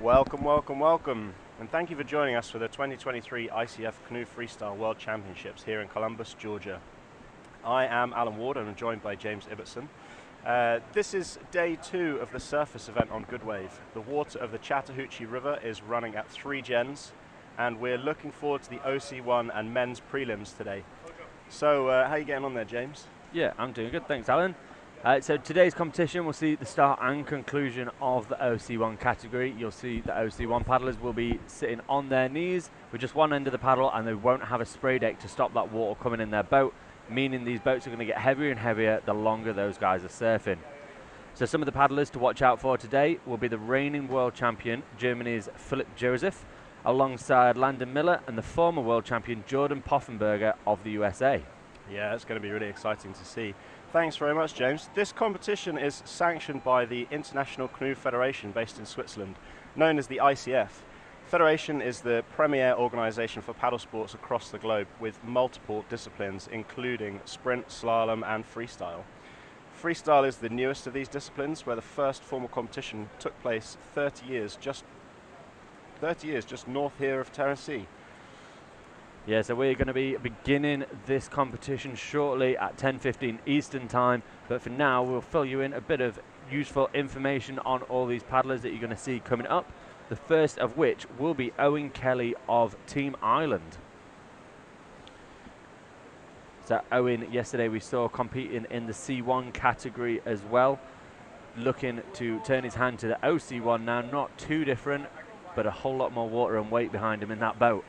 Welcome, welcome, welcome, and thank you for joining us for the 2023 ICF Canoe Freestyle World Championships here in Columbus, Georgia. I am Alan Ward and I'm joined by James Ibbotson. This is day 2 of the surface event on Good Wave. The water of the Chattahoochee River is running at 3 gens, and we're looking forward to the OC1 and men's prelims today. So, how are you getting on there, James? Yeah, I'm doing good, thanks Alan. So today's competition will see the start and conclusion of the OC1 category. You'll see the OC1 paddlers will be sitting on their knees with just one end of the paddle, and they won't have a spray deck to stop that water coming in their boat, meaning these boats are going to get heavier and heavier the longer those guys are surfing. So some of the paddlers to watch out for today will be the reigning world champion, Germany's Philipp Joseph, alongside Landon Miller and the former world champion Jordan Poffenberger of the USA. Yeah, it's going to be really exciting to see. Thanks very much, James. This competition is sanctioned by the International Canoe Federation based in Switzerland, known as the ICF. Federation is the premier organization for paddle sports across the globe with multiple disciplines, including sprint, slalom, and freestyle. Freestyle is the newest of these disciplines, where the first formal competition took place 30 years just north here of Tennessee. Yeah, so we're going to be beginning this competition shortly at 10:15 Eastern Time, but for now we'll fill you in a bit of useful information on all these paddlers that you're going to see coming up, the first of which will be Owen Kelly of Team Ireland. So Owen, yesterday we saw competing in the C1 category as well, looking to turn his hand to the OC1 now, not too different, but a whole lot more water and weight behind him in that boat.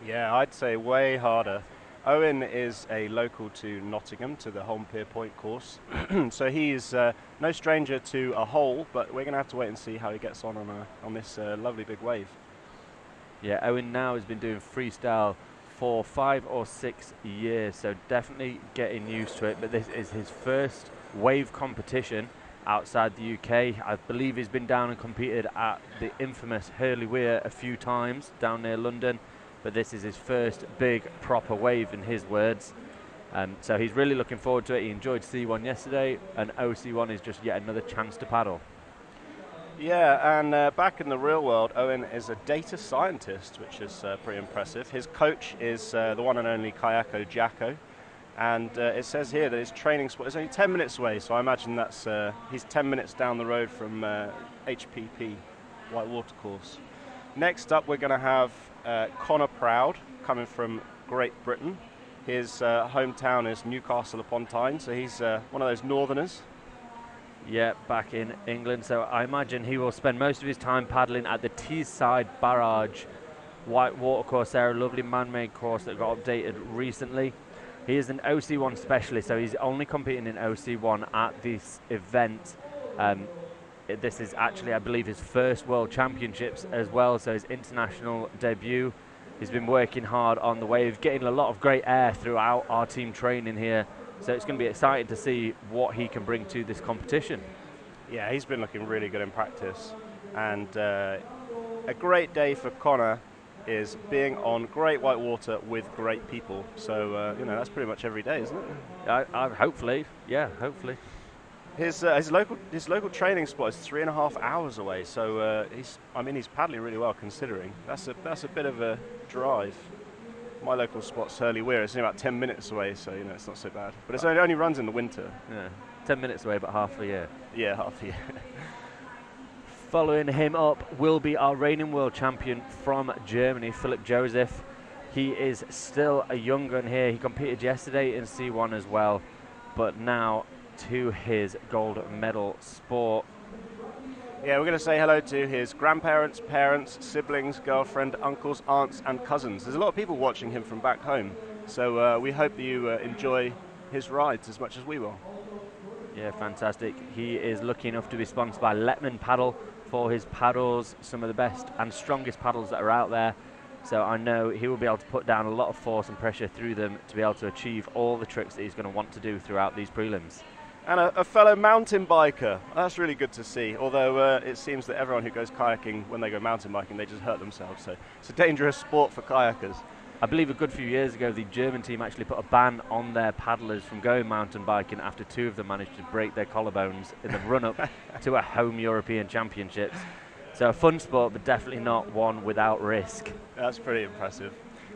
Yeah, I'd say way harder. Owen is a local to Nottingham, to the Holm Pier Point course. So he's no stranger to a hole, but we're going to have to wait and see how he gets on this lovely big wave. Yeah, Owen now has been doing freestyle for 5 or 6 years, so definitely getting used to it. But this is his first wave competition outside the UK. I believe he's been down and competed at the infamous Hurley Weir a few times down near London. But this is his first big proper wave in his words. So he's really looking forward to it. He enjoyed C1 yesterday, and OC1 is just yet another chance to paddle. Yeah, and back in the real world, Owen is a data scientist, which is pretty impressive. His coach is the one and only Kayak Jacko, and it says here that his training spot is only 10 minutes away, so I imagine that's he's 10 minutes down the road from HPP, Whitewater course. Next up, we're going to have Connor Proud, coming from Great Britain. His hometown is Newcastle upon Tyne, so he's one of those northerners. Yeah, back in England, so I imagine he will spend most of his time paddling at the Teesside Barrage Whitewater course there, a lovely man-made course that got updated recently. He is an OC1 specialist, so he's only competing in OC1 at this event. This is actually, I believe, his first World Championships as well, so his international debut. He's been working hard on the wave, getting a lot of great air throughout our team training here, so it's going to be exciting to see what he can bring to this competition. Yeah, he's been looking really good in practice, and a great day for Connor is being on great whitewater with great people, so that's pretty much every day, isn't it? Hopefully, yeah, hopefully. His local training spot is 3.5 hours away, so he's paddling really well considering. That's a bit of a drive. My local spot's Hurley Weir. It's only about 10 minutes away, so it's not so bad. But it only runs in the winter. Yeah, 10 minutes away, but half a year. Yeah, half a year. Following him up will be our reigning world champion from Germany, Philipp Joseph. He is still a young gun here. He competed yesterday in C1 as well, but now to his gold medal sport. Yeah, we're going to say hello to his grandparents, parents, siblings, girlfriend, uncles, aunts, and cousins. There's a lot of people watching him from back home, so we hope that you enjoy his rides as much as we will. Yeah, fantastic. He is lucky enough to be sponsored by Lettman Paddle for his paddles, some of the best and strongest paddles that are out there. So I know he will be able to put down a lot of force and pressure through them to be able to achieve all the tricks that he's going to want to do throughout these prelims. And a fellow mountain biker. That's really good to see, although it seems that everyone who goes kayaking, when they go mountain biking, they just hurt themselves. So it's a dangerous sport for kayakers. I believe a good few years ago, the German team actually put a ban on their paddlers from going mountain biking after 2 of them managed to break their collarbones in the run-up to a home European Championships. So a fun sport, but definitely not one without risk. That's pretty impressive.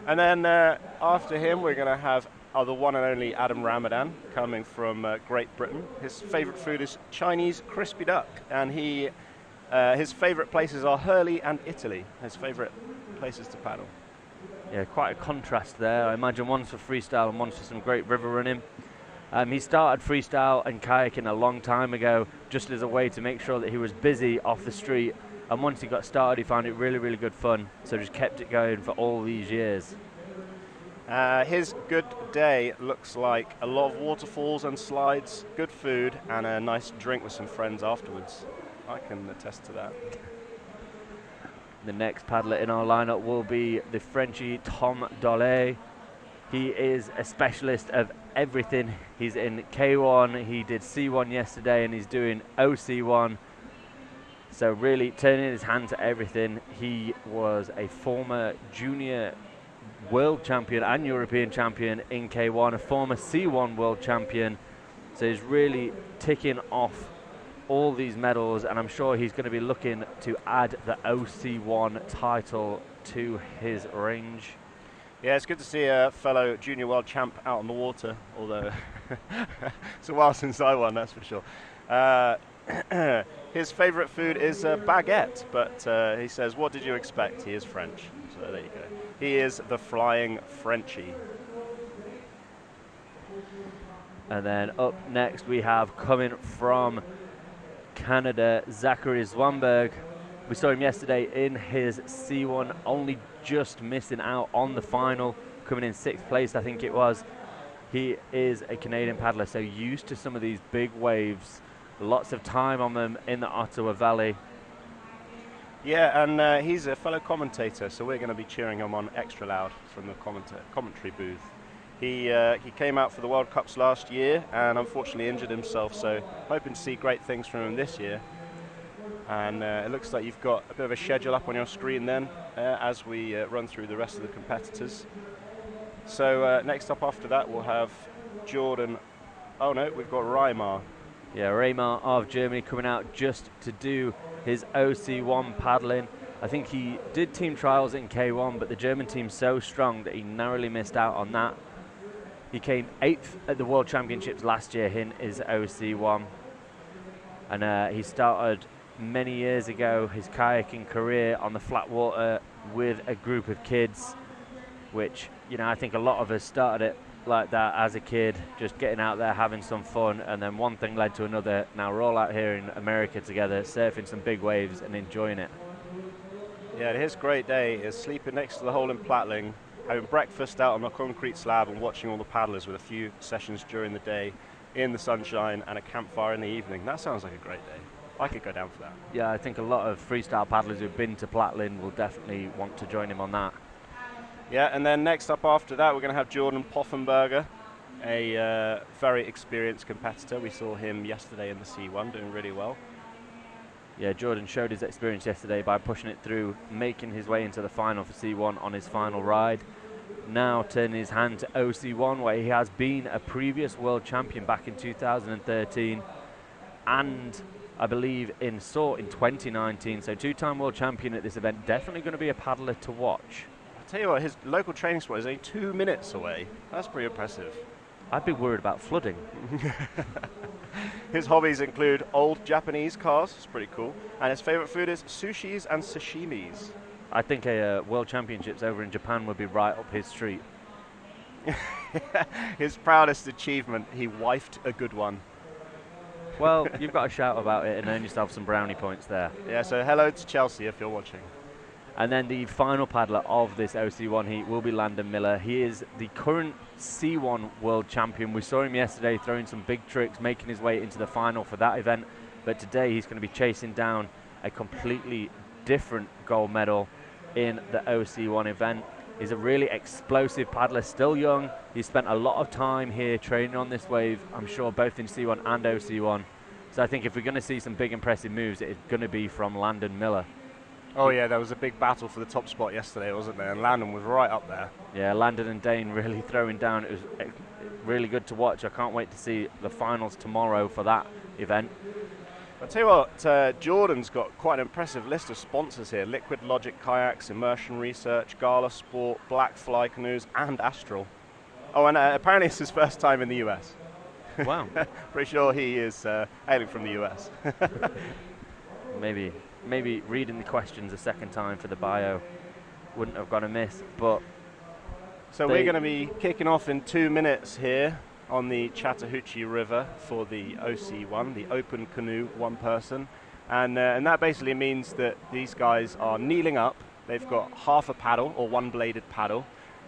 And then after him, we're going to have the one and only Adam Ramadan coming from Great Britain. His favourite food is Chinese crispy duck, and his favourite places are Hurley and Italy, his favourite places to paddle. Yeah, quite a contrast there. I imagine one's for freestyle and one's for some great river running. He started freestyle and kayaking a long time ago, just as a way to make sure that he was busy off the street. And once he got started, he found it really, really good fun. So just kept it going for all these years. His good day looks like a lot of waterfalls and slides, good food, and a nice drink with some friends afterwards. I can attest to that. The next paddler in our lineup will be the Frenchie Tom Dolé. He is a specialist of everything. He's in K1, he did C1 yesterday, and he's doing OC1. So really turning his hand to everything. He was a former junior world champion and European champion in K1, a former C1 world champion. So he's really ticking off all these medals, and I'm sure he's going to be looking to add the OC1 title to his range. Yeah, it's good to see a fellow junior world champ out on the water, although it's a while since I won, that's for sure. His favourite food is baguette, but he says, what did you expect? He is French, so there you go. He is the Flying Frenchie. And then up next we have, coming from Canada, Zachary Zwamberg. We saw him yesterday in his C1, only just missing out on the final, coming in 6th place, I think it was. He is a Canadian paddler, so used to some of these big waves, lots of time on them in the Ottawa Valley. Yeah, and he's a fellow commentator, so we're going to be cheering him on extra loud from the commentary booth. He came out for the World Cups last year and unfortunately injured himself, so hoping to see great things from him this year. And it looks like you've got a bit of a schedule up on your screen then as we run through the rest of the competitors. So next up after that we'll have Jordan. Oh no, we've got Reimar. Yeah, Reimar of Germany coming out just to do his OC1 paddling. I think he did team trials in K1, but the German team's so strong that he narrowly missed out on that. He came 8th at the World Championships last year in his OC1. And he started many years ago his kayaking career on the flat water with a group of kids, which, you know, I think a lot of us started it like that as a kid, just getting out there having some fun, and then one thing led to another. Now we're all out here in America together, surfing some big waves and enjoying it. Yeah, his great day is sleeping next to the hole in Platling, having breakfast out on a concrete slab and watching all the paddlers with a few sessions during the day in the sunshine and a campfire in the evening. That sounds like a great day. I could go down for that. Yeah, I think a lot of freestyle paddlers who've been to Platling will definitely want to join him on that. Yeah, and then next up after that, we're going to have Jordan Poffenberger, a very experienced competitor. We saw him yesterday in the C1 doing really well. Yeah, Jordan showed his experience yesterday by pushing it through, making his way into the final for C1 on his final ride. Now turning his hand to OC1, where he has been a previous world champion back in 2013, and I believe in 2019. So 2-time world champion at this event. Definitely going to be a paddler to watch. I'll tell you what, his local training spot is only 2 minutes away. That's pretty impressive. I'd be worried about flooding. His hobbies include old Japanese cars, it's pretty cool, and his favorite food is sushis and sashimis. I think a World Championships over in Japan would be right up his street. His proudest achievement, he wifed a good one. Well, you've got to shout about it and earn yourself some brownie points there. Yeah, so hello to Chelsea if you're watching. And then the final paddler of this OC1 heat will be Landon Miller. He is the current C1 world champion. We saw him yesterday throwing some big tricks, making his way into the final for that event. But today he's going to be chasing down a completely different gold medal in the OC1 event. He's a really explosive paddler, still young. He's spent a lot of time here training on this wave, I'm sure, both in C1 and OC1. So I think if we're going to see some big impressive moves, it's going to be from Landon Miller. Oh yeah, there was a big battle for the top spot yesterday, wasn't there? And Landon was right up there. Yeah, Landon and Dane really throwing down. It was really good to watch. I can't wait to see the finals tomorrow for that event. I'll tell you what, Jordan's got quite an impressive list of sponsors here. Liquid Logic Kayaks, Immersion Research, Gala Sport, Black Fly Canoes, and Astral. Oh, and apparently it's his first time in the US. Wow. Pretty sure he is hailing from the US. Maybe reading the questions a second time for the bio wouldn't have gone amiss, but... So we're going to be kicking off in 2 minutes here on the Chattahoochee River for the OC1, the Open Canoe One Person. And that basically means that these guys are kneeling up. They've got half a paddle or one-bladed paddle.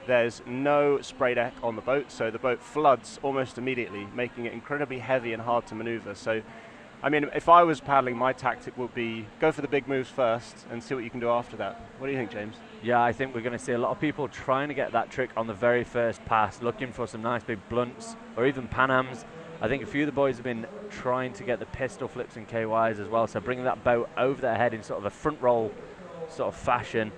There's no spray deck on the boat, so the boat floods almost immediately, making it incredibly heavy and hard to maneuver. So, I mean, if I was paddling, my tactic would be go for the big moves first and see what you can do after that. What do you think, James? Yeah, I think we're going to see a lot of people trying to get that trick on the very first pass, looking for some nice big blunts or even Panams. I think a few of the boys have been trying to get the pistol flips and KYs as well, so bringing that boat over their head in sort of a front roll sort of fashion.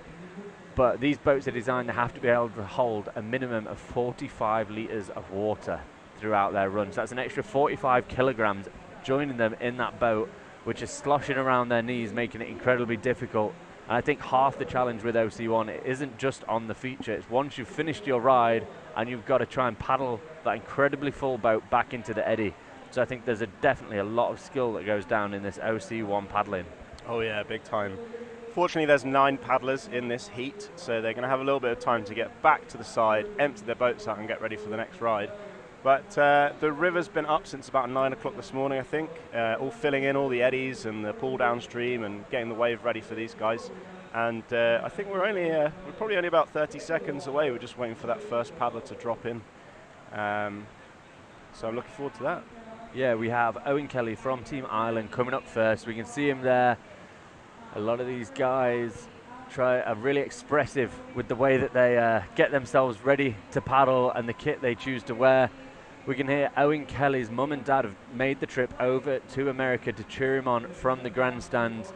But these boats are designed to have to be able to hold a minimum of 45 litres of water throughout their run. So that's an extra 45 kilograms joining them in that boat, which is sloshing around their knees, making it incredibly difficult. And I think half the challenge with OC1 it isn't just on the feature. It's once you've finished your ride and you've got to try and paddle that incredibly full boat back into the eddy. So I think there's definitely a lot of skill that goes down in this OC1 paddling. Oh yeah, big time. Fortunately, there's 9 paddlers in this heat, so they're going to have a little bit of time to get back to the side, empty their boats out and get ready for the next ride. But the river's been up since about 9 o'clock this morning, I think, all filling in all the eddies and the pull downstream and getting the wave ready for these guys. And I think we're probably only about 30 seconds away. We're just waiting for that first paddler to drop in. So I'm looking forward to that. Yeah, we have Owen Kelly from Team Ireland coming up first. We can see him there. A lot of these guys are really expressive with the way that they get themselves ready to paddle and the kit they choose to wear. We can hear Owen Kelly's mum and dad have made the trip over to America to cheer him on from the grandstands.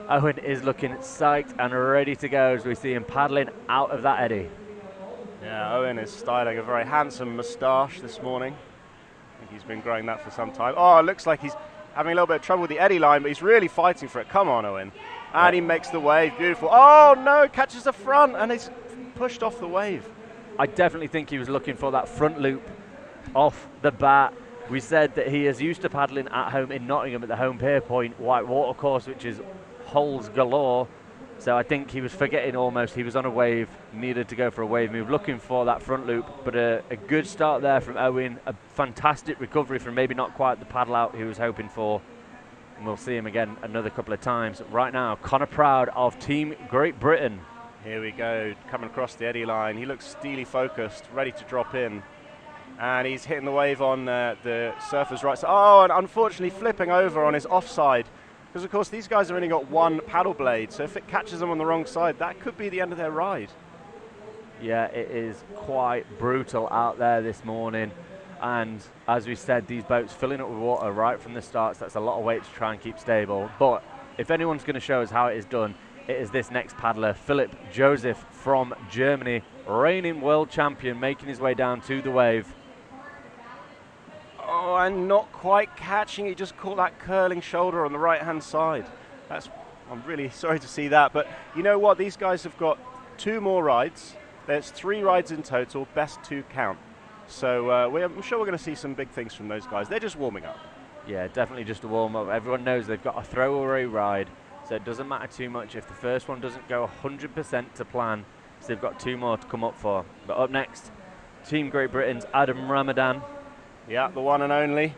Owen is looking psyched and ready to go as we see him paddling out of that eddy. Yeah, Owen is styling a very handsome moustache this morning. I think he's been growing that for some time. Oh, it looks like he's having a little bit of trouble with the eddy line, but he's really fighting for it. Come on, Owen. And he makes the wave. Beautiful. Oh, no, catches the front, and he's pushed off the wave. I definitely think he was looking for that front loop off the bat. We said that he is used to paddling at home in Nottingham at the Home Pier Point white water course, which is holes galore. So I think he was forgetting almost he was on a wave, needed to go for a wave move, looking for that front loop. But a good start there from Owen, a fantastic recovery from maybe not quite the paddle out he was hoping for. And we'll see him again another couple of times. Right now, Connor Proud of Team Great Britain. Here we go, coming across the eddy line. He looks steely focused, ready to drop in. And he's hitting the wave on the surfer's right side. Oh, and unfortunately flipping over on his offside. Because, of course, these guys have only got one paddle blade, so if it catches them on the wrong side, that could be the end of their ride. Yeah, it is quite brutal out there this morning. And as we said, these boats filling up with water right from the start, so that's a lot of weight to try and keep stable. But if anyone's going to show us how it is done, it is this next paddler, Philipp Joseph from Germany, reigning world champion, making his way down to the wave. Oh, and not quite catching. He just caught that curling shoulder on the right-hand side. I'm really sorry to see that. But you know what? These guys have got 2 more rides. There's 3 rides in total, best 2 count. So I'm sure we're going to see some big things from those guys. They're just warming up. Yeah, definitely just a warm-up. Everyone knows they've got a throwaway ride, so it doesn't matter too much if the first one doesn't go 100% to plan. So they've got 2 more to come up for. But up next, Team Great Britain's Adam Ramadan. Yeah, the one and only.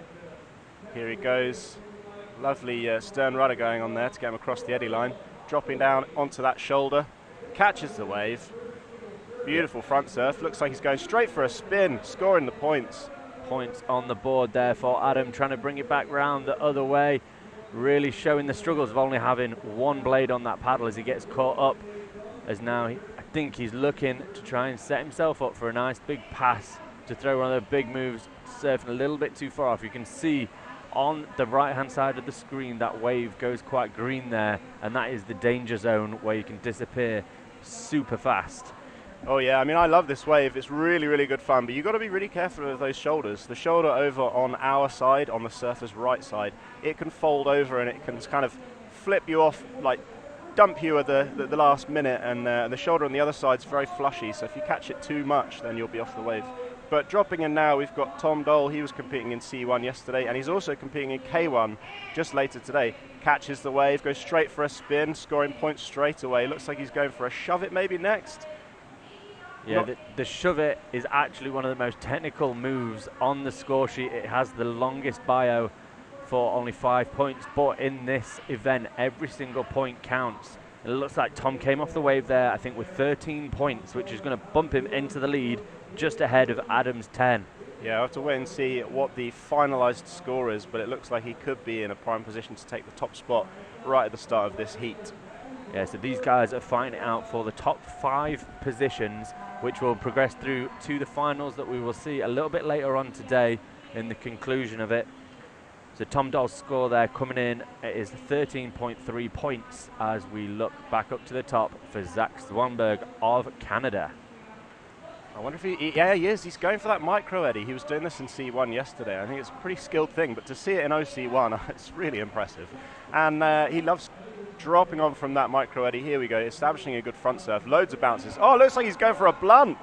Here he goes. Lovely stern rudder going on there to get him across the eddy line. Dropping down onto that shoulder. Catches the wave. Beautiful front surf. Looks like he's going straight for a spin. Scoring the points. Points on the board there for Adam, trying to bring it back round the other way. Really showing the struggles of only having one blade on that paddle as he gets caught up. As now, I think he's looking to try and set himself up for a nice big pass to throw one of the big moves, surfing a little bit too far off. You can see on the right-hand side of the screen that wave goes quite green there, and that is the danger zone where you can disappear super fast. Oh yeah, I mean, I love this wave. It's really, really good fun, but you've got to be really careful with those shoulders. The shoulder over on our side, on the surfer's right side, it can fold over and it can kind of flip you off, like dump you at the last minute, and the shoulder on the other side is very flushy, so if you catch it too much, then you'll be off the wave. But dropping in now, we've got Tom Dole. He was competing in C1 yesterday, and he's also competing in K1 just later today. Catches the wave, goes straight for a spin, scoring points straight away. Looks like he's going for a shove it maybe next. Yeah, the shove it is actually one of the most technical moves on the score sheet. It has the longest bio for only 5 points, but in this event, every single point counts. It looks like Tom came off the wave there, I think, with 13 points, which is going to bump him into the lead, just ahead of Adam's 10. Yeah, I'll have to wait and see what the finalised score is, but it looks like he could be in a prime position to take the top spot right at the start of this heat. Yeah, so these guys are fighting it out for the top 5 positions, which will progress through to the finals that we will see a little bit later on today in the conclusion of it. So Tom Dole's score there coming in is 13.3 points as we look back up to the top for Zach Swanberg of Canada. I wonder if yeah, he is. He's going for that micro eddy. He was doing this in C1 yesterday. I think it's a pretty skilled thing, but to see it in OC1, it's really impressive. And he loves dropping on from that micro eddy. Here we go, establishing a good front surf. Loads of bounces. Oh, looks like he's going for a blunt.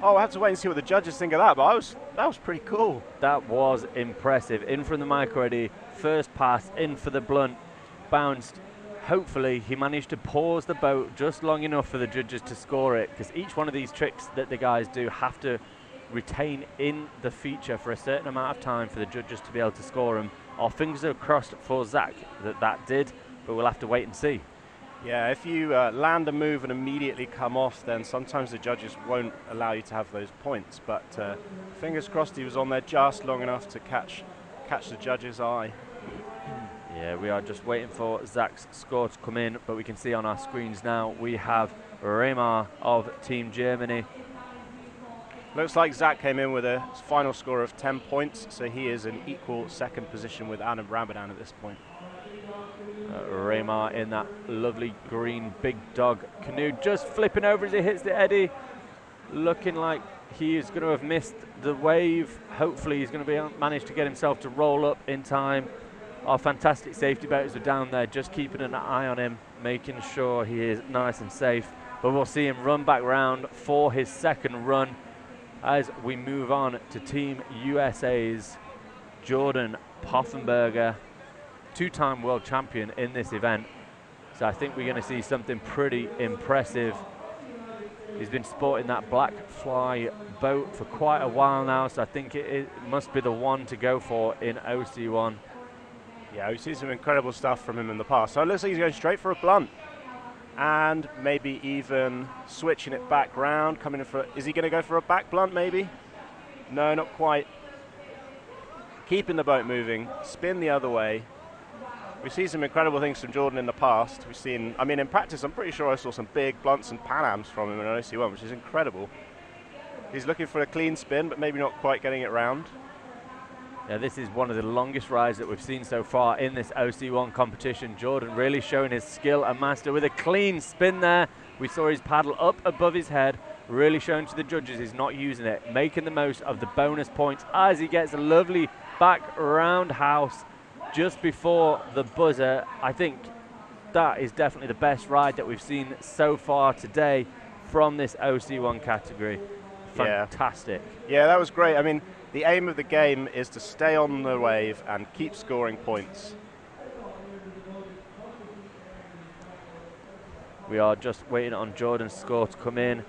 Oh, I have to wait and see what the judges think of that, but that was pretty cool. That was impressive. In from the micro eddy, first pass, in for the blunt, bounced. Hopefully he managed to pause the boat just long enough for the judges to score it, because each one of these tricks that the guys do have to retain in the feature for a certain amount of time for the judges to be able to score them. Our fingers are crossed for Zach that did, but we'll have to wait and see. Yeah, if you land a move and immediately come off, then sometimes the judges won't allow you to have those points. But fingers crossed he was on there just long enough to catch the judge's eye. Yeah, we are just waiting for Zach's score to come in, but we can see on our screens now we have Remar of Team Germany. Looks like Zach came in with a final score of 10 points, so he is in equal second position with Adam Ramadan at this point. Remar in that lovely green big dog canoe, just flipping over as he hits the eddy, looking like he is going to have missed the wave. Hopefully he's going to manage to get himself to roll up in time. Our fantastic safety boats are down there just keeping an eye on him, making sure he is nice and safe. But we'll see him run back round for his second run as we move on to Team USA's Jordan Poffenberger, two-time world champion in this event. So I think we're going to see something pretty impressive. He's been sporting that black fly boat for quite a while now, so I think it must be the one to go for in OC1. Yeah, we've seen some incredible stuff from him in the past. So it looks like he's going straight for a blunt. And maybe even switching it back round, coming in for, is he going to go for a back blunt maybe? No, not quite. Keeping the boat moving, spin the other way. We've seen some incredible things from Jordan in the past. We've seen, I mean, in practice, I'm pretty sure I saw some big blunts and Pan-Ams from him in OC1, which is incredible. He's looking for a clean spin, but maybe not quite getting it round. Yeah, this is one of the longest rides that we've seen so far in this OC1 competition. Jordan really showing his skill and master with a clean spin there. We saw his paddle up above his head, really showing to the judges he's not using it, making the most of the bonus points as he gets a lovely back roundhouse just before the buzzer. I think that is definitely the best ride that we've seen so far today from this OC1 category. Fantastic. Yeah, that was great. I mean, the aim of the game is to stay on the wave and keep scoring points. We are just waiting on Jordan's score to come in.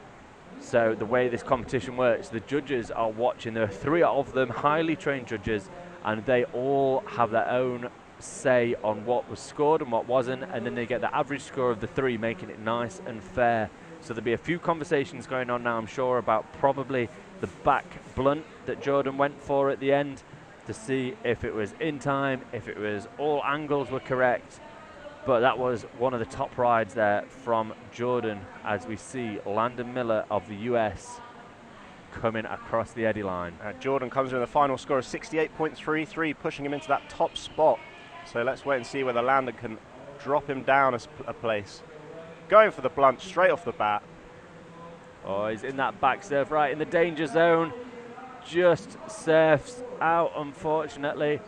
So the way this competition works, the judges are watching. There are 3 of them, highly trained judges, and they all have their own say on what was scored and what wasn't, and then they get the average score of the 3, making it nice and fair. So there'll be a few conversations going on now, I'm sure, about probably the back blunt that Jordan went for at the end to see if it was in time, if it was all angles were correct. But that was one of the top rides there from Jordan as we see Landon Miller of the US coming across the eddy line. Jordan comes in with a final score of 68.33, pushing him into that top spot. So let's wait and see whether Landon can drop him down a place. Going for the blunt straight off the bat. Oh, he's in that back surf, right in the danger zone. Just surfs out, unfortunately.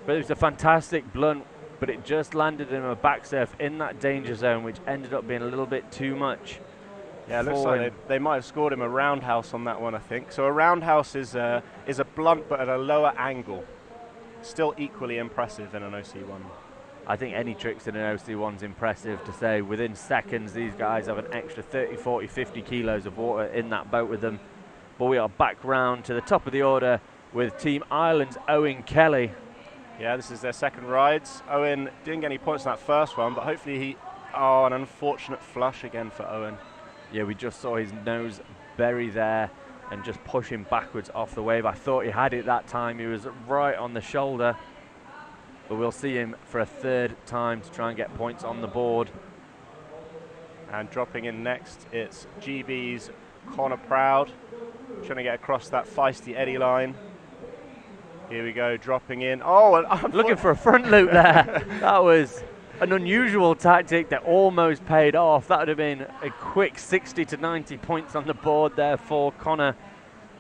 But it was a fantastic blunt, but it just landed him a back surf in that danger zone, which ended up being a little bit too much. Yeah, it looks like they might have scored him a roundhouse on that one, I think. So a roundhouse is a blunt, but at a lower angle. Still equally impressive in an OC1. I think any tricks in an OC1's impressive. To say within seconds these guys have an extra 30, 40, 50 kilos of water in that boat with them. But we are back round to the top of the order with Team Ireland's Owen Kelly. Yeah, this is their second rides. Owen didn't get any points in that first one, but hopefully an unfortunate flush again for Owen. Yeah, we just saw his nose bury there and just push him backwards off the wave. I thought he had it that time. He was right on the shoulder. But we'll see him for a third time to try and get points on the board. And dropping in next, it's GB's Connor Proud, trying to get across that feisty eddy line. Here we go, dropping in. Oh, looking for a front loop there. That was an unusual tactic that almost paid off. That would have been a quick 60 to 90 points on the board there for Connor.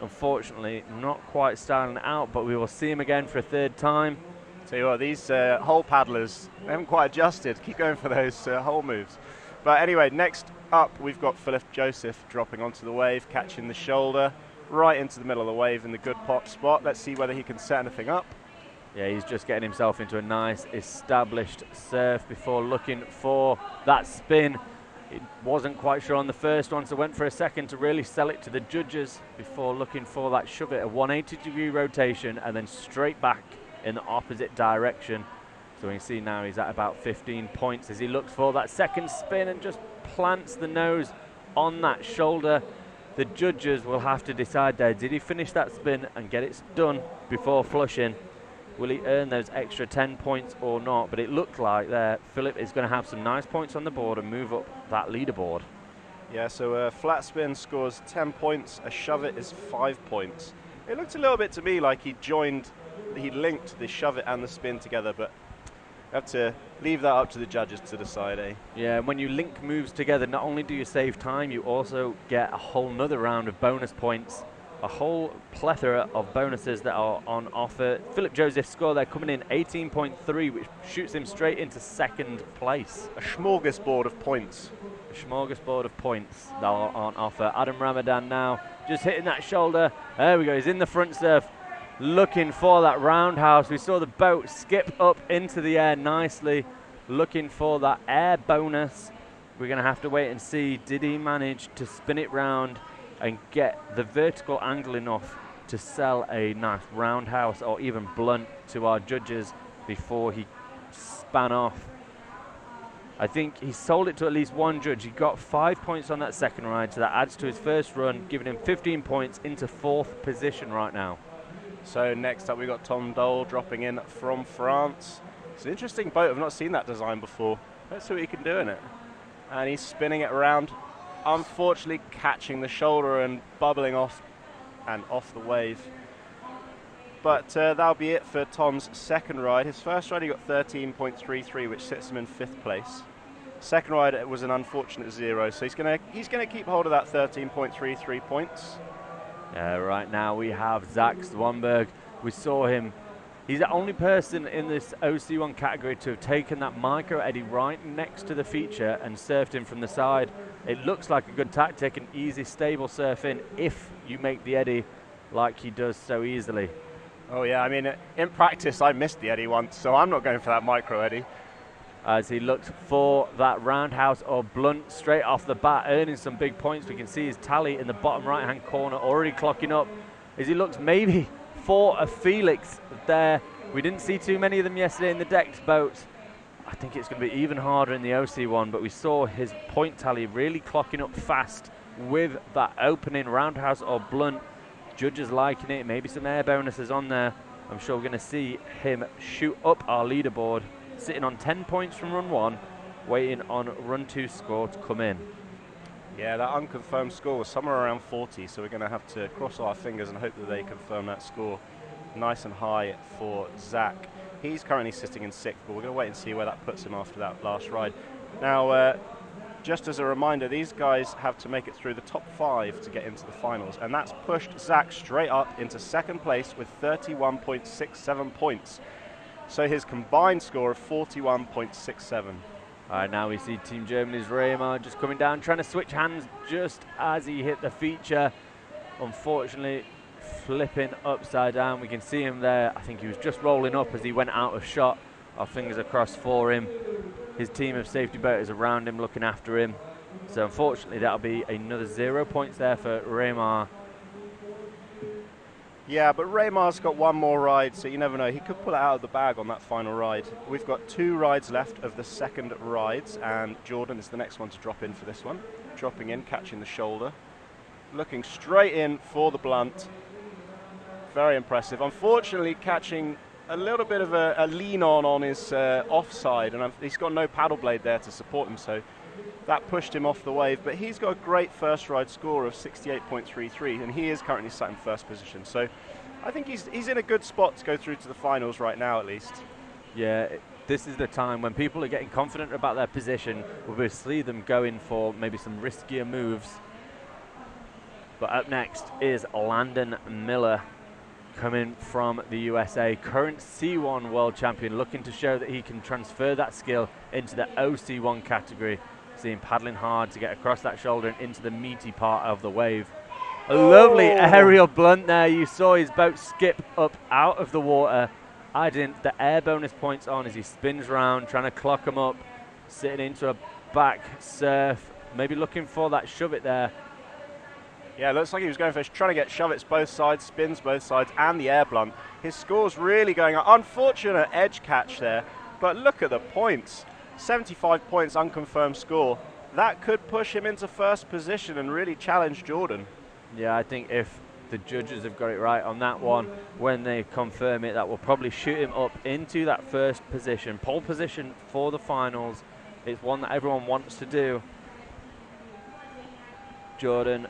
Unfortunately, not quite styling it out, but we will see him again for a third time. Tell you what, these hole paddlers, they haven't quite adjusted. Keep going for those hole moves. But anyway, next up, we've got Philip Joseph dropping onto the wave, catching the shoulder, right into the middle of the wave in the good pot spot. Let's see whether he can set anything up. Yeah, he's just getting himself into a nice established surf before looking for that spin. It wasn't quite sure on the first one, so went for a second to really sell it to the judges before looking for that shove it, a 180-degree rotation, and then straight back in the opposite direction. So we can see now he's at about 15 points as he looks for that second spin and just plants the nose on that shoulder. The judges will have to decide there, did he finish that spin and get it done before flushing? Will he earn those extra 10 points or not? But it looked like there Philip is going to have some nice points on the board and move up that leaderboard. Yeah, so a flat spin scores 10 points, a shove it is 5 points. It looked a little bit to me like he linked the shove it and the spin together, but you have to leave that up to the judges to decide, eh? Yeah, when you link moves together, not only do you save time, you also get a whole nother round of bonus points, a whole plethora of bonuses that are on offer. Philip Joseph's score there coming in 18.3, which shoots him straight into second place. A smorgasbord of points. A smorgasbord of points that are on offer. Adam Ramadan now just hitting that shoulder. There we go, he's in the front surf, looking for that roundhouse. We saw the boat skip up into the air nicely, looking for that air bonus. We're going to have to wait and see, did he manage to spin it round and get the vertical angle enough to sell a nice roundhouse or even blunt to our judges before he span off. I think he sold it to at least one judge. He got 5 points on that second ride, so that adds to his first run, giving him 15 points into fourth position right now. So next up, we've got Tom Dole dropping in from France. It's an interesting boat. I've not seen that design before. Let's see what he can do in it. And he's spinning it around, unfortunately catching the shoulder and bubbling off and off the wave. But that'll be it for Tom's second ride. His first ride he got 13.33, which sits him in 5th place. Second ride it was an unfortunate 0, so he's gonna keep hold of that 13.33 points. Right now we have Zach Swanberg. We saw him. He's the only person in this OC1 category to have taken that micro eddy right next to the feature and surfed him from the side. It looks like a good tactic, an easy, stable surf in if you make the eddy like he does so easily. Oh yeah, I mean, in practice I missed the eddy once, so I'm not going for that micro eddy. As he looks for that roundhouse or blunt straight off the bat, earning some big points. We can see his tally in the bottom right-hand corner already clocking up as he looks maybe for a Felix there. We didn't see too many of them yesterday in the decked boats. I think it's going to be even harder in the OC one, but we saw his point tally really clocking up fast with that opening roundhouse or blunt. Judges liking it, maybe some air bonuses on there. I'm sure we're going to see him shoot up our leaderboard, sitting on 10 points from run 1, waiting on run 2 score to come in. Yeah, that unconfirmed score was somewhere around 40, so we're going to have to cross our fingers and hope that they confirm that score nice and high for Zach. He's currently sitting in 6th, but we're going to wait and see where that puts him after that last ride. Now, just as a reminder, these guys have to make it through the top 5 to get into the finals, and that's pushed Zach straight up into second place with 31.67 points. So his combined score of 41.67. All right, now we see Team Germany's Reimar just coming down, trying to switch hands just as he hit the feature. Unfortunately, flipping upside down. We can see him there. I think he was just rolling up as he went out of shot. Our fingers are crossed for him. His team of safety boaters around him looking after him. So unfortunately, that'll be another 0 points there for Reimar. Yeah, but Reimar's got one more ride, so you never know. He could pull it out of the bag on that final ride. We've got 2 rides left of the second rides, and Jordan is the next one to drop in for this one. Dropping in, catching the shoulder. Looking straight in for the blunt. Very impressive. Unfortunately, catching a little bit of a lean on his offside, and he's got no paddle blade there to support him, so that pushed him off the wave. But he's got a great first ride score of 68.33, and he is currently sat in first position. So I think he's in a good spot to go through to the finals right now, at least. Yeah, this is the time when people are getting confident about their position. We'll see them going for maybe some riskier moves. But up next is Landon Miller, coming from the USA, current C1 world champion, looking to show that he can transfer that skill into the OC1 category. See him paddling hard to get across that shoulder and into the meaty part of the wave. A lovely aerial blunt there. You saw his boat skip up out of the water, adding the air bonus points on as he spins round, trying to clock him up, sitting into a back surf, maybe looking for that shove it there. Yeah, looks like he was going for trying to get shove-its both sides, spins both sides, and the air blunt. His score's really going up. Unfortunate edge catch there, but look at the points. 75 points unconfirmed score. That could push him into first position and really challenge Jordan. Yeah, I think if the judges have got it right on that one, when they confirm it, that will probably shoot him up into that first position. Pole position for the finals. It's one that everyone wants to do. Jordan,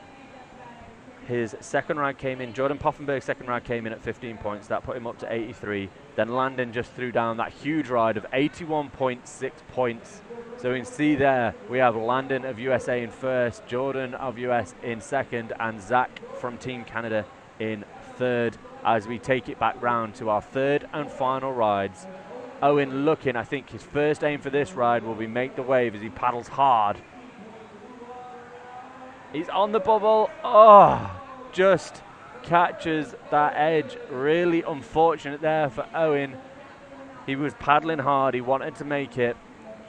his second ride came in, Jordan Poffenberg's second ride came in at 15 points. That put him up to 83. Then Landon just threw down that huge ride of 81.6 points. So we can see there, we have Landon of USA in first, Jordan of US in second, and Zach from Team Canada in third, as we take it back round to our third and final rides. Owen looking, I think his first aim for this ride will be make the wave as he paddles hard. He's on the bubble. Oh, just catches that edge. Really unfortunate there for Owen. He was paddling hard. He wanted to make it.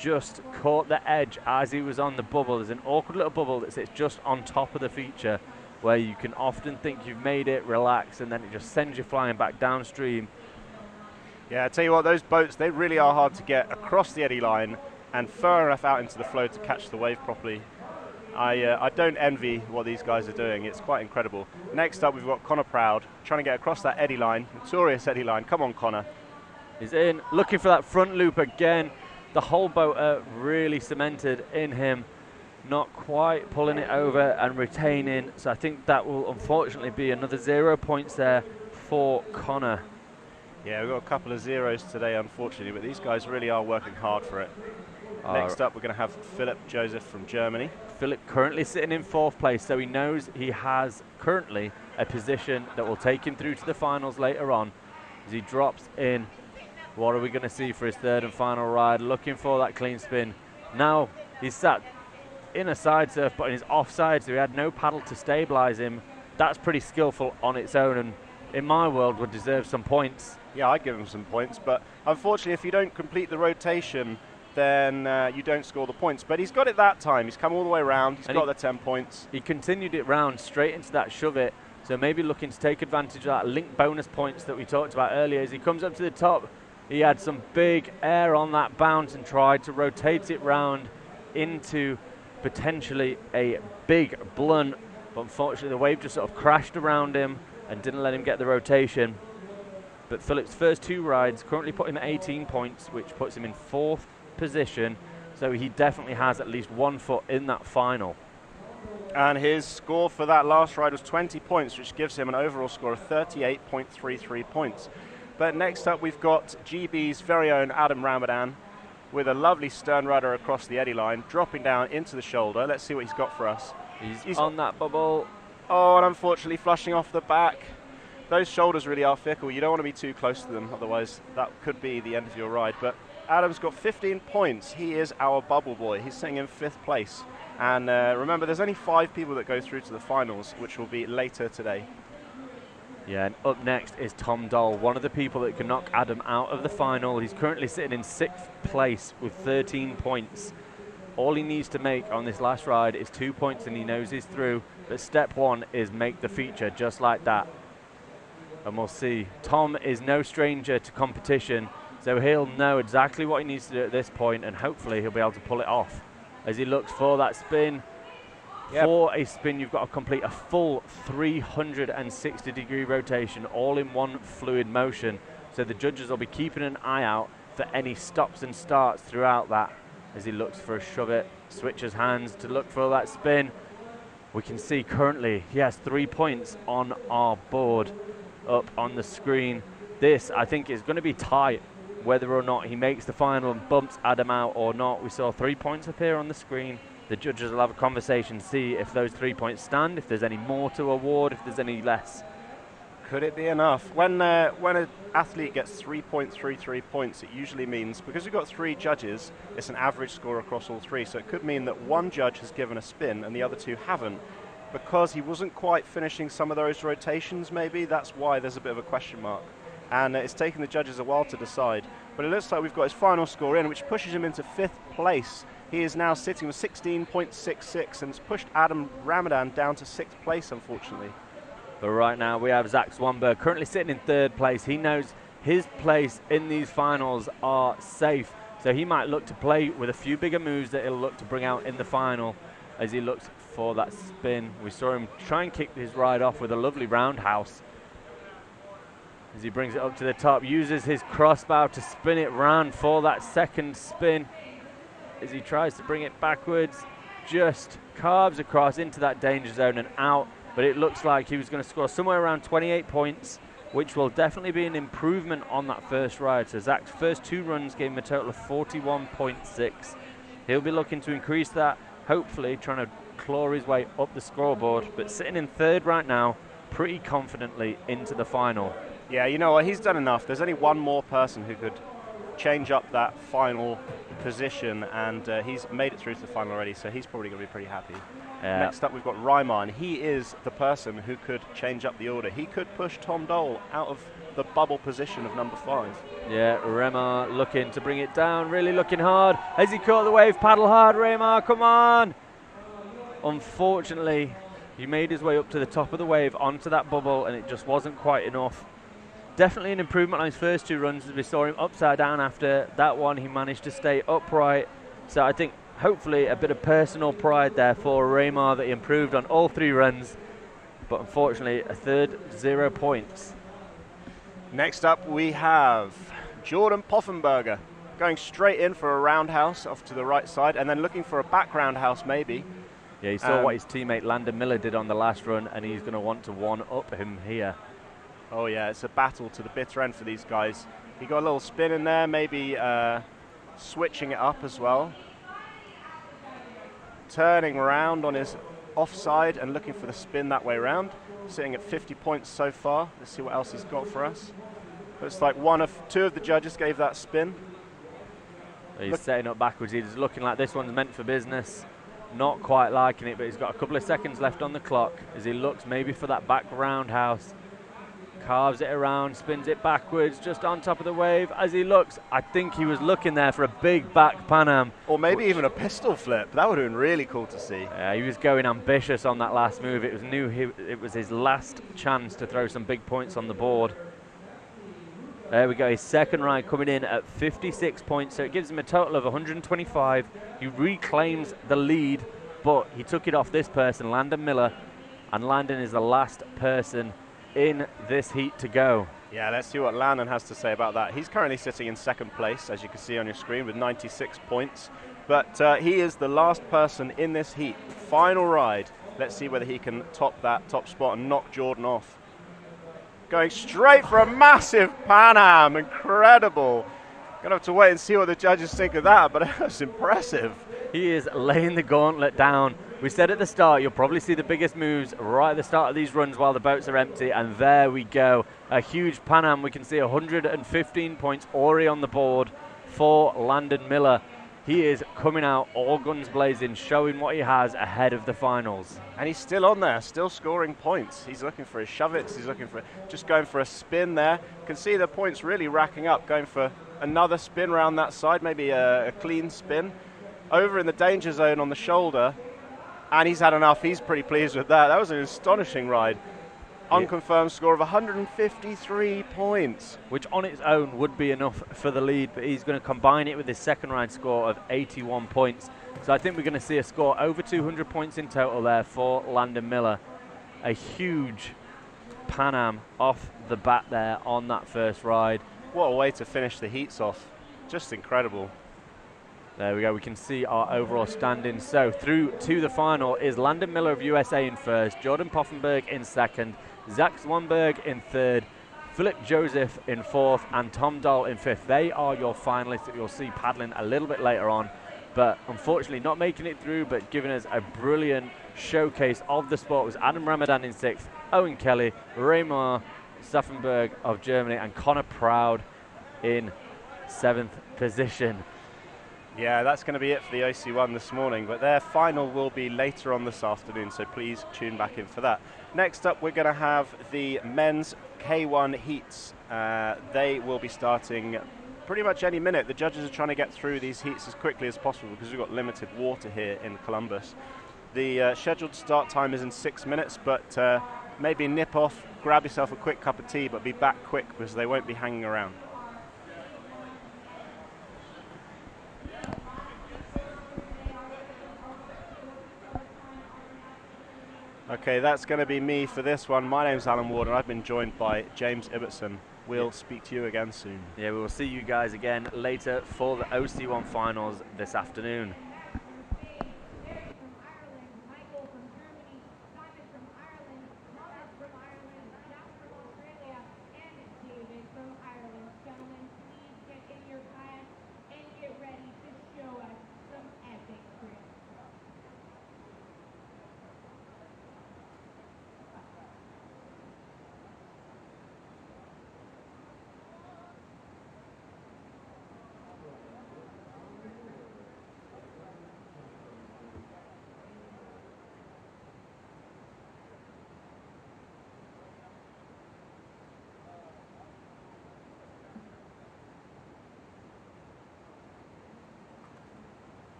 Just caught the edge as he was on the bubble. There's an awkward little bubble that sits just on top of the feature where you can often think you've made it, relax, and then it just sends you flying back downstream. Yeah, I tell you what, those boats, they really are hard to get across the eddy line and far enough out into the flow to catch the wave properly. I don't envy what these guys are doing. It's quite incredible. Next up, we've got Connor Proud trying to get across that eddy line, notorious eddy line. Come on, Connor. He's in, looking for that front loop again. The whole boat really cemented in him, not quite pulling it over and retaining. So I think that will unfortunately be another 0 points there for Connor. Yeah, we've got a couple of zeros today, unfortunately, but these guys really are working hard for it. Next up, we're going to have Philip Joseph from Germany. Philip currently sitting in fourth place, so he knows he has currently a position that will take him through to the finals later on. As he drops in, what are we going to see for his third and final ride? Looking for that clean spin. Now he's sat in a side surf, but in his offside, so he had no paddle to stabilize him. That's pretty skillful on its own, and in my world would deserve some points. Yeah, I'd give him some points, but unfortunately, if you don't complete the rotation, then you don't score the points. But he's got it that time. He's come all the way around. He's got the 10 points. He continued it round straight into that shove it. So maybe looking to take advantage of that link bonus points that we talked about earlier. As he comes up to the top, he had some big air on that bounce and tried to rotate it round into potentially a big blunt. But unfortunately, the wave just sort of crashed around him and didn't let him get the rotation. But Philip's first 2 rides currently put him at 18 points, which puts him in fourth position, so he definitely has at least 1 foot in that final. And his score for that last ride was 20 points, which gives him an overall score of 38.33 points. But next up, we've got GB's very own Adam Ramadan with a lovely stern rudder across the eddy line, dropping down into the shoulder. Let's see what he's got for us. He's on that bubble. Oh, and unfortunately flushing off the back. Those shoulders really are fickle. You don't want to be too close to them, otherwise that could be the end of your ride. But Adam's got 15 points. He is our bubble boy. He's sitting in 5th place. And remember, there's only 5 people that go through to the finals, which will be later today. Yeah, and up next is Tom Dole, one of the people that can knock Adam out of the final. He's currently sitting in 6th place with 13 points. All he needs to make on this last ride is 2 points and he knows he's through. But step 1 is make the feature just like that. And we'll see. Tom is no stranger to competition, so he'll know exactly what he needs to do at this point, and hopefully he'll be able to pull it off. As he looks for that spin. Yep. For a spin, you've got to complete a full 360-degree rotation, all in one fluid motion. So the judges will be keeping an eye out for any stops and starts throughout that. As he looks for a shove it, switches hands to look for that spin. We can see currently he has 3 points on our board up on the screen. This, I think, is going to be tight, whether or not he makes the final and bumps Adam out or not. We saw 3 points appear on the screen. The judges will have a conversation, see if those 3 points stand, if there's any more to award, if there's any less. Could it be enough? When an athlete gets 3.33 points, it usually means, because we've got 3 judges, it's an average score across all 3. So it could mean that one judge has given a spin and the other 2 haven't. Because he wasn't quite finishing some of those rotations, maybe, that's why there's a bit of a question mark. And it's taken the judges a while to decide. But it looks like we've got his final score in, which pushes him into 5th place. He is now sitting with 16.66 and has pushed Adam Ramadan down to 6th place, unfortunately. But right now we have Zach Swanberg currently sitting in 3rd place. He knows his place in these finals are safe. So he might look to play with a few bigger moves that he'll look to bring out in the final as he looks for that spin. We saw him try and kick his ride off with a lovely roundhouse. As he brings it up to the top, uses his crossbow to spin it round for that second spin. As he tries to bring it backwards, just carves across into that danger zone and out. But it looks like he was going to score somewhere around 28 points, which will definitely be an improvement on that first ride. So Zach's first 2 runs gave him a total of 41.6. He'll be looking to increase that, hopefully trying to claw his way up the scoreboard. But sitting in 3rd right now, pretty confidently into the final. Yeah, you know what, he's done enough. There's only one more person who could change up that final position, and he's made it through to the final already, so he's probably going to be pretty happy. Next up we've got Reimann. He is the person who could change up the order. He could push Tom Dole out of the bubble position of number 5. Yeah, Remar looking to bring it down, really looking hard. Has he caught the wave? Paddle hard, Remar, come on! Unfortunately, he made his way up to the top of the wave onto that bubble, and it just wasn't quite enough. Definitely an improvement on his first 2 runs, as we saw him upside down after that one. He managed to stay upright. So I think hopefully a bit of personal pride there for Raymar that he improved on all 3 runs. But unfortunately, a 3rd, 0 points. Next up we have Jordan Poffenberger going straight in for a roundhouse off to the right side and then looking for a back roundhouse maybe. Yeah, he saw what his teammate Landon Miller did on the last run, and he's going to want to one-up him here. Oh yeah, it's a battle to the bitter end for these guys. He got a little spin in there, maybe switching it up as well. Turning around on his offside and looking for the spin that way around. Sitting at 50 points so far. Let's see what else he's got for us. Looks like 2 of the judges gave that spin. He's setting up backwards. He's looking like this one's meant for business. Not quite liking it, but he's got a couple of seconds left on the clock as he looks maybe for that back roundhouse. Carves it around, spins it backwards, just on top of the wave. As he looks, I think he was looking there for a big back Pan-Am. Or maybe even a pistol flip. That would have been really cool to see. He was going ambitious on that last move. It was his last chance to throw some big points on the board. There we go, his second ride coming in at 56 points, so it gives him a total of 125. He reclaims the lead, but he took it off this person, Landon Miller, and Landon is the last person in this heat to go. Yeah, let's see what Landon has to say about that. He's currently sitting in 2nd place, as you can see on your screen, with 96 points. But he is the last person in this heat. Final ride. Let's see whether he can top that top spot and knock Jordan off. Going straight for a massive Pan-Am. Incredible. Gonna have to wait and see what the judges think of that, but that's impressive. He is laying the gauntlet down. We said at the start, you'll probably see the biggest moves right at the start of these runs while the boats are empty, and there we go. A huge Pan Am. We can see 115 points already on the board for Landon Miller. He is coming out all guns blazing, showing what he has ahead of the finals. And he's still on there, still scoring points. He's looking for his shove-its, he's looking for just going for a spin there. You can see the points really racking up, going for another spin around that side, maybe a clean spin. Over in the danger zone on the shoulder, and he's had enough. He's pretty pleased with that. That was an astonishing ride. Unconfirmed score of 153 points. Which on its own would be enough for the lead, but he's going to combine it with his second ride score of 81 points. So I think we're going to see a score over 200 points in total there for Landon Miller. A huge Pan Am off the bat there on that first ride. What a way to finish the heats off. Just incredible. There we go, we can see our overall standings. So through to the final is Landon Miller of USA in first, Jordan Poffenberg in second, Zach Swanberg in third, Philip Joseph in fourth, and Tom Dahl in fifth. They are your finalists that you'll see paddling a little bit later on, but unfortunately not making it through, but giving us a brilliant showcase of the sport was Adam Ramadan in sixth, Owen Kelly, Raymar Staffenberg of Germany, and Connor Proud in seventh position. Yeah, that's going to be it for the OC1 this morning, but their final will be later on this afternoon, so please tune back in for that. Next up, we're going to have the men's K1 heats. They will be starting pretty much any minute. The judges are trying to get through these heats as quickly as possible because we've got limited water here in Columbus. The scheduled start time is in 6 minutes, but maybe nip off, grab yourself a quick cup of tea, but be back quick because they won't be hanging around. Okay, that's going to be me for this one. My name's Alan Ward, and I've been joined by James Ibbotson. We'll speak to you again soon. Yeah, we will see you guys again later for the OC1 finals this afternoon.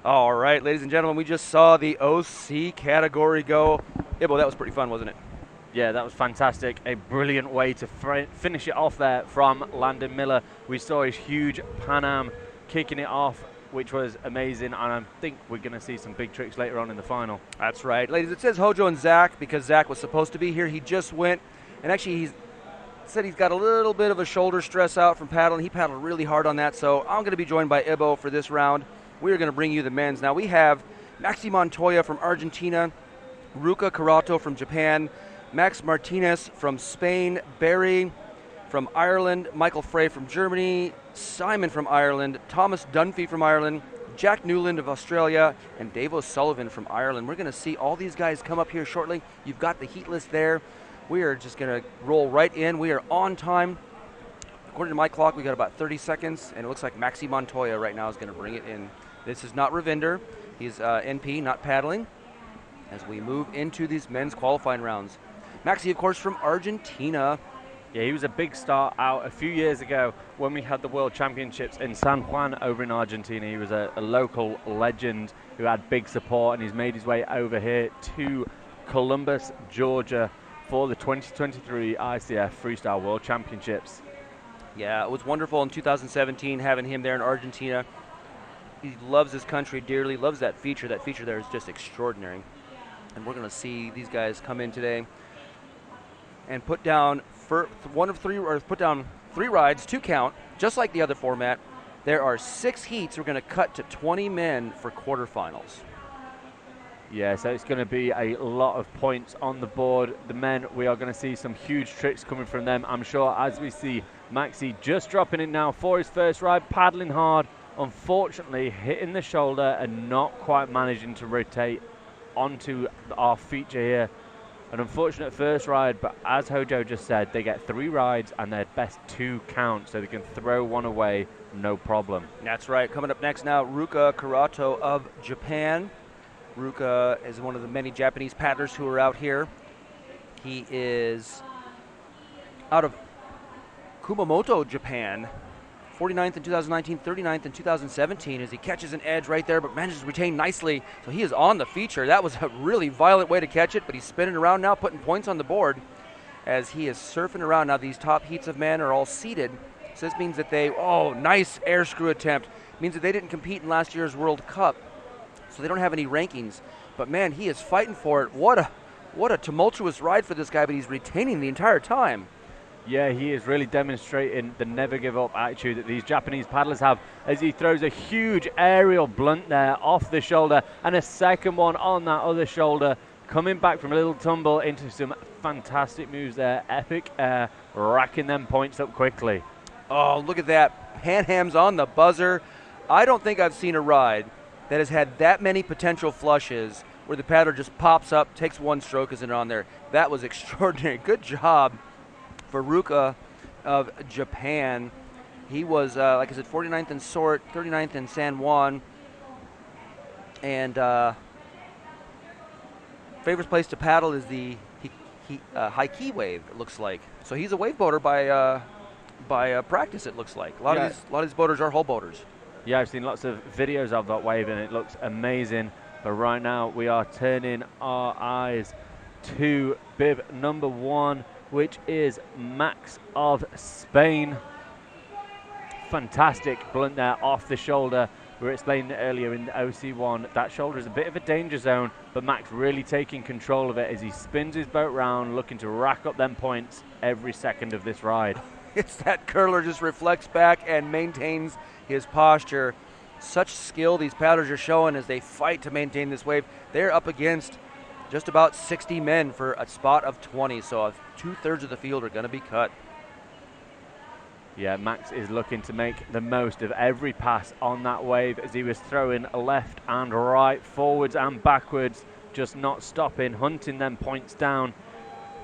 All right, ladies and gentlemen, we just saw the OC category go. Ibbo, that was pretty fun, wasn't it? Yeah, that was fantastic. A brilliant way to finish it off there from Landon Miller. We saw his huge Pan Am kicking it off, which was amazing, and I think we're going to see some big tricks later on in the final. That's right. Ladies, it says Hojo and Zach because Zach was supposed to be here. He just went, and actually he said he's got a little bit of a shoulder stress out from paddling. He paddled really hard on that, so I'm going to be joined by Ibbo for this round. We are going to bring you the men's. Now we have Maxi Montoya from Argentina, Ruka Karato from Japan, Max Martinez from Spain, Barry from Ireland, Michael Frey from Germany, Simon from Ireland, Thomas Dunphy from Ireland, Jack Newland of Australia, and Dave O'Sullivan from Ireland. We're going to see all these guys come up here shortly. You've got the heat list there. We are just going to roll right in. We are on time. According to my clock, we got about 30 seconds, and it looks like Maxi Montoya right now is going to bring it in. This is not Ravinder. He's NP, not paddling, as we move into these men's qualifying rounds. Maxi, of course, from Argentina. Yeah, he was a big star out a few years ago when we had the World Championships in San Juan over in Argentina. He was a local legend who had big support, and he's made his way over here to Columbus, Georgia for the 2023 ICF Freestyle World Championships. Yeah, it was wonderful in 2017 having him there in Argentina. He loves his country dearly, loves that feature. That feature there is just extraordinary. And we're going to see these guys come in today and put down put down 3 rides, 2 count, just like the other format. There are 6 heats. We're going to cut to 20 men for quarterfinals. Yeah, so it's going to be a lot of points on the board. The men, we are going to see some huge tricks coming from them, I'm sure, as we see Maxi just dropping it now for his first ride, paddling hard, unfortunately hitting the shoulder and not quite managing to rotate onto our feature here. An unfortunate first ride, but as Hojo just said, they get 3 rides and their best 2 count, so they can throw one away, no problem. That's right. Coming up next now, Ruka Karato of Japan. Ruka is one of the many Japanese paddlers who are out here. He is out of Kumamoto, Japan. 49th in 2019, 39th in 2017 as he catches an edge right there but manages to retain nicely. So he is on the feature. That was a really violent way to catch it, but he's spinning around now, putting points on the board as he is surfing around. Now these top heats of men are all seated. So this means that nice air screw attempt. Means that they didn't compete in last year's World Cup, so they don't have any rankings. But man, he is fighting for it. What a tumultuous ride for this guy, but he's retaining the entire time. Yeah, he is really demonstrating the never give up attitude that these Japanese paddlers have as he throws a huge aerial blunt there off the shoulder and a second one on that other shoulder, coming back from a little tumble into some fantastic moves there. Epic air, racking them points up quickly. Oh, look at that. Pan-hams on the buzzer. I don't think I've seen a ride that has had that many potential flushes where the paddler just pops up, takes one stroke, isn't on there. That was extraordinary. Good job for Ruka of Japan. He was, like I said, 49th in Sort, 39th in San Juan, and favorite place to paddle is the high key wave, it looks like. So he's a wave boater by practice, it looks like. A lot of these boaters are hull boaters. Yeah, I've seen lots of videos of that wave and it looks amazing. But right now we are turning our eyes to bib number 1, which is Max of Spain. Fantastic blunt there off the shoulder. We were explaining earlier in the OC1, that shoulder is a bit of a danger zone, but Max really taking control of it as he spins his boat round, looking to rack up them points every second of this ride. It's that curler just reflects back and maintains his posture. Such skill these paddlers are showing as they fight to maintain this wave. They're up against just about 60 men for a spot of 20, so 2/3 of the field are going to be cut. Yeah, Max is looking to make the most of every pass on that wave as he was throwing left and right, forwards and backwards, just not stopping, hunting them points down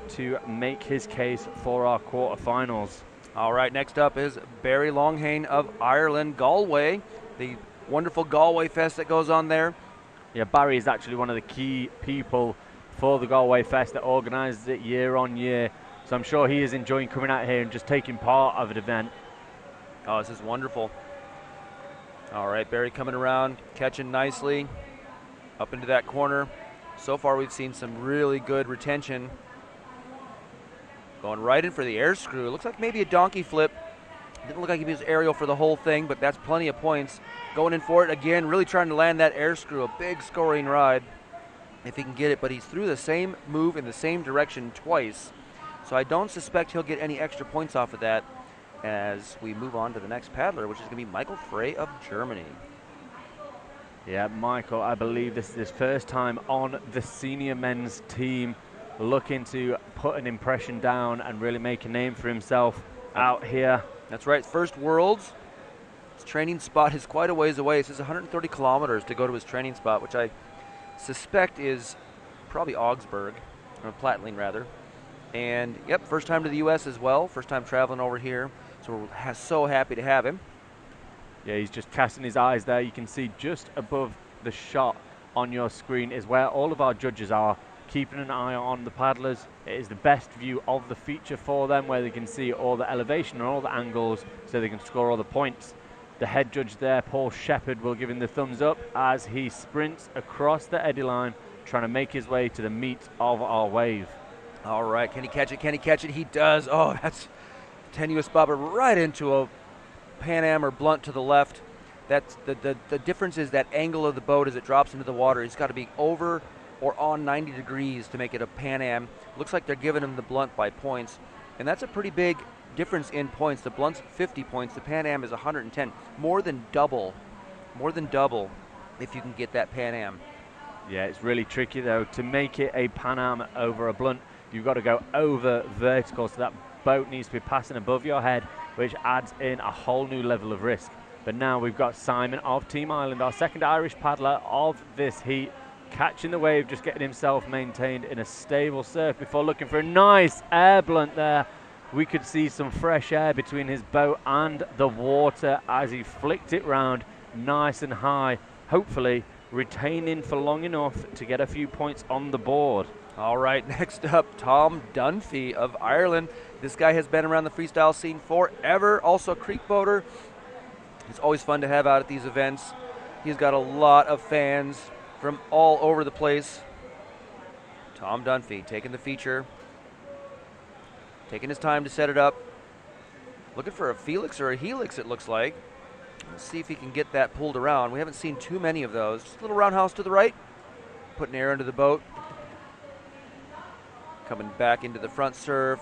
to make his case for our quarterfinals. All right, next up is Barry Longhane of Ireland, Galway, the wonderful Galway Fest that goes on there. Yeah, Barry is actually one of the key people for the Galway Fest that organises it year on year. So I'm sure he is enjoying coming out here and just taking part of an event. Oh, this is wonderful. All right, Barry coming around, catching nicely up into that corner. So far we've seen some really good retention. Going right in for the air screw. Looks like maybe a donkey flip. Didn't look like he was aerial for the whole thing, but that's plenty of points. Going in for it again, really trying to land that air screw. A big scoring ride if he can get it, but he's through the same move in the same direction twice. So I don't suspect he'll get any extra points off of that as we move on to the next paddler, which is going to be Michael Frey of Germany. Yeah, Michael, I believe this is his first time on the senior men's team, looking to put an impression down and really make a name for himself out here. That's right, first Worlds. His training spot is quite a ways away. It says 130 kilometers to go to his training spot, which I suspect is probably Augsburg, or Plattling rather. And yep, first time to the U.S. as well, first time traveling over here. So we're so happy to have him. Yeah, he's just casting his eyes there. You can see just above the shot on your screen is where all of our judges are, keeping an eye on the paddlers. It is the best view of the feature for them, where they can see all the elevation and all the angles so they can score all the points. The head judge there, Paul Shepard, will give him the thumbs up as he sprints across the eddy line, trying to make his way to the meat of our wave. All right, can he catch it? Can he catch it? He does. Oh, that's tenuous bobber right into a Pan Am or blunt to the left. That's the difference is that angle of the boat as it drops into the water. He's got to be over or on 90 degrees to make it a Pan Am. Looks like they're giving him the blunt by points, and that's a pretty big difference in points. The blunt's 50 points. The Pan Am is 110. More than double if you can get that Pan Am. Yeah, it's really tricky though to make it a Pan Am over a blunt. You've got to go over vertical, so that boat needs to be passing above your head, which adds in a whole new level of risk. But now we've got Simon of Team Ireland, our second Irish paddler of this heat, catching the wave, just getting himself maintained in a stable surf before looking for a nice air blunt there. We could see some fresh air between his boat and the water as he flicked it round nice and high, hopefully retaining for long enough to get a few points on the board. All right, next up, Tom Dunphy of Ireland. This guy has been around the freestyle scene forever, also a creek boater. It's always fun to have out at these events. He's got a lot of fans from all over the place. Tom Dunphy taking the feature, taking his time to set it up. Looking for a Felix or a Helix, it looks like. Let's see if he can get that pulled around. We haven't seen too many of those. Just a little roundhouse to the right, putting air into the boat. Coming back into the front surf,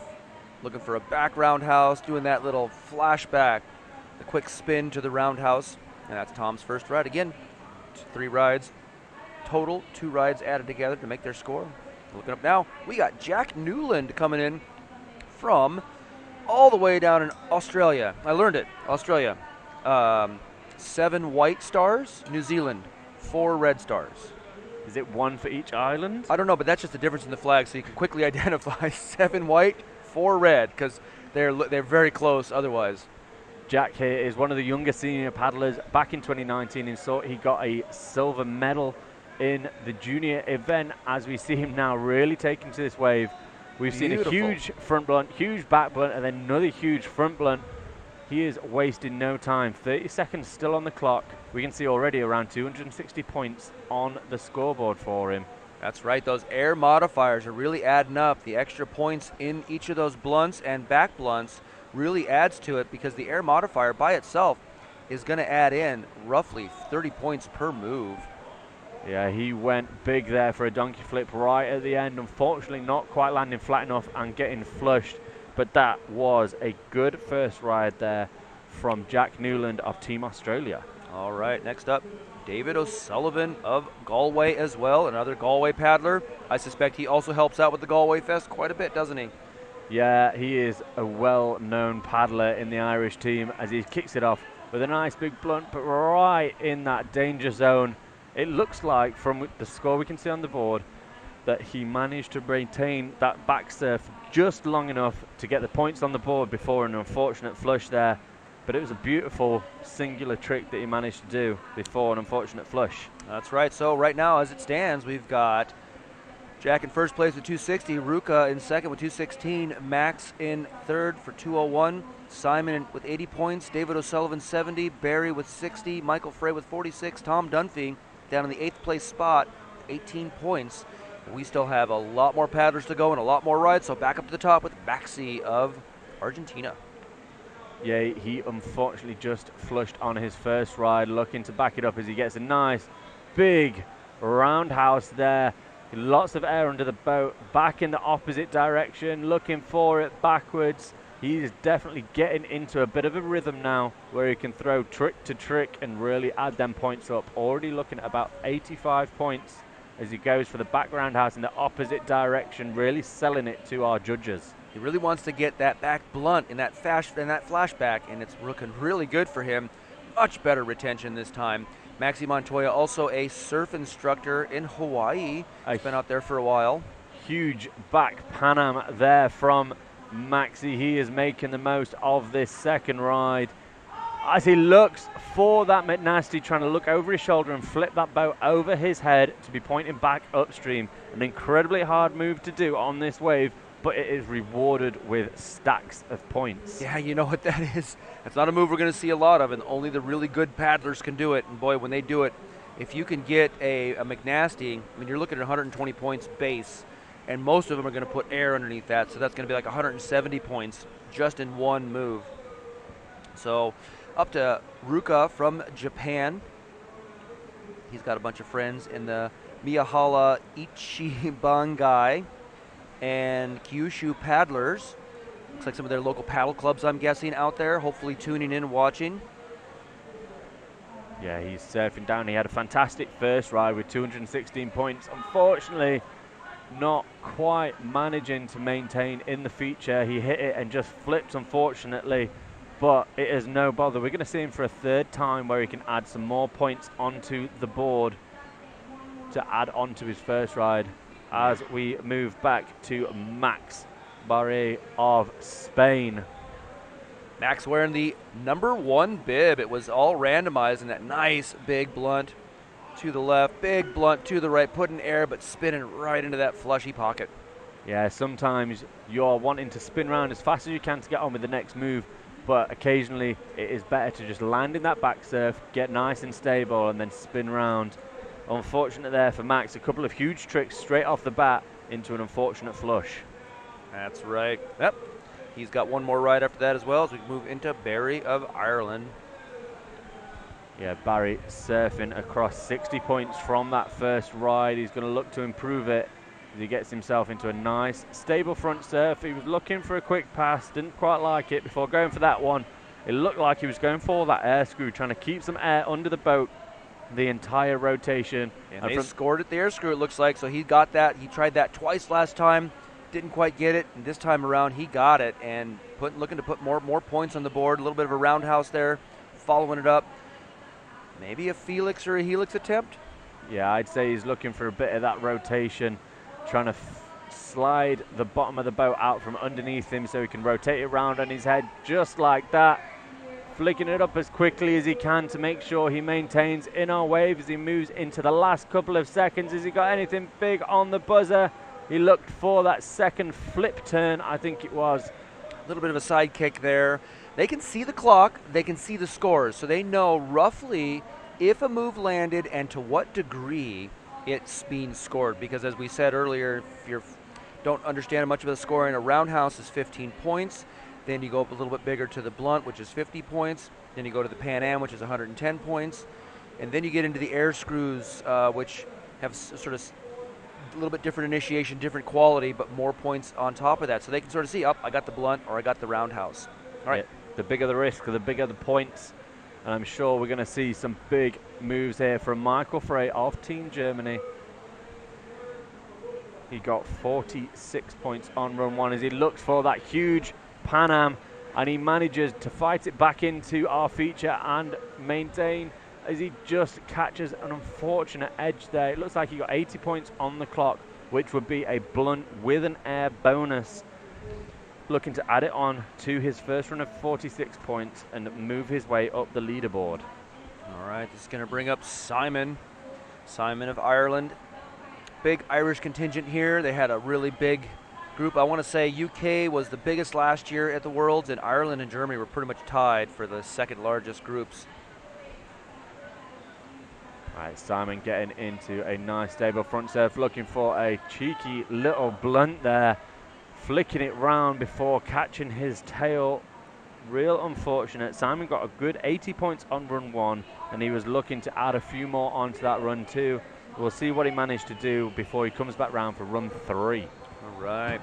looking for a back roundhouse, doing that little flashback, the quick spin to the roundhouse. And that's Tom's first ride. Again, 3 rides total, 2 rides added together to make their score. Looking up now, we got Jack Newland coming in from all the way down in Australia. I learned it, Australia. 7 white stars, New Zealand, 4 red stars. Is it 1 for each island? I don't know, but that's just the difference in the flag, so you can quickly identify 7 white, 4 red, because they're very close otherwise. Jack here is one of the younger senior paddlers. Back in 2019, he got a silver medal in the junior event. As we see him now really taking to this wave, we've seen a huge front blunt, huge back blunt, and then another huge front blunt. He is wasting no time. 30 seconds still on the clock. We can see already around 260 points on the scoreboard for him. That's right. Those air modifiers are really adding up. The extra points in each of those blunts and back blunts really adds to it, because the air modifier by itself is going to add in roughly 30 points per move. Yeah, he went big there for a donkey flip right at the end. Unfortunately, not quite landing flat enough and getting flushed. But that was a good first ride there from Jack Newland of Team Australia. All right, next up, David O'Sullivan of Galway as well, another Galway paddler. I suspect he also helps out with the Galway Fest quite a bit, doesn't he? Yeah, he is a well-known paddler in the Irish team as he kicks it off with a nice big blunt, but right in that danger zone. It looks like, from the score we can see on the board, that he managed to maintain that back surf just long enough to get the points on the board before an unfortunate flush there. But it was a beautiful singular trick that he managed to do before an unfortunate flush. That's right. So right now, as it stands, we've got Jack in first place with 260, Ruka in second with 216, Max in third for 201, Simon with 80 points, David O'Sullivan 70, Barry with 60, Michael Frey with 46, Tom Dunphy down in the 8th place spot, 18 points. We still have a lot more paddlers to go and a lot more rides, so back up to the top with Maxi of Argentina. Yeah, he unfortunately just flushed on his first ride, looking to back it up as he gets a nice big roundhouse there. Lots of air under the boat, back in the opposite direction, looking for it backwards. He's definitely getting into a bit of a rhythm now where he can throw trick to trick and really add them points up. Already looking at about 85 points as he goes for the back roundhouse in the opposite direction, really selling it to our judges. He really wants to get that back blunt in that flashback, and it's looking really good for him. Much better retention this time. Maxi Montoya, also a surf instructor in Hawaii. He's been out there for a while. Huge back Pan Am there from Maxi. He is making the most of this second ride as he looks for that McNasty, trying to look over his shoulder and flip that boat over his head to be pointing back upstream. An incredibly hard move to do on this wave, but it is rewarded with stacks of points. Yeah, you know what that is. That's not a move we're going to see a lot of, and only the really good paddlers can do it. And boy, when they do it, if you can get a McNasty, I mean, you're looking at 120 points base, and most of them are going to put air underneath that, so that's going to be like 170 points just in one move. So up to Ruka from Japan. He's got a bunch of friends in the Miyahala Ichibangai and Kyushu paddlers. Looks like some of their local paddle clubs, I'm guessing, out there, hopefully tuning in and watching. Yeah, he's surfing down. He had a fantastic first ride with 216 points. Unfortunately, not quite managing to maintain in the feature. He hit it and just flipped, unfortunately, but it is no bother. We're going to see him for a third time where he can add some more points onto the board to add on to his first ride as we move back to Max Barre of Spain. Max wearing the #1 bib. It was all randomized in that nice big blunt to the left, big blunt to the right, putting air but spinning right into that flushy pocket. Yeah, sometimes you're wanting to spin around as fast as you can to get on with the next move, but occasionally it is better to just land in that back surf, get nice and stable, and then spin around. Unfortunate there for Max, a couple of huge tricks straight off the bat into an unfortunate flush. That's right. Yep. He's got one more ride after that as well as we move into Barry of Ireland. Yeah, Barry surfing across 60 points from that first ride. He's going to look to improve it as he gets himself into a nice, stable front surf. He was looking for a quick pass, didn't quite like it before going for that one. It looked like he was going for that air screw, trying to keep some air under the boat the entire rotation. And they scored at the air screw, it looks like, so he got that. He tried that twice last time, didn't quite get it, and this time around he got it and looking to put more points on the board. A little bit of a roundhouse there, following it up. Maybe a Felix or a helix attempt? Yeah, I'd say he's looking for a bit of that rotation, trying to slide the bottom of the boat out from underneath him so he can rotate it around on his head just like that. Flicking it up as quickly as he can to make sure he maintains in our wave as he moves into the last couple of seconds. Has he got anything big on the buzzer? He looked for that second flip turn, I think it was. A little bit of a side kick there. They can see the clock, they can see the scores, so they know roughly if a move landed and to what degree it's being scored. Because as we said earlier, if you don't understand much of the scoring, a roundhouse is 15 points. Then you go up a little bit bigger to the blunt, which is 50 points. Then you go to the Pan Am, which is 110 points. And then you get into the air screws, which have sort of a little bit different initiation, different quality, but more points on top of that. So they can sort of see, I got the blunt or I got the roundhouse. All right. Yeah, the bigger the risk, the bigger the points. And I'm sure we're going to see some big moves here from Michael Frey of Team Germany. He got 46 points on run one as he looked for that huge Pan Am, and he manages to fight it back into our feature and maintain as he just catches an unfortunate edge there. It looks like he got 80 points on the clock, which would be a blunt with an air bonus. Looking to add it on to his first run of 46 points and move his way up the leaderboard. All right, this is going to bring up Simon of Ireland. big Irish contingent here. They had a really big group. I want to say UK was the biggest last year at the Worlds, and Ireland and Germany were pretty much tied for the second largest groups. All right, Simon getting into a nice stable front surf, looking for a cheeky little blunt there, flicking it round before catching his tail. Real unfortunate. Simon got a good 80 points on run 1, and he was looking to add a few more onto that run 2. We'll see what he managed to do before he comes back round for run 3. All right.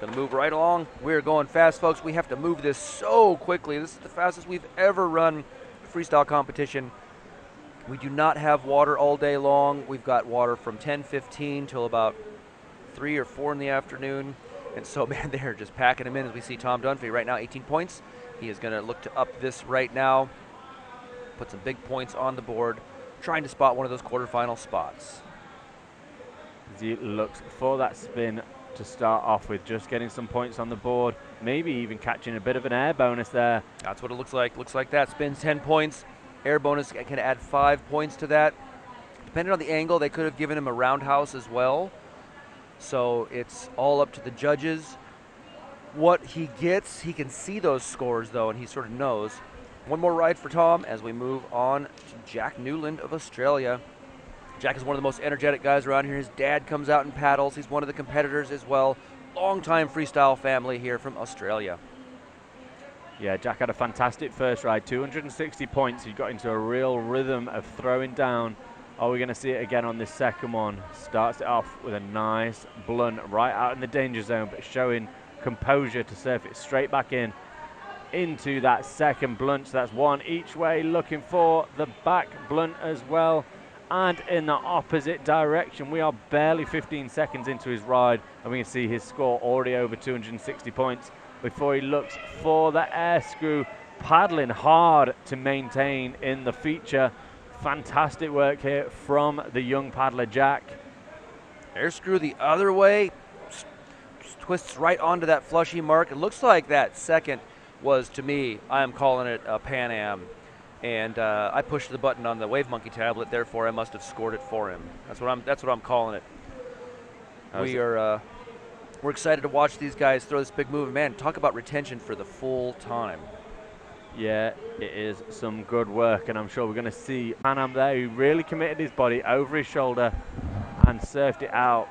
Gonna move right along. We're going fast, folks. We have to move this so quickly. This is the fastest we've ever run freestyle competition. We do not have water all day long. We've got water from 10:15 till about 3 or 4 in the afternoon. And so, man, they're just packing them in as we see Tom Dunphy right now, 18 points. He is going to look to up this right now, put some big points on the board, trying to spot one of those quarterfinal spots. As he looks for that spin to start off with, just getting some points on the board, maybe even catching a bit of an air bonus there. That's what it looks like. Looks like that. Spins 10 points. Air bonus can add 5 points to that. Depending on the angle, they could have given him a roundhouse as well. So it's all up to the judges. What he gets, he can see those scores though, and he sort of knows. One more ride for Tom as we move on to Jack Newland of Australia. Jack is one of the most energetic guys around here. His dad comes out and paddles. He's one of the competitors as well. Long-time freestyle family here from Australia. Yeah, Jack had a fantastic first ride, 260 points. He got into a real rhythm of throwing down. Are we going to see it again on this second one? Starts it off with a nice blunt right out in the danger zone, but showing composure to surf it straight back in into that second blunt. So that's one each way, looking for the back blunt as well. And in the opposite direction, we are barely 15 seconds into his ride, and we can see his score already over 260 points before he looks for the air screw, paddling hard to maintain in the feature. Fantastic work here from the young paddler Jack. Air screw the other way, twists right onto that flushy mark. It looks like that second was, to me, I am calling it a Pan Am. And I pushed the button on the Wave Monkey tablet, therefore I must have scored it for him. That's what I'm calling it. We're excited to watch these guys throw this big move. And man, talk about retention for the full time. Yeah, it is some good work, and I'm sure we're going to see Pan Am there, who really committed his body over his shoulder and surfed it out.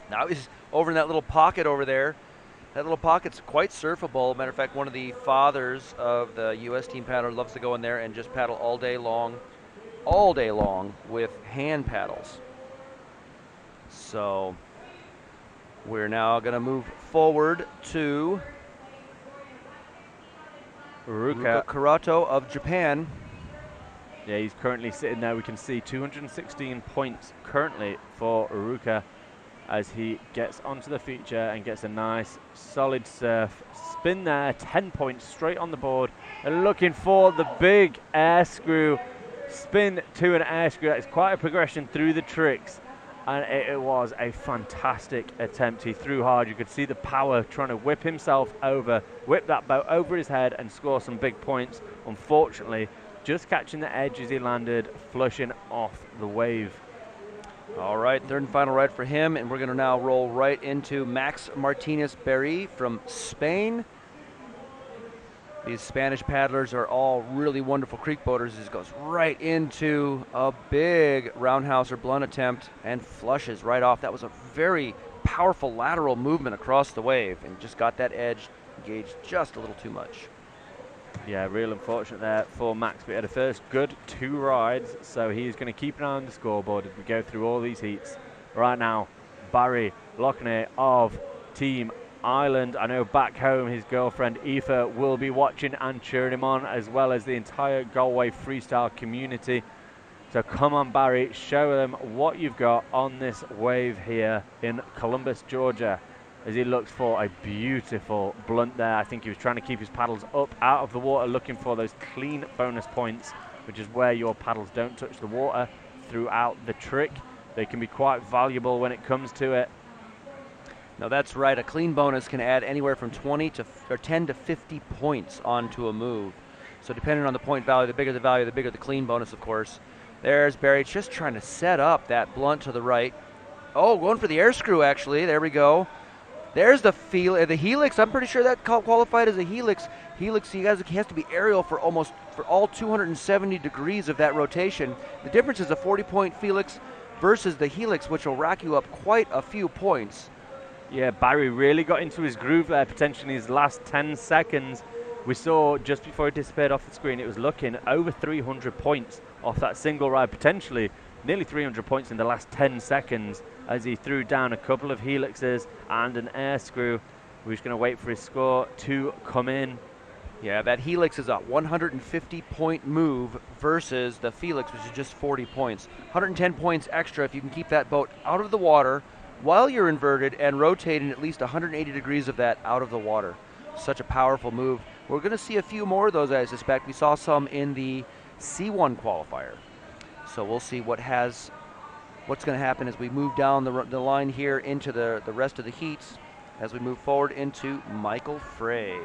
Now he's over in that little pocket over there. That little pocket's quite surfable. Matter of fact, one of the fathers of the U.S. team paddler loves to go in there and just paddle all day long with hand paddles. So we're now going to move forward to Ruka Karato of Japan. Yeah, he's currently sitting there. We can see 216 points currently for Ruka as he gets onto the feature and gets a nice solid surf. Spin there, 10 points straight on the board. And looking for the big air screw. Spin to an air screw. That is quite a progression through the tricks. And it was a fantastic attempt. He threw hard. You could see the power trying to whip himself over, whip that boat over his head and score some big points. Unfortunately, just catching the edge as he landed, flushing off the wave. All right, third and final ride for him, and we're going to now roll right into Max Martinez-Berry from Spain. These Spanish paddlers are all really wonderful creek boaters. This goes right into a big roundhouse or blunt attempt and flushes right off. That was a very powerful lateral movement across the wave and just got that edge engaged just a little too much. Yeah, real unfortunate there for Max, but he had a first good 2 rides, so he's going to keep an eye on the scoreboard as we go through all these heats. Right now, Barry Loughnane of Team Ireland. I know back home his girlfriend Aoife will be watching and cheering him on, as well as the entire Galway freestyle community. So come on, Barry, show them what you've got on this wave here in Columbus, Georgia, as he looks for a beautiful blunt there. I think he was trying to keep his paddles up out of the water, looking for those clean bonus points, which is where your paddles don't touch the water throughout the trick. They can be quite valuable when it comes to it. No, that's right. A clean bonus can add anywhere from 10 to 50 points onto a move. So depending on the point value, the bigger the value, the bigger the clean bonus, of course. There's Barry just trying to set up that blunt to the right. Oh, going for the air screw, actually. There we go. There's the helix. I'm pretty sure that qualified as a helix. Helix, he has to be aerial for all 270 degrees of that rotation. The difference is a 40-point helix versus the helix, which will rack you up quite a few points. Yeah, Barry really got into his groove there, potentially his last 10 seconds. We saw just before it disappeared off the screen, it was looking over 300 points off that single ride, potentially nearly 300 points in the last 10 seconds as he threw down a couple of helixes and an air screw. We're just going to wait for his score to come in. Yeah, that helix is a 150-point move versus the Felix, which is just 40 points. 110 points extra if you can keep that boat out of the water while you're inverted and rotating at least 180 degrees of that out of the water. Such a powerful move. We're going to see a few more of those, I suspect. We saw some in the C1 qualifier. So we'll see what's going to happen as we move down the line here into the rest of the heats as we move forward into Michael Frey.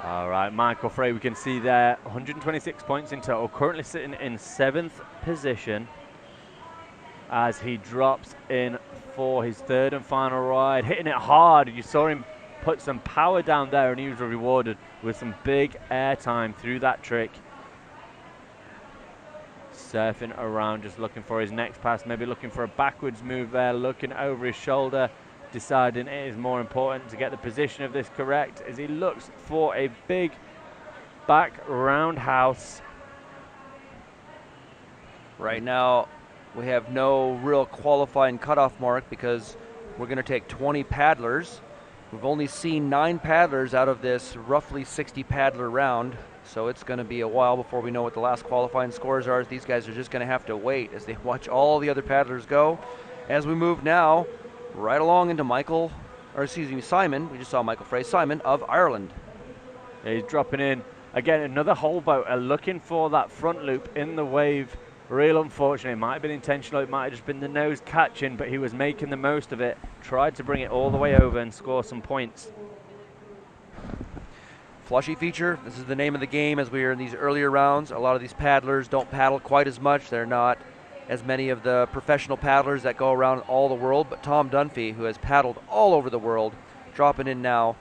All right, Michael Frey, we can see there 126 points in total, currently sitting in 7th position as he drops in for his 3rd and final ride, hitting it hard. You saw him put some power down there and he was rewarded with some big air time through that trick. Surfing around, just looking for his next pass, maybe looking for a backwards move there, looking over his shoulder, deciding it is more important to get the position of this correct as he looks for a big back roundhouse. Right now, we have no real qualifying cutoff mark because we're going to take 20 paddlers. We've only seen 9 paddlers out of this roughly 60 paddler round, so it's going to be a while before we know what the last qualifying scores are. These guys are just going to have to wait as they watch all the other paddlers go. As we move now right along into Simon. We just saw Michael Frey, Simon of Ireland. Yeah, he's dropping in. Again, another whole boat looking for that front loop in the wave. Real unfortunate. It might have been intentional. It might have just been the nose catching, but he was making the most of it. Tried to bring it all the way over and score some points. Flushy feature. This is the name of the game as we are in these earlier rounds. A lot of these paddlers don't paddle quite as much. They're not as many of the professional paddlers that go around all the world, but Tom Dunphy, who has paddled all over the world, dropping in now.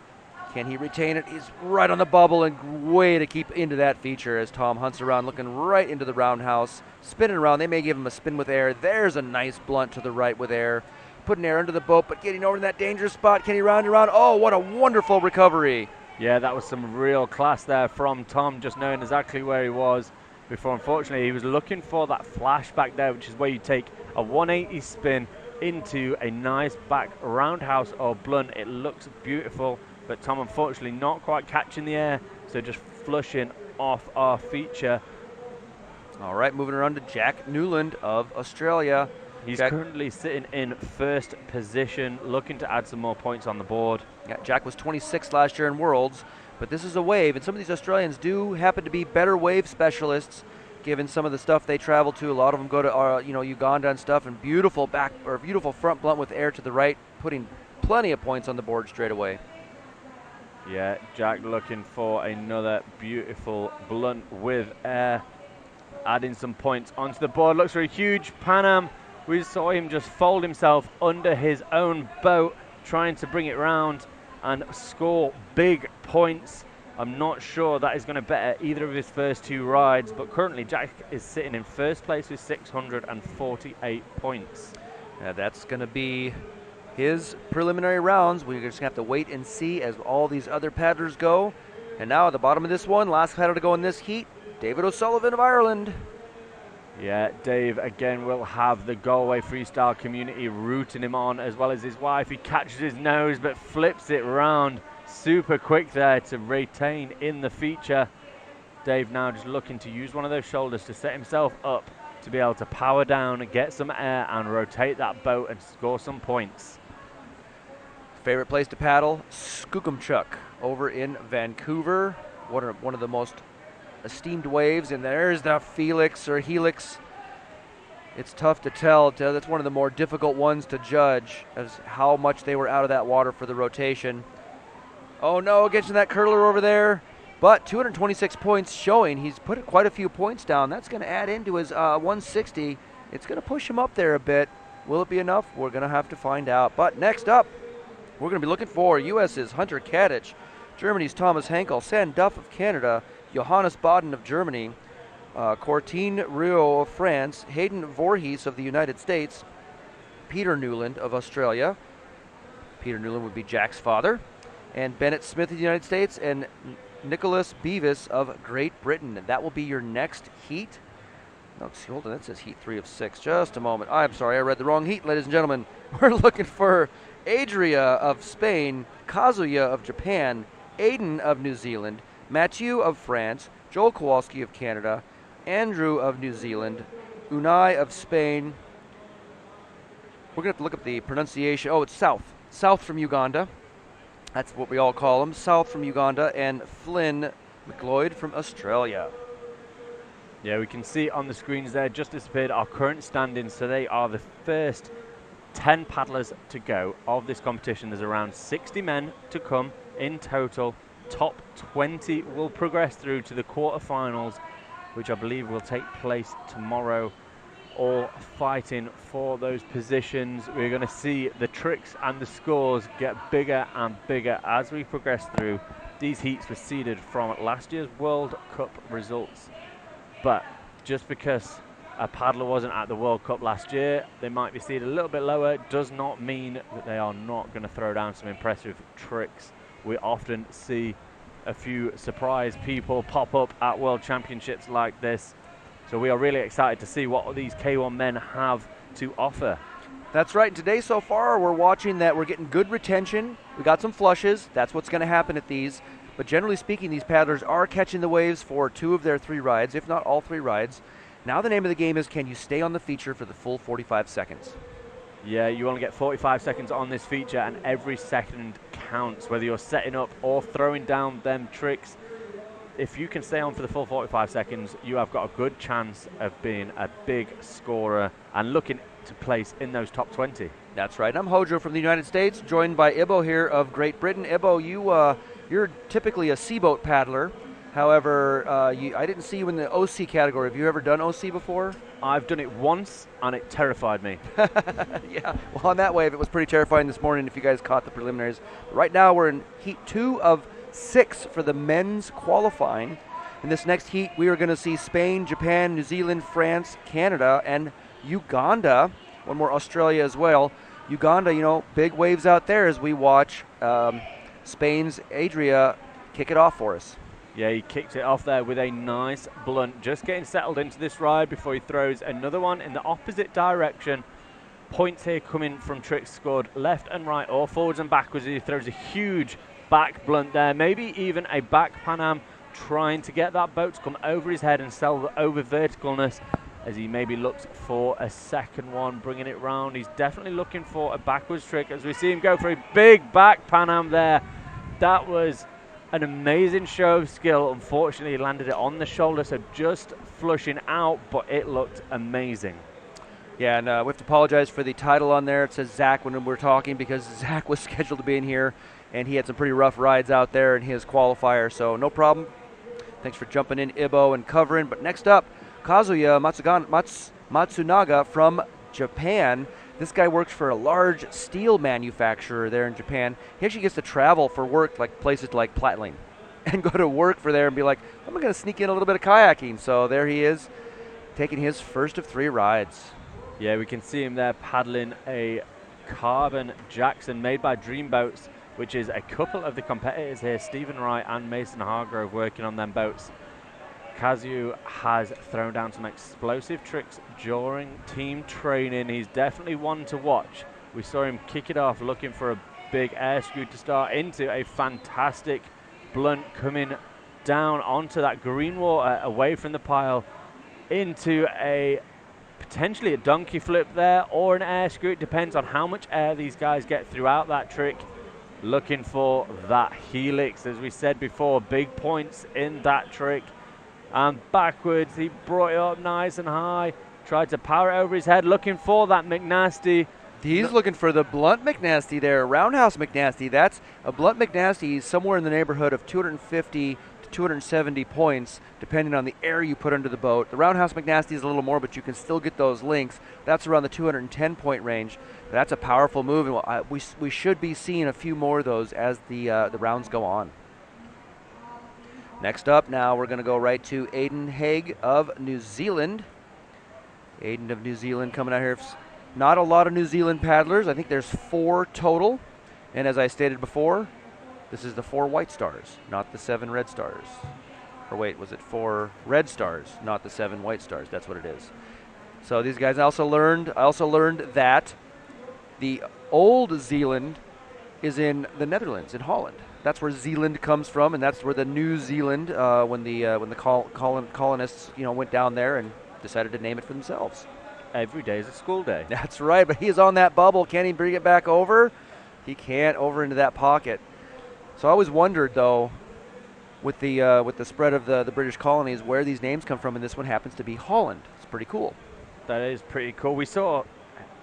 Can he retain it? He's right on the bubble and way to keep into that feature as Tom hunts around, looking right into the roundhouse, spinning around. They may give him a spin with air. There's a nice blunt to the right with air. Putting air under the boat, but getting over in that dangerous spot. Can he round around? Oh, what a wonderful recovery. Yeah, that was some real class there from Tom, just knowing exactly where he was before. Unfortunately, he was looking for that flash back there, which is where you take a 180 spin into a nice back roundhouse or blunt. It looks beautiful, but Tom unfortunately not quite catching the air, so just flushing off our feature. All right, moving around to Jack Newland of Australia. He's currently sitting in 1st position, looking to add some more points on the board. Yeah, Jack was 26th last year in Worlds, but this is a wave, and some of these Australians do happen to be better wave specialists, given some of the stuff they travel to. A lot of them go to Uganda and stuff, and beautiful front blunt with air to the right, putting plenty of points on the board straight away. Yeah, Jack looking for another beautiful blunt with air, adding some points onto the board. Looks for a huge Pan Am. We saw him just fold himself under his own boat, trying to bring it round and score big points. I'm not sure that is going to better either of his first 2 rides, but currently Jack is sitting in 1st place with 648 points. Yeah, that's going to be his preliminary rounds. We're just going to have to wait and see as all these other paddlers go. And now at the bottom of this one, last paddler to go in this heat, David O'Sullivan of Ireland. Yeah, Dave again will have the Galway freestyle community rooting him on, as well as his wife. He catches his nose but flips it round super quick there to retain in the feature. Dave now just looking to use one of those shoulders to set himself up to be able to power down and get some air and rotate that boat and score some points. Favorite place to paddle? Skookumchuck over in Vancouver. One of the most esteemed waves, and there's the Felix or Helix. It's tough to tell. That's one of the more difficult ones to judge as how much they were out of that water for the rotation. Oh no, gets in that curler over there. But 226 points showing. He's put quite a few points down. That's going to add into his 160. It's going to push him up there a bit. Will it be enough? We're going to have to find out. But next up, we're going to be looking for U.S.'s Hunter Kadich, Germany's Thomas Henkel, San Duff of Canada, Johannes Baden of Germany, Courtine Rio of France, Hayden Voorhees of the United States, Peter Newland of Australia. Peter Newland would be Jack's father. And Bennett Smith of the United States and Nicholas Beavis of Great Britain. And that will be your next heat. No, hold on, that says heat 3 of 6. Just a moment. I'm sorry, I read the wrong heat, ladies and gentlemen. We're looking for Adria of Spain, Kazuya of Japan, Aiden of New Zealand, Mathieu of France, Joel Kowalski of Canada, Andrew of New Zealand, Unai of Spain. We're going to have to look up the pronunciation. Oh, it's South from Uganda. That's what we all call them. South from Uganda. And Flynn McLeod from Australia. Yeah, we can see on the screens there, just disappeared, our current standings. So they are the first 10 paddlers to go of this competition. There's around 60 men to come in total. Top 20 will progress through to the quarterfinals, which I believe will take place tomorrow, all fighting for those positions. We're going to see the tricks and the scores get bigger and bigger as we progress through. These heats were seeded from last year's World Cup results, but just because a paddler wasn't at the World Cup last year, they might be seeded a little bit lower, does not mean that they are not going to throw down some impressive tricks. We often see a few surprise people pop up at World Championships like this. So we are really excited to see what these K1 men have to offer. That's right. And today so far we're watching that we're getting good retention. We got some flushes. That's what's going to happen at these. But generally speaking, these paddlers are catching the waves for 2 of their 3 rides, if not all 3 rides. Now the name of the game is, can you stay on the feature for the full 45 seconds? Yeah, you only get 45 seconds on this feature, and every second counts, whether you're setting up or throwing down them tricks. If you can stay on for the full 45 seconds, you have got a good chance of being a big scorer and looking to place in those top 20. That's right. I'm Hojo from the United States, joined by Ibo here of Great Britain. Ibo, you're typically a seaboat paddler. However, I didn't see you in the OC category. Have you ever done OC before? I've done it once, and it terrified me. Yeah, well, on that wave, it was pretty terrifying this morning if you guys caught the preliminaries. Right now, we're in heat 2 of 6 for the men's qualifying. In this next heat, we are going to see Spain, Japan, New Zealand, France, Canada, and Uganda. One more, Australia as well. Uganda, big waves out there as we watch Spain's Adria kick it off for us. Yeah, he kicked it off there with a nice blunt, just getting settled into this ride before he throws another one in the opposite direction. Points here coming from tricks scored left and right, or forwards and backwards. He throws a huge back blunt there, maybe even a back Pan Am, trying to get that boat to come over his head and sell over verticalness as he maybe looks for a second one, bringing it round. He's definitely looking for a backwards trick as we see him go for a big back Pan Am there. That was an amazing show of skill. Unfortunately, he landed it on the shoulder, so just flushing out, but it looked amazing. Yeah, and we have to apologize for the title on there. It says Zach when we're talking because Zach was scheduled to be in here, and he had some pretty rough rides out there in his qualifier, so no problem. Thanks for jumping in, Ibo, and covering. But next up, Kazuya Matsunaga from Japan. This guy works for a large steel manufacturer there in Japan. He actually gets to travel for work, like places like Plattling, and go to work for there and be like, I'm going to sneak in a little bit of kayaking. So there he is, taking his first of 3 rides. Yeah, we can see him there paddling a carbon Jackson made by Dreamboats, which is a couple of the competitors here, Stephen Wright and Mason Hargrove, working on them boats. Kazu has thrown down some explosive tricks during team training. He's definitely one to watch. We saw him kick it off looking for a big air scoot to start into a fantastic blunt coming down onto that green water away from the pile into a potentially a donkey flip there or an air scoot. Depends on how much air these guys get throughout that trick. Looking for that helix, as we said before, big points in that trick. And backwards, he brought it up nice and high, tried to power it over his head, looking for that McNasty. He's looking for the blunt McNasty there, roundhouse McNasty. That's a blunt McNasty somewhere in the neighborhood of 250 to 270 points, depending on the air you put under the boat. The Roundhouse McNasty is a little more, but you can still get those links. That's around the 210-point range. That's a powerful move, and we should be seeing a few more of those as the rounds go on. Next up, now we're going to go right to Aidan Haig of New Zealand. Aidan of New Zealand coming out here. Not a lot of New Zealand paddlers. I think there's 4 total. And as I stated before, this is the 4 white stars, not the 7 red stars. Or wait, was it 4 red stars, not the 7 white stars? That's what it is. So these guys I also learned that the old Zealand is in the Netherlands, in Holland. That's where Zealand comes from, and that's where the New Zealand, when the colonists, went down there and decided to name it for themselves. Every day is a school day. That's right, but he is on that bubble. Can he bring it back over? He can't over into that pocket. So I always wondered, though, with the spread of the British colonies, where these names come from, and this one happens to be Holland. It's pretty cool. That is pretty cool. We saw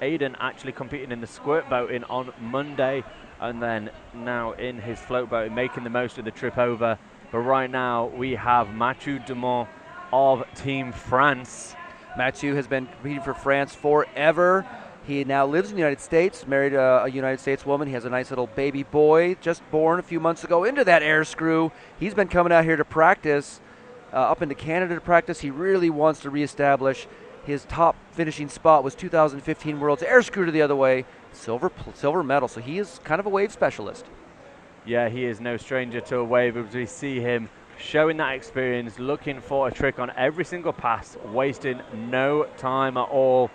Aidan actually competing in the squirt boating on Monday, and then now in his float boat, making the most of the trip over. But right now we have Mathieu Dumont of Team France. Mathieu has been competing for France forever. He now lives in the United States, married a United States woman. He has a nice little baby boy just born a few months ago into that air screw. He's been coming out here to practice, up into Canada to practice. He really wants to reestablish his top finishing spot was 2015 Worlds air screw to the other way, silver medal. So he is kind of a wave specialist. Yeah, he is no stranger to a wave, as we see him showing that experience, looking for a trick on every single pass, wasting no time at all.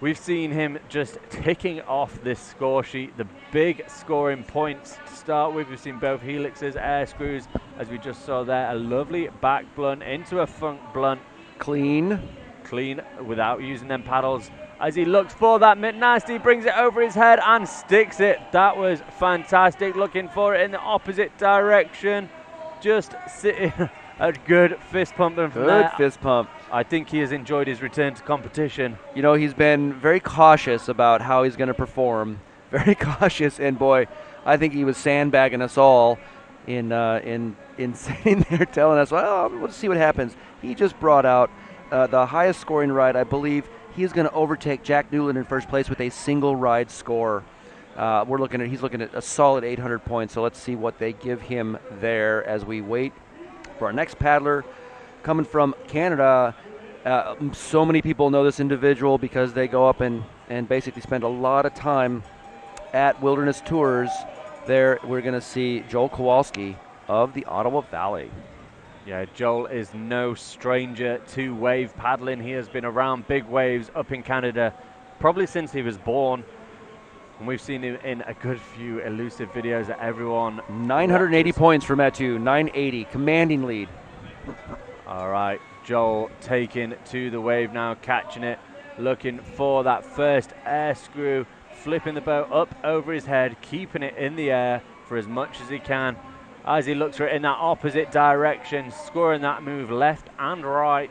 We've seen him just ticking off this score sheet, the big scoring points to start with. We've seen both helixes, air screws, as we just saw there, a lovely back blunt into a front blunt. Clean without using them paddles. As he looks for that McNasty, brings it over his head and sticks it. That was fantastic. Looking for it in the opposite direction. Just sitting a good fist pump from there. Good fist pump. I think he has enjoyed his return to competition. He's been very cautious about how he's going to perform. Very cautious, and boy, I think he was sandbagging us all in sitting there telling us, well, let's see what happens. He just brought out the highest scoring ride. I believe he's going to overtake Jack Newland in first place with a single ride score. He's looking at a solid 800 points. So let's see what they give him there as we wait for our next paddler coming from Canada. So many people know this individual because they go up and basically spend a lot of time at Wilderness Tours. There we're going to see Joel Kowalski of the Ottawa Valley. Yeah, Joel is no stranger to wave paddling. He has been around big waves up in Canada probably since he was born. And we've seen him in a good few elusive videos that everyone 980 watches. points for Mathieu, 980, commanding lead. All right, Joel taking to the wave now, catching it, looking for that first air screw, flipping the boat up over his head, keeping it in the air for as much as he can. As he looks for it in that opposite direction, scoring that move left and right.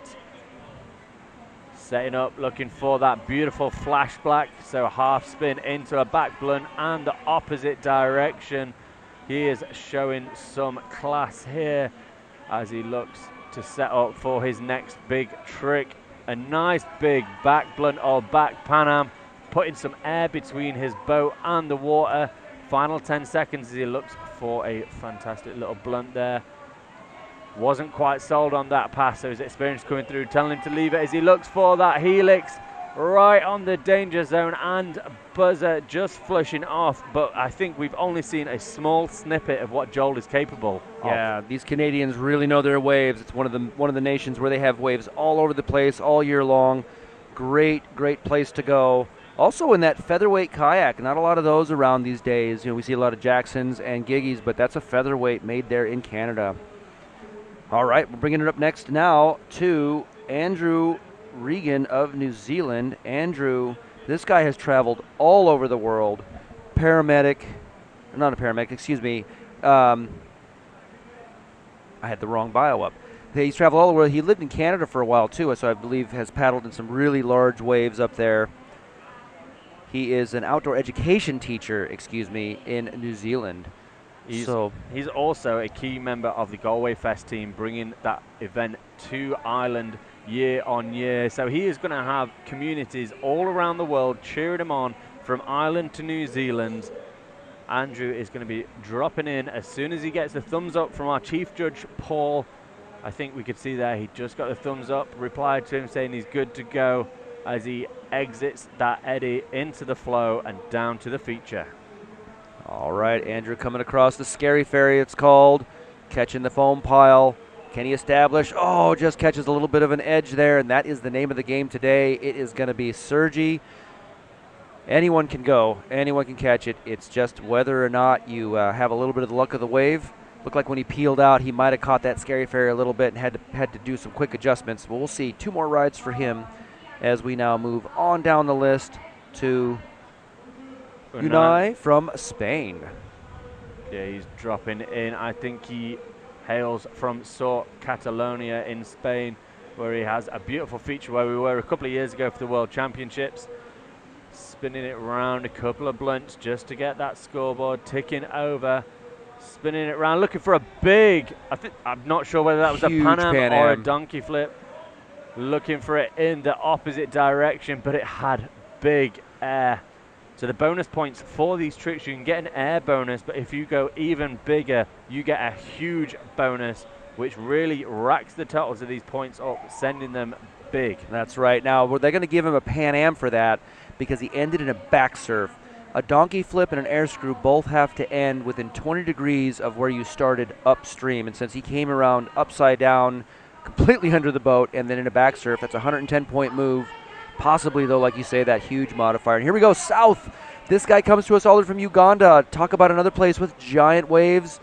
Setting up, looking for that beautiful flash black, so half spin into a back blunt and the opposite direction. He is showing some class here as he looks to set up for his next big trick. A nice big back blunt or back Pan-Am, putting some air between his boat and the water. Final 10 seconds as he looks for a fantastic little blunt there. Wasn't quite sold on that pass, so his experience coming through, telling him to leave it as he looks for that helix right on the danger zone, and buzzer just flushing off. But I think we've only seen a small snippet of what Joel is capable of. Yeah, these Canadians really know their waves. It's one of the nations where they have waves all over the place all year long. Great place to go. Also in that featherweight kayak, not a lot of those around these days. We see a lot of Jacksons and Giggies, but that's a featherweight made there in Canada. All right, we're bringing it up next now to Andrew Regan of New Zealand. Andrew, this guy has traveled all over the world. Not a paramedic, excuse me. I had the wrong bio up. He's traveled all over the world. He lived in Canada for a while too, so I believe has paddled in some really large waves up there. He is an outdoor education teacher, in New Zealand. He's also a key member of the Galway Fest team, bringing that event to Ireland year on year. So he is going to have communities all around the world cheering him on, from Ireland to New Zealand. Andrew is going to be dropping in as soon as he gets the thumbs up from our chief judge, Paul. I think we could see there he just got the thumbs up, replied to him saying he's good to go as he exits that eddy into the flow and down to the feature. All right, Andrew coming across the scary ferry, it's called, catching the foam pile. Can he establish? Oh, just catches a little bit of an edge there, and that is the name of the game today. It is going to be Sergi. Anyone can go, anyone can catch it. It's just whether or not you have a little bit of the luck of the wave. Looked like when he peeled out, he might have caught that scary ferry a little bit and had to do some quick adjustments. But we'll see 2 more rides for him as we now move on down the list to Unai from Spain. Yeah, he's dropping in. I think he hails from Sort, Catalonia in Spain, where he has a beautiful feature where we were a couple of years ago for the World Championships. Spinning it around, a couple of blunts just to get that scoreboard ticking over. Spinning it around, looking for a big, I'm not sure whether that was huge a Pan Am or a Am. donkey flip. Looking for it in the opposite direction, but it had big air. So the bonus points for these tricks, you can get an air bonus, but if you go even bigger, you get a huge bonus, which really racks the totals of these points up, sending them big. That's right. Now, they're going to give him a Pan Am for that because he ended in a back surf. A donkey flip and an air screw both have to end within 20 degrees of where you started upstream. And since he came around upside down, completely under the boat, and then in a back surf, that's a 110-point move. Possibly, though, like you say, that huge modifier. And here we go, south. This guy comes to us all the way from Uganda. Talk about another place with giant waves.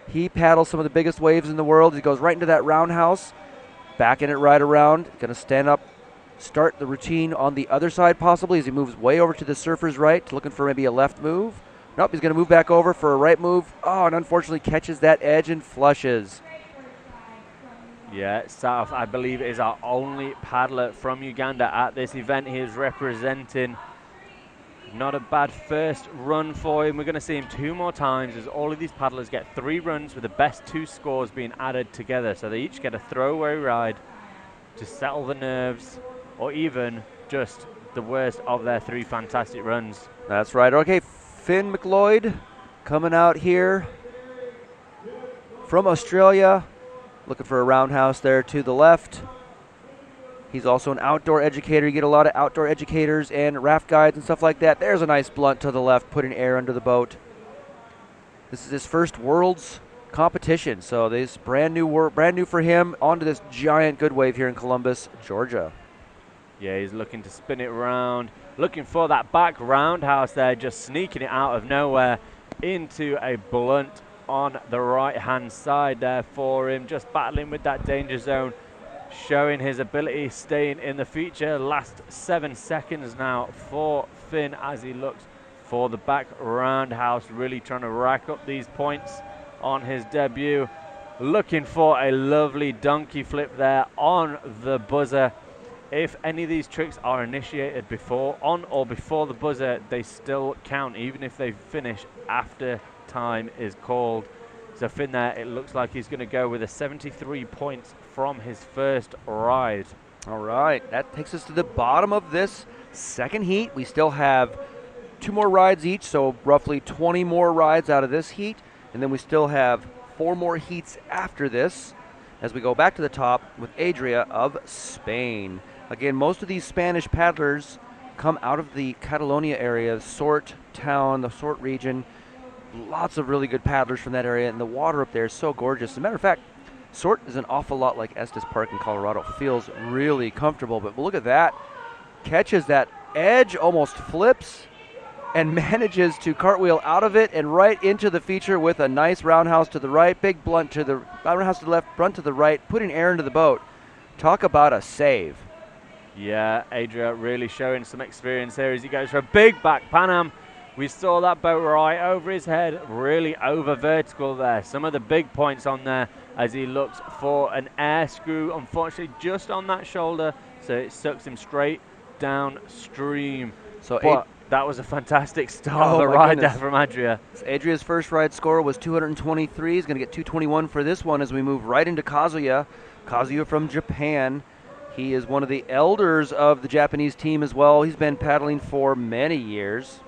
He paddles some of the biggest waves in the world. He goes right into that roundhouse, backing it right around. Going to stand up, start the routine on the other side possibly as he moves way over to the surfer's right, looking for maybe a left move. Nope, he's going to move back over for a right move. Oh, and unfortunately catches that edge and flushes. Yeah, South, I believe, is our only paddler from Uganda at this event. He is representing. Not a bad first run for him. We're going to see him 2 more times as all of these paddlers get 3 runs with the best 2 scores being added together. So they each get a throwaway ride to settle the nerves, or even just the worst of their 3 fantastic runs. That's right. Okay, Finn McLeod coming out here from Australia. Looking for a roundhouse there to the left. He's also an outdoor educator. You get a lot of outdoor educators and raft guides and stuff like that. There's a nice blunt to the left, putting air under the boat. This is his first Worlds competition, so this brand new for him. Onto this giant good wave here in Columbus, Georgia. Yeah, he's looking to spin it around, looking for that back roundhouse there, just sneaking it out of nowhere into a blunt on the right-hand side there for him, just battling with that danger zone, showing his ability, staying in the feature. Last 7 seconds now for Finn as he looks for the back roundhouse, really trying to rack up these points on his debut. Looking for a lovely donkey flip there on the buzzer. If any of these tricks are initiated before, on or before the buzzer, they still count, even if they finish after time is called. So Finn there, it looks like he's going to go with a 73 points from his first ride. All right, that takes us to the bottom of this second heat. We still have 2 more rides each, so roughly 20 more rides out of this heat, and then we still have 4 more heats after this as we go back to the top with Adria of Spain. Again, most of these Spanish paddlers come out of the Catalonia area, Sort town, the Sort region. Lots of really good paddlers from that area, and the water up there is so gorgeous. As a matter of fact, Sort is an awful lot like Estes Park in Colorado. Feels really comfortable, but look at that. Catches that edge, almost flips, and manages to cartwheel out of it and right into the feature with a nice roundhouse to the right, big blunt to the roundhouse to the left, blunt to the right, putting air into the boat. Talk about a save. Yeah, Adria really showing some experience here as he goes for a big back Pan Am. We saw that boat right over his head, really over vertical there. Some of the big points on there as he looks for an air screw, unfortunately just on that shoulder, so it sucks him straight downstream. So That was a fantastic start of Oh a my ride goodness. there from Adria. Adria's first ride score was 223. He's going to get 221 for this one as we move right into Kazuya. Kazuya from Japan. He is one of the elders of the Japanese team as well. He's been paddling for many years.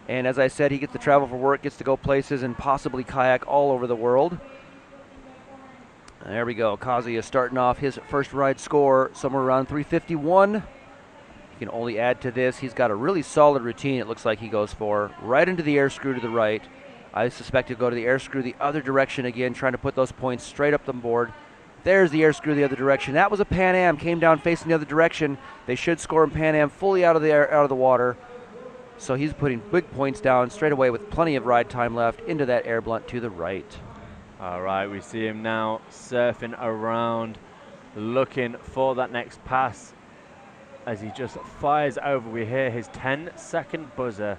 And as I said, he gets to travel for work, gets to go places, and possibly kayak all over the world. There we go. Kazuya starting off his first ride score somewhere around 351. You can only add to this, he's got a really solid routine, it looks like he goes for. Right into the air screw to the right. I suspect he'll go to the air screw the other direction again, trying to put those points straight up the board. There's the air screw the other direction. That was a Pan Am, came down facing the other direction. They should score him Pan Am fully out of the water. So he's putting big points down straight away with plenty of ride time left into that air blunt to the right. All right, we see him now surfing around, looking for that next pass. As he just fires over, we hear his 10-second buzzer.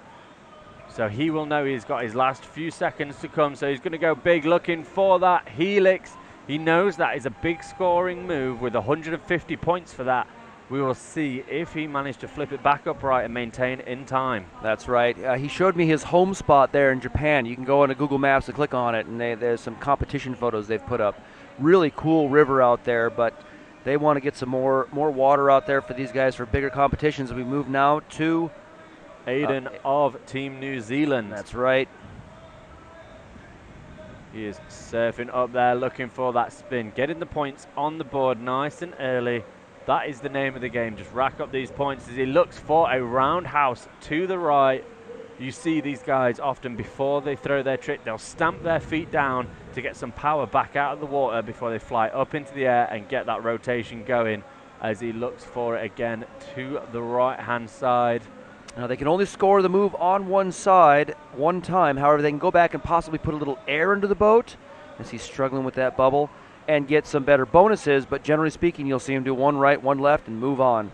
So he will know he's got his last few seconds to come. So he's going to go big, looking for that helix. He knows that is a big scoring move with 150 points for that. We will see if he managed to flip it back upright and maintain in time. That's right. He showed me his home spot there in Japan. You can go onto Google Maps and click on it, and there's some competition photos they've put up. Really cool river out there, but they want to get some more water out there for these guys for bigger competitions. We move now to Aiden of Team New Zealand. That's right. He is surfing up there, looking for that spin, getting the points on the board nice and early. That is the name of the game. Just rack up these points as he looks for a roundhouse to the right. You see these guys often before they throw their trick, they'll stamp their feet down to get some power back out of the water before they fly up into the air and get that rotation going as he looks for it again to the right-hand side. Now they can only score the move on one side one time. However, they can go back and possibly put a little air into the boat as he's struggling with that bubble and get some better bonuses, but generally speaking, you'll see him do one right, one left, and move on.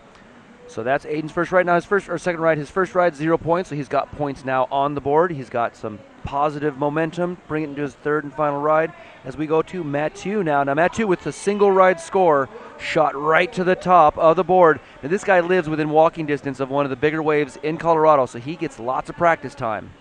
So that's Aiden's first ride. Now his second ride, his first ride 0 points, so he's got points now on the board. He's got some positive momentum, bring it into his third and final ride as we go to Mathieu now. Now Mathieu with a single ride score, shot right to the top of the board. Now this guy lives within walking distance of one of the bigger waves in Colorado, so he gets lots of practice time.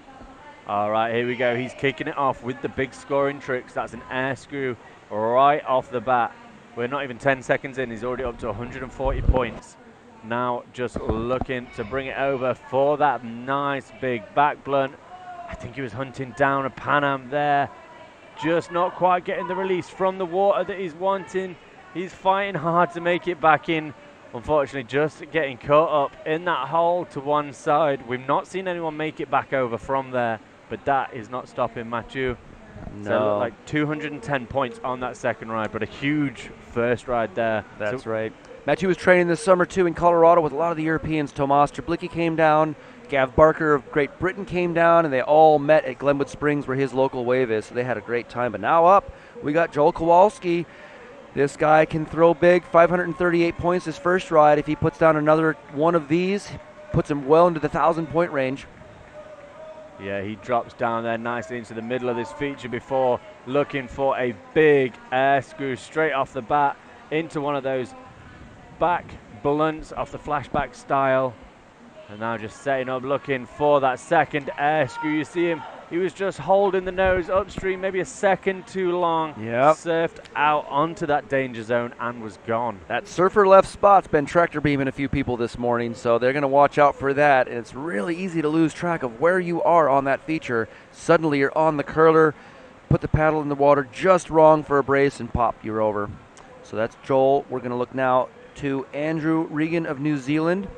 All right, here we go. He's kicking it off with the big scoring tricks. That's an air screw right off the bat. We're not even 10 seconds in. He's already up to 140 points. Now just looking to bring it over for that nice big back blunt. I think he was hunting down a Pan Am there. Just not quite getting the release from the water that he's wanting. He's fighting hard to make it back in. Unfortunately, just getting caught up in that hole to one side. We've not seen anyone make it back over from there, but that is not stopping Mathieu. No. So it looked like 210 points on that second ride, but a huge first ride there. That's right. Mathieu was training this summer too in Colorado with a lot of the Europeans. Tomas Trablicki came down, Gav Barker of Great Britain came down, and they all met at Glenwood Springs where his local wave is, so they had a great time. But now up, we got Joel Kowalski. This guy can throw big, 538 points his first ride. If he puts down another one of these, puts him well into the 1,000-point range. Yeah, he drops down there nicely into the middle of this feature before looking for a big air screw straight off the bat into one of those back blunts off the flashback style. And now just setting up, looking for that second air screw. You see him, he was just holding the nose upstream, maybe a second too long. Yep. Surfed out onto that danger zone and was gone. That surfer left spot's been tractor beaming a few people this morning, so they're going to watch out for that. And it's really easy to lose track of where you are on that feature. Suddenly you're on the curler, put the paddle in the water just wrong for a brace, and pop, you're over. So that's Joel. We're going to look now to Andrew Regan of New Zealand.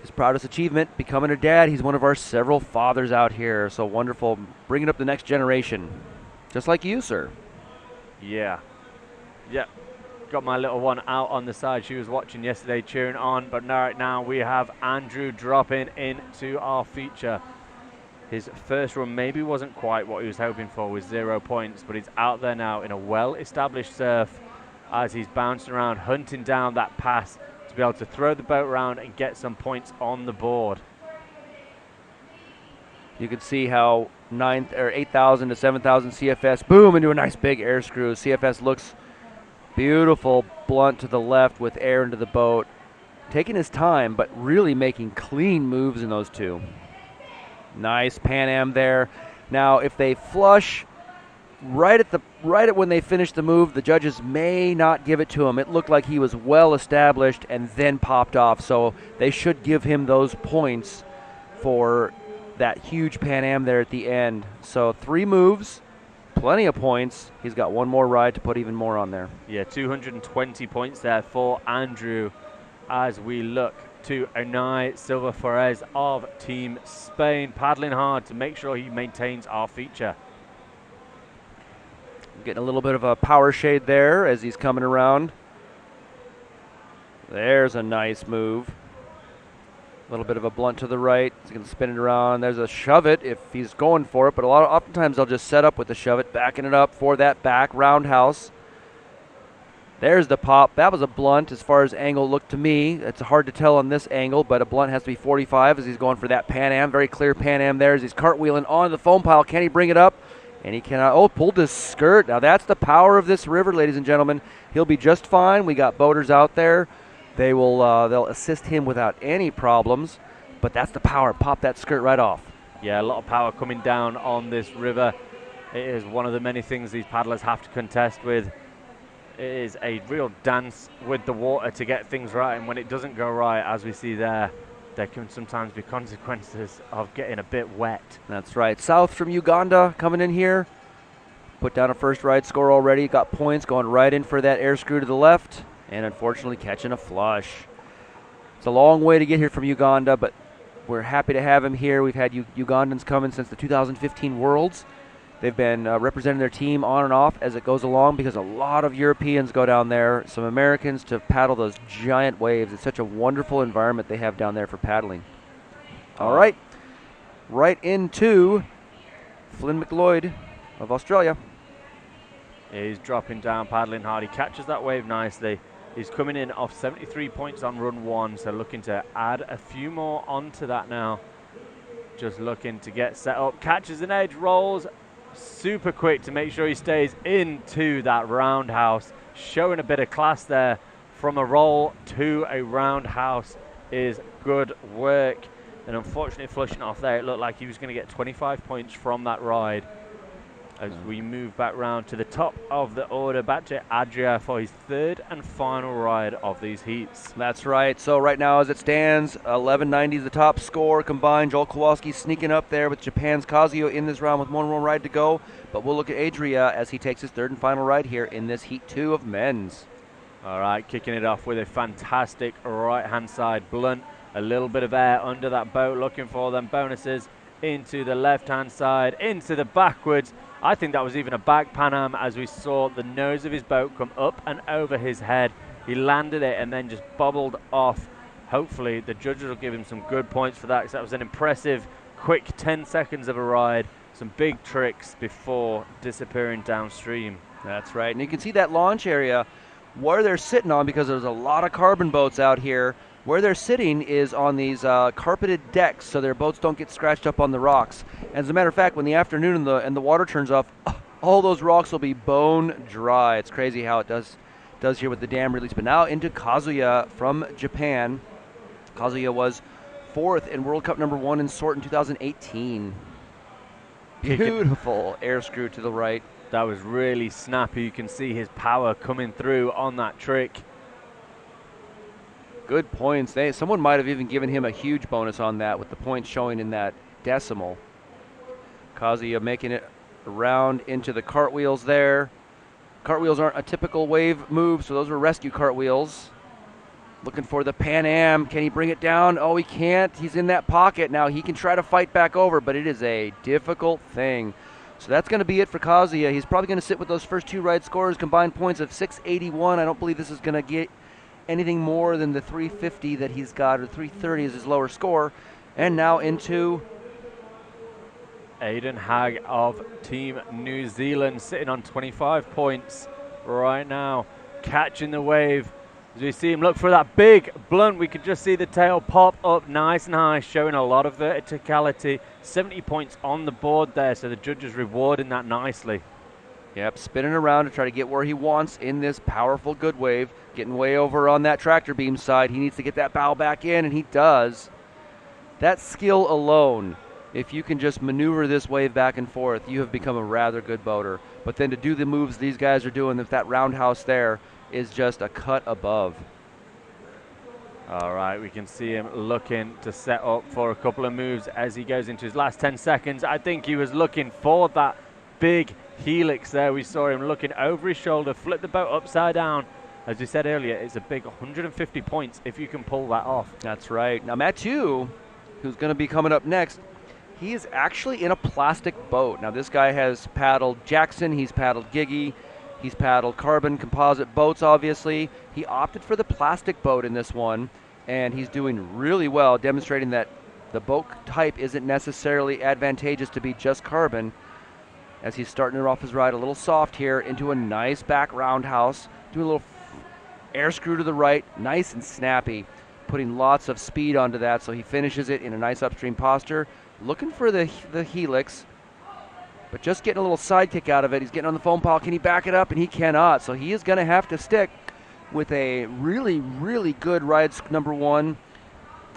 His proudest achievement, becoming a dad. He's one of our several fathers out here. So wonderful, bringing up the next generation. Just like you, sir. Yeah. Yep. Got my little one out on the side. She was watching yesterday, cheering on. But right now we have Andrew dropping into our feature. His first run maybe wasn't quite what he was hoping for with 0 points, but he's out there now in a well-established surf as he's bouncing around, hunting down that pass to be able to throw the boat around and get some points on the board. You can see how 8,000 to 7,000 CFS, boom, into a nice big air screw. CFS looks beautiful, blunt to the left with air into the boat. taking his time, but really making clean moves in those two. Nice Pan Am there. Now, if they flush right at when they finish the move, the judges may not give it to him. It looked like he was well established and then popped off, so they should give him those points for that huge Pan Am there at the end. So 3 moves, plenty of points. He's got one more ride to put even more on there. Yeah, 220 points there for Andrew as we look to Unai Silva Ferrez of Team Spain, paddling hard to make sure he maintains our feature. Getting a little bit of a power shade there as he's coming around. There's a nice move. A little bit of a blunt to the right. He's going to spin it around. There's a shove it if he's going for it, but oftentimes they'll just set up with the shove it, backing it up for that back roundhouse. There's the pop. That was a blunt as far as angle looked to me. It's hard to tell on this angle, but a blunt has to be 45 as he's going for that Pan Am. Very clear Pan Am there as he's cartwheeling on the foam pile. Can he bring it up? And he cannot. Oh, pulled his skirt. Now that's the power of this river, ladies and gentlemen. He'll be just fine. We got boaters out there. They'll assist him without any problems. But that's the power. Pop that skirt right off. Yeah, a lot of power coming down on this river. It is one of the many things these paddlers have to contest with. It is a real dance with the water to get things right, and when it doesn't go right, as we see there can sometimes be consequences of getting a bit wet. That's right. South from Uganda coming in here. Put down a first ride score already. Got points going right in for that air screw to the left, and unfortunately catching a flush. It's a long way to get here from Uganda, but we're happy to have him here. We've had Ugandans coming since the 2015 Worlds. They've been representing their team on and off as it goes along because a lot of Europeans go down there, some Americans to paddle those giant waves. It's such a wonderful environment they have down there for paddling. All right, right into Flynn McLeod of Australia. He's dropping down, paddling hard. He catches that wave nicely. He's coming in off 73 points on run 1, so looking to add a few more onto that now. Just looking to get set up. Catches an edge, rolls super quick to make sure he stays into that roundhouse. Showing a bit of class there. From a roll to a roundhouse is good work. And unfortunately flushing off there, it looked like he was going to get 25 points from that ride. As we move back round to the top of the order, back to Adria for his 3rd and final ride of these heats. That's right. So right now as it stands, 1190 is the top score combined. Joel Kowalski sneaking up there with Japan's Kazuyo in this round with one more ride to go. But we'll look at Adria as he takes his 3rd and final ride here in this Heat 2 of men's. All right, kicking it off with a fantastic right-hand side blunt. A little bit of air under that boat, looking for them bonuses. Into the left-hand side, into the backwards. I think that was even a back Pan Am as we saw the nose of his boat come up and over his head. He landed it and then just bobbled off. Hopefully the judges will give him some good points for that, because that was an impressive, quick 10 seconds of a ride. Some big tricks before disappearing downstream. That's right. And you can see that launch area where they're sitting on, because there's a lot of carbon boats out here. Where they're sitting is on these carpeted decks, so their boats don't get scratched up on the rocks. As a matter of fact, when the afternoon and the water turns off, all those rocks will be bone dry. It's crazy how it does here with the dam release. But now into Kazuya from Japan. Kazuya was 4th in World Cup number 1 in sort in 2018. Beautiful air screw to the right. That was really snappy. You can see his power coming through on that trick. Good points. Someone might have even given him a huge bonus on that with the points showing in that decimal. Kazuya making it around into the cartwheels there. Cartwheels aren't a typical wave move, so those were rescue cartwheels. Looking for the Pan Am. Can he bring it down? Oh, he can't. He's in that pocket. Now he can try to fight back over, but it is a difficult thing. So that's going to be it for Kazuya. He's probably going to sit with those first 2 ride scores, combined points of 681. I don't believe this is going to get anything more than the 350 that he's got, or 330 is his lower score. And now into Aidan Hagg of Team New Zealand, sitting on 25 points right now, catching the wave. As we see him look for that big blunt, we could just see the tail pop up nice and high, showing a lot of verticality. 70 points on the board there, so the judges rewarding that nicely. Yep, spinning around to try to get where he wants in this powerful good wave. Getting way over on that tractor beam side. He needs to get that bow back in, and he does. That skill alone, if you can just maneuver this wave back and forth, you have become a rather good boater. But then to do the moves these guys are doing with that roundhouse there is just a cut above. All right, we can see him looking to set up for a couple of moves as he goes into his last 10 seconds. I think he was looking for that big helix there. We saw him looking over his shoulder, flip the boat upside down. As we said earlier, it's a big 150 points if you can pull that off. That's right. Now, Mathieu, who's going to be coming up next, he is actually in a plastic boat. Now, this guy has paddled Jackson, he's paddled Giggy, he's paddled carbon composite boats, obviously. He opted for the plastic boat in this one, and he's doing really well, demonstrating that the boat type isn't necessarily advantageous to be just carbon, as he's starting it off his ride a little soft here into a nice back roundhouse, doing a little air screw to the right, nice and snappy, putting lots of speed onto that, so he finishes it in a nice upstream posture, looking for the helix, but just getting a little side kick out of it. He's getting on the foam pile. Can he back it up? And he cannot, so he is going to have to stick with a really, really good rides number 1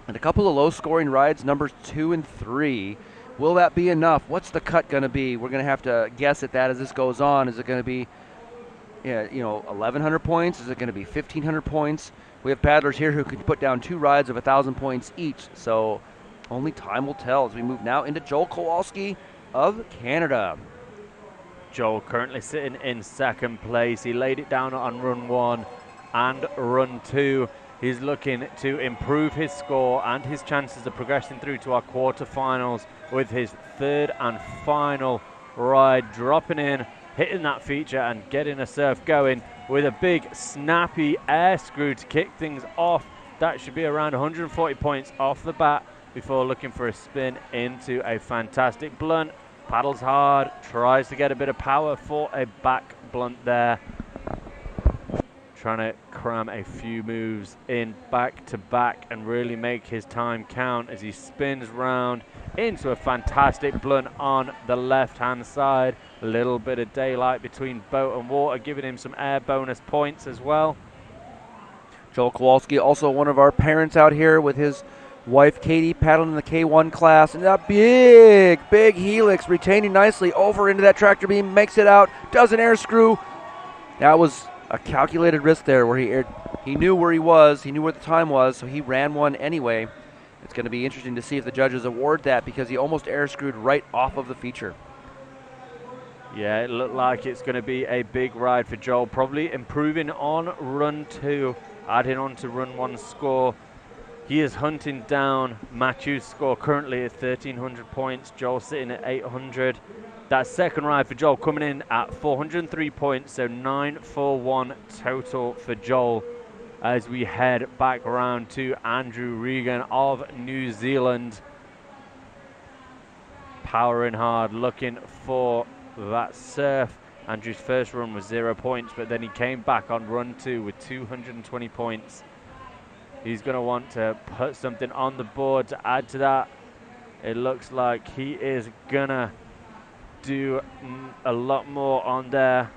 and a couple of low-scoring rides numbers 2 and 3. Will that be enough? What's the cut going to be? We're going to have to guess at that as this goes on. Is it going to be, 1,100 points? Is it going to be 1,500 points? We have paddlers here who can put down 2 rides of 1,000 points each, so only time will tell as we move now into Joel Kowalski of Canada. Joel currently sitting in second place. He laid it down on run 1 and run 2. He's looking to improve his score and his chances of progressing through to our quarterfinals with his third and final ride, dropping in, hitting that feature and getting a surf going with a big snappy air screw to kick things off. That should be around 140 points off the bat before looking for a spin into a fantastic blunt. Paddles hard, tries to get a bit of power for a back blunt there. Trying to cram a few moves in back to back and really make his time count as he spins round into a fantastic blunt on the left-hand side. A little bit of daylight between boat and water, giving him some air bonus points as well. Joel Kowalski, also one of our parents out here with his wife Katie, paddling in the K1 class, and that big helix retaining nicely over into that tractor beam, makes it out, does an air screw. That was a calculated risk there where he knew where he was, he knew where the time was, so he ran one anyway. It's going to be interesting to see if the judges award that because he almost air screwed right off of the feature. Yeah, it looked like it's going to be a big ride for Joel, probably improving on run 2, adding on to run 1 score. He is hunting down Matthew's score currently at 1,300 points. Joel sitting at 800. That second ride for Joel coming in at 403 points, so 941 total for Joel as we head back around to Andrew Regan of New Zealand. Powering hard, looking for that surf. Andrew's first run was 0 points, but then he came back on run 2 with 220 points. He's going to want to put something on the board to add to that. It looks like he is going to do a lot more on there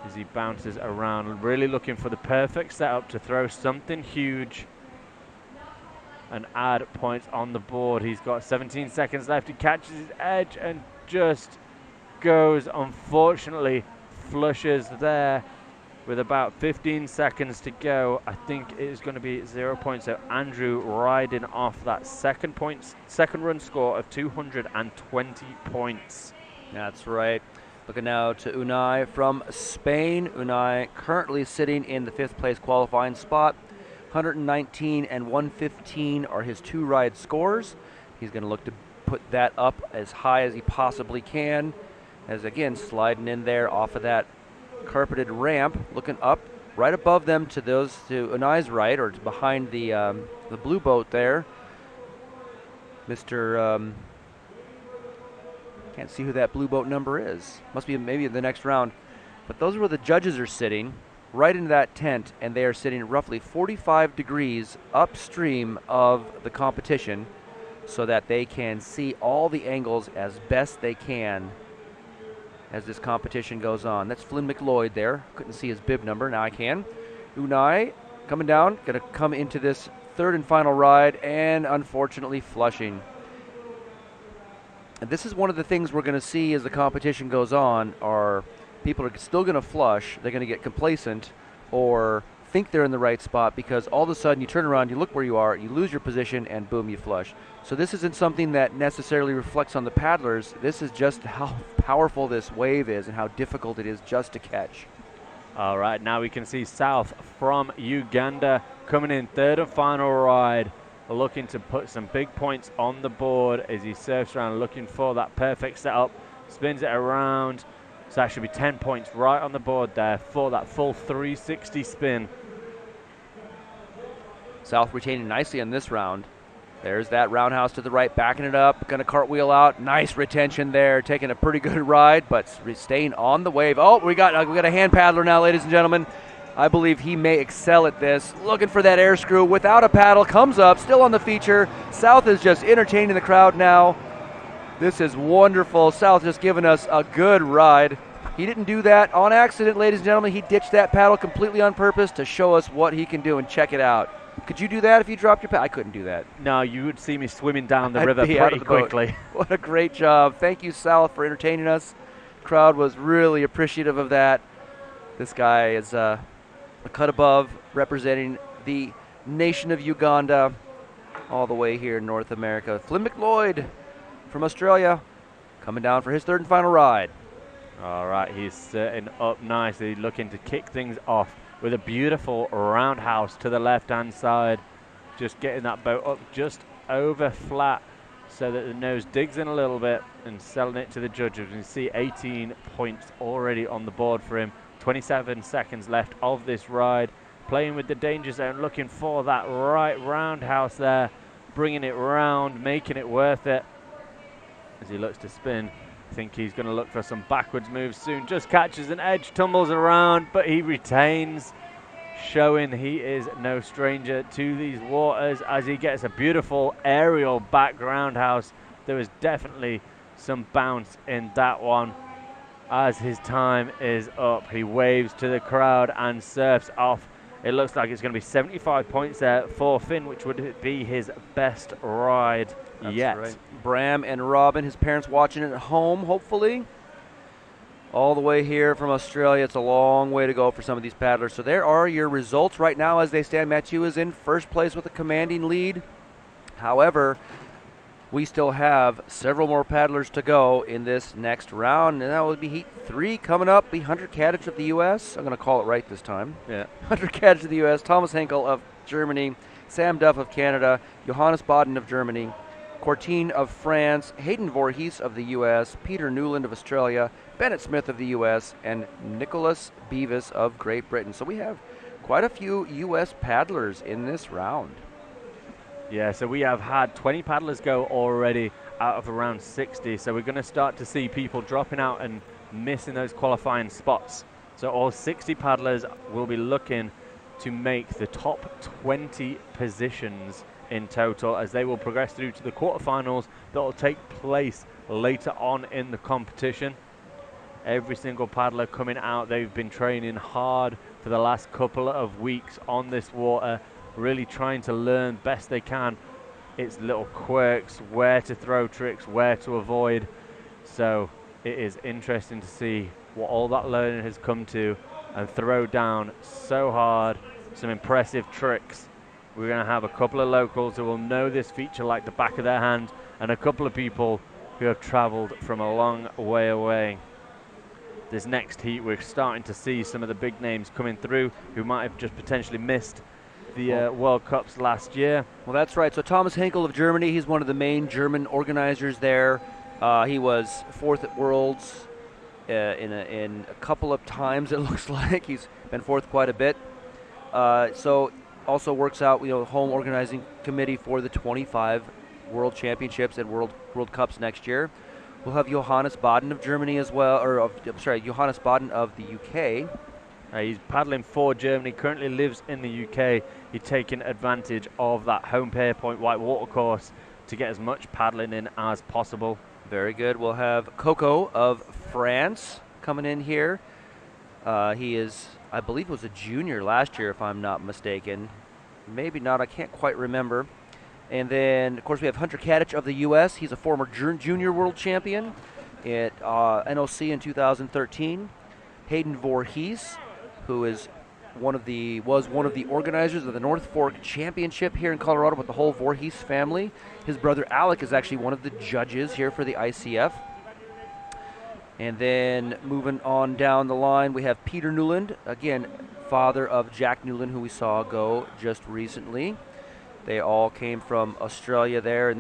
as he bounces around, really looking for the perfect setup to throw something huge and add points on the board. He's got 17 seconds left. He catches his edge and just goes, unfortunately, flushes there with about 15 seconds to go. I think it is going to be 0 points. So Andrew riding off that second run score of 220 points. That's right. Looking now to Unai from Spain. Unai currently sitting in the 5th place qualifying spot. 119 and 115 are his 2 ride scores. He's going to look to put that up as high as he possibly can. As again, sliding in there off of that carpeted ramp, looking up right above them to Unai's right, or behind the blue boat there. Mr. Can't see who that blue boat number is. Must be maybe in the next round. But those are where the judges are sitting, right into that tent, and they are sitting roughly 45 degrees upstream of the competition so that they can see all the angles as best they can as this competition goes on. That's Flynn McLeod there. Couldn't see his bib number. Now I can. Unai coming down. Going to come into this third and final ride, and unfortunately flushing. And this is one of the things we're going to see as the competition goes on, are people are still going to flush. They're going to get complacent or think they're in the right spot, because all of a sudden you turn around, you look where you are, you lose your position, and boom, you flush. So this isn't something that necessarily reflects on the paddlers. This is just how powerful this wave is and how difficult it is just to catch. All right, now we can see South from Uganda coming in third and final ride, looking to put some big points on the board as he surfs around, looking for that perfect setup, spins it around. So that should be 10 points right on the board there for that full 360 spin. South retaining nicely on this round. There's that roundhouse to the right, backing it up, going to cartwheel out. Nice retention there, taking a pretty good ride, but staying on the wave. Oh, we got a hand paddler now, ladies and gentlemen. I believe he may excel at this. Looking for that air screw without a paddle, comes up, still on the feature. South is just entertaining the crowd now. This is wonderful. South just giving us a good ride. He didn't do that on accident, ladies and gentlemen. He ditched that paddle completely on purpose to show us what he can do, and check it out. Could you do that if you dropped your paddle? I couldn't do that. No, you would see me swimming down the I'd river be out pretty of the boat. quickly. What a great job. Thank you, South, for entertaining us. The crowd was really appreciative of that. This guy is a cut above, representing the nation of Uganda all the way here in North America. Flynn McLeod from Australia coming down for his third and final ride. All right, he's setting up nicely, looking to kick things off with a beautiful roundhouse to the left-hand side. Just getting that boat up just over flat so that the nose digs in a little bit and selling it to the judges. You can see 18 points already on the board for him. 27 seconds left of this ride. Playing with the danger zone, looking for that right roundhouse there, bringing it round, making it worth it as he looks to spin. I think he's going to look for some backwards moves soon. Just catches an edge, tumbles around, but he retains, showing he is no stranger to these waters as he gets a beautiful aerial back roundhouse. There was definitely some bounce in that one. As his time is up, he waves to the crowd and surfs off. It looks like it's going to be 75 points there for Finn, which would be his best ride yet. Right. Bram and Robin, his parents watching it at home, hopefully. All the way here from Australia. It's a long way to go for some of these paddlers. So there are your results right now as they stand. Mathieu is in first place with a commanding lead. However, we still have several more paddlers to go in this next round, and that will be Heat 3 coming up. The Hunter Kadich of the U.S. I'm going to call it right this time. Yeah. Hunter Kadich of the U.S., Thomas Henkel of Germany, Sam Duff of Canada, Johannes Baden of Germany, Courtine of France, Hayden Voorhees of the U.S., Peter Newland of Australia, Bennett Smith of the U.S., and Nicholas Beavis of Great Britain. So we have quite a few U.S. paddlers in this round. Yeah, so we have had 20 paddlers go already out of around 60. So we're going to start to see people dropping out and missing those qualifying spots. So all 60 paddlers will be looking to make the top 20 positions in total as they will progress through to the quarterfinals that will take place later on in the competition. Every single paddler coming out, they've been training hard for the last couple of weeks on this water, really trying to learn best they can its little quirks, where to throw tricks, where to avoid. So it is interesting to see what all that learning has come to and throw down so hard some impressive tricks. We're going to have a couple of locals who will know this feature like the back of their hand, and a couple of people who have traveled from a long way away. This next heat, we're starting to see some of the big names coming through who might have just potentially missed the World Cups last year. Well, that's right. So Thomas Henkel of Germany, he's one of the main German organizers there. He was fourth at Worlds in a couple of times, it looks like. He's been fourth quite a bit. So also works out, home organizing committee for the 25 World Championships and World Cups next year. We'll have Johannes Baden of Germany as well, Johannes Baden of the UK. He's paddling for Germany, currently lives in the UK. He's taking advantage of that home Pierpoint white water course to get as much paddling in as possible. Very good. We'll have Coco of France coming in here. He is, I believe, was a junior last year, if I'm not mistaken. Maybe not. I can't quite remember. And then, of course, we have Hunter Kadich of the U.S. He's a former junior world champion at NOC in 2013. Hayden Voorhees, who was one of the organizers of the North Fork Championship here in Colorado with the whole Voorhees family. His brother Alec is actually one of the judges here for the ICF. And then moving on down the line, we have Peter Newland, again, father of Jack Newland, who we saw go just recently. They all came from Australia there, and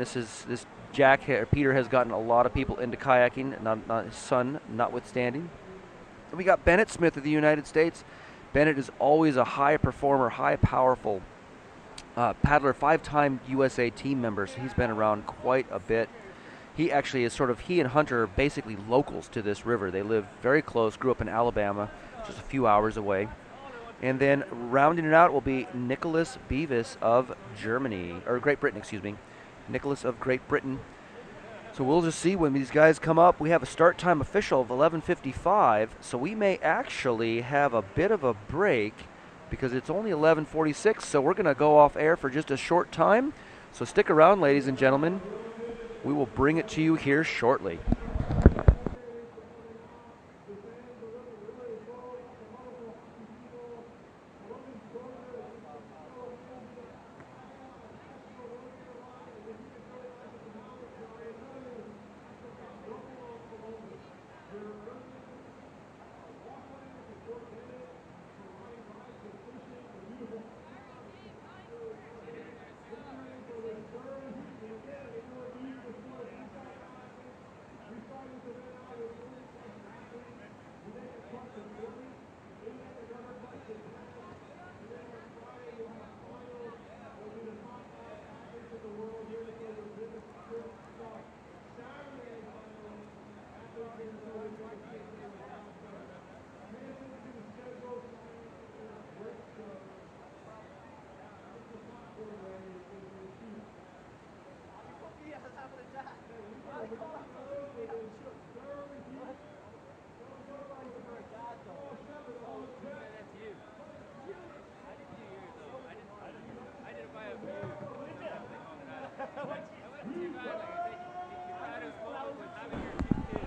Peter has gotten a lot of people into kayaking, not his son notwithstanding. And we got Bennett Smith of the United States. Bennett is always a high performer, high powerful paddler, 5-time USA team member, so he's been around quite a bit. He actually is he and Hunter are basically locals to this river. They live very close, grew up in Alabama, just a few hours away. And then rounding it out will be Nicholas Beavis of Great Britain, excuse me. Nicholas of Great Britain. So we'll just see when these guys come up. We have a start time official of 11:55, so we may actually have a bit of a break because it's only 11:46, so we're going to go off air for just a short time. So stick around, ladies and gentlemen. We will bring it to you here shortly.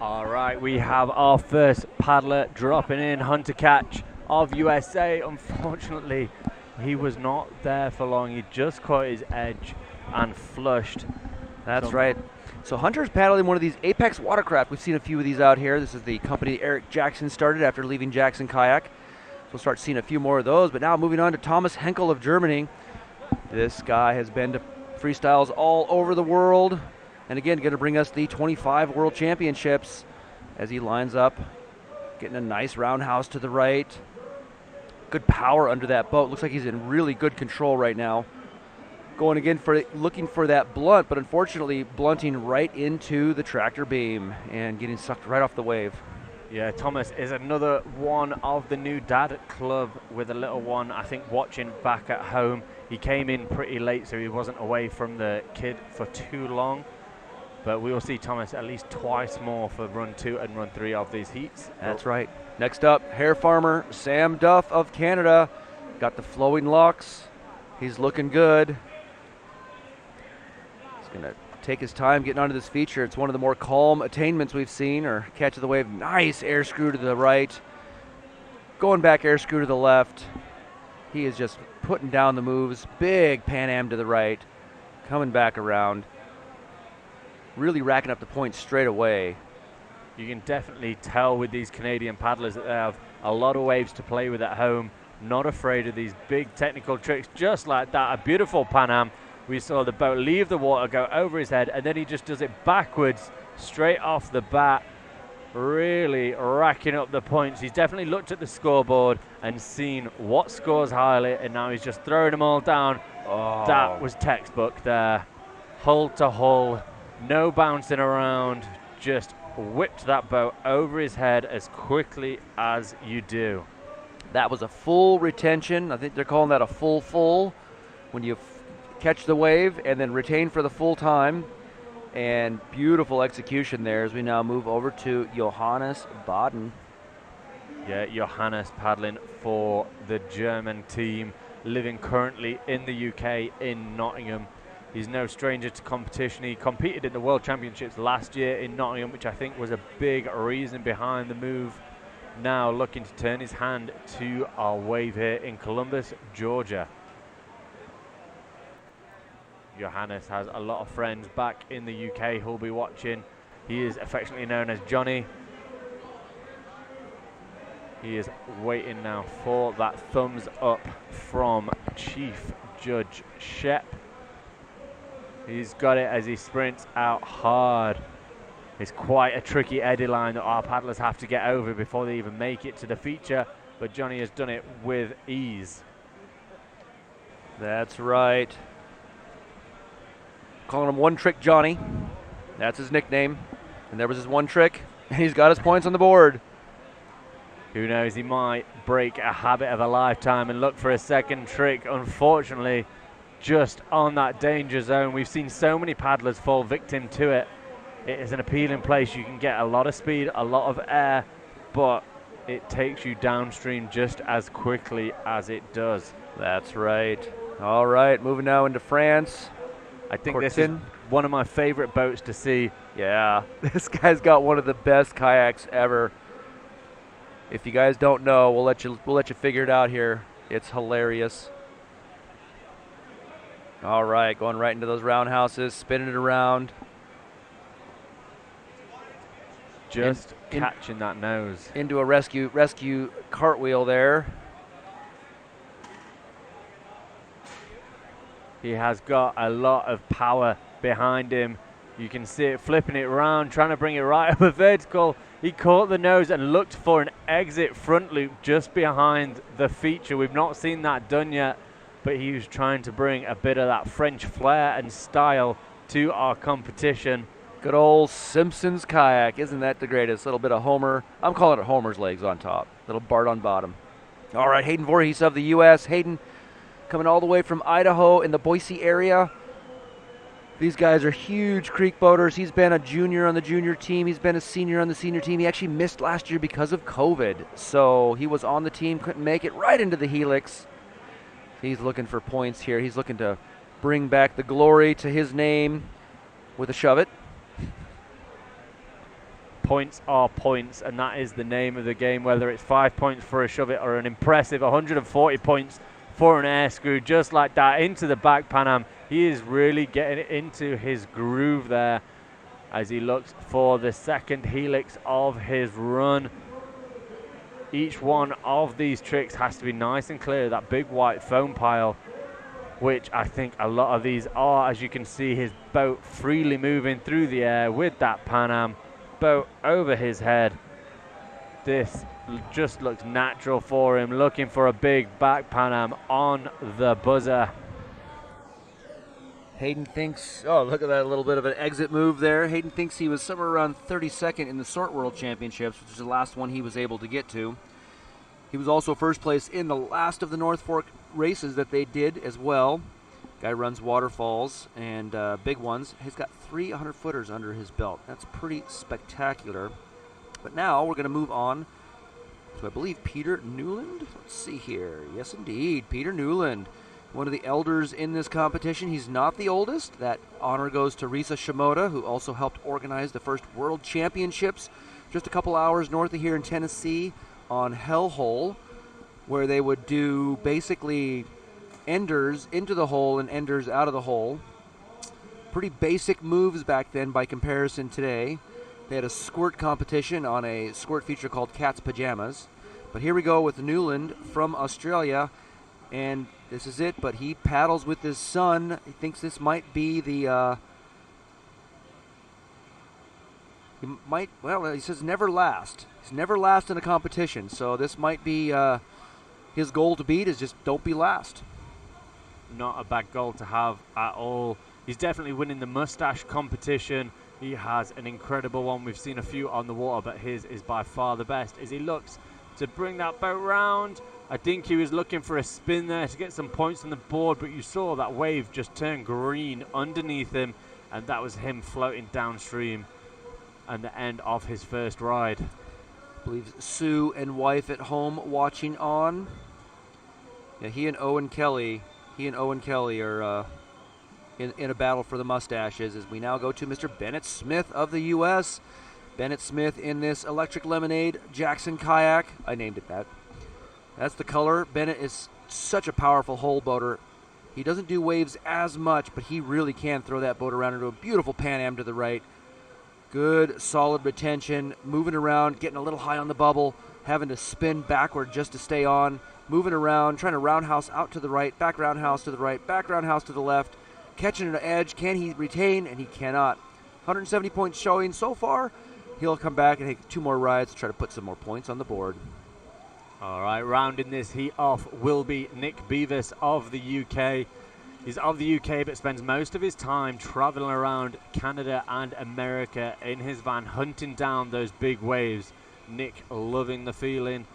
All right, we have our first paddler dropping in, Hunter Kadich of USA. Unfortunately, he was not there for long. He just caught his edge and flushed. That's right. So Hunter's paddling one of these Apex watercraft. We've seen a few of these out here. This is the company Eric Jackson started after leaving Jackson Kayak. So we'll start seeing a few more of those. But now moving on to Thomas Henkel of Germany. This guy has been to freestyles all over the world. And again, going to bring us the 25 World Championships as he lines up, getting a nice roundhouse to the right. Good power under that boat. Looks like he's in really good control right now. Going again looking for that blunt, but unfortunately blunting right into the tractor beam and getting sucked right off the wave. Yeah, Thomas is another one of the new dad club with a little one, I think, watching back at home. He came in pretty late, so he wasn't away from the kid for too long. But we will see Thomas at least twice more for run 2 and run 3 of these heats. That's right. Next up, hair farmer Sam Duff of Canada. Got the flowing locks. He's looking good. He's going to take his time getting onto this feature. It's one of the more calm attainments we've seen, or catch of the wave. Nice air screw to the right. Going back air screw to the left. He is just putting down the moves. Big Pan Am to the right. Coming back around. Really racking up the points straight away. You can definitely tell with these Canadian paddlers that they have a lot of waves to play with at home. Not afraid of these big technical tricks, just like that. A beautiful Pan Am. We saw the boat leave the water, go over his head, and then he just does it backwards, straight off the bat. Really racking up the points. He's definitely looked at the scoreboard and seen what scores highly, and now he's just throwing them all down. Oh. That was textbook there. Hull to hull. No bouncing around, just whipped that boat over his head as quickly as you do. That was a full retention. I think they're calling that a full when you catch the wave and then retain for the full time. And beautiful execution there as we now move over to Johannes Baden. Yeah, Johannes paddling for the German team, living currently in the UK in Nottingham. He's no stranger to competition. He competed in the World Championships last year in Nottingham, which I think was a big reason behind the move. Now looking to turn his hand to our wave here in Columbus, Georgia. Johannes has a lot of friends back in the UK who'll be watching. He is affectionately known as Johnny. He is waiting now for that thumbs up from Chief Judge Shep. He's got it as he sprints out hard. It's quite a tricky eddy line that our paddlers have to get over before they even make it to the feature, but Johnny has done it with ease. That's right. Calling him One Trick Johnny. That's his nickname. And there was his one trick, and he's got his points on the board. Who knows, he might break a habit of a lifetime and look for a second trick. Unfortunately, just on that danger zone. We've seen so many paddlers fall victim to it. It is an appealing place. You can get a lot of speed, a lot of air, but it takes you downstream just as quickly as it does. That's right. All right, moving now into France. I think this is one of my favorite boats to see. Yeah, this guy's got one of the best kayaks ever. If you guys don't know, we'll let you figure it out here. It's hilarious. All right, going right into those roundhouses, spinning it around. Just catching that nose. Into a rescue cartwheel there. He has got a lot of power behind him. You can see it flipping it around, trying to bring it right up a vertical. He caught the nose and looked for an exit front loop just behind the feature. We've not seen that done yet, but he was trying to bring a bit of that French flair and style to our competition. Good old Simpsons kayak. Isn't that the greatest? Little bit of Homer. I'm calling it Homer's legs on top. Little Bart on bottom. All right, Hayden Voorhees of the U.S. Hayden coming all the way from Idaho in the Boise area. These guys are huge creek boaters. He's been a junior on the junior team. He's been a senior on the senior team. He actually missed last year because of COVID. So he was on the team, couldn't make it, right into the helix. He's looking for points here. He's looking to bring back the glory to his name with a shove it. Points are points, and that is the name of the game, whether it's 5 points for a shove it or an impressive 140 points for an air screw, just like that, into the back Pan Am. He is really getting into his groove there as he looks for the second helix of his run. Each one of these tricks has to be nice and clear, that big white foam pile, which I think a lot of these are. As you can see, his boat freely moving through the air with that Pan Am boat over his head. This just looks natural for him, looking for a big back Pan Am on the buzzer. Hayden thinks, oh, look at that little bit of an exit move there. Hayden thinks he was somewhere around 32nd in the Sort World Championships, which is the last one he was able to get to. He was also first place in the last of the North Fork races that they did as well. Guy runs waterfalls and big ones. He's got 300 footers under his belt. That's pretty spectacular. But now we're going to move on to, I believe, Peter Newland. Let's see here. Yes, indeed, Peter Newland. One of the elders in this competition. He's not the oldest. That honor goes to Risa Shimoda, who also helped organize the first World Championships just a couple hours north of here in Tennessee on Hellhole, where they would do basically enders into the hole and enders out of the hole. Pretty basic moves back then by comparison today. They had a squirt competition on a squirt feature called Cat's Pajamas. But here we go with Newland from Australia, and this is it, but he paddles with his son. He thinks this might be the, he says never last. He's never last in a competition, so this might be his goal to beat is just don't be last. Not a bad goal to have at all. He's definitely winning the mustache competition. He has an incredible one. We've seen a few on the water, but his is by far the best as he looks to bring that boat round. I think he was looking for a spin there to get some points on the board, but you saw that wave just turn green underneath him and that was him floating downstream and the end of his first ride. I believe Sue and wife at home watching on. Yeah, he and Owen Kelly are in a battle for the mustaches as we now go to Mr. Bennett Smith of the U.S. Bennett Smith in this Electric Lemonade Jackson kayak. I named it that. That's the color. Bennett is such a powerful hull boater. He doesn't do waves as much, but he really can throw that boat around into a beautiful Pan Am to the right. Good, solid retention, moving around, getting a little high on the bubble, having to spin backward just to stay on, moving around, trying to roundhouse out to the right, back roundhouse to the right, back roundhouse to the left, catching an edge. Can he retain? And he cannot. 170 points showing so far. He'll come back and take 2 more rides to try to put some more points on the board. All right, rounding this heat off will be Nick Beavis of the UK. He's of the UK but spends most of his time traveling around Canada and America in his van, hunting down those big waves. Nick loving the feeling.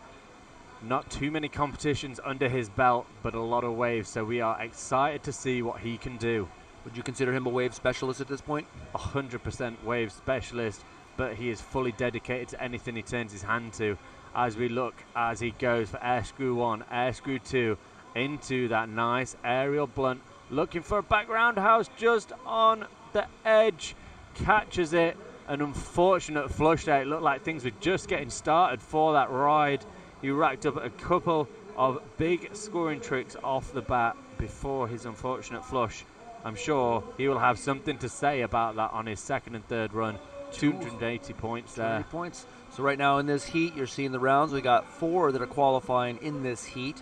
Not too many competitions under his belt, but a lot of waves, so we are excited to see what he can do. Would you consider him a wave specialist at this point? 100% wave specialist, but he is fully dedicated to anything he turns his hand to. As we look, as he goes for air screw 1, air screw 2, into that nice aerial blunt, looking for a back roundhouse just on the edge, catches it. An unfortunate flush there. It looked like things were just getting started for that ride. He racked up a couple of big scoring tricks off the bat before his unfortunate flush. I'm sure he will have something to say about that on his second and third run. 280 points there. 280 points. So right now in this heat, you're seeing the rounds. We got 4 that are qualifying in this heat.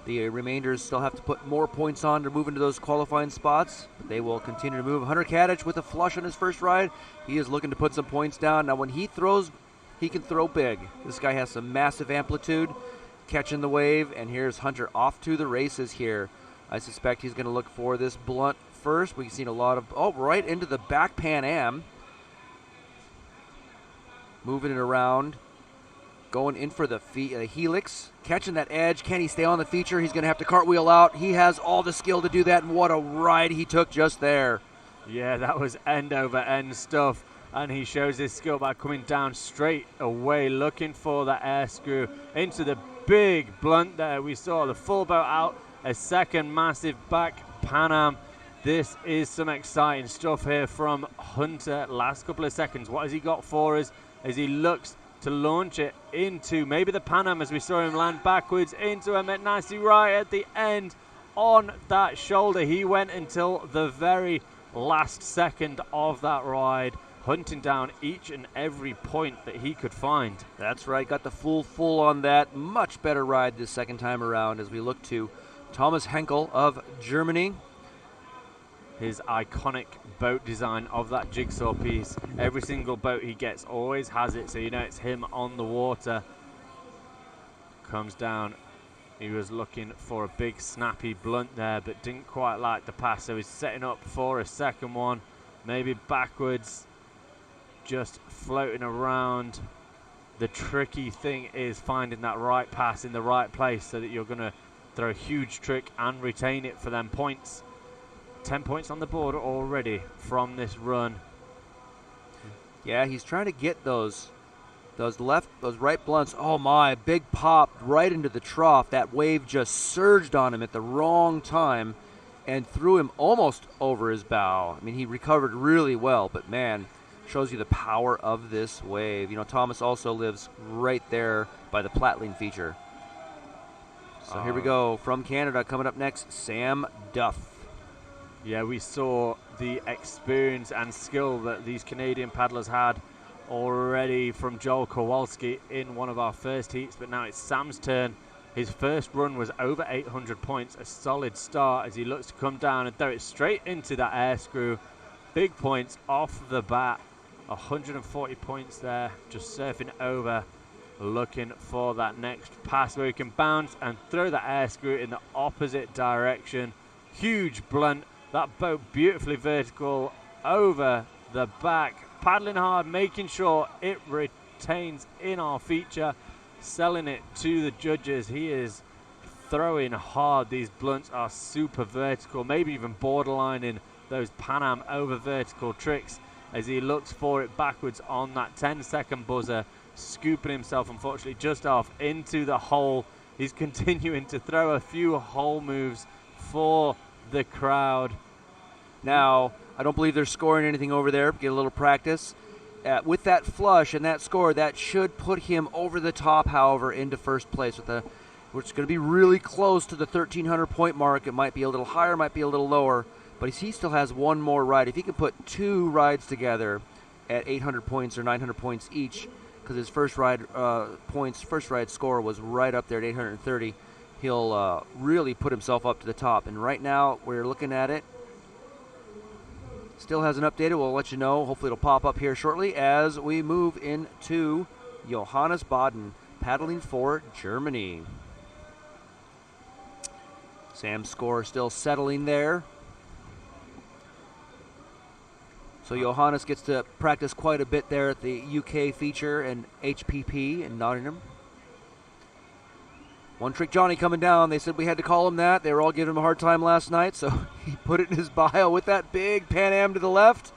The remainders still have to put more points on to move into those qualifying spots, but they will continue to move. Hunter Kadich with a flush on his first ride. He is looking to put some points down. Now when he throws, he can throw big. This guy has some massive amplitude, catching the wave, and here's Hunter off to the races here. I suspect he's going to look for this blunt first. We've seen a lot of, right into the back Pan Am. Moving it around, going in for the helix, catching that edge. Can he stay on the feature? He's going to have to cartwheel out. He has all the skill to do that, and what a ride he took just there. Yeah, that was end over end stuff, and he shows his skill by coming down straight away, looking for that air screw into the big blunt there. We saw the full boat out, a second massive back Pan Am. This is some exciting stuff here from Hunter. Last couple of seconds, what has he got for us as he looks to launch it into maybe the Pan Am, as we saw him land backwards into a nicely right at the end on that shoulder. He went until the very last second of that ride, hunting down each and every point that he could find. That's right, got the full on that. Much better ride this second time around as we look to Thomas Henkel of Germany. His iconic boat design of that jigsaw piece. Every single boat he gets always has it, so you know it's him on the water. Comes down. He was looking for a big snappy blunt there, but didn't quite like the pass, so he's setting up for a second one. Maybe backwards, just floating around. The tricky thing is finding that right pass in the right place so that you're going to throw a huge trick and retain it for them points. 10 points on the board already from this run. Yeah, he's trying to get those right blunts. Oh my, big pop right into the trough. That wave just surged on him at the wrong time and threw him almost over his bow. I mean, he recovered really well, but man, shows you the power of this wave. You know, Thomas also lives right there by the Platling feature. So here we go. From Canada, coming up next, Sam Duff. Yeah, we saw the experience and skill that these Canadian paddlers had already from Joel Kowalski in one of our first heats, but now it's Sam's turn. His first run was over 800 points, a solid start as he looks to come down and throw it straight into that air screw. Big points off the bat, 140 points there, just surfing over, looking for that next pass where he can bounce and throw that air screw in the opposite direction. Huge blunt. That boat beautifully vertical over the back, paddling hard, making sure it retains in our feature, selling it to the judges. He is throwing hard. These blunts are super vertical, maybe even borderline in those Pan Am over vertical tricks as he looks for it backwards on that 10-second buzzer, scooping himself, unfortunately, just off into the hole. He's continuing to throw a few hole moves for the crowd. Now, I don't believe they're scoring anything over there. Get a little practice. With that flush and that score, that should put him over the top, however, into first place. Which is going to be really close to the 1,300 point mark. It might be a little higher, might be a little lower, but he still has one more ride. If he can put 2 rides together at 800 points or 900 points each, because his first ride score was right up there at 830, he'll really put himself up to the top. And right now, we're looking at it. Still hasn't updated. We'll let you know. Hopefully it'll pop up here shortly as we move into Johannes Baden, paddling for Germany. Sam's score still settling there. So Johannes gets to practice quite a bit there at the UK feature and HPP in Nottingham. One Trick Johnny coming down. They said we had to call him that. They were all giving him a hard time last night, so he put it in his bio with that big Pan Am to the left.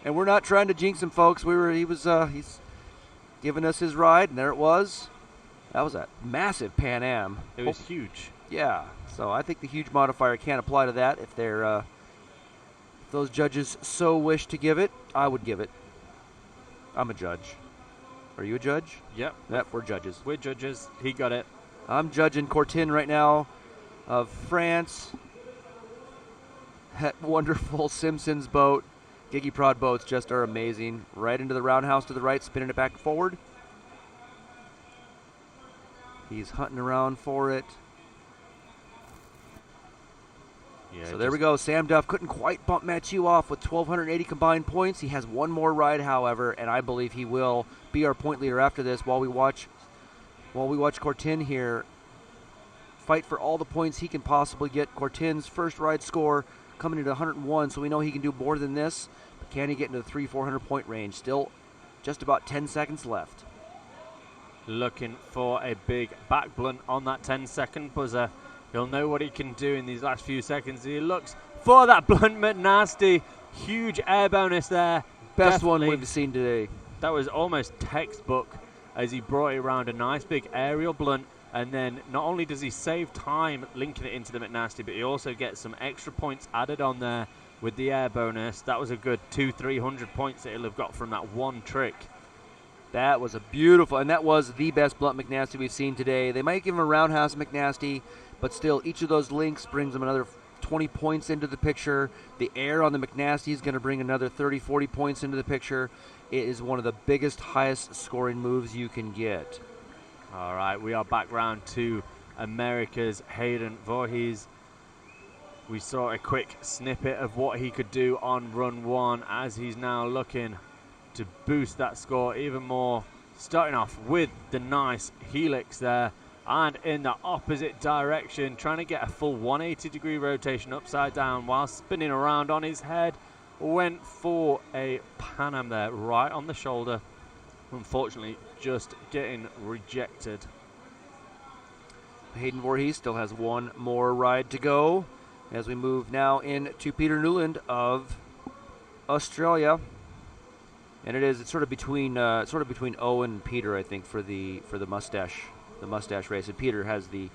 And we're not trying to jinx him, folks. He's giving us his ride, and there it was. That was a massive Pan Am. It was huge. Yeah, so I think the huge modifier can't apply to that. If those judges so wish to give it, I would give it. I'm a judge. Are you a judge? Yep. Yep, we're judges. We're judges. He got it. I'm judging Courtin right now of France. That wonderful Simpsons boat. Giggy Prod boats just are amazing. Right into the roundhouse to the right, spinning it back forward. He's hunting around for it. Yeah, so there we go. Sam Duff couldn't quite bump Mathieu off with 1,280 combined points. He has one more ride, however, and I believe he will be our point leader after this while we watch Courtin here fight for all the points he can possibly get. Courtin's first ride score coming into 101, so we know he can do more than this. But can he get into the 300-400 point range? Still just about 10 seconds left. Looking for a big back blunt on that 10-second buzzer. He'll know what he can do in these last few seconds. He looks for that blunt McNasty. Huge air bonus there. Best Definitely. one we've seen today. That was almost textbook as he brought it around a nice big aerial blunt. And then not only does he save time linking it into the McNasty, but he also gets some extra points added on there with the air bonus. That was a good 200-300 points that he'll have got from that one trick. That was a beautiful, and that was the best blunt McNasty we've seen today. They might give him a roundhouse McNasty, but still, each of those links brings him another 20 points into the picture. The air on the McNasty is going to bring another 30-40 points into the picture. It is one of the biggest, highest scoring moves you can get. All right, we are back round to America's Hayden Voorhees. We saw a quick snippet of what he could do on run one as he's now looking to boost that score even more. Starting off with the nice helix there and in the opposite direction, trying to get a full 180-degree rotation upside down while spinning around on his head. Went for a Pan Am there right on the shoulder. Unfortunately, just getting rejected. Hayden Voorhees still has one more ride to go as we move now into Peter Newland of Australia. And it's sort of between Owen and Peter, I think, for the mustache race. And Peter has the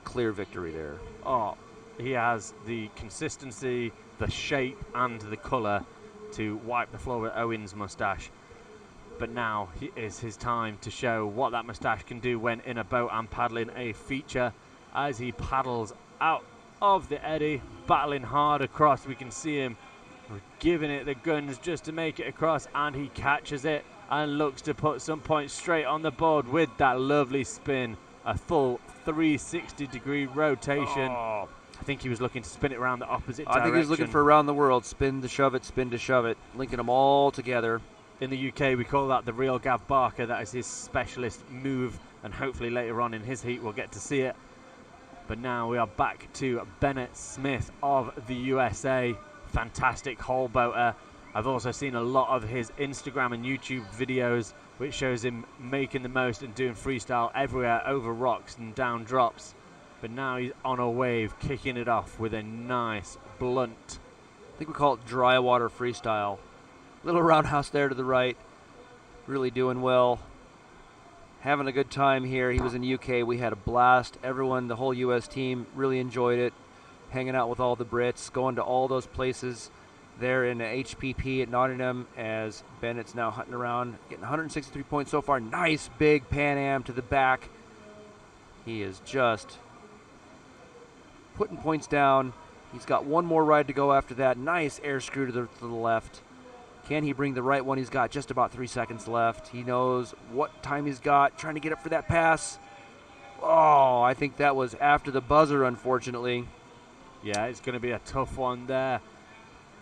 clear victory there. Oh, he has the consistency, the shape, and the colour to wipe the floor with Owen's mustache. But now is his time to show what that moustache can do when in a boat and paddling a feature. As he paddles out of the eddy, battling hard across, we can see him giving it the guns just to make it across, and he catches it and looks to put some points straight on the board with that lovely spin. A full 360-degree rotation. Oh. I think he was looking to spin it around the opposite direction. I think he was looking for around the world. Spin to shove it, linking them all together. In the UK, we call that the real Gav Barker. That is his specialist move, and hopefully later on in his heat we'll get to see it. But now we are back to Bennett Smith of the USA. Fantastic hole boater. I've also seen a lot of his Instagram and YouTube videos, which shows him making the most and doing freestyle everywhere over rocks and down drops. But now he's on a wave, kicking it off with a nice blunt think we call it dry water freestyle. Little roundhouse there to the right. Really doing well. Having a good time here. He was in UK. We had a blast. Everyone, the whole US team really enjoyed it. Hanging out with all the Brits, going to all those places there in HPP at Nottingham as Bennett's now hunting around, getting 163 points so far. Nice big Pan Am to the back. He is just putting points down. He's got one more ride to go after that. Nice air screw to the left. Can he bring the right one? He's got just about 3 seconds left. He knows what time he's got, trying to get up for that pass. Oh, I think that was after the buzzer, unfortunately. Yeah, it's going to be a tough one there.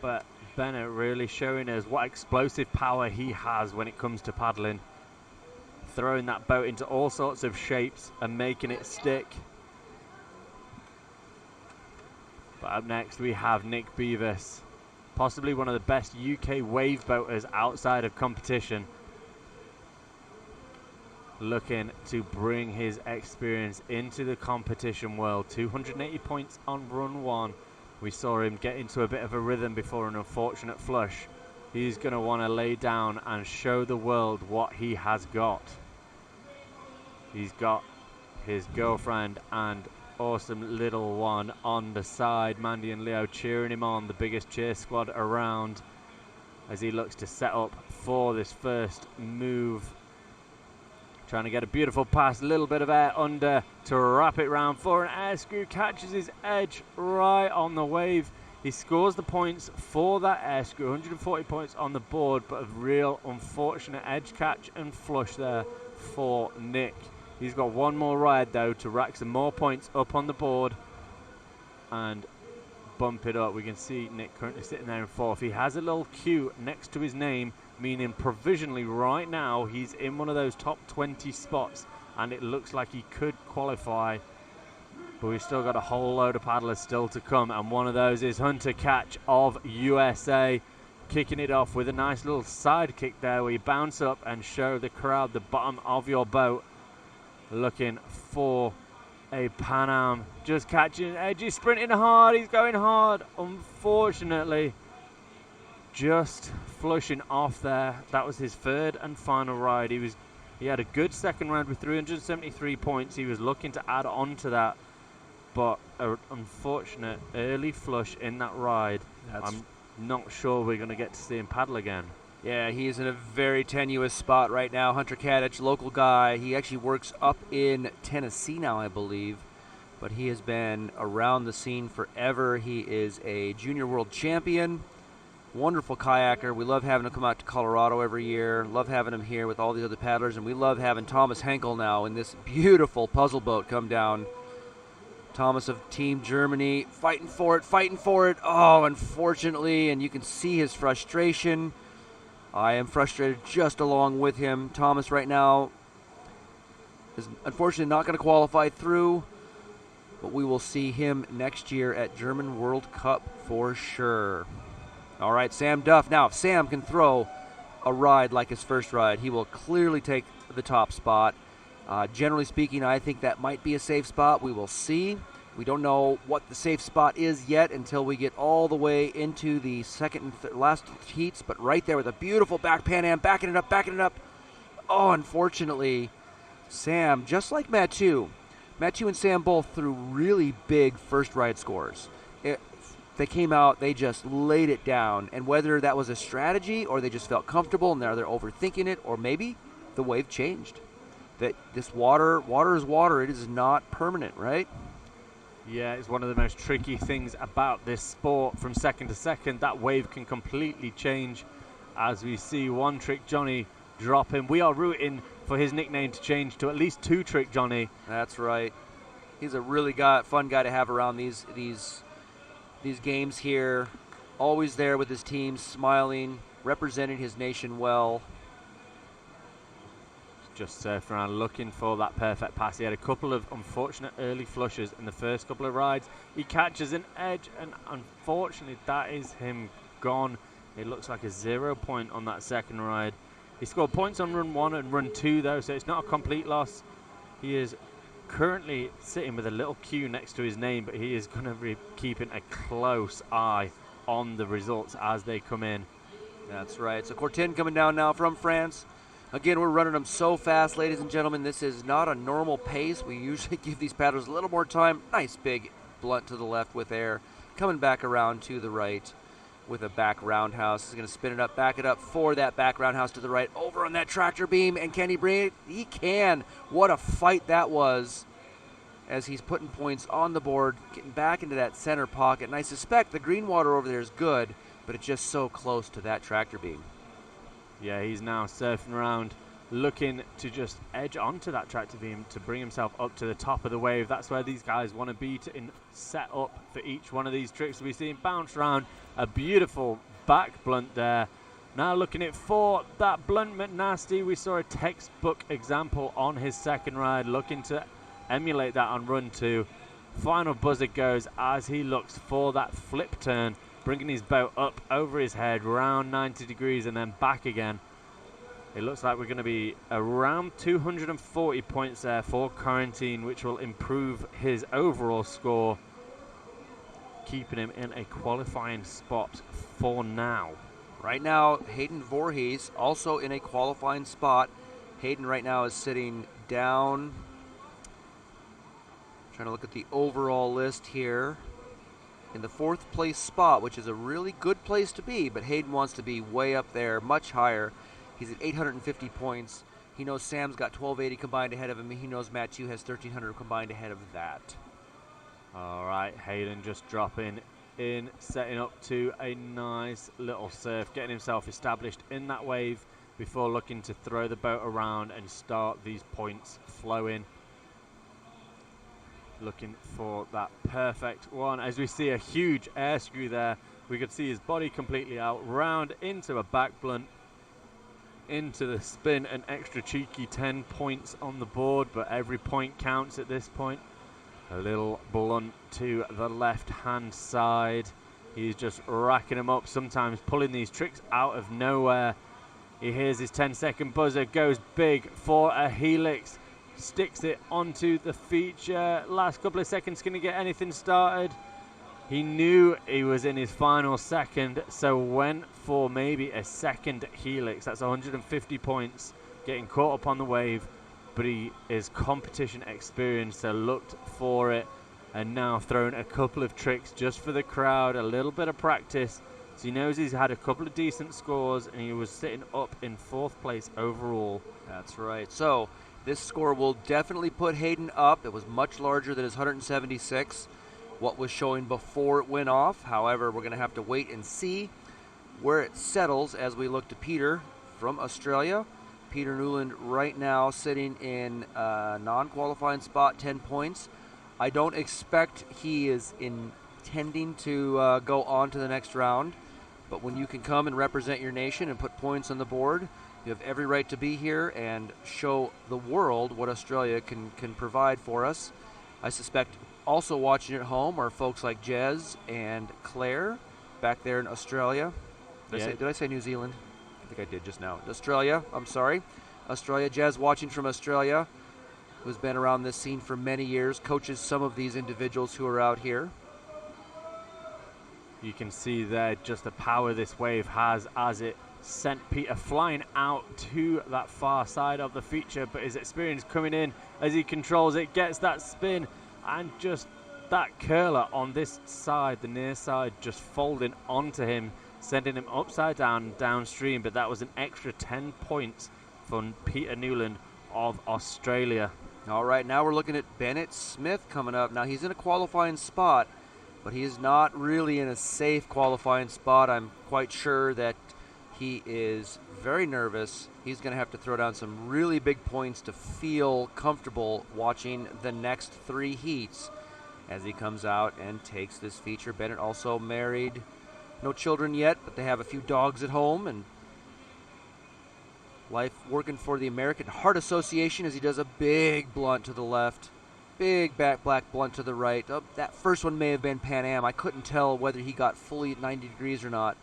But Bennett really showing us what explosive power he has when it comes to paddling. Throwing that boat into all sorts of shapes and making it stick. But up next we have Nick Beavis, possibly one of the best UK wave boaters outside of competition. Looking to bring his experience into the competition world. 280 points on run one. We saw him get into a bit of a rhythm before an unfortunate flush. He's going to want to lay down and show the world what he has got. He's got his girlfriend and awesome little one on the side. Mandy and Leo cheering him on, the biggest cheer squad around, as he looks to set up for this first move. Trying to get a beautiful pass, a little bit of air under to wrap it round for an air screw. Catches his edge right on the wave. He scores the points for that air screw. 140 points on the board, but a real unfortunate edge catch and flush there for Nick. He's got one more ride though to rack some more points up on the board and bump it up. We can see Nick currently sitting there in fourth. He has a little Q next to his name, meaning provisionally right now he's in one of those top 20 spots, and it looks like he could qualify. But we've still got a whole load of paddlers still to come, and one of those is Hunter Catch of USA, kicking it off with a nice little side kick there where you bounce up and show the crowd the bottom of your boat. Looking for a Pan Am, just catching edges, sprinting hard, he's going hard. Unfortunately, just flushing off there. That was his third and final ride. He had a good second round with 373 points. He was looking to add on to that, but an unfortunate early flush in that ride. I'm not sure we're going to get to see him paddle again. Yeah, he is in a very tenuous spot right now. Hunter Kadich, local guy. He actually works up in Tennessee now, I believe. But he has been around the scene forever. He is a junior world champion. Wonderful kayaker. We love having him come out to Colorado every year. Love having him here with all these other paddlers. And we love having Thomas Henkel now in this beautiful puzzle boat come down. Thomas of Team Germany, fighting for it, fighting for it. Oh, unfortunately, and you can see his frustration. I am frustrated just along with him. Thomas right now is unfortunately not going to qualify through, but we will see him next year at German World Cup for sure. All right, Sam Duff. Now, if Sam can throw a ride like his first ride, he will clearly take the top spot. Generally speaking, I think that might be a safe spot. We will see. We don't know what the safe spot is yet until we get all the way into the second and last heats, but right there with a beautiful back Pan Am, backing it up, backing it up. Oh, unfortunately, Sam, just like Mathieu and Sam both threw really big first ride scores. They came out, they just laid it down, and whether that was a strategy or they just felt comfortable and now they're overthinking it, or maybe the wave changed. That this water is water. It is not permanent, right? Yeah, it's one of the most tricky things about this sport. From second to second, that wave can completely change. As we see One Trick Johnny drop him. We are rooting for his nickname to change to at least Two Trick Johnny. That's right. He's a really fun guy to have around these games here. Always there with his team, smiling, representing his nation well. Just surfing around looking for that perfect pass. He had a couple of unfortunate early flushes in the first couple of rides. He catches an edge, and unfortunately that is him gone. It looks like a 0 point on that second ride. He scored points on run 1 and run 2 though, so it's not a complete loss. He is currently sitting with a little Q next to his name, but he is going to be keeping a close eye on the results as they come in. That's right. So Courtin coming down now from France. Again, we're running them so fast, ladies and gentlemen. This is not a normal pace. We usually give these paddlers a little more time. Nice big blunt to the left with air. Coming back around to the right with a back roundhouse. He's going to spin it up, back it up for that back roundhouse to the right. Over on that tractor beam, and can he bring it? He can. What a fight that was as he's putting points on the board, getting back into that center pocket. And I suspect the green water over there is good, but it's just so close to that tractor beam. Yeah, he's now surfing around, looking to just edge onto that tractor beam to bring himself up to the top of the wave. That's where these guys want to be to set up for each one of these tricks. We see him bounce around, a beautiful back blunt there. Now looking at for that blunt McNasty. We saw a textbook example on his second ride, looking to emulate that on run 2. Final buzzer goes as he looks for that flip turn, bringing his boat up over his head, round 90 degrees and then back again. It looks like we're going to be around 240 points there for Quarantine, which will improve his overall score, keeping him in a qualifying spot for now. Right now, Hayden Voorhees also in a qualifying spot. Hayden right now is sitting down. Trying to look at the overall list here. In the 4th place spot, which is a really good place to be, but Hayden wants to be way up there, much higher. He's at 850 points. He knows Sam's got 1280 combined ahead of him. He knows Matthew has 1300 combined ahead of that. All right, Hayden just dropping in, setting up to a nice little surf, getting himself established in that wave before looking to throw the boat around and start these points flowing. Looking for that perfect one as we see a huge air screw there. We could see his body completely out, round into a back blunt, into the spin, an extra cheeky 10 points on the board, but every point counts at this point. A little blunt to the left hand side. He's just racking them up, sometimes pulling these tricks out of nowhere. He hears his 10-second buzzer, goes big for a helix, sticks it onto the feature. Last couple of seconds, can he get anything started? He knew he was in his final second, so went for maybe a second helix. That's 150 points, getting caught up on the wave, but he is competition experienced, so looked for it, and now thrown a couple of tricks just for the crowd, a little bit of practice. So he knows he's had a couple of decent scores, and he was sitting up in 4th place overall. That's right. So this score will definitely put Hayden up. It was much larger than his 176, what was showing before it went off. However, we're going to have to wait and see where it settles as we look to Peter from Australia. Peter Newland right now sitting in a non-qualifying spot, 10 points. I don't expect he is intending to go on to the next round, but when you can come and represent your nation and put points on the board, you have every right to be here and show the world what Australia can provide for us. I suspect also watching at home are folks like Jez and Claire back there in Australia. Did I say New Zealand? I think I did just now. Australia, I'm sorry. Australia, Jez watching from Australia, who's been around this scene for many years, coaches some of these individuals who are out here. You can see there just the power this wave has as it sent Peter flying out to that far side of the feature, but his experience coming in as he controls it, gets that spin, and just that curler on this side, the near side, just folding onto him, sending him upside down downstream. But that was an extra 10 points for Peter Newland of Australia. All right, now we're looking at Bennett Smith coming up. Now he's in a qualifying spot, but he is not really in a safe qualifying spot. I'm quite sure that he is very nervous. He's going to have to throw down some really big points to feel comfortable watching the next 3 heats as he comes out and takes this feature. Bennett also married, no children yet, but they have a few dogs at home, and life working for the American Heart Association as he does a big blunt to the left, big back black blunt to the right. Oh, that first one may have been Pan Am. I couldn't tell whether he got fully at 90 degrees or not.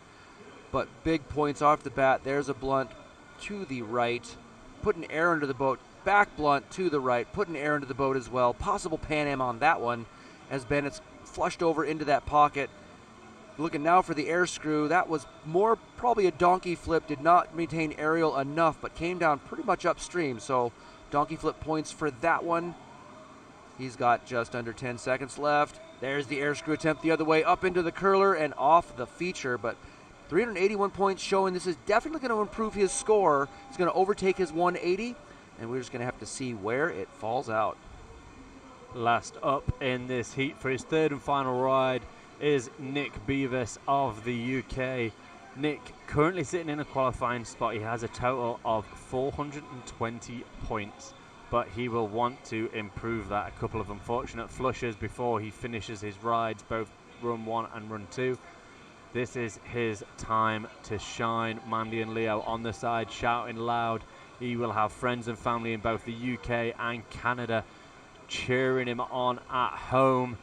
But big points off the bat. There's a blunt to the right, putting air under the boat. Back blunt to the right, putting air into the boat as well. Possible Pan Am on that one as Bennett's flushed over into that pocket. Looking now for the air screw. That was more probably a donkey flip. Did not maintain aerial enough, but came down pretty much upstream. So donkey flip points for that one. He's got just under 10 seconds left. There's the air screw attempt the other way, up into the curler and off the feature. But 381 points showing this is definitely going to improve his score. It's going to overtake his 180, and we're just going to have to see where it falls out. Last up in this heat for his third and final ride is Nick Beavis of the UK. Nick currently sitting in a qualifying spot. He has a total of 420 points, but he will want to improve that. A couple of unfortunate flushes before he finishes his rides, both run 1 and run 2. This is his time to shine. Mandy and Leo on the side shouting loud. He will have friends and family in both the UK and Canada cheering him on at home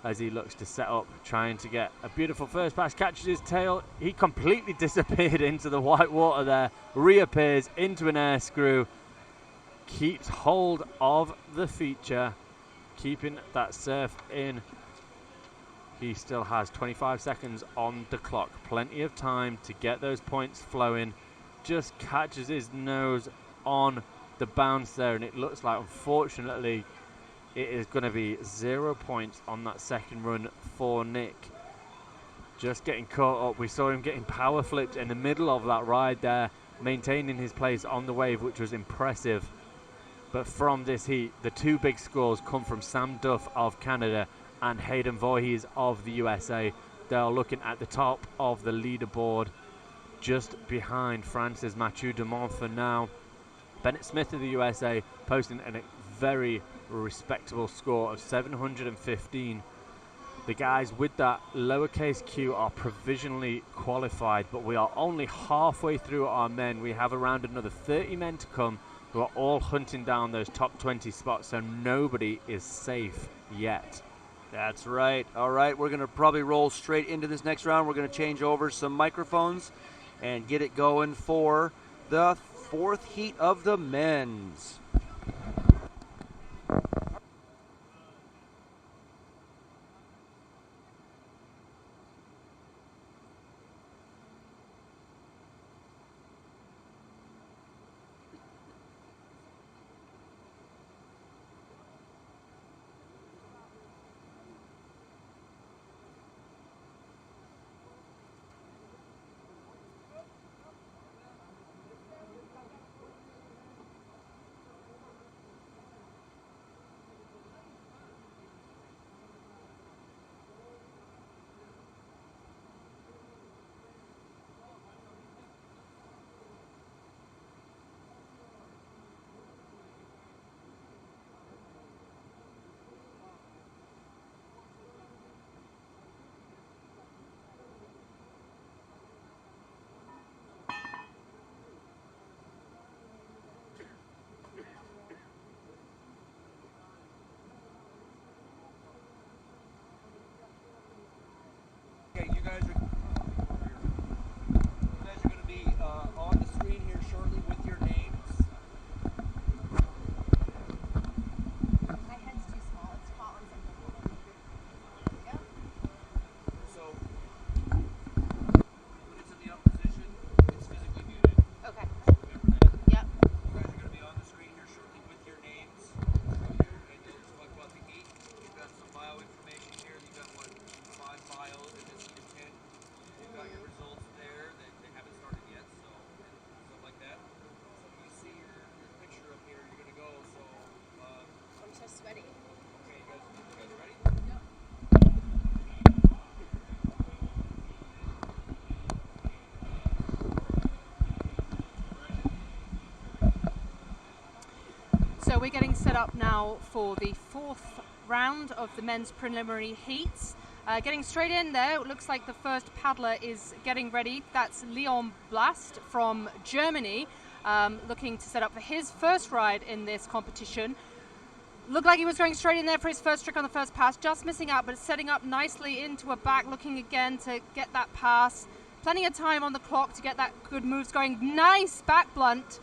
as he looks to set up, trying to get a beautiful first pass. Catches his tail. He completely disappeared into the white water there, reappears into an air screw, keeps hold of the feature, keeping that surf in. He still has 25 seconds on the clock, plenty of time to get those points flowing. Just catches his nose on the bounce there, and it looks like, unfortunately, it is going to be 0 points on that second run for Nick. Just getting caught up. We saw him getting power flipped in the middle of that ride there, maintaining his place on the wave, which was impressive. But from this heat, the two big scores come from Sam Duff of Canada and Hayden Voorhees of the USA. They're looking at the top of the leaderboard, just behind France's Mathieu Dumont for now. Bennett Smith of the USA posting a very respectable score of 715. The guys with that lowercase q are provisionally qualified, but we are only halfway through our men. We have around another 30 men to come who are all hunting down those top 20 spots, so nobody is safe yet. That's right. All right, we're going to probably roll straight into this next round. We're going to change over some microphones and get it going for the fourth heat of the men's. Okay, you guys are going to be on the screen here shortly with your names. My head's too small. It's Collins and Yep. So when it's in the up position, it's physically muted. Okay. Remember that. Yep. You guys are going to be on the screen here shortly with your names. And you'll just talk about the heat. You've got some bio information here. You've got 5 bios in this heat of 10. You've got your results there that they haven't started yet, so stuff like that. So when you see your picture up here, you're going to go. So I'm so sweaty. okay, you guys ready? Yep. So we're getting set up now for the fourth round of the men's preliminary heats. Getting straight in there, it looks like the first paddler is getting ready. That's Leon Blast from Germany, looking to set up for his first ride in this competition. Looked like he was going straight in there for his first trick on the first pass, just missing out, but setting up nicely into a back, looking again to get that pass. Plenty of time on the clock to get that good moves going. Nice back blunt,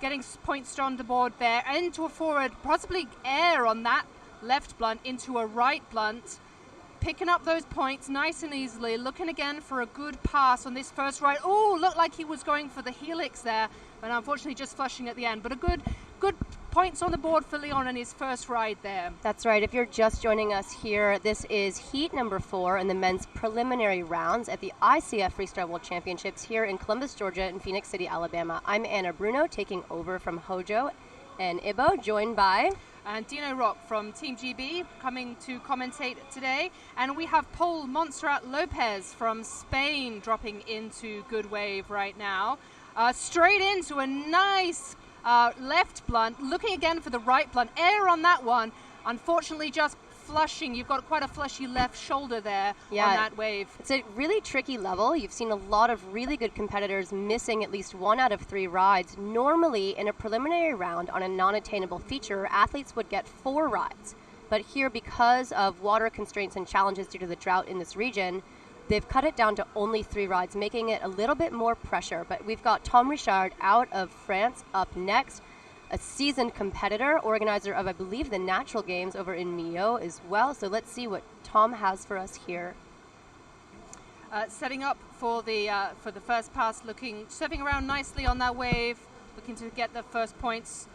getting points on the board there. Into a forward, possibly air on that left blunt, into a right blunt. picking up those points nice and easily, looking again for a good pass on this first ride. Oh, looked like he was going for the helix there, but unfortunately just flushing at the end. But a good points on the board for Leon in his first ride there. That's right. If you're just joining us here, this is heat number 4 in the men's preliminary rounds at the ICF Freestyle World Championships here in Columbus, Georgia and Phoenix City, Alabama. I'm Anna Bruno, taking over from Hojo and Ibo, joined by... And Dino Rock from Team GB coming to commentate today. And we have Paul Montserrat Lopez from Spain dropping into good wave right now. Straight into a nice left blunt, looking again for the right blunt. Air on that one. Unfortunately, just flushing. You've got quite a flushy left shoulder there on that wave. It's a really tricky level. You've seen a lot of really good competitors missing at least 1 out of 3 rides. Normally, in a preliminary round on a non-attainable feature, athletes would get 4 rides. But here, because of water constraints and challenges due to the drought in this region, they've cut it down to only 3 rides, making it a little bit more pressure. But we've got Tom Richard out of France up next, a seasoned competitor, organizer of, I believe, the Natural Games over in Millau as well. So let's see what Tom has for us here. Setting up for the first pass, surfing around nicely on that wave, looking to get the first points.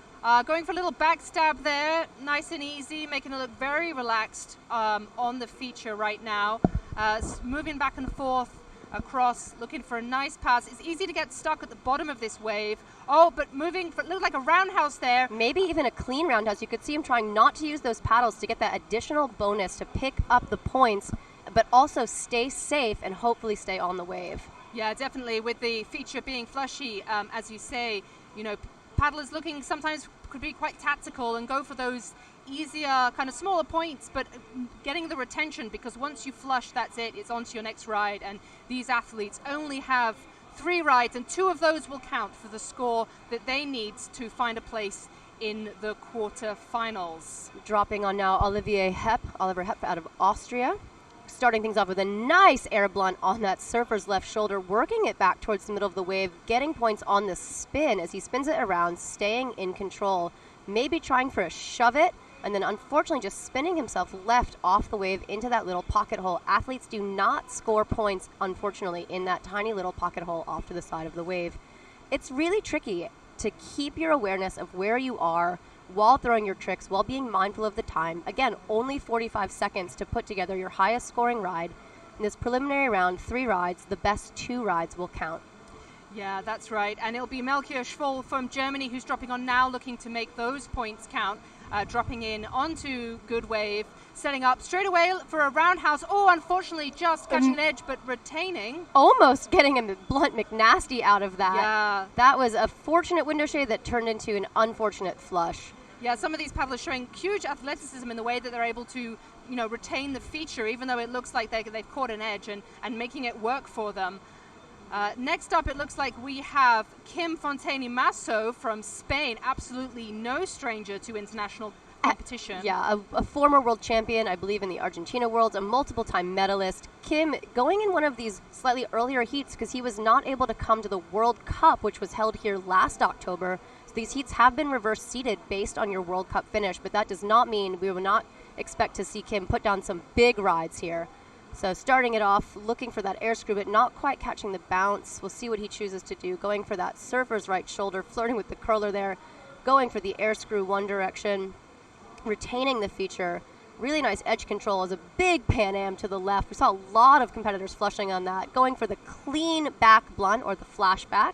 Going for a little backstab there, nice and easy, making it look very relaxed on the feature right now. Moving back and forth across, looking for a nice pass. It's easy to get stuck at the bottom of this wave. Oh, but moving for, it looked like a roundhouse there. Maybe even a clean roundhouse. You could see him trying not to use those paddles to get that additional bonus to pick up the points, but also stay safe and hopefully stay on the wave. Yeah, definitely. With the feature being flushy, as you say, paddlers looking sometimes could be quite tactical and go for those easier, kind of smaller points, but getting the retention, because once you flush, that's it. It's on to your next ride, and these athletes only have 3 rides, and 2 of those will count for the score that they need to find a place in the quarterfinals. Dropping on now Oliver Hepp out of Austria. Starting things off with a nice air blunt on that surfer's left shoulder, working it back towards the middle of the wave, getting points on the spin as he spins it around, staying in control, maybe trying for a shove it, and then unfortunately just spinning himself left off the wave into that little pocket hole. Athletes do not score points, unfortunately, in that tiny little pocket hole off to the side of the wave. It's really tricky to keep your awareness of where you are while throwing your tricks, while being mindful of the time. Again, only 45 seconds to put together your highest scoring ride. In this preliminary round, 3 rides, the best 2 rides will count. Yeah, that's right. And it'll be Melchior Schwoll from Germany who's dropping on now, looking to make those points count. Dropping in onto good wave, setting up straight away for a roundhouse. Oh, unfortunately, just catching an edge, but retaining. Almost getting a blunt McNasty out of that. Yeah. That was a fortunate window shade that turned into an unfortunate flush. Yeah, some of these paddlers showing huge athleticism in the way that they're able to, retain the feature, even though it looks like they've caught an edge and making it work for them. Next up, it looks like we have Kim Fontaine-Masso from Spain, absolutely no stranger to international competition. Yeah, a former world champion, I believe, in the Argentina Worlds, a multiple-time medalist. Kim going in one of these slightly earlier heats because he was not able to come to the World Cup, which was held here last October. So these heats have been reverse-seeded based on your World Cup finish, but that does not mean we will not expect to see Kim put down some big rides here. So starting it off, looking for that air screw, but not quite catching the bounce. We'll see what he chooses to do. Going for that surfer's right shoulder, flirting with the curler there. Going for the air screw one direction, retaining the feature. Really nice edge control as a big Pan Am to the left. We saw a lot of competitors flushing on that. Going for the clean back blunt, or the flashback,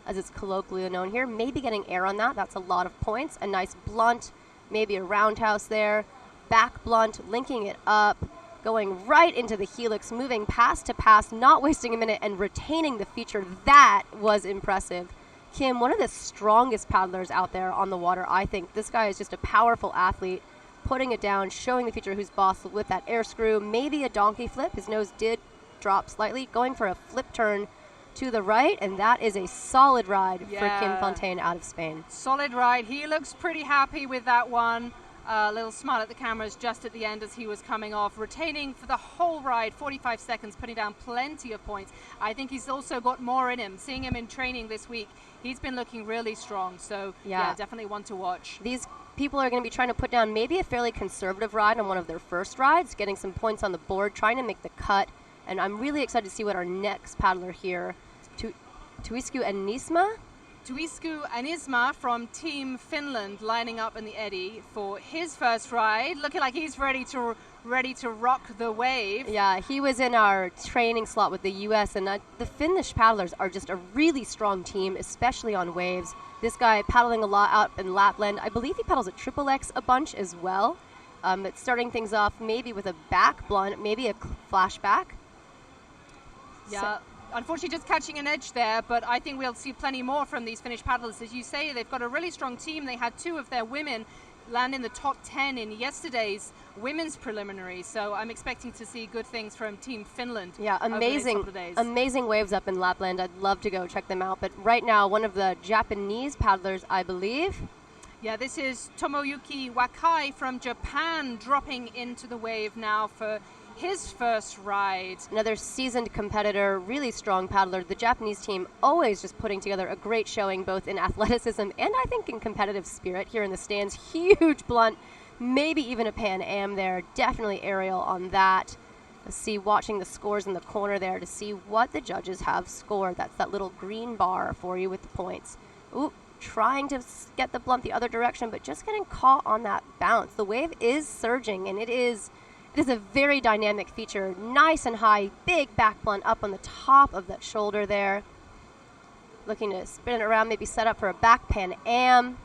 as it's colloquially known here. Maybe getting air on that. That's a lot of points. A nice blunt, maybe a roundhouse there. Back blunt, linking it up. Going right into the helix, moving pass to pass, not wasting a minute, and retaining the feature. That was impressive. Kim, one of the strongest paddlers out there on the water, I think. This guy is just a powerful athlete, putting it down, showing the feature who's boss with that air screw, maybe a donkey flip. His nose did drop slightly, going for a flip turn to the right, and that is a solid ride for Kim Fontaine out of Spain. Solid ride. He looks pretty happy with that one. A little smile at the cameras just at the end as he was coming off, retaining for the whole ride, 45 seconds, putting down plenty of points. I think he's also got more in him. Seeing him in training this week, he's been looking really strong. So yeah, definitely one to watch. These people are going to be trying to put down maybe a fairly conservative ride on one of their first rides, getting some points on the board, trying to make the cut. And I'm really excited to see what our next paddler here, Tuisku Anisma from Team Finland lining up in the eddy for his first ride, looking like he's ready to rock the wave. Yeah, he was in our training slot with the U.S., and the Finnish paddlers are just a really strong team, especially on waves. This guy paddling a lot out in Lapland. I believe he paddles at XXX a bunch as well. But starting things off maybe with a back blunt, maybe a flashback. Yeah. Unfortunately, just catching an edge there, but I think we'll see plenty more from these Finnish paddlers. As you say, they've got a really strong team. They had 2 of their women land in the top 10 in yesterday's women's preliminary, so I'm expecting to see good things from Team Finland. Yeah, amazing waves up in Lapland. I'd love to go check them out, but right now, one of the Japanese paddlers, I believe. Yeah, this is Tomoyuki Wakai from Japan dropping into the wave now for his first ride. Another seasoned competitor, really strong paddler. The Japanese team always just putting together a great showing both in athleticism and I think in competitive spirit here in the stands. Huge blunt, maybe even a Pan Am there. Definitely aerial on that. Let's see, watching the scores in the corner there to see what the judges have scored. That's that little green bar for you with the points. Ooh, trying to get the blunt the other direction, but just getting caught on that bounce. The wave is surging, and it is a very dynamic feature. Nice and high, big back blunt up on the top of that shoulder there. Looking to spin it around, maybe set up for a back Pan Am.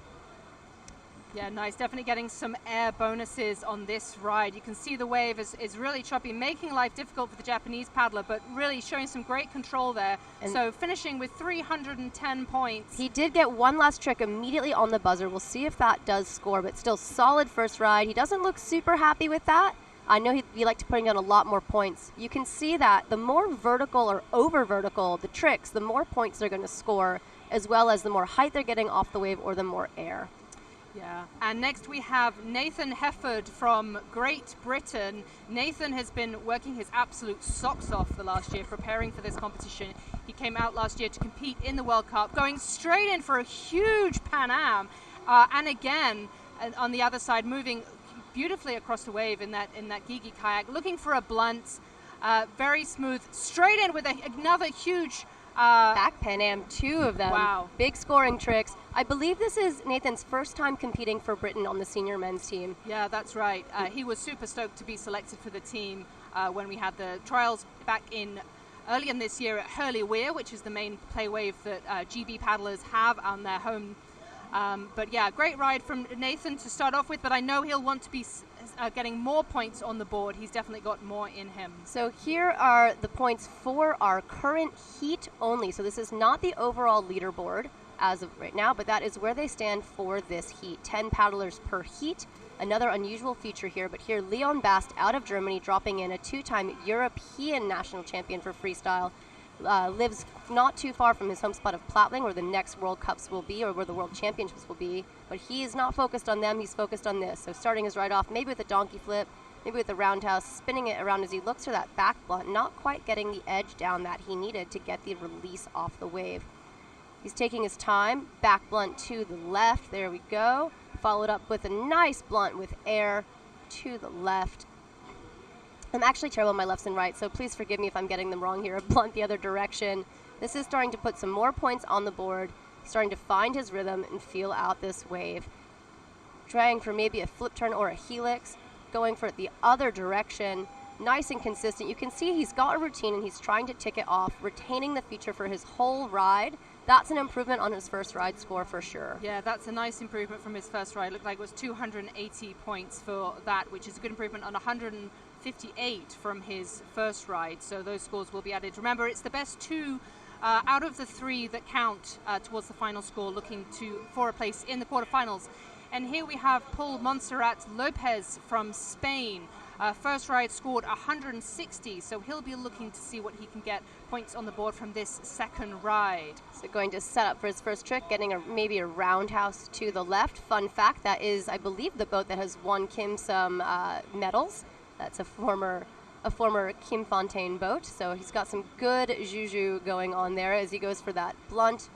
Yeah, nice. Definitely getting some air bonuses on this ride. You can see the wave is really choppy, making life difficult for the Japanese paddler, but really showing some great control there. And so finishing with 310 points. He did get one last trick immediately on the buzzer. We'll see if that does score, but still solid first ride. He doesn't look super happy with that. I know he'd like to putting down a lot more points. You can see that the more vertical or over vertical the tricks, the more points they're going to score, as well as the more height they're getting off the wave or the more air. Yeah, and next we have Nathan Hefford from Great Britain. Nathan has been working his absolute socks off the last year preparing for this competition. He came out last year to compete in the World Cup, going straight in for a huge Pan Am, and again on the other side moving beautifully across the wave in that Gigi kayak, looking for a blunt, very smooth, straight in with another huge back Pan Am, 2 of them. Wow. Big scoring tricks. I believe this is Nathan's first time competing for Britain on the senior men's team. Yeah, that's right. He was super stoked to be selected for the team when we had the trials back in early in this year at Hurley Weir, which is the main play wave that GB paddlers have on their home. But yeah, great ride from Nathan to start off with, but I know he'll want to be getting more points on the board. He's definitely got more in him. So here are the points for our current heat only. So this is not the overall leaderboard as of right now, but that is where they stand for this heat. 10 paddlers per heat. Another unusual feature here, but here Leon Bast out of Germany dropping in, a 2-time European national champion for freestyle. Lives not too far from his home spot of Plattling, where the next World Cups will be, or where the World Championships will be. But he is not focused on them, he's focused on this. So starting his ride off, maybe with a donkey flip, maybe with a roundhouse, spinning it around as he looks for that back blunt, not quite getting the edge down that he needed to get the release off the wave. He's taking his time, back blunt to the left, there we go. Followed up with a nice blunt with air to the left. I'm actually terrible on my lefts and rights, so please forgive me if I'm getting them wrong here. A blunt the other direction. This is starting to put some more points on the board, starting to find his rhythm and feel out this wave. Trying for maybe a flip turn or a helix, going for it the other direction. Nice and consistent. You can see he's got a routine and he's trying to tick it off, retaining the feature for his whole ride. That's an improvement on his first ride score for sure. Yeah, that's a nice improvement from his first ride. Looked like it was 280 points for that, which is a good improvement on 158 from his first ride. So those scores will be added. Remember, it's the best 2 out of the 3 that count towards the final score, looking for a place in the quarterfinals. And here we have Paul Montserrat Lopez from Spain. First ride scored 160, so he'll be looking to see what he can get points on the board from this second ride. So going to set up for his first trick, getting maybe a roundhouse to the left. Fun fact, that is, I believe, the boat that has won Kim some medals. That's a former Kim Fontaine boat, so he's got some good juju going on there as he goes for that blunt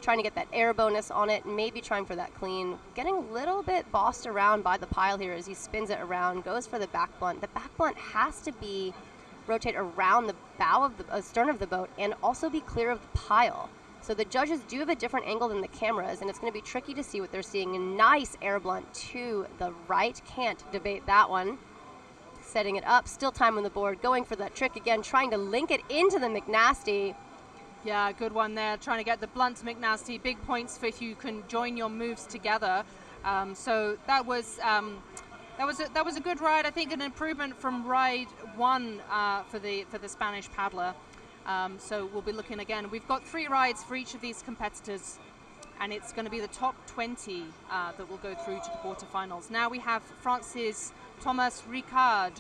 trying to get that air bonus on it, maybe trying for that clean. Getting a little bit bossed around by the pile here as he spins it around, goes for the back blunt. The back blunt has to be rotate around the bow of the stern of the boat and also be clear of the pile. So the judges do have a different angle than the cameras, and it's going to be tricky to see what they're seeing. A nice air blunt to the right. Can't debate that one. Setting it up, still time on the board, going for that trick again, trying to link it into the McNasty. Yeah, good one there. Trying to get the blunt to McNasty. Big points for if you can join your moves together. So that was a good ride. I think an improvement from ride 1 for the Spanish paddler. So we'll be looking again. We've got 3 rides for each of these competitors, and it's going to be the top 20 that will go through to the quarterfinals. Now we have France's Thomas Ricard,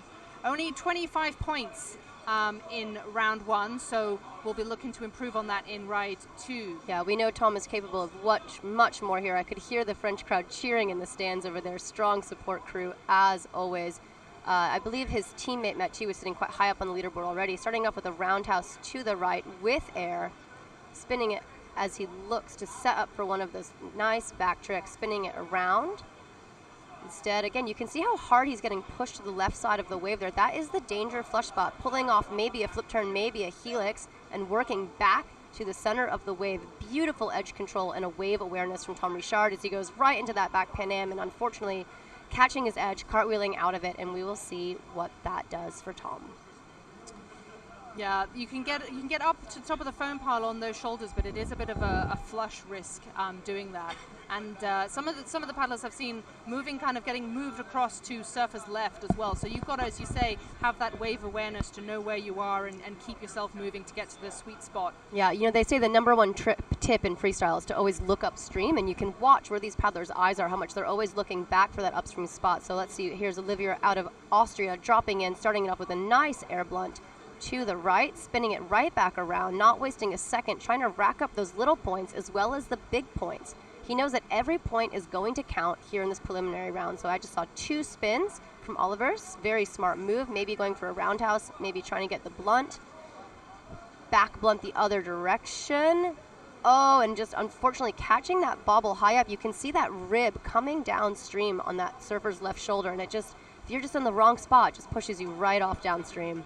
only 25 points in round 1, so we'll be looking to improve on that in ride 2. Yeah, we know Tom is capable of much more here. I could hear the French crowd cheering in the stands over there. Strong support crew, as always. I believe his teammate Mathieu was sitting quite high up on the leaderboard already, starting off with a roundhouse to the right with air, spinning it as he looks to set up for one of those nice back tricks, spinning it around. Instead, again, you can see how hard he's getting pushed to the left side of the wave there. That is the danger flush spot, pulling off maybe a flip turn, maybe a helix, and working back to the center of the wave. Beautiful edge control and a wave awareness from Tom Richard as he goes right into that back Pan Am, and unfortunately catching his edge, cartwheeling out of it, and we will see what that does for Tom. Yeah, you can get up to the top of the foam pile on those shoulders, but it is a bit of a flush risk doing that. And some of the paddlers I've seen getting moved across to surfer's left as well. So you've got to, as you say, have that wave awareness to know where you are and keep yourself moving to get to the sweet spot. Yeah, they say the number one tip in freestyle is to always look upstream, and you can watch where these paddlers' eyes are, how much they're always looking back for that upstream spot. So let's see, here's Olivier out of Austria, dropping in, starting it off with a nice air blunt to the right, spinning it right back around, not wasting a second, trying to rack up those little points as well as the big points. He knows that every point is going to count here in this preliminary round. So I just saw 2 spins from Oliver's. Very smart move, maybe going for a roundhouse, maybe trying to get the blunt. Back blunt the other direction. Oh, and just unfortunately catching that bobble high up. You can see that rib coming downstream on that surfer's left shoulder, and it just, if you're just in the wrong spot, just pushes you right off downstream.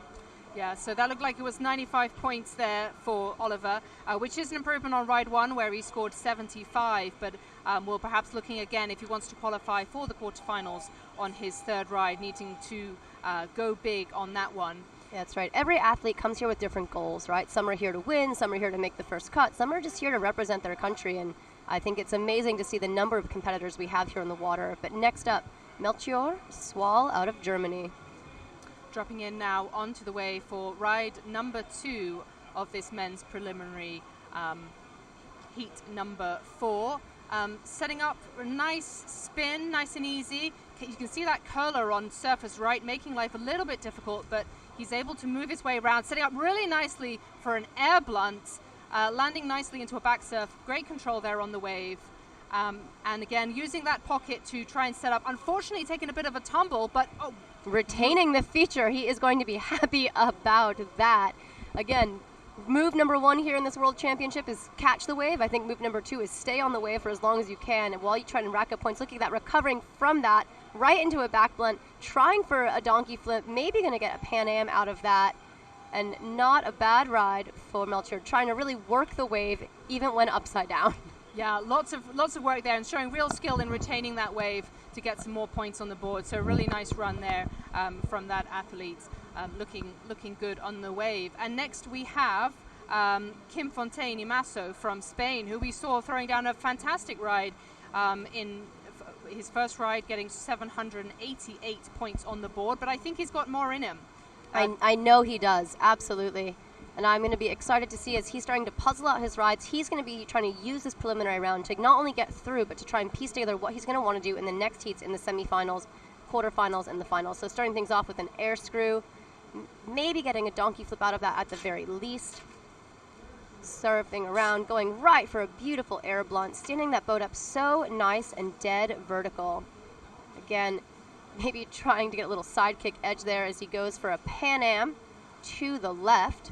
Yeah, so that looked like it was 95 points there for Oliver, which is an improvement on ride 1 where he scored 75, but we're perhaps looking again if he wants to qualify for the quarterfinals on his 3rd ride, needing to go big on that one. Yeah, that's right. Every athlete comes here with different goals, right? Some are here to win, some are here to make the first cut, some are just here to represent their country, and I think it's amazing to see the number of competitors we have here in the water. But next up, Melchior Swall out of Germany. Dropping in now onto the wave for ride number 2 of this men's preliminary heat number 4. Setting up a nice spin, nice and easy. You can see that curler on surface right, making life a little bit difficult, but he's able to move his way around, setting up really nicely for an air blunt, landing nicely into a back surf. Great control there on the wave. And again, using that pocket to try and set up. Unfortunately, taking a bit of a tumble, but retaining the feature. He is going to be happy about that. Again, move number 1 here in this World Championship is catch the wave. I think move number 2 is stay on the wave for as long as you can. And while you try to rack up points, look at that, recovering from that, right into a back blunt, trying for a donkey flip, maybe going to get a Pan Am out of that. And not a bad ride for Melchior, trying to really work the wave even when upside down. Yeah, lots of work there and showing real skill in retaining that wave to get some more points on the board. So a really nice run there from that athlete, looking good on the wave. And next we have Kim Fontaine Imaso from Spain, who we saw throwing down a fantastic ride in his first ride, getting 788 points on the board. But I think he's got more in him. I know he does, absolutely. And I'm going to be excited to see as he's starting to puzzle out his rides. He's going to be trying to use this preliminary round to not only get through, but to try and piece together what he's going to want to do in the next heats, in the semifinals, quarterfinals, and the finals. So starting things off with an air screw, maybe getting a donkey flip out of that at the very least. Surfing around, going right for a beautiful air blunt, standing that boat up so nice and dead vertical. Again, maybe trying to get a little sidekick edge there as he goes for a Pan Am to the left.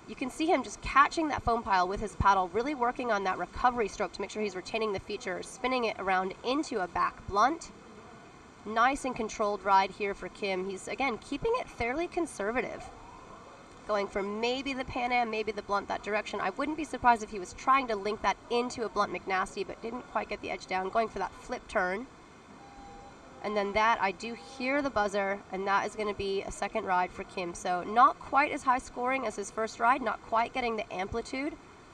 You can see him just catching that foam pile with his paddle, really working on that recovery stroke to make sure he's retaining the feature, spinning it around into a back blunt. Nice and controlled ride here for Kim. He's, again, keeping it fairly conservative. Going for maybe the Pan Am, maybe the blunt that direction. I wouldn't be surprised if he was trying to link that into a blunt McNasty, but didn't quite get the edge down. Going for that flip turn. And then that, I do hear the buzzer, and that is going to be a second ride for Kim. So not quite as high scoring as his first ride, not quite getting the amplitude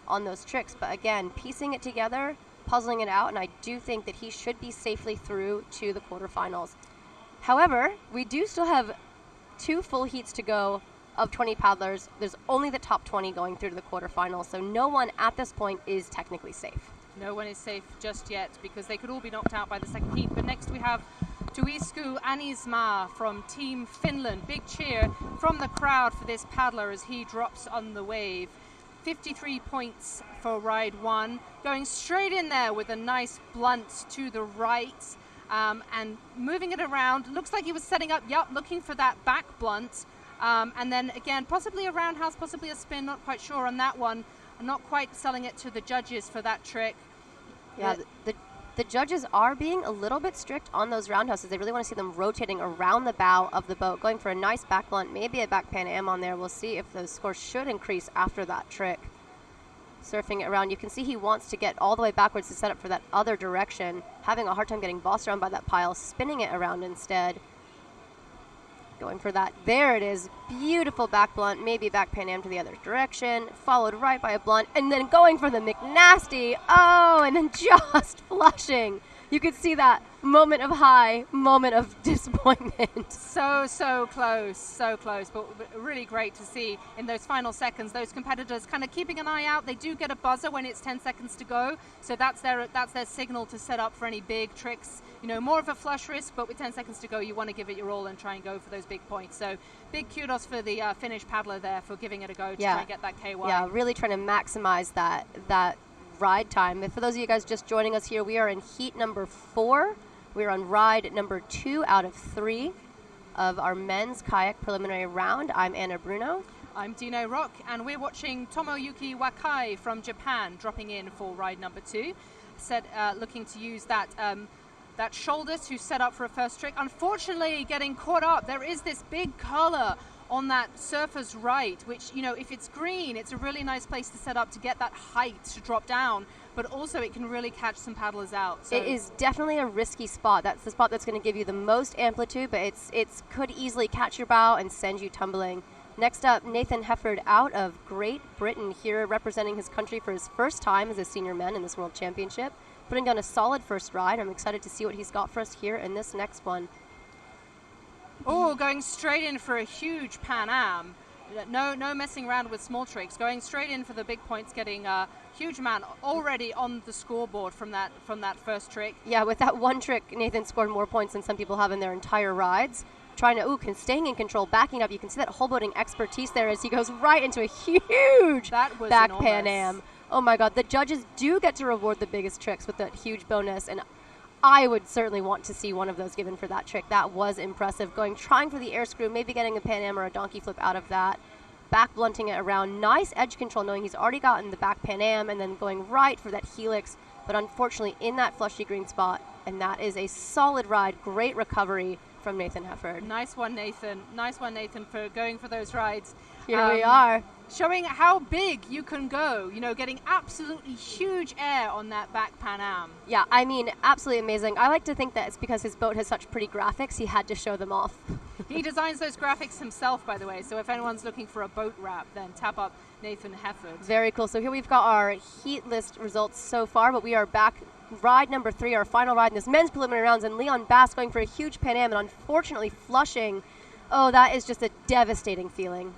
on those tricks, but again, piecing it together, puzzling it out, and I do think that he should be safely through to the quarterfinals. However, we do still have 2 full heats to go of 20 paddlers. There's only the top 20 going through to the quarterfinals, so no one at this point is technically safe. No one is safe just yet because they could all be knocked out by the second heat. But next we have Tuisku Anismaa from Team Finland. Big cheer from the crowd for this paddler as he drops on the wave. 53 points for ride 1. Going straight in there with a nice blunt to the right and moving it around. Looks like he was setting up, looking for that back blunt. And then again, possibly a roundhouse, possibly a spin, not quite sure on that one. Not quite selling it to the judges for that trick. Yeah, the judges are being a little bit strict on those roundhouses. They really want to see them rotating around the bow of the boat, going for a nice back blunt, maybe a back Pan Am on there. We'll see if those scores should increase after that trick. Surfing it around, you can see he wants to get all the way backwards to set up for that other direction, having a hard time getting bossed around by that pile, spinning it around instead. Going for that. There it is. Beautiful back blunt, maybe back Pan Am to the other direction, followed right by a blunt, and then going for the McNasty. Oh, and then just flushing. You could see that moment of high, moment of disappointment. So close, but really great to see in those final seconds, those competitors kind of keeping an eye out. They do get a buzzer when it's 10 seconds to go, so that's their signal to set up for any big tricks. You know, more of a flush risk, but with 10 seconds to go, you want to give it your all and try and go for those big points. So big kudos for the Finnish paddler there for giving it a go to try and get that KY. Yeah, really trying to maximize that ride time. And for those of you guys just joining us here, we are in heat number 4. We're on ride number 2 out of 3 of our men's kayak preliminary round. I'm Anna Bruno. I'm Dino Rock, and we're watching Tomoyuki Wakai from Japan dropping in for ride number 2. Looking to use that shoulder to set up for a first trick. Unfortunately, getting caught up. There is this big curler on that surfer's right, which, you know, if it's green, it's a really nice place to set up to get that height to drop down, but also it can really catch some paddlers out. So it is definitely a risky spot. That's the spot that's going to give you the most amplitude, but it's could easily catch your bow and send you tumbling. Next up, Nathan Hefford out of Great Britain here, representing his country for his first time as a senior men in this World Championship. Putting down a solid first ride. I'm excited to see what he's got for us here in this next one. Oh, going straight in for a huge Pan Am. No messing around with small tricks. Going straight in for the big points, getting a huge man already on the scoreboard from that first trick. Yeah, with that one trick, Nathan scored more points than some people have in their entire rides. Trying to, staying in control, backing up. You can see that whole boating expertise there as he goes right into a huge back enormous. Pan Am. Oh my God, the judges do get to reward the biggest tricks with that huge bonus, and I would certainly want to see one of those given for that trick. That was impressive. Trying for the air screw, maybe getting a Pan Am or a donkey flip out of that. Back blunting it around. Nice edge control, knowing he's already gotten the back Pan Am, and then going right for that helix, but unfortunately in that flushy green spot, and that is a solid ride. Great recovery from Nathan Hefford. Nice one, Nathan. Nice one, Nathan, for going for those rides. Here we are. Showing how big you can go, you know, getting absolutely huge air on that back Pan Am. Yeah, I mean, absolutely amazing. I like to think that it's because his boat has such pretty graphics, he had to show them off. He designs those graphics himself, by the way, so if anyone's looking for a boat wrap, then tap up Nathan Hefford. Very cool. So here we've got our heat list results so far, but we are back. Ride number 3, our final ride in this men's preliminary rounds, and Leon Bass going for a huge Pan Am and unfortunately flushing. Oh, that is just a devastating feeling.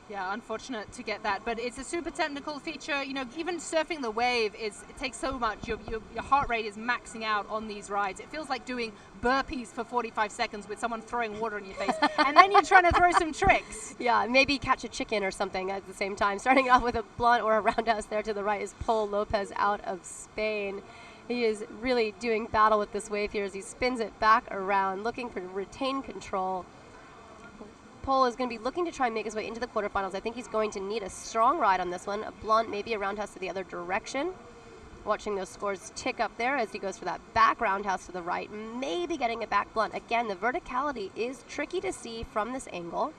Yeah, unfortunate to get that, but it's a super technical feature. You know, even surfing the wave it takes so much. Your heart rate is maxing out on these rides. It feels like doing burpees for 45 seconds with someone throwing water in your face, and then you're trying to throw some tricks. Yeah, maybe catch a chicken or something at the same time. Starting off with a blunt or a roundhouse there to the right is Paul Lopez out of Spain. He is really doing battle with this wave here as he spins it back around, looking for retain control. Pole is going to be looking to try and make his way into the quarterfinals. I think he's going to need a strong ride on this one, a blunt, maybe a roundhouse to the other direction. Watching those scores tick up there as he goes for that back roundhouse to the right, maybe getting a back blunt. Again, the verticality is tricky to see from this angle.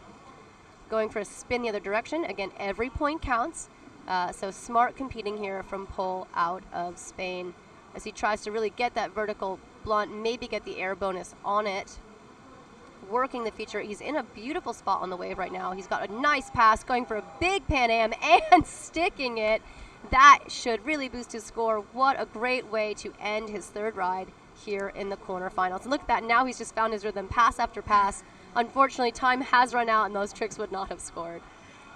Going for a spin the other direction. Again, every point counts. So smart competing here from Pole out of Spain as he tries to really get that vertical blunt, maybe get the air bonus on it. Working the feature. He's in a beautiful spot on the wave right now. He's got a nice pass, going for a big Pan Am and sticking it. That should really boost his score. What a great way to end his third ride here in the quarterfinals. And look at that, now he's just found his rhythm, pass after pass. Unfortunately, time has run out and those tricks would not have scored.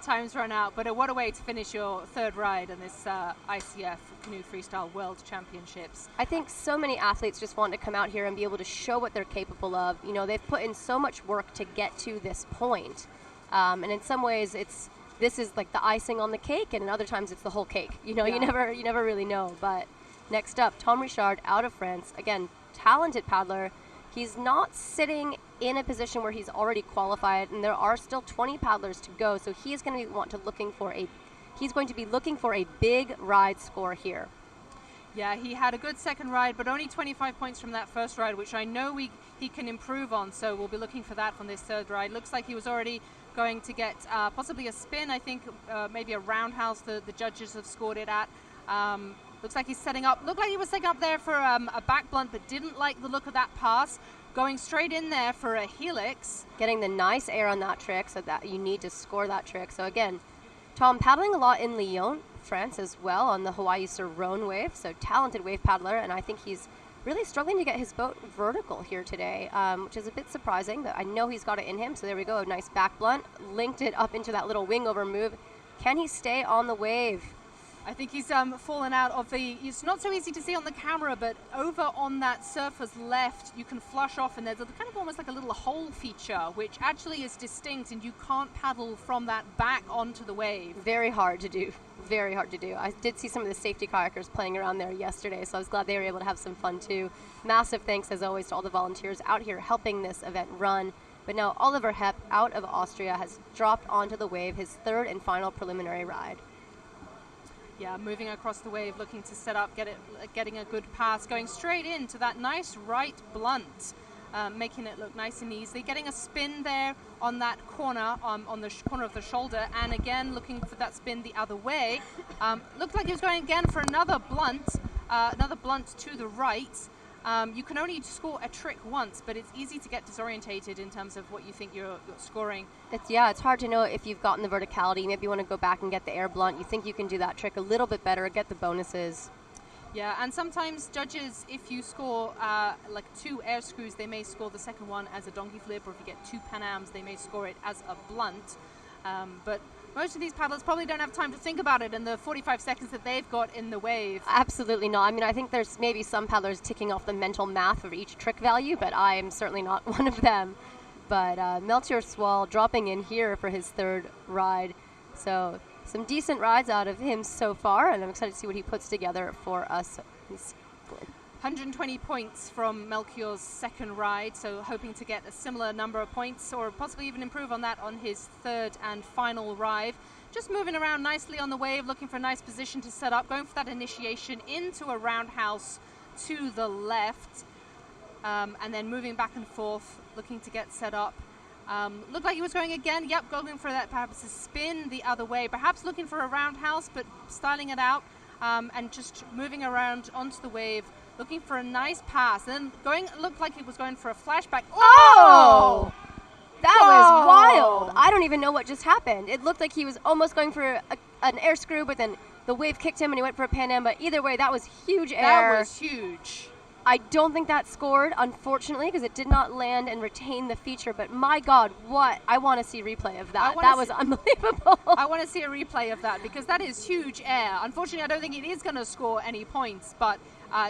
Time's run out, but what a way to finish your third ride in this ICF Canoe Freestyle World Championships. I think so many athletes just want to come out here and be able to show what they're capable of. You know, they've put in so much work to get to this point. And in some ways, this is like the icing on the cake, and in other times it's the whole cake. You know, yeah. you never really know. But next up, Tom Richard out of France. Again, talented paddler. He's not sitting in a position where he's already qualified, and there are still 20 paddlers to go. So he is going to be he's going to be looking for a big ride score here. Yeah, he had a good second ride, but only 25 points from that first ride, which I know he can improve on. So we'll be looking for that from this third ride. Looks like he was already going to get possibly a spin, I think, maybe a roundhouse the judges have scored it at. Looks like he's setting up, looked like he was setting up there for a back blunt, but didn't like the look of that pass. Going straight in there for a helix. Getting the nice air on that trick, so that you need to score that trick. So again, Tom paddling a lot in Lyon, France as well, on the Hawaii Sur Rhone wave, so talented wave paddler, and I think he's really struggling to get his boat vertical here today, which is a bit surprising, but I know he's got it in him. So there we go, a nice back blunt, linked it up into that little wing over move. Can he stay on the wave? I think he's fallen out of it's not so easy to see on the camera, but over on that surface left, you can flush off, and there's kind of almost like a little hole feature, which actually is distinct, and you can't paddle from that back onto the wave. Very hard to do. Very hard to do. I did see some of the safety kayakers playing around there yesterday, so I was glad they were able to have some fun too. Massive thanks, as always, to all the volunteers out here helping this event run. But now Oliver Hepp, out of Austria, has dropped onto the wave, his third and final preliminary ride. Yeah, moving across the wave, looking to set up, getting a good pass, going straight into that nice right blunt, making it look nice and easy. Getting a spin there on that corner, on the corner of the shoulder, and again looking for that spin the other way. Looked like he was going again for another blunt to the right. You can only score a trick once, but it's easy to get disorientated in terms of what you think you're scoring. It's hard to know if you've gotten the verticality. Maybe you want to go back and get the air blunt. You think you can do that trick a little bit better, get the bonuses. Yeah, and sometimes judges, if you score like 2 air screws, they may score the second one as a donkey flip, or if you get 2 Pan Ams, they may score it as a blunt. But most of these paddlers probably don't have time to think about it in the 45 seconds that they've got in the wave. Absolutely not. I mean, I think there's maybe some paddlers ticking off the mental math of each trick value, but I am certainly not one of them. But Melchior Swall dropping in here for his third ride. So some decent rides out of him so far, and I'm excited to see what he puts together for us. He's good. 120 points from Melchior's second ride, so hoping to get a similar number of points or possibly even improve on that on his third and final ride. Just moving around nicely on the wave, looking for a nice position to set up, going for that initiation into a roundhouse to the left, and then moving back and forth, looking to get set up. Looked like he was going again, going for that perhaps a spin the other way, perhaps looking for a roundhouse, but styling it out, and just moving around onto the wave, looking for a nice pass, and then looked like he was going for a flashback. Oh! That was wild. I don't even know what just happened. It looked like he was almost going for an air screw, but then the wave kicked him and he went for a Pan Am, but either way, that was huge air. That was huge. I don't think that scored, unfortunately, because it did not land and retain the feature, but my God, I want to see a replay of that. That was unbelievable. I want to see a replay of that, because that is huge air. Unfortunately, I don't think it is going to score any points, but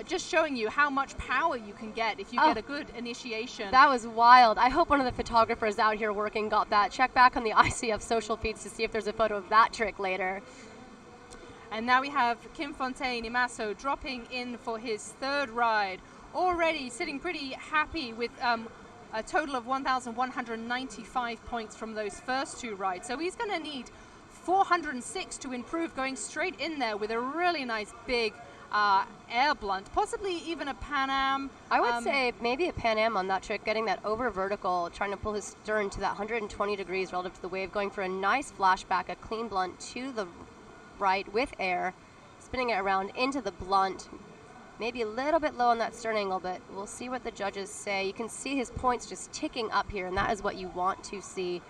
just showing you how much power you can get if you get a good initiation. That was wild. I hope one of the photographers out here working got that. Check back on the ICF social feeds to see if there's a photo of that trick later. And now we have Kim Fontaine Imaso dropping in for his third ride. Already sitting pretty happy with a total of 1,195 points from those first 2 rides. So he's going to need 406 to improve, going straight in there with a really nice big air blunt, possibly even a Pan Am. I would say maybe a Pan Am on that trick, getting that over vertical, trying to pull his stern to that 120 degrees relative to the wave, going for a nice flashback, a clean blunt to the right with air, spinning it around into the blunt. Maybe a little bit low on that stern angle, but we'll see what the judges say. You can see his points just ticking up here, and that is what you want to see.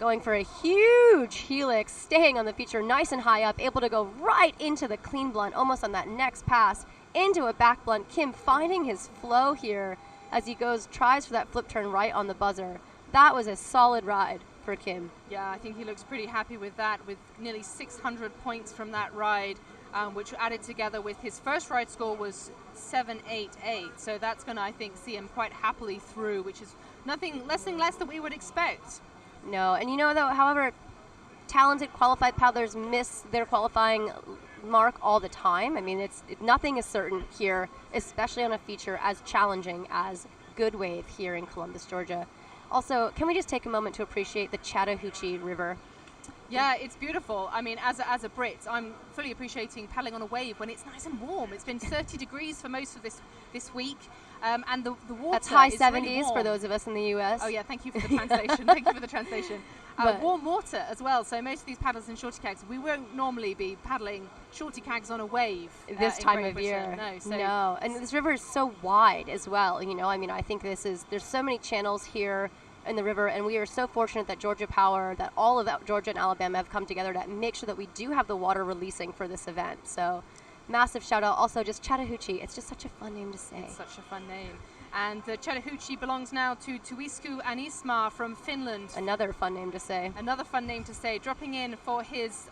Going for a huge helix, staying on the feature nice and high up, able to go right into the clean blunt, almost on that next pass, into a back blunt. Kim finding his flow here as he tries for that flip turn right on the buzzer. That was a solid ride for Kim. Yeah, I think he looks pretty happy with that, with nearly 600 points from that ride, which added together with his first ride score was 788. So that's going to, I think, see him quite happily through, which is nothing less than we would expect. No, and though, however, talented qualified paddlers miss their qualifying mark all the time. I mean, nothing is certain here, especially on a feature as challenging as Good Wave here in Columbus, Georgia. Also, can we just take a moment to appreciate the Chattahoochee River? Yeah, it's beautiful. I mean, as a Brit, I'm fully appreciating paddling on a wave when it's nice and warm. It's been 30 degrees for most of this week. And the water That's high is 70s really warm for those of us in the U.S. Oh yeah, thank you for the translation. Thank you for the translation. Warm water as well. So most of these paddlers in shorty kags, we won't normally be paddling shorty kags on a wave this time of Britain. year. No, and this river is so wide as well. I mean, I think there's so many channels here in the river, and we are so fortunate that Georgia Power, that all of Georgia and Alabama have come together to make sure that we do have the water releasing for this event. So massive shout out. Also, just Chattahoochee. It's just such a fun name to say. It's such a fun name. And the Chattahoochee belongs now to Tuisku and Isma from Finland. Another fun name to say. Another fun name to say. Dropping in for his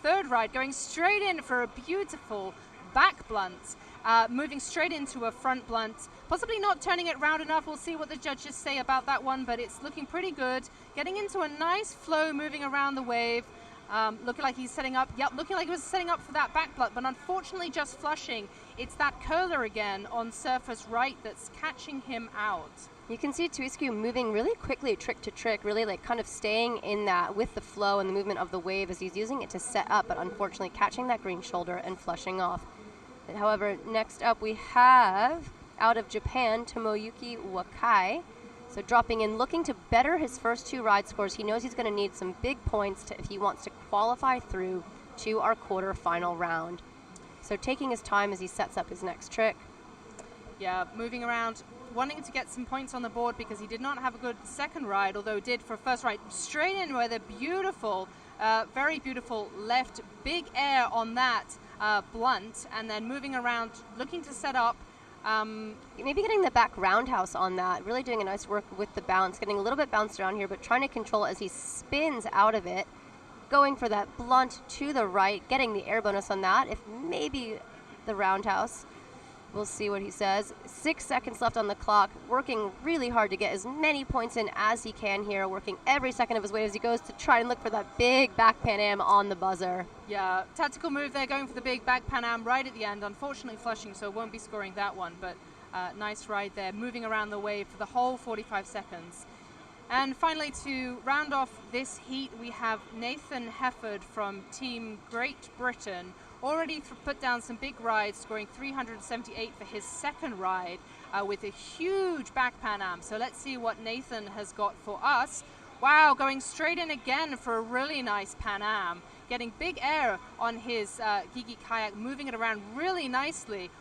third ride, going straight in for a beautiful back blunt. Moving straight into a front blunt. Possibly not turning it round enough. We'll see what the judges say about that one, but it's looking pretty good. Getting into a nice flow, moving around the wave. Looking like he's setting up. Yep, looking like he was setting up for that back blunt, but unfortunately just flushing. It's that curler again on surface right that's catching him out. You can see Tuisku moving really quickly, trick to trick, really like kind of staying in that with the flow and the movement of the wave as he's using it to set up, but unfortunately catching that green shoulder and flushing off. But however, next up we have, out of Japan, Tomoyuki Wakai. So dropping in, looking to better his first 2 ride scores. He knows he's going to need some big points if he wants to qualify through to our quarterfinal round. So taking his time as he sets up his next trick. Yeah, moving around, wanting to get some points on the board because he did not have a good second ride, although did for a first ride. Straight in with a beautiful, very beautiful left, big air on that blunt, and then moving around, looking to set up. Maybe getting the back roundhouse on that, really doing a nice work with the bounce, getting a little bit bounced around here, but trying to control as he spins out of it, going for that blunt to the right, getting the air bonus on that, if maybe the roundhouse. We'll see what he says. 6 seconds left on the clock, working really hard to get as many points in as he can here, working every second of his wave as he goes to try and look for that big back Pan Am on the buzzer. Yeah, tactical move there, going for the big back Pan Am right at the end, unfortunately flushing, so won't be scoring that one, but nice ride there, moving around the wave for the whole 45 seconds. And finally, to round off this heat, we have Nathan Hefford from Team Great Britain, already put down some big rides, scoring 378 for his second ride with a huge back Pan Am. So let's see what Nathan has got for us. Wow, going straight in again for a really nice Pan Am, getting big air on his Gigi Kayak, moving it around really nicely.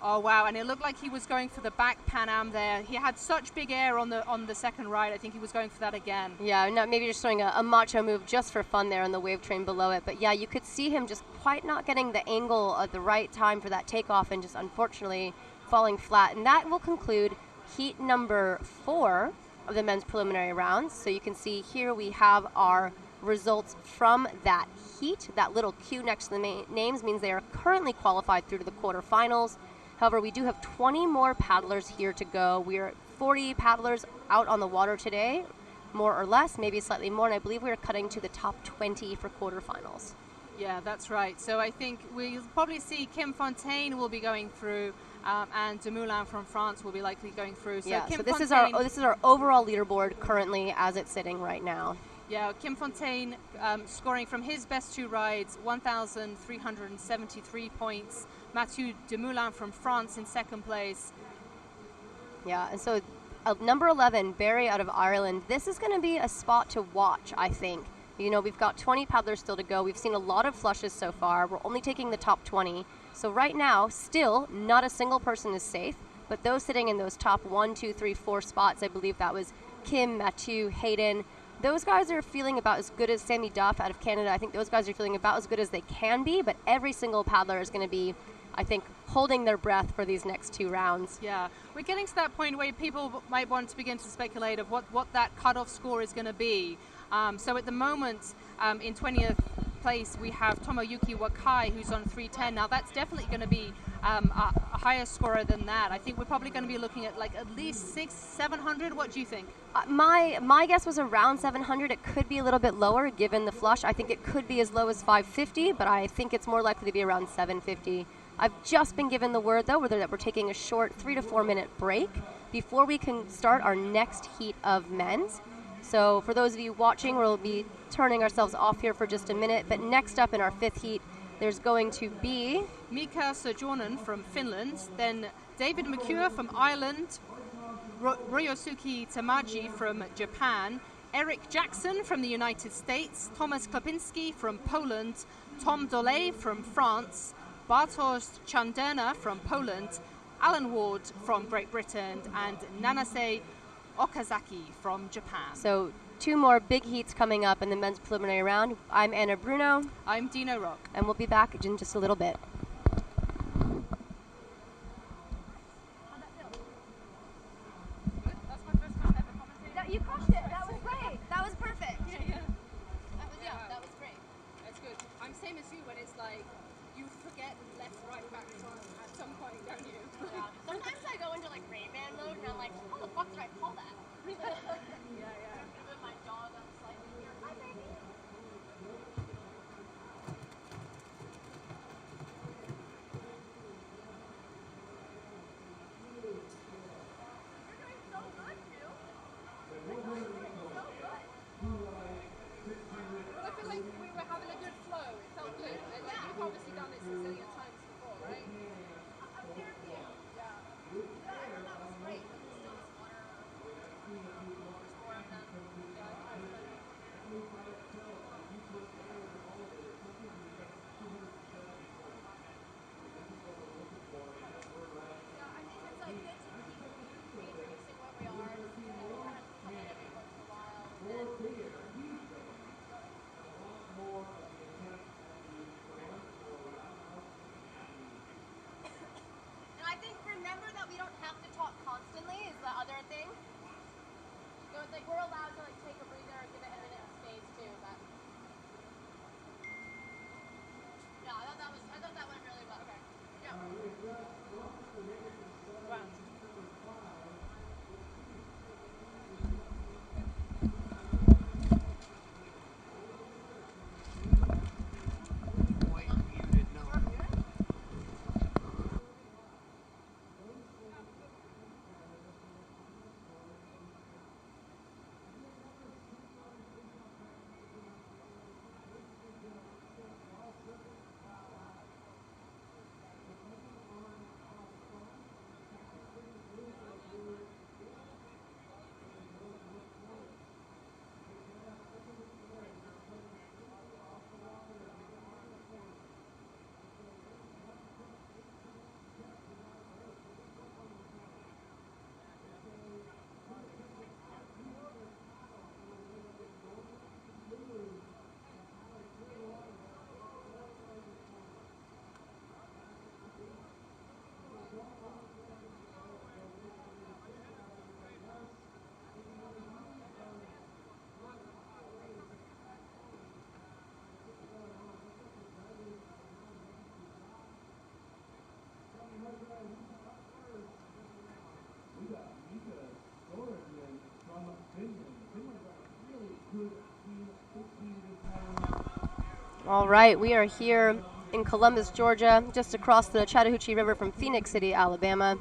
Oh wow, and it looked like he was going for the back Pan Am there. He had such big air on the second ride. I think he was going for that again. Yeah, maybe just showing a macho move just for fun there on the wave train below it. But yeah, you could see him just quite not getting the angle at the right time for that takeoff and just unfortunately falling flat. And that will conclude heat number 4 of the men's preliminary rounds. So you can see here we have our results from that heat. That little Q next to the names means they are currently qualified through to the quarterfinals. However, we do have 20 more paddlers here to go. We are at 40 paddlers out on the water today, more or less, maybe slightly more, and I believe we are cutting to the top 20 for quarterfinals. Yeah, that's right. So I think we'll probably see Kim Fontaine will be going through, and Dumoulin from France will be likely going through. So Yeah, Kim so this Fontaine, is our overall leaderboard currently as it's sitting right now. Yeah, Kim Fontaine scoring from his best 2 rides 1,373 points. Mathieu Dumoulin from France in 2nd place. Yeah, and so number 11, Barry out of Ireland. This is going to be a spot to watch, I think. You know, we've got 20 paddlers still to go. We've seen a lot of flushes so far. We're only taking the top 20. So right now, still, not a single person is safe. But those sitting in those top 1, 2, 3, 4 spots, I believe that was Kim, Mathieu, Hayden. Those guys are feeling about as good as Sammy Duff out of Canada. I think those guys are feeling about as good as they can be. But every single paddler is going to be, I think, holding their breath for these next 2 rounds. Yeah, we're getting to that point where people might want to begin to speculate of what that cutoff score is going to be. So at the moment, in 20th place, we have Tomoyuki Wakai, who's on 310. Now that's definitely going to be a higher scorer than that. I think we're probably going to be looking at like at least 600-700. What do you think? My guess was around 700. It could be a little bit lower given the flush. I think it could be as low as 550, but I think it's more likely to be around 750. I've just been given the word, though, that we're taking a short 3 to 4 minute break before we can start our next heat of men's. So for those of you watching, we'll be turning ourselves off here for just a minute. But next up in our 5th heat, there's going to be Mika Sojournen from Finland, then David McCure from Ireland, Ryosuke Tamaji from Japan, Eric Jackson from the United States, Thomas Klapinski from Poland, Tom Dolay from France, Bartosz Chanderna from Poland, Alan Ward from Great Britain, and Nanase Okazaki from Japan. So 2 more big heats coming up in the men's preliminary round. I'm Anna Bruno. I'm Dino Rock. And we'll be back in just a little bit. That's my first time ever commentating. You crushed it. That was great. That was perfect. That was great. That's good. I'm same as you when it's like you forget left, right, back, front at some point, don't you? Yeah. Sometimes I go into like Rain Man mode and I'm like, how the fuck did I call that? My dog on slightly here. Hi, baby. Well, I feel like we were having a good flow. It felt good. And like you've obviously done this a zillion times before, right? And I think remember that we don't have to talk constantly is the other thing. So it's like we're allowed to like take a breather and give it a minute of space too. But yeah, I thought that went really well. Okay. Yeah. All right, we are here in Columbus, Georgia, just across the Chattahoochee River from Phoenix City, Alabama,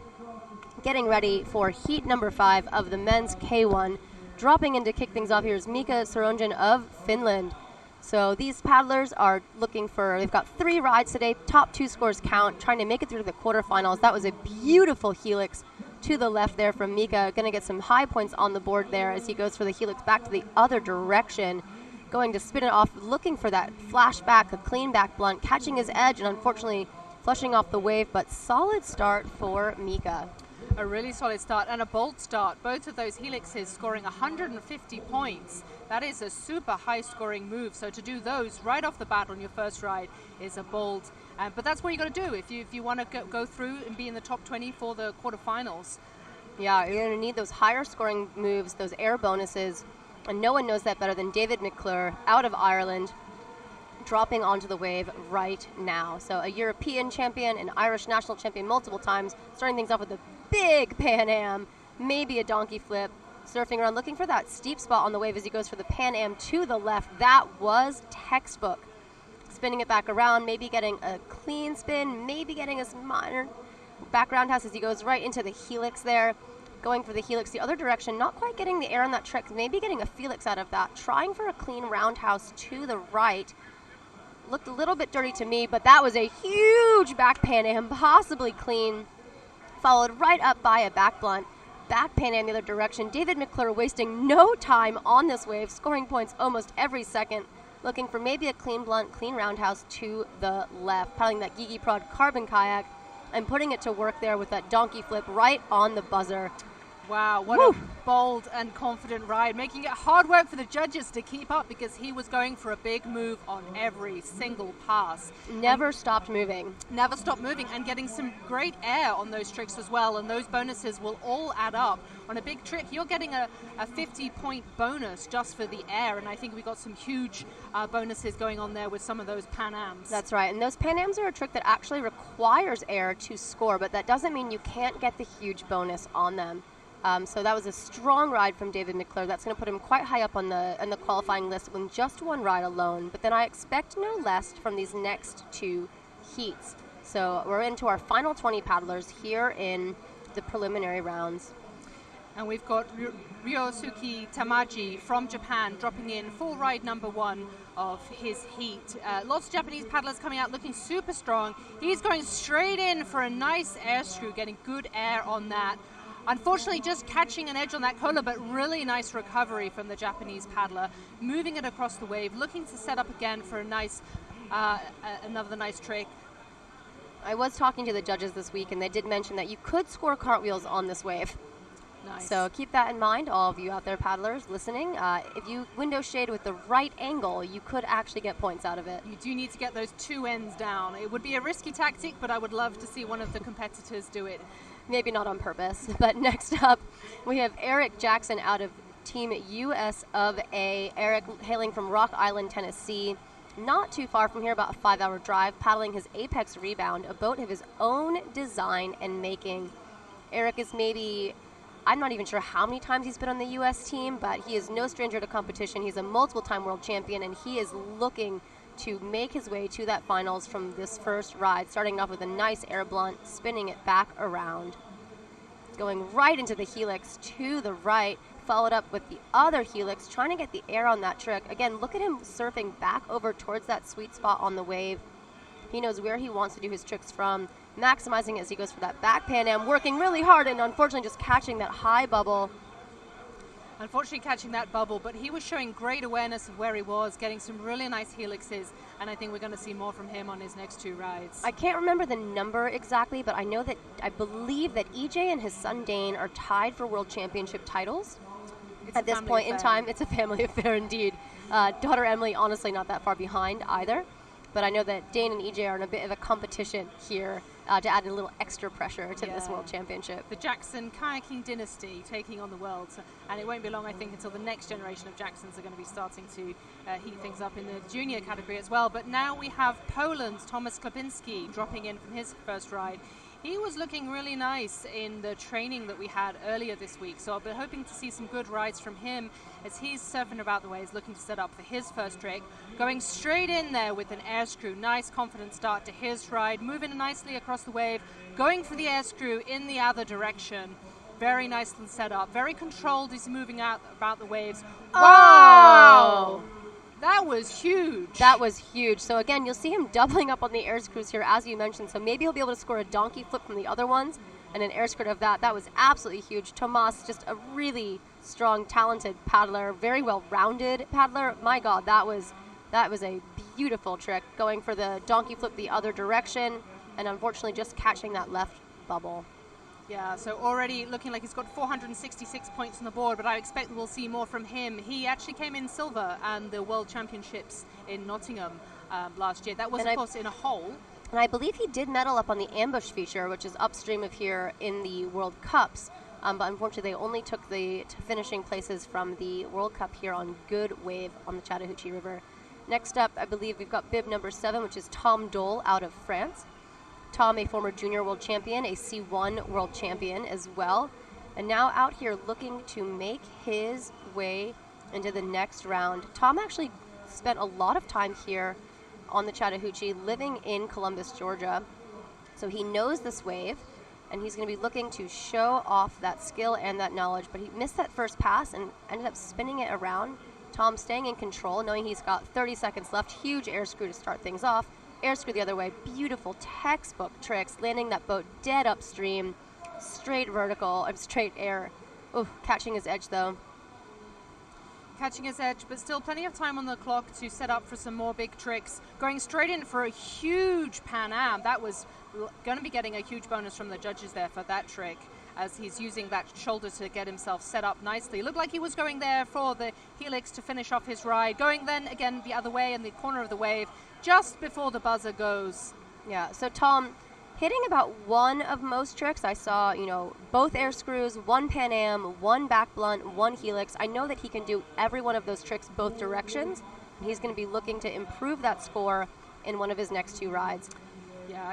getting ready for heat number 5 of the men's K1. Dropping in to kick things off here is Mika Soronjan of Finland. So these paddlers are looking for, they've got 3 rides today, top 2 scores count, trying to make it through to the quarterfinals. That was a beautiful helix to the left there from Mika. Going to get some high points on the board there as he goes for the helix back to the other direction. Going to spin it off, looking for that flashback, a clean back blunt, catching his edge and unfortunately flushing off the wave, but solid start for Mika. A really solid start and a bold start. Both of those helixes scoring 150 points. That is a super high scoring move. So to do those right off the bat on your first ride is a bold. But that's what you got to do if you want to go through and be in the top 20 for the quarterfinals. Yeah, you're going to need those higher scoring moves, those air bonuses. And no one knows that better than David McClure out of Ireland, dropping onto the wave right now. So a European champion, an Irish national champion multiple times, starting things off with a big Pan Am, maybe a donkey flip, surfing around, looking for that steep spot on the wave as he goes for the Pan Am to the left. That was textbook. Spinning it back around, maybe getting a clean spin, maybe getting a minor back roundhouse as he goes right into the helix there. Going for the helix the other direction, not quite getting the air on that trick, maybe getting a felix out of that. Trying for a clean roundhouse to the right. Looked a little bit dirty to me, but that was a huge back Pan Am, possibly clean. Followed right up by a back blunt. Back Pan Am the other direction. David McClure wasting no time on this wave, scoring points almost every second. Looking for maybe a clean blunt, clean roundhouse to the left. Paddling that Gigi Prod carbon kayak and putting it to work there with that donkey flip right on the buzzer. Wow, what a bold and confident ride, making it hard work for the judges to keep up because he was going for a big move on every single pass. Never stopped moving. Never stopped moving and getting some great air on those tricks as well, and those bonuses will all add up. On a big trick, you're getting a 50-point bonus just for the air, and I think we got some huge bonuses going on there with some of those Pan Ams. That's right, and those Pan Ams are a trick that actually requires air to score, but that doesn't mean you can't get the huge bonus on them. So that was a strong ride from David McClure. That's going to put him quite high up on the qualifying list with just one ride alone. But then I expect no less from these next 2 heats. So we're into our final 20 paddlers here in the preliminary rounds. And we've got Ryosuke Tamaji from Japan dropping in for ride number 1 of his heat. Lots of Japanese paddlers coming out looking super strong. He's going straight in for a nice air screw, getting good air on that. Unfortunately, just catching an edge on that cola, but really nice recovery from the Japanese paddler. Moving it across the wave, looking to set up again for a nice, another nice trick. I was talking to the judges this week, and they did mention that you could score cartwheels on this wave. Nice. So keep that in mind, all of you out there paddlers listening. If you window shade with the right angle, you could actually get points out of it. You do need to get those 2 ends down. It would be a risky tactic, but I would love to see one of the competitors do it. Maybe not on purpose. But next up, we have Eric Jackson out of Team US of A. Eric hailing from Rock Island, Tennessee. Not too far from here, about a 5-hour drive, paddling his Apex Rebound, a boat of his own design and making. Eric is maybe, I'm not even sure how many times he's been on the US team, but he is no stranger to competition. He's a multiple-time world champion, and he is looking to make his way to that finals from this first ride, starting off with a nice air blunt, spinning it back around, going right into the helix to the right, followed up with the other helix, trying to get the air on that trick. Again, look at him surfing back over towards that sweet spot on the wave. He knows where he wants to do his tricks from, maximizing it as he goes for that back Pan Am, working really hard and unfortunately just catching that high bubble. Unfortunately catching that bubble, but he was showing great awareness of where he was, getting some really nice helixes, and I think we're going to see more from him on his next 2 rides. I can't remember the number exactly, but I believe that EJ and his son Dane are tied for world championship titles. At this point in time, it's a family affair indeed. Daughter Emily, honestly, not that far behind either. But I know that Dane and EJ are in a bit of a competition here to add a little extra pressure to this world championship. The Jackson kayaking dynasty taking on the world. And it won't be long, I think, until the next generation of Jacksons are going to be starting to heat things up in the junior category as well. But now we have Poland's Tomasz Klapinski dropping in from his first ride He was looking really nice in the training that we had earlier this week, so I'll be hoping to see some good rides from him as he's surfing about the waves, looking to set up for his first trick. Going straight in there with an air screw. Nice, confident start to his ride, moving nicely across the wave, going for the air screw in the other direction. Very nicely set up, very controlled as he's moving out about the waves. Wow! That was huge. That was huge. So again, you'll see him doubling up on the air screws here, as you mentioned. So maybe he'll be able to score a donkey flip from the other ones and an air skirt of that. That was absolutely huge. Tomas, just a really strong, talented paddler, very well-rounded paddler. My God, that was a beautiful trick, going for the donkey flip the other direction, and unfortunately just catching that left bubble. Yeah, so already looking like he's got 466 points on the board, but I expect we'll see more from him. He actually came in silver at the World Championships in Nottingham last year. That was, of course, in a hole. And I believe he did medal up on the ambush feature, which is upstream of here in the World Cups. But unfortunately, they only took the finishing places from the World Cup here on Good Wave on the Chattahoochee River. Next up, I believe we've got bib number 7, which is Tom Dole out of France. Tom, a former junior world champion, a C1 world champion as well. And now out here looking to make his way into the next round. Tom actually spent a lot of time here on the Chattahoochee, living in Columbus, Georgia. So he knows this wave, and he's going to be looking to show off that skill and that knowledge. But he missed that first pass and ended up spinning it around. Tom staying in control, knowing he's got 30 seconds left. Huge air screw to start things off. Air screw the other way. Beautiful textbook tricks, landing that boat dead upstream, straight vertical, straight air. Ooh, catching his edge though. Catching his edge, but still plenty of time on the clock to set up for some more big tricks. Going straight in for a huge Pan Am. That was going to be getting a huge bonus from the judges there for that trick, as he's using that shoulder to get himself set up nicely. Looked like he was going there for the helix to finish off his ride. Going then again the other way in the corner of the wave, just before the buzzer goes. Yeah, so Tom hitting about one of most tricks. I saw, both air screws, one Pan Am, one back blunt, one helix. I know that he can do every one of those tricks both directions. And he's going to be looking to improve that score in one of his next 2 rides. Yeah,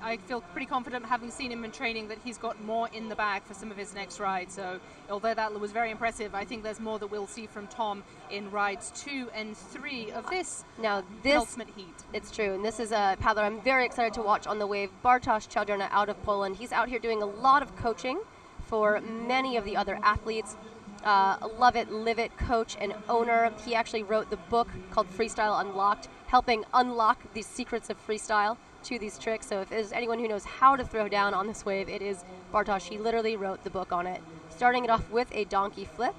I feel pretty confident, having seen him in training, that he's got more in the bag for some of his next rides. So although that was very impressive, I think there's more that we'll see from Tom in rides 2 and 3 of this penultimate heat. It's true, and this is a paddler I'm very excited to watch on the wave, Bartosz Chaldrona out of Poland. He's out here doing a lot of coaching for many of the other athletes. Love it, live it, coach and owner. He actually wrote the book called Freestyle Unlocked, helping unlock the secrets of freestyle to these tricks. So if there's anyone who knows how to throw down on this wave, it is Bartosz. He literally wrote the book on it. Starting it off with a donkey flip.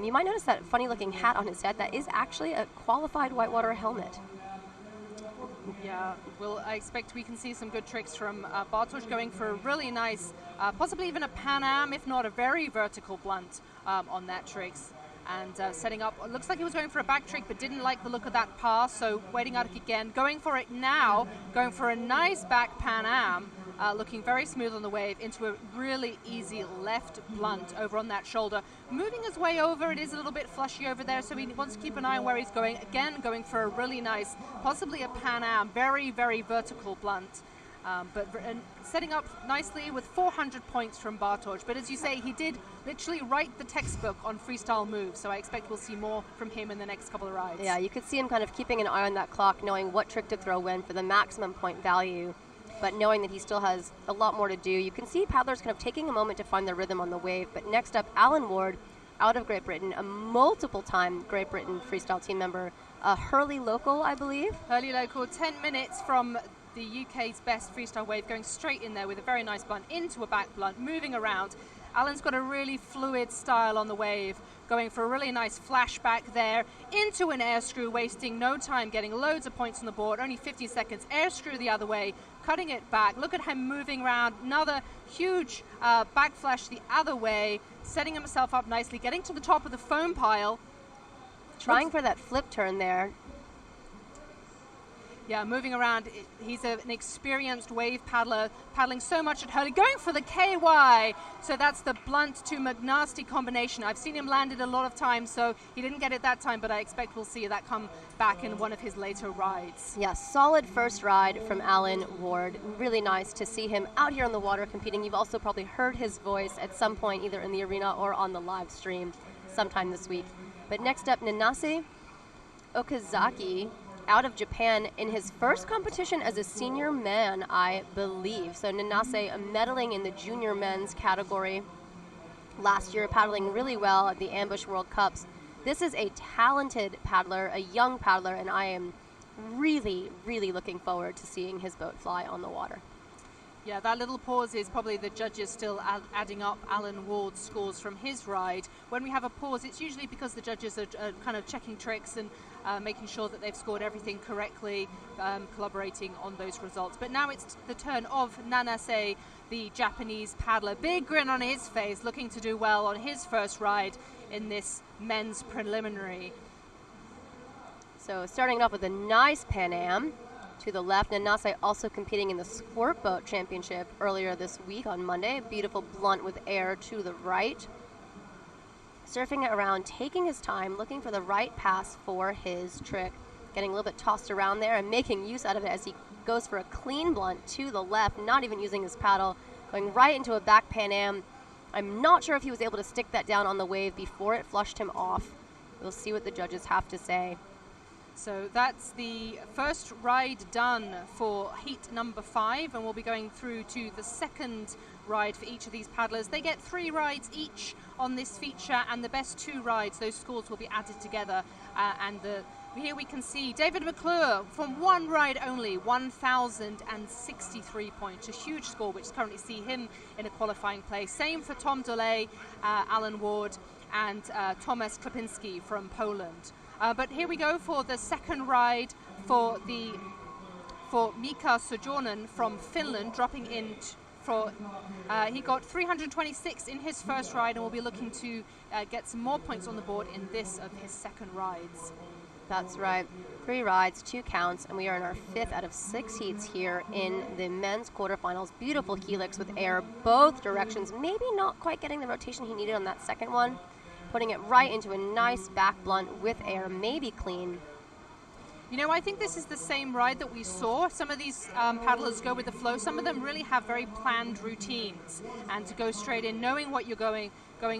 You might notice that funny looking hat on his head. That is actually a qualified whitewater helmet. Yeah, well, I expect we can see some good tricks from Bartosz, going for a really nice, possibly even a Pan Am, if not a very vertical blunt on that tricks. And setting up, looks like he was going for a back trick, but didn't like the look of that pass, so waiting out again, going for it now, going for a nice back Pan Am, looking very smooth on the wave, into a really easy left blunt over on that shoulder. Moving his way over, it is a little bit flushy over there, so he wants to keep an eye on where he's going. Again, going for a really nice, possibly a Pan Am, very, very vertical blunt. But setting up nicely with 400 points from Bartosz. But as you say, he did literally write the textbook on freestyle moves, so I expect we'll see more from him in the next couple of rides. Yeah, you could see him kind of keeping an eye on that clock, knowing what trick to throw when for the maximum point value, but knowing that he still has a lot more to do. You can see paddlers kind of taking a moment to find their rhythm on the wave. But next up, Alan Ward out of Great Britain, a multiple-time Great Britain freestyle team member, a Hurley local, I believe. Hurley local, 10 minutes from the UK's best freestyle wave, going straight in there with a very nice blunt into a back blunt, moving around. Alan's got a really fluid style on the wave, going for a really nice flashback there into an air screw, wasting no time, getting loads of points on the board, only 50 seconds. Air screw the other way, cutting it back. Look at him moving around, another huge back flash the other way, setting himself up nicely, getting to the top of the foam pile. Trying for that flip turn there. Yeah, moving around. He's an experienced wave paddler, paddling so much at hurling, going for the KY. So that's the blunt to McNasty combination. I've seen him land it a lot of times, so he didn't get it that time, but I expect we'll see that come back in one of his later rides. Yeah, solid first ride from Alan Ward. Really nice to see him out here on the water competing. You've also probably heard his voice at some point, either in the arena or on the live stream sometime this week. But next up, Nanase Okazaki, out of Japan, in his first competition as a senior man, I believe. So Nanase medaling in the junior men's category last year, paddling really well at the Ambush World Cups. This is a talented paddler, a young paddler, and I am really, really looking forward to seeing his boat fly on the water. Yeah, that little pause is probably the judges still adding up Alan Ward's scores from his ride. When we have a pause, it's usually because the judges are kind of checking tricks and making sure that they've scored everything correctly, collaborating on those results. But now it's the turn of Nanase, the Japanese paddler. Big grin on his face, looking to do well on his first ride in this men's preliminary. So starting off with a nice Pan Am. To the left, Nanase also competing in the Squirt Boat Championship earlier this week on Monday. Beautiful blunt with air to the right. Surfing it around, taking his time, looking for the right pass for his trick. Getting a little bit tossed around there and making use out of it as he goes for a clean blunt to the left, not even using his paddle, going right into a back Pan Am. I'm not sure if he was able to stick that down on the wave before it flushed him off. We'll see what the judges have to say. So that's the first ride done for heat number 5, and we'll be going through to the second ride for each of these paddlers. They get 3 rides each on this feature, and the best 2 rides, those scores will be added together. Here we can see David McClure from 1 ride only, 1,063 points, a huge score, which currently see him in a qualifying place. Same for Tom Dolay, Alan Ward, and Tomasz Klipinski from Poland. But here we go for the second ride for Mika Sojournen from Finland, dropping in for, he got 326 in his first ride, and will be looking to get some more points on the board in this of his second rides. That's right. 3 rides, 2 counts, and we are in our 5th out of 6 heats here in the men's quarterfinals. Beautiful helix with air both directions. Maybe not quite getting the rotation he needed on that second one. Putting it right into a nice back blunt with air, maybe clean. You know, I think this is the same ride that we saw. Some of these paddlers go with the flow. Some of them really have very planned routines, and to go straight in, knowing what you're going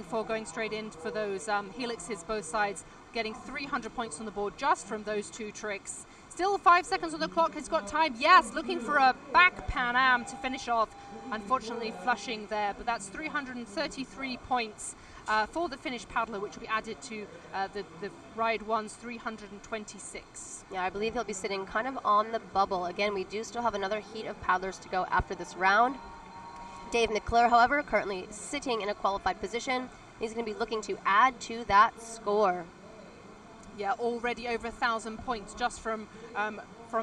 for, going straight in for those helixes both sides, getting 300 points on the board just from those 2 tricks. Still 5 seconds on the clock, has got time. Yes, looking for a back Pan Am to finish off. Unfortunately, flushing there, but that's 333 points for the Finnish paddler, which will be added to the Ride 1's 326. Yeah, I believe he'll be sitting kind of on the bubble. Again, we do still have another heat of paddlers to go after this round. Dave McClure, however, currently sitting in a qualified position. He's going to be looking to add to that score. Yeah, already over 1,000 points just from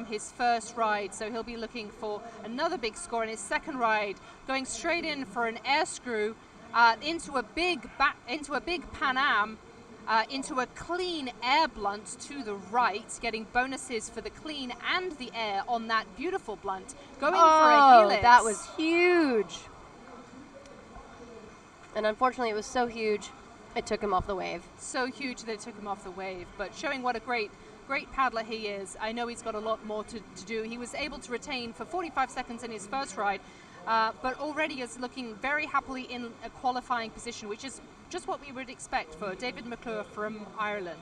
his first ride, so he'll be looking for another big score in his second ride, going straight in for an air screw into a big Pan Am, into a clean air blunt to the right, getting bonuses for the clean and the air on that beautiful blunt, going for a helix. That was huge. And unfortunately, it was so huge, it took him off the wave. So huge that it took him off the wave, but showing what a great paddler he is. I know he's got a lot more to do. He was able to retain for 45 seconds in his first ride, but already is looking very happily in a qualifying position, which is just what we would expect for David McClure from Ireland.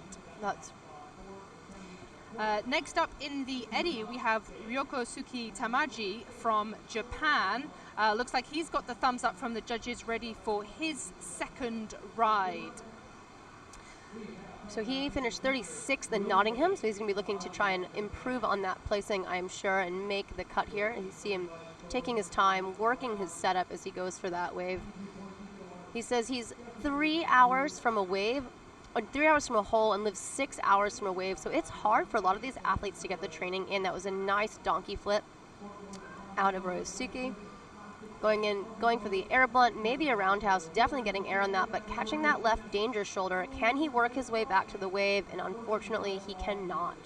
Next up in the eddy, we have Ryokosuke Tamaji from Japan. Looks like he's got the thumbs up from the judges, ready for his second ride. So he finished 36th in Nottingham, so he's going to be looking to try and improve on that placing, I'm sure, and make the cut here. And you see him taking his time, working his setup as he goes for that wave. He says he's 3 hours from a wave, or 3 hours from a hole, and lives 6 hours from a wave. So it's hard for a lot of these athletes to get the training in. That was a nice donkey flip out of Ryosuke. Going for the air blunt, maybe a roundhouse, definitely getting air on that, but catching that left danger shoulder. Can he work his way back to the wave? And unfortunately, he cannot.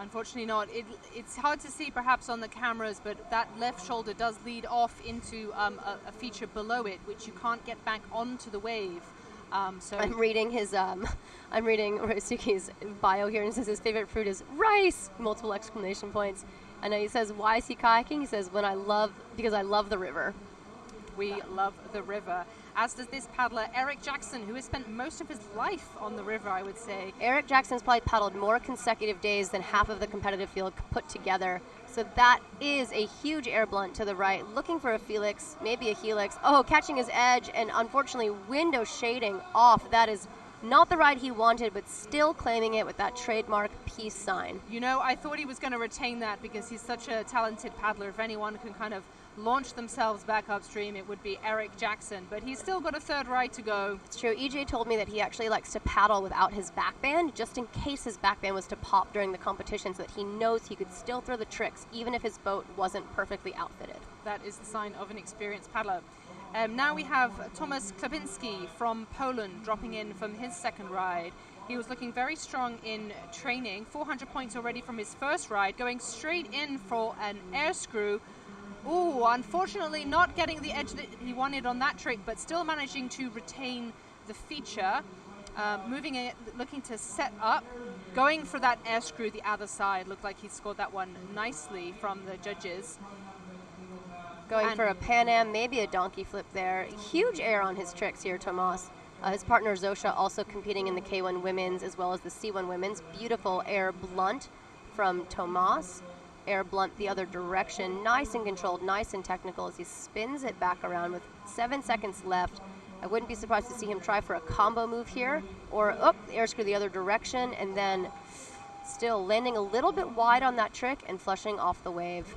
Unfortunately not. It's hard to see perhaps on the cameras, but that left shoulder does lead off into a feature below it, which you can't get back onto the wave. So I'm reading Ryosuke's bio here, and it says his favorite fruit is rice! Multiple exclamation points. And he says, why is he kayaking? He says, because I love the river. We love the river, as does this paddler, Eric Jackson, who has spent most of his life on the river, I would say. Eric Jackson's probably paddled more consecutive days than half of the competitive field put together. So that is a huge air blunt to the right, looking for a Felix, maybe a helix. Oh, catching his edge, and unfortunately window shading off. That is not the ride he wanted, but still claiming it with that trademark peace sign. You know, I thought he was going to retain that because he's such a talented paddler. If anyone can kind of launch themselves back upstream, it would be Eric Jackson, but he's still got a third ride to go. It's true. EJ told me that he actually likes to paddle without his backband, just in case his backband was to pop during the competition, so that he knows he could still throw the tricks even if his boat wasn't perfectly outfitted. That is the sign of an experienced paddler. Now we have Tomasz Klebinski from Poland dropping in from his second ride. He was looking very strong in training, 400 points already from his first ride, going straight in for an air screw. Ooh, unfortunately not getting the edge that he wanted on that trick, but still managing to retain the feature. Moving it, looking to set up, going for that air screw the other side. Looked like he scored that one nicely from the judges. Going for a Pan Am, maybe a donkey flip there. Huge air on his tricks here, Tomas. His partner Zosha also competing in the K1 women's as well as the C1 women's. Beautiful air blunt from Tomas. Air blunt the other direction. Nice and controlled, nice and technical as he spins it back around with 7 seconds left. I wouldn't be surprised to see him try for a combo move here, or air screw the other direction, and then still landing a little bit wide on that trick and flushing off the wave.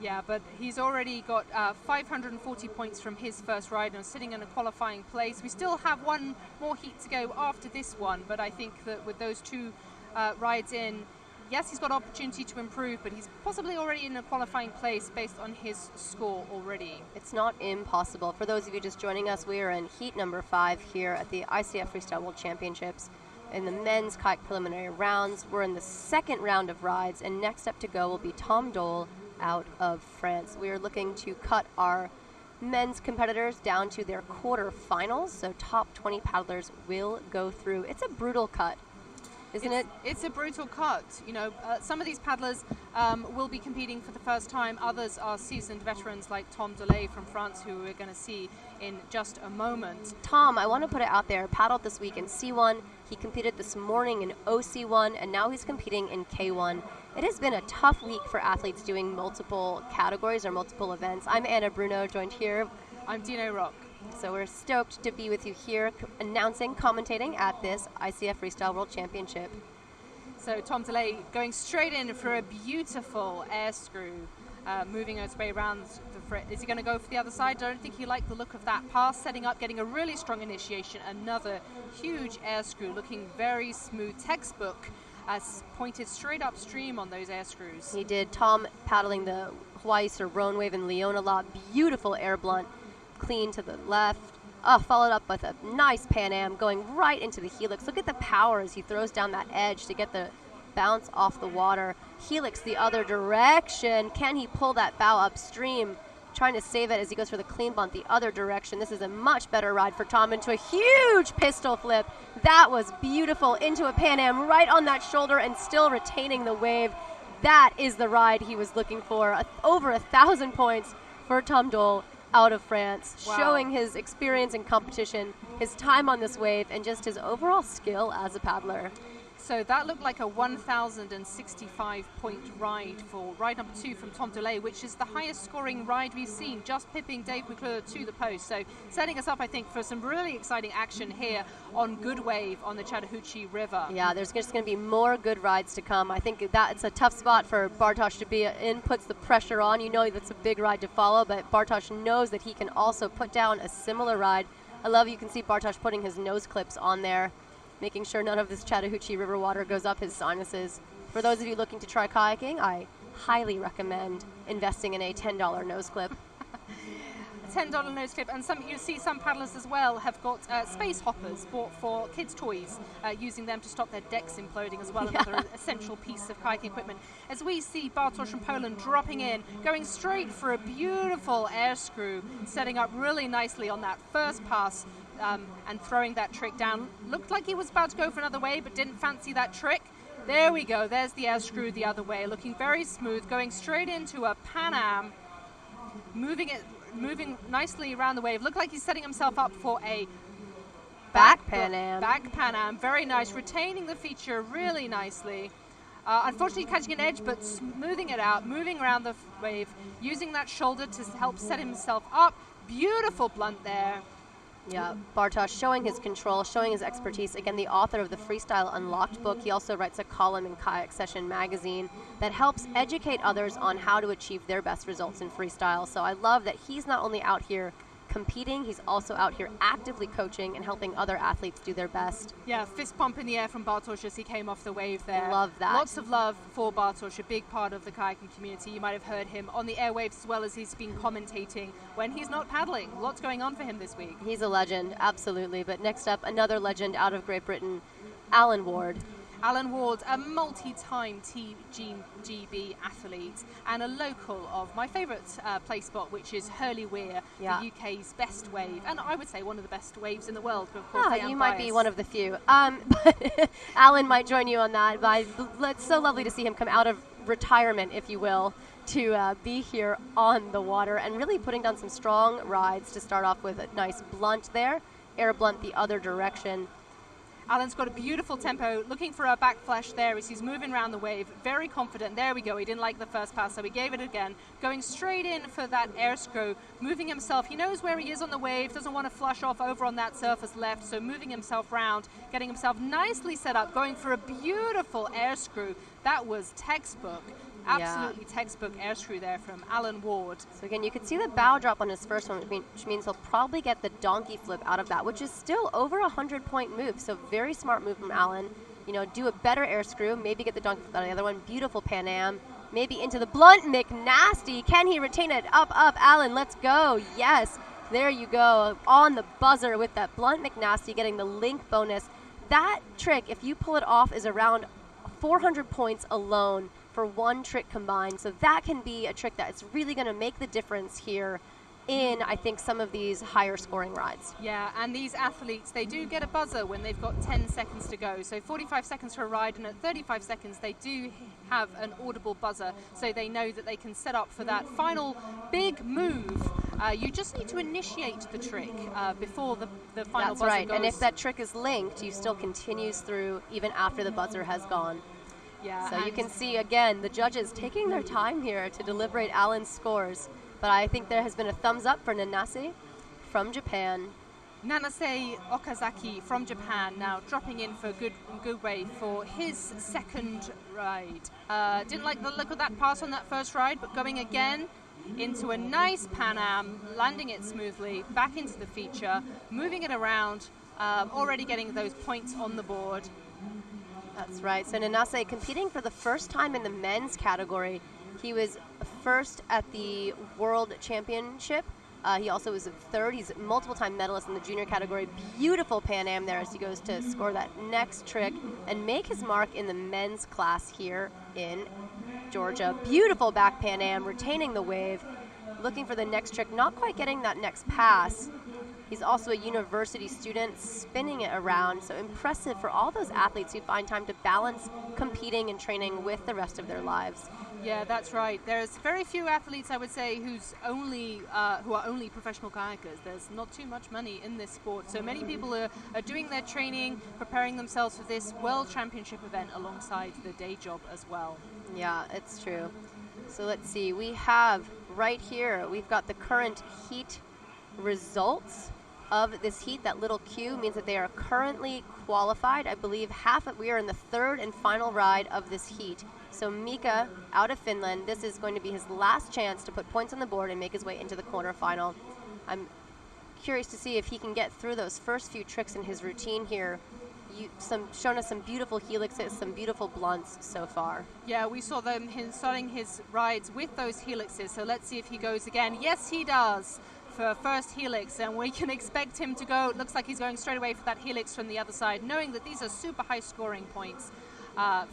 Yeah, but he's already got 540 points from his first ride and sitting in a qualifying place. We still have one more heat to go after this one, but I think that with those two rides in, yes, he's got opportunity to improve, but he's possibly already in a qualifying place based on his score already. It's not impossible. For those of you just joining us, we are in heat number 5 here at the ICF Freestyle World Championships. In the men's kayak preliminary rounds, we're in the second round of rides, and next up to go will be Tom Dole out of France. We are looking to cut our men's competitors down to their quarterfinals, so top 20 paddlers will go through. It's a brutal cut, isn't it? It's a brutal cut. You know, some of these paddlers will be competing for the first time. Others are seasoned veterans like Tom Delay from France, who we're going to see in just a moment. Tom, I want to put it out there, paddled this week in C1. He competed this morning in OC1, and now he's competing in K1. It has been a tough week for athletes doing multiple categories or multiple events. I'm Anna Bruno, joined here. I'm Dino Rock. So we're stoked to be with you here, commentating at this ICF Freestyle World Championship. So Tom Delay going straight in for a beautiful air screw, moving its way around the front. Is he going to go for the other side? I don't think he liked the look of that pass, setting up, getting a really strong initiation. Another huge air screw, looking very smooth, textbook, pointed straight upstream on those air screws. He did. Tom paddling the Hawaii Sir Roan wave in Leona lot. Beautiful air blunt, clean to the left. Followed up with a nice Pan Am going right into the helix. Look at the power as he throws down that edge to get the bounce off the water. Helix the other direction. Can he pull that bow upstream? Trying to save it as he goes for the clean bunt the other direction. This is a much better ride for Tom into a huge pistol flip. That was beautiful into a Pan Am right on that shoulder and still retaining the wave. That is the ride he was looking for. Over 1,000 points for Tom Dole out of France, wow. Showing his experience in competition, his time on this wave, and just his overall skill as a paddler. So that looked like a 1,065-point ride for ride number 2 from Tom Delay, which is the highest scoring ride we've seen, just pipping Dave McClure to the post. So setting us up, I think, for some really exciting action here on Good Wave on the Chattahoochee River. Yeah, there's just going to be more good rides to come. I think that's a tough spot for Bartosz to be in, puts the pressure on. You know that's a big ride to follow, but Bartosz knows that he can also put down a similar ride. I love you can see Bartosz putting his nose clips on there, making sure none of this Chattahoochee River water goes up his sinuses. For those of you looking to try kayaking, I highly recommend investing in a $10 nose clip. $10 nose clip, and you see some paddlers as well have got space hoppers bought for kids' toys, using them to stop their decks imploding as well, another essential piece of kayaking equipment. As we see Bartosz from Poland dropping in, going straight for a beautiful air screw, setting up really nicely on that first pass, and throwing that trick down. Looked like he was about to go for another wave, but didn't fancy that trick. There we go, there's the air screw the other way, looking very smooth, going straight into a Pan Am, moving nicely around the wave. Looked like he's setting himself up for a Back Pan Am. Back Pan Am, very nice, retaining the feature really nicely. Unfortunately catching an edge, but smoothing it out, moving around the wave, using that shoulder to help set himself up. Beautiful blunt there. Yeah, Bartosz showing his control, showing his expertise. Again, the author of the Freestyle Unlocked book. He also writes a column in Kayak Session magazine that helps educate others on how to achieve their best results in freestyle. So I love that he's not only out here competing, he's also out here actively coaching and helping other athletes do their best. Yeah, fist pump in the air from Bartosz as he came off the wave there. Love that. Lots of love for Bartosz, a big part of the kayaking community. You might have heard him on the airwaves as well as he's been commentating when he's not paddling. Lots going on for him this week. He's a legend, absolutely. But next up, another legend out of Great Britain, Alan Ward. Alan Ward, a multi-time TGB athlete and a local of my favourite play spot, which is Hurley Weir, the UK's best wave, and I would say one of the best waves in the world. But of course, you might be one of the few. But Alan might join you on that. But it's so lovely to see him come out of retirement, if you will, to be here on the water and really putting down some strong rides to start off with. A nice blunt there, air blunt the other direction. Alan's got a beautiful tempo, looking for a back flash there as he's moving around the wave, very confident. There we go, he didn't like the first pass, so he gave it again. Going straight in for that air screw, moving himself. He knows where he is on the wave, doesn't want to flush off over on that surface left, so moving himself round, getting himself nicely set up, going for a beautiful air screw. That was textbook. Absolutely textbook air screw there from Alan Ward. So again, you could see the bow drop on his first one, which means he'll probably get the donkey flip out of that, which is still over 100-point move. So very smart move from Alan. You know, do a better air screw, maybe get the donkey flip out of the other one. Beautiful Pan Am, maybe into the blunt McNasty. Can he retain it? Up, Alan, let's go. Yes, there you go. On the buzzer with that blunt McNasty, getting the link bonus. That trick, if you pull it off, is around 400 points alone for one trick combined. So that can be a trick that's really going to make the difference here in, I think, some of these higher scoring rides. Yeah, and these athletes, they do get a buzzer when they've got 10 seconds to go. So 45 seconds for a ride, and at 35 seconds they do have an audible buzzer, so they know that they can set up for that final big move. You just need to initiate the trick before the final That's buzzer right, goes. and if that trick is linked, you still continues through even after the buzzer has gone. Yeah, so you can see, again, the judges taking their time here to deliberate Alan's scores. But I think there has been a thumbs up for Nanase from Japan. Nanase Okazaki from Japan now dropping in for good way for his second ride. Didn't like the look of that pass on that first ride, but going again into a nice Pan Am, landing it smoothly, back into the feature, moving it around, already getting those points on the board. That's right. So Nanase competing for the first time in the men's category. He was first at the World Championship. He also was third. He's a multiple-time medalist in the junior category. Beautiful Pan Am there as he goes to score that next trick and make his mark in the men's class here in Georgia. Beautiful back Pan Am, retaining the wave, looking for the next trick, not quite getting that next pass. He's also a university student, spinning it around. So impressive for all those athletes who find time to balance competing and training with the rest of their lives. Yeah, that's right. There's very few athletes, I would say, who are only professional kayakers. There's not too much money in this sport. So many people are doing their training, preparing themselves for this World Championship event alongside the day job as well. Yeah, it's true. So let's see. We have right here, we've got the current heat results of this heat. That little Q means that they are currently qualified. I believe we are in the third and final ride of this heat. So Mika out of Finland, this is going to be his last chance to put points on the board and make his way into the quarterfinal. I'm curious to see if he can get through those first few tricks in his routine here. Shown us some beautiful helixes, some beautiful blunts so far. Yeah, we saw him starting his rides with those helixes, so let's see if he goes again. Yes, he does. for first helix, and we can expect him to go. Looks like he's going straight away for that helix from the other side, knowing that these are super high scoring points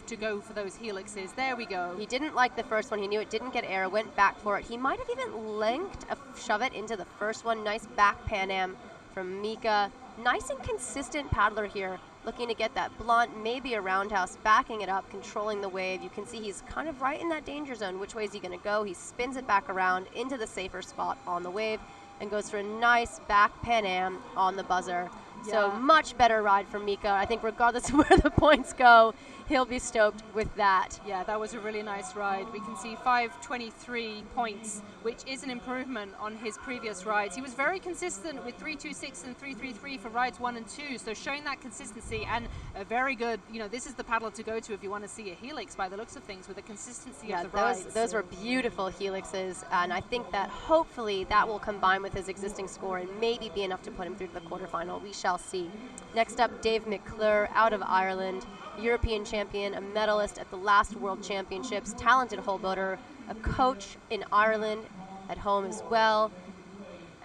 to go for those helixes. There we go. He didn't like the first one. He knew it didn't get air, went back for it. He might have even linked a shove it into the first one. Nice back Pan Am from Mika. Nice and consistent paddler here, looking to get that blunt, maybe a roundhouse, backing it up, controlling the wave. You can see he's kind of right in that danger zone. Which way is he going to go? He spins it back around into the safer spot on the wave and goes for a nice back Pan Am on the buzzer. Yeah. So much better ride from Mika. I think regardless of where the points go, he'll be stoked with that. Yeah, that was a really nice ride. We can see 523 points, which is an improvement on his previous rides. He was very consistent with 326 and 333 for rides 1 and 2, so showing that consistency and a very good, this is the paddler to go to if you want to see a helix by the looks of things, with the consistency of the rides. Those were beautiful helixes, and I think that hopefully that will combine with his existing score and maybe be enough to put him through to the quarterfinal. We shall see. Next up, Dave McClure out of Ireland. European champion, a medalist at the last World Championships, talented hull boater, a coach in Ireland, at home as well.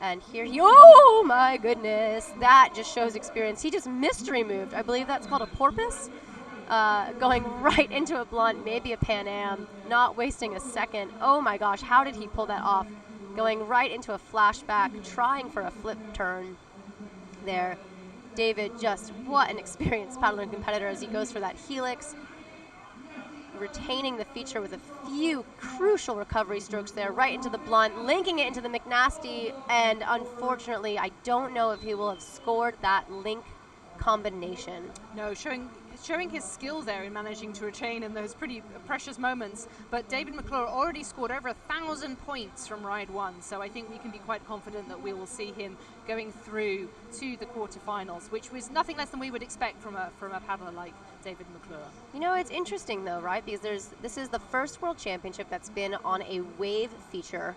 And here oh my goodness, that just shows experience. He just mystery moved. I believe that's called a porpoise. Going right into a blunt, maybe a Pan Am, not wasting a second. Oh my gosh, how did he pull that off? Going right into a flashback, trying for a flip turn there. David, just what an experienced paddler and competitor as he goes for that helix, retaining the feature with a few crucial recovery strokes there, right into the blunt, linking it into the McNasty, and unfortunately, I don't know if he will have scored that link combination. No, showing his skill there in managing to retain in those pretty precious moments. But David McClure already scored over 1,000 points from ride 1, so I think we can be quite confident that we will see him going through to the quarterfinals, which was nothing less than we would expect from a paddler like David McClure. It's interesting though, right? Because this is the first World Championship that's been on a wave feature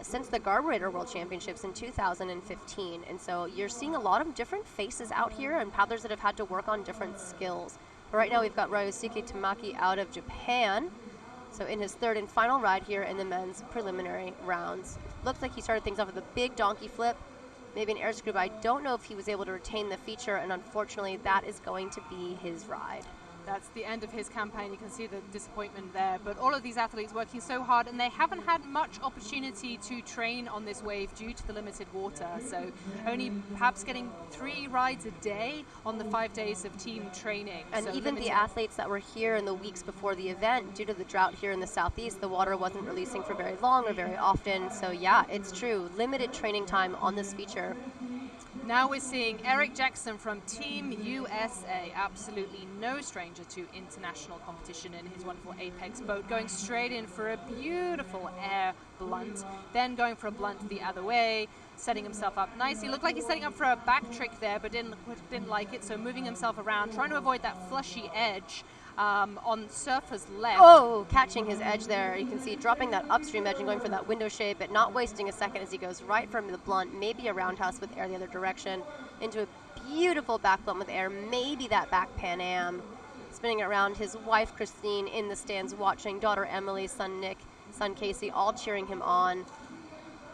since the Carburetor World Championships in 2015. And so you're seeing a lot of different faces out here and paddlers that have had to work on different skills. But right now we've got Ryosuke Tamaki out of Japan. So in his third and final ride here in the men's preliminary rounds. Looks like he started things off with a big donkey flip, maybe an air screw, but I don't know if he was able to retain the feature, and unfortunately that is going to be his ride. That's the end of his campaign. You can see the disappointment there. But all of these athletes working so hard, and they haven't had much opportunity to train on this wave due to the limited water. So only perhaps getting 3 rides a day on the 5 days of team training. And so even the athletes that were here in the weeks before the event, due to the drought here in the southeast, the water wasn't releasing for very long or very often. So yeah, it's true. Limited training time on this feature. Now we're seeing Eric Jackson from Team USA, absolutely no stranger to international competition in his wonderful Apex boat, going straight in for a beautiful air blunt, then going for a blunt the other way, setting himself up nicely. Looked like he's setting up for a back trick there, but didn't like it, so moving himself around, trying to avoid that flushy edge on surfer's left. Oh, catching his edge there. You can see dropping that upstream edge and going for that window shape, but not wasting a second as he goes right from the blunt, maybe a roundhouse with air the other direction, into a beautiful back blunt with air, maybe that back Pan Am. Spinning it around, his wife Christine in the stands watching, daughter Emily, son Nick, son Casey, all cheering him on.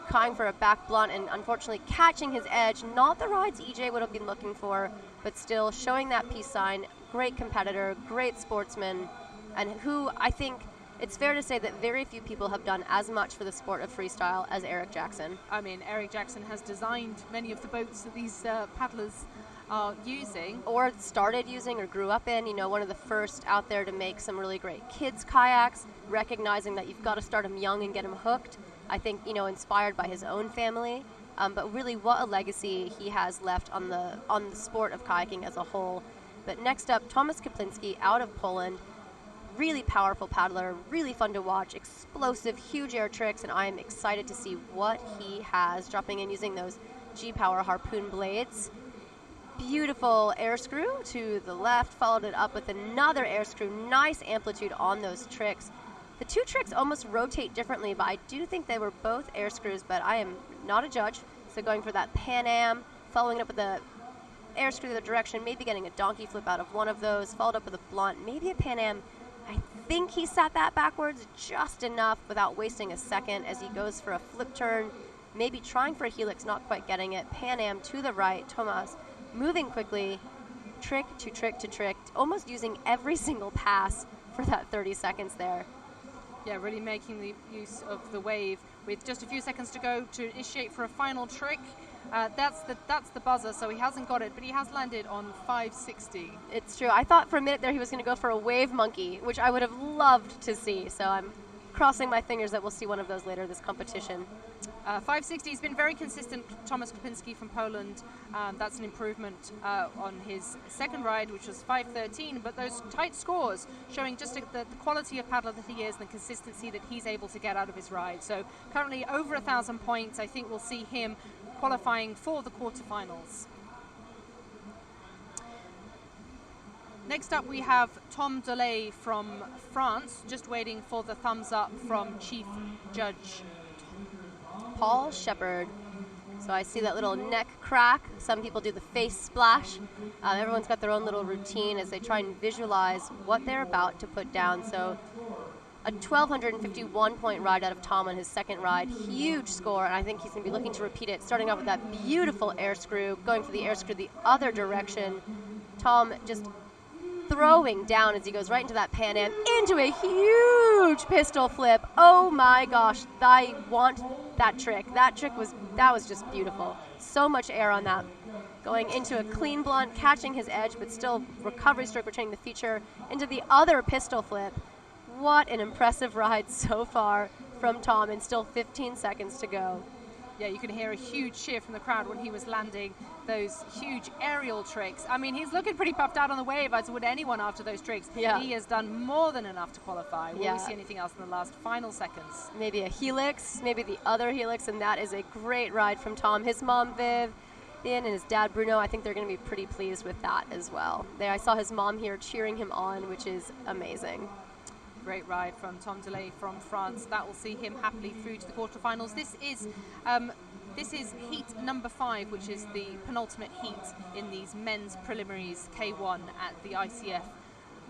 Trying for a back blunt and unfortunately catching his edge. Not the rides EJ would have been looking for, but still showing that peace sign. Great competitor, great sportsman, and who I think it's fair to say that very few people have done as much for the sport of freestyle as Eric Jackson. I mean, Eric Jackson has designed many of the boats that these paddlers are using. Or started using or grew up in, one of the first out there to make some really great kids kayaks, recognizing that you've got to start them young and get them hooked. I think, inspired by his own family, but really what a legacy he has left on the sport of kayaking as a whole. But next up, Tomasz Kaplinski out of Poland. Really powerful paddler, really fun to watch, explosive, huge air tricks, and I am excited to see what he has, dropping in using those G-Power harpoon blades. Beautiful air screw to the left, followed it up with another air screw. Nice amplitude on those tricks. The 2 tricks almost rotate differently, but I do think they were both air screws, but I am not a judge. So going for that Pan Am, following it up with the air screw the other direction, maybe getting a donkey flip out of one of those, followed up with a blunt, maybe a Pan Am. I think he sat that backwards just enough without wasting a second as he goes for a flip turn, maybe trying for a helix, not quite getting it. Pan Am to the right, Thomas moving quickly, trick to trick to trick, almost using every single pass for that 30 seconds there. Yeah, really making the use of the wave with just a few seconds to go to initiate for a final trick. That's the buzzer, so he hasn't got it, but he has landed on 560. It's true. I thought for a minute there he was going to go for a wave monkey, which I would have loved to see. So I'm crossing my fingers that we'll see one of those later this competition. 560 has been very consistent. Thomas Kopinski from Poland, that's an improvement on his second ride, which was 513, but those tight scores showing just the quality of paddler that he is and the consistency that he's able to get out of his ride. So currently over 1,000 points. I think we'll see him qualifying for the quarterfinals. Next up we have Tom Delay from France, just waiting for the thumbs up from Chief Judge Paul Shepard. So I see that little neck crack. Some people do the face splash. Everyone's got their own little routine as they try and visualize what they're about to put down. So a 1,251 point ride out of Tom on his second ride. Huge score, and I think he's going to be looking to repeat it, starting off with that beautiful air screw, going for the air screw the other direction. Tom just throwing down as he goes right into that Pan Am, into a huge pistol flip. Oh my gosh, I want that trick. That was just beautiful. So much air on that. Going into a clean blunt, catching his edge, but still recovery stroke, returning the feature into the other pistol flip. What an impressive ride so far from Tom, and still 15 seconds to go. Yeah, you can hear a huge cheer from the crowd when he was landing those huge aerial tricks. I mean, he's looking pretty puffed out on the wave, as would anyone after those tricks. Yeah. He has done more than enough to qualify. Will Yeah. we see anything else in the last final seconds? Maybe a helix, maybe the other helix, and that is a great ride from Tom. His mom, Viv, and his dad, Bruno, I think they're going to be pretty pleased with that as well. I saw his mom here cheering him on, which is amazing. Great ride from Tom Delay from France. That will see him happily through to the quarterfinals. This is heat number 5, which is the penultimate heat in these men's preliminaries K1 at the ICF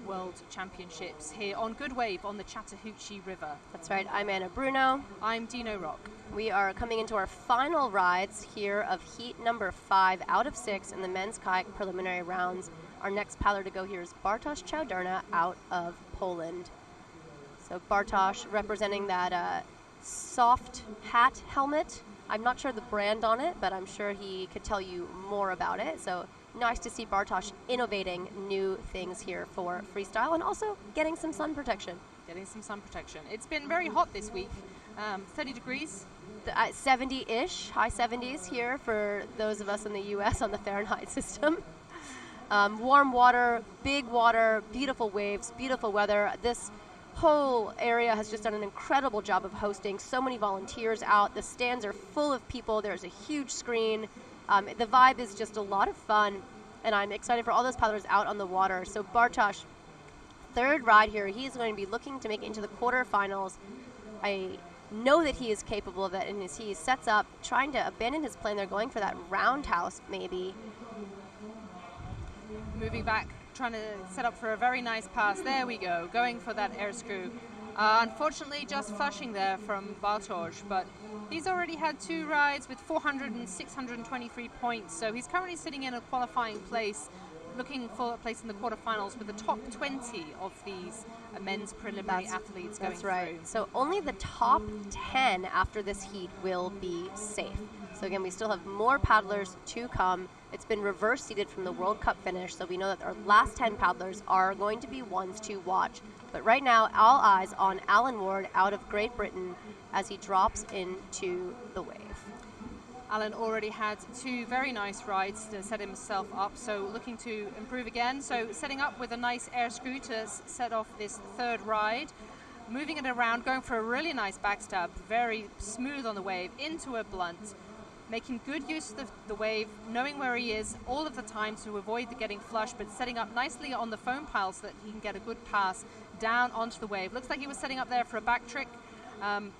World Championships here on Good Wave on the Chattahoochee River. That's right. I'm Anna Bruno. I'm Dino Rock. We are coming into our final rides here of heat number 5 out of 6 in the men's kayak preliminary rounds. Our next paddler to go here is Bartosz Chowderna out of Poland. So Bartosz representing that soft hat helmet. I'm not sure the brand on it, but I'm sure he could tell you more about it. So nice to see Bartosz innovating new things here for freestyle and also getting some sun protection. Getting some sun protection. It's been very hot this week, 30 degrees. 70-ish, high 70s here for those of us in the U.S. on the Fahrenheit system. Warm water, big water, beautiful waves, beautiful weather. This whole area has just done an incredible job of hosting. So many volunteers out. The stands are full of people. There's a huge screen. The vibe is just a lot of fun, and I'm excited for all those paddlers out on the water. So Bartosz, third ride here. He's going to be looking to make it into the quarterfinals. I know that he is capable of it, and as he sets up, trying to abandon his plan, they're going for that roundhouse maybe. Moving back, trying to set up for a very nice pass. There we go, going for that air screw. Unfortunately, just flushing there from Bartosz, but he's already had 2 rides with 400 and 623 points, so he's currently sitting in a qualifying place, looking for a place in the quarterfinals with the top 20 of these men's preliminary athletes going That's right. through. So only the top 10 after this heat will be safe. So again, we still have more paddlers to come. It's been reverse seeded from the World Cup finish, so we know that our last 10 paddlers are going to be ones to watch. But right now, all eyes on Alan Ward out of Great Britain as he drops into the wave. Alan already had 2 very nice rides to set himself up, so looking to improve again. So setting up with a nice air screw to set off this 3rd ride. Moving it around, going for a really nice backstab, very smooth on the wave, into a blunt. Making good use of the wave, knowing where he is all of the time to avoid the getting flush, but setting up nicely on the foam pile so that he can get a good pass down onto the wave. Looks like he was setting up there for a back trick,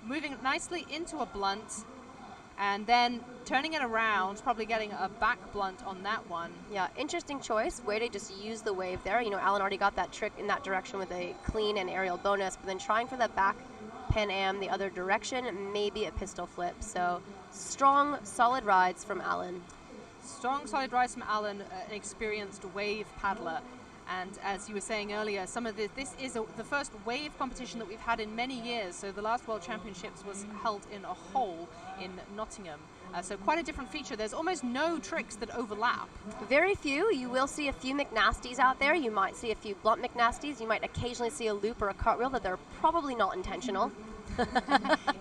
moving nicely into a blunt, and then turning it around, probably getting a back blunt on that one. Yeah, interesting choice. Way to just use the wave there. You know, Alan already got that trick in that direction with a clean and aerial bonus, but then trying for that back Pan Am the other direction, maybe a pistol flip. So strong, solid rides from Alan. Strong, solid rides from Alan, an experienced wave paddler. And as you were saying earlier, some of this is the first wave competition that we've had in many years. So the last World Championships was held in a hole in Nottingham. So quite a different feature. There's almost no tricks that overlap. Very few. You will see a few McNasties out there. You might see a few blunt McNasties. You might occasionally see a loop or a cartwheel, but they're probably not intentional.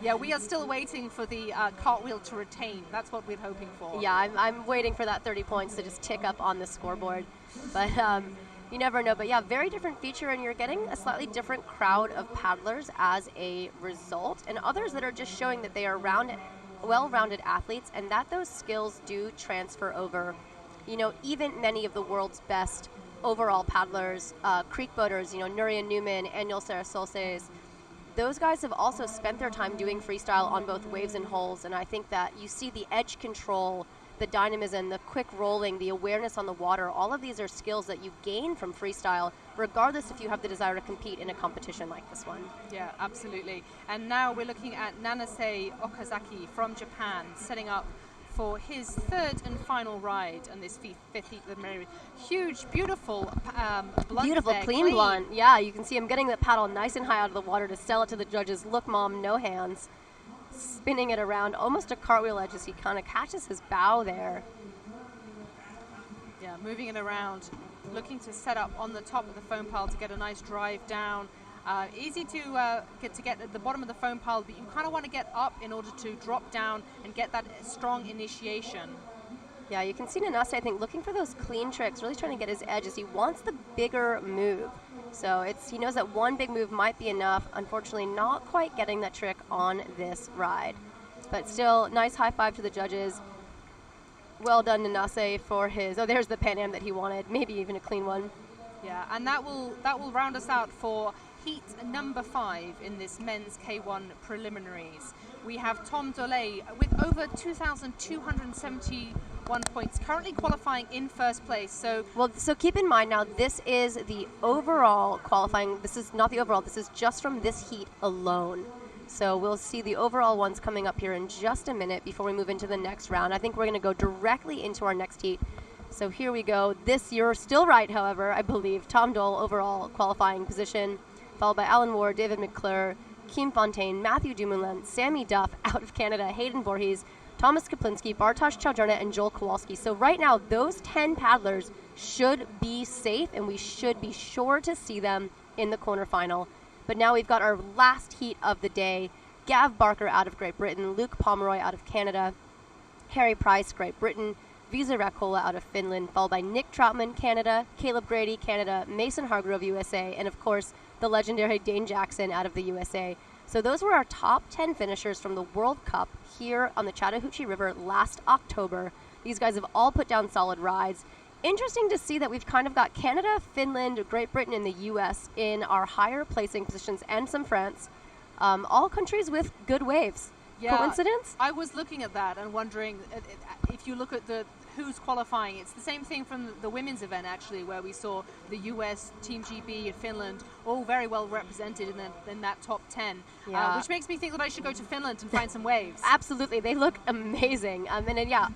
Yeah, we are still waiting for the cartwheel to retain. That's what we're hoping for. Yeah, I'm waiting for that 30 points to just tick up on the scoreboard. But you never know. But yeah, very different feature, and you're getting a slightly different crowd of paddlers as a result, and others that are just showing that they are well-rounded athletes, and that those skills do transfer over. You know, even many of the world's best overall paddlers, creek boaters, you know, Nuria Newman, Aniel Sarasolses, those guys have also spent their time doing freestyle on both waves and holes, and I think that you see the edge control, the dynamism, the quick rolling, the awareness on the water. All of these are skills that you gain from freestyle, regardless if you have the desire to compete in a competition like this one. Yeah, absolutely. And now we're looking at Nanase Okazaki from Japan, setting up for his third and final ride on this fifth heat. Huge, beautiful blunt. Beautiful, there, clean blunt. Yeah, you can see him getting the paddle nice and high out of the water to sell it to the judges. Look, Mom, no hands. Spinning it around, almost a cartwheel edge as he kind of catches his bow there. Yeah, moving it around, looking to set up on the top of the foam pile to get a nice drive down. Easy to get at the bottom of the foam pile, but you kind of want to get up in order to drop down and get that strong initiation. Yeah, you can see Nanase, I think, looking for those clean tricks, really trying to get his edge as he wants the bigger move. So he knows that one big move might be enough. Unfortunately, not quite getting that trick on this ride. But still, nice high five to the judges. Well done, Nanase, for his, there's the Pan Am that he wanted, maybe even a clean one. Yeah, and that will round us out for heat number 5 in this men's K1 preliminaries. We have Tom Dolay with over 2,271 points, currently qualifying in first place. So keep in mind now, this is the overall qualifying. This is not the overall. This is just from this heat alone. So we'll see the overall ones coming up here in just a minute before we move into the next round. I think we're going to go directly into our next heat. So here we go. You're still right, however, I believe. Tom Dole, overall qualifying position, followed by Alan Ward, David McClure, Kim Fontaine, Matthew Dumoulin, Sammy Duff out of Canada, Hayden Voorhees, Thomas Kaplinski, Bartosz Chałderna, and Joel Kowalski. So right now, those 10 paddlers should be safe, and we should be sure to see them in the quarterfinal. But now we've got our last heat of the day. Gav Barker out of Great Britain, Luke Pomeroy out of Canada, Harry Price, Great Britain, Visa Rakola out of Finland, followed by Nick Troutman, Canada, Caleb Grady, Canada, Mason Hargrove, USA, and of course, the legendary Dane Jackson out of the USA. So those were our top 10 finishers from the World Cup here on the Chattahoochee River last October. These guys have all put down solid rides. Interesting to see that we've kind of got Canada, Finland, Great Britain, and the US in our higher placing positions, and some France. All countries with good waves. Yeah, coincidence? I was looking at that and wondering if you look at who's qualifying. It's the same thing from the women's event, actually, where we saw the US, Team GB, and Finland all very well represented in that top 10, which makes me think that I should go to Finland and find some waves. Absolutely. They look amazing.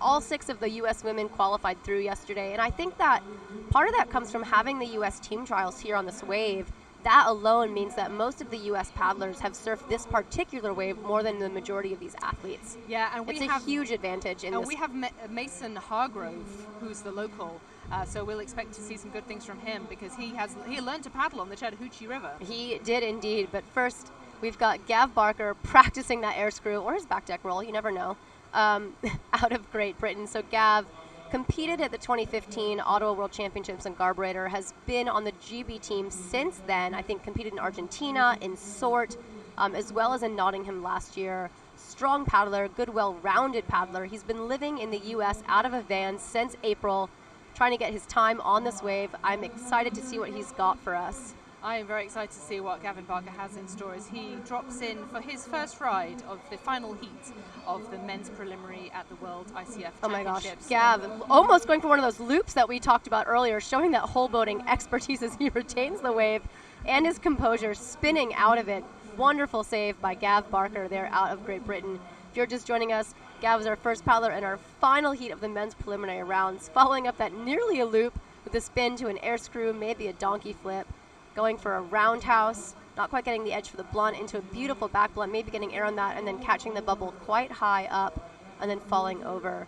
All 6 of the US women qualified through yesterday, and I think that part of that comes from having the US team trials here on this wave. That alone means that most of the U.S. paddlers have surfed this particular wave more than the majority of these athletes. Yeah, and it's a huge advantage. And we have Mason Hargrove, who's the local, so we'll expect to see some good things from him because he learned to paddle on the Chattahoochee River. He did indeed, but first we've got Gav Barker practicing that air screw or his back deck roll, you never know, out of Great Britain. So Gav competed at the 2015 Ottawa World Championships in Carburetor, has been on the GB team since then. I think competed in Argentina, in Sort, as well as in Nottingham last year. Strong paddler, good, well-rounded paddler. He's been living in the U.S. out of a van since April, trying to get his time on this wave. I'm excited to see what he's got for us. I am very excited to see what Gavin Barker has in store as he drops in for his first ride of the final heat of the men's preliminary at the World ICF Championships. Oh my gosh, Gav, almost going for one of those loops that we talked about earlier, showing that whole boating expertise as he retains the wave and his composure, spinning out of it. wonderful save by Gav Barker there out of Great Britain. If you're just joining us, Gav is our first paddler in our final heat of the men's preliminary rounds, following up that nearly a loop with a spin to an air screw, maybe a donkey flip, going for a roundhouse, not quite getting the edge for the blunt, into a beautiful back blunt, maybe getting air on that, and then catching the bubble quite high up and then falling over.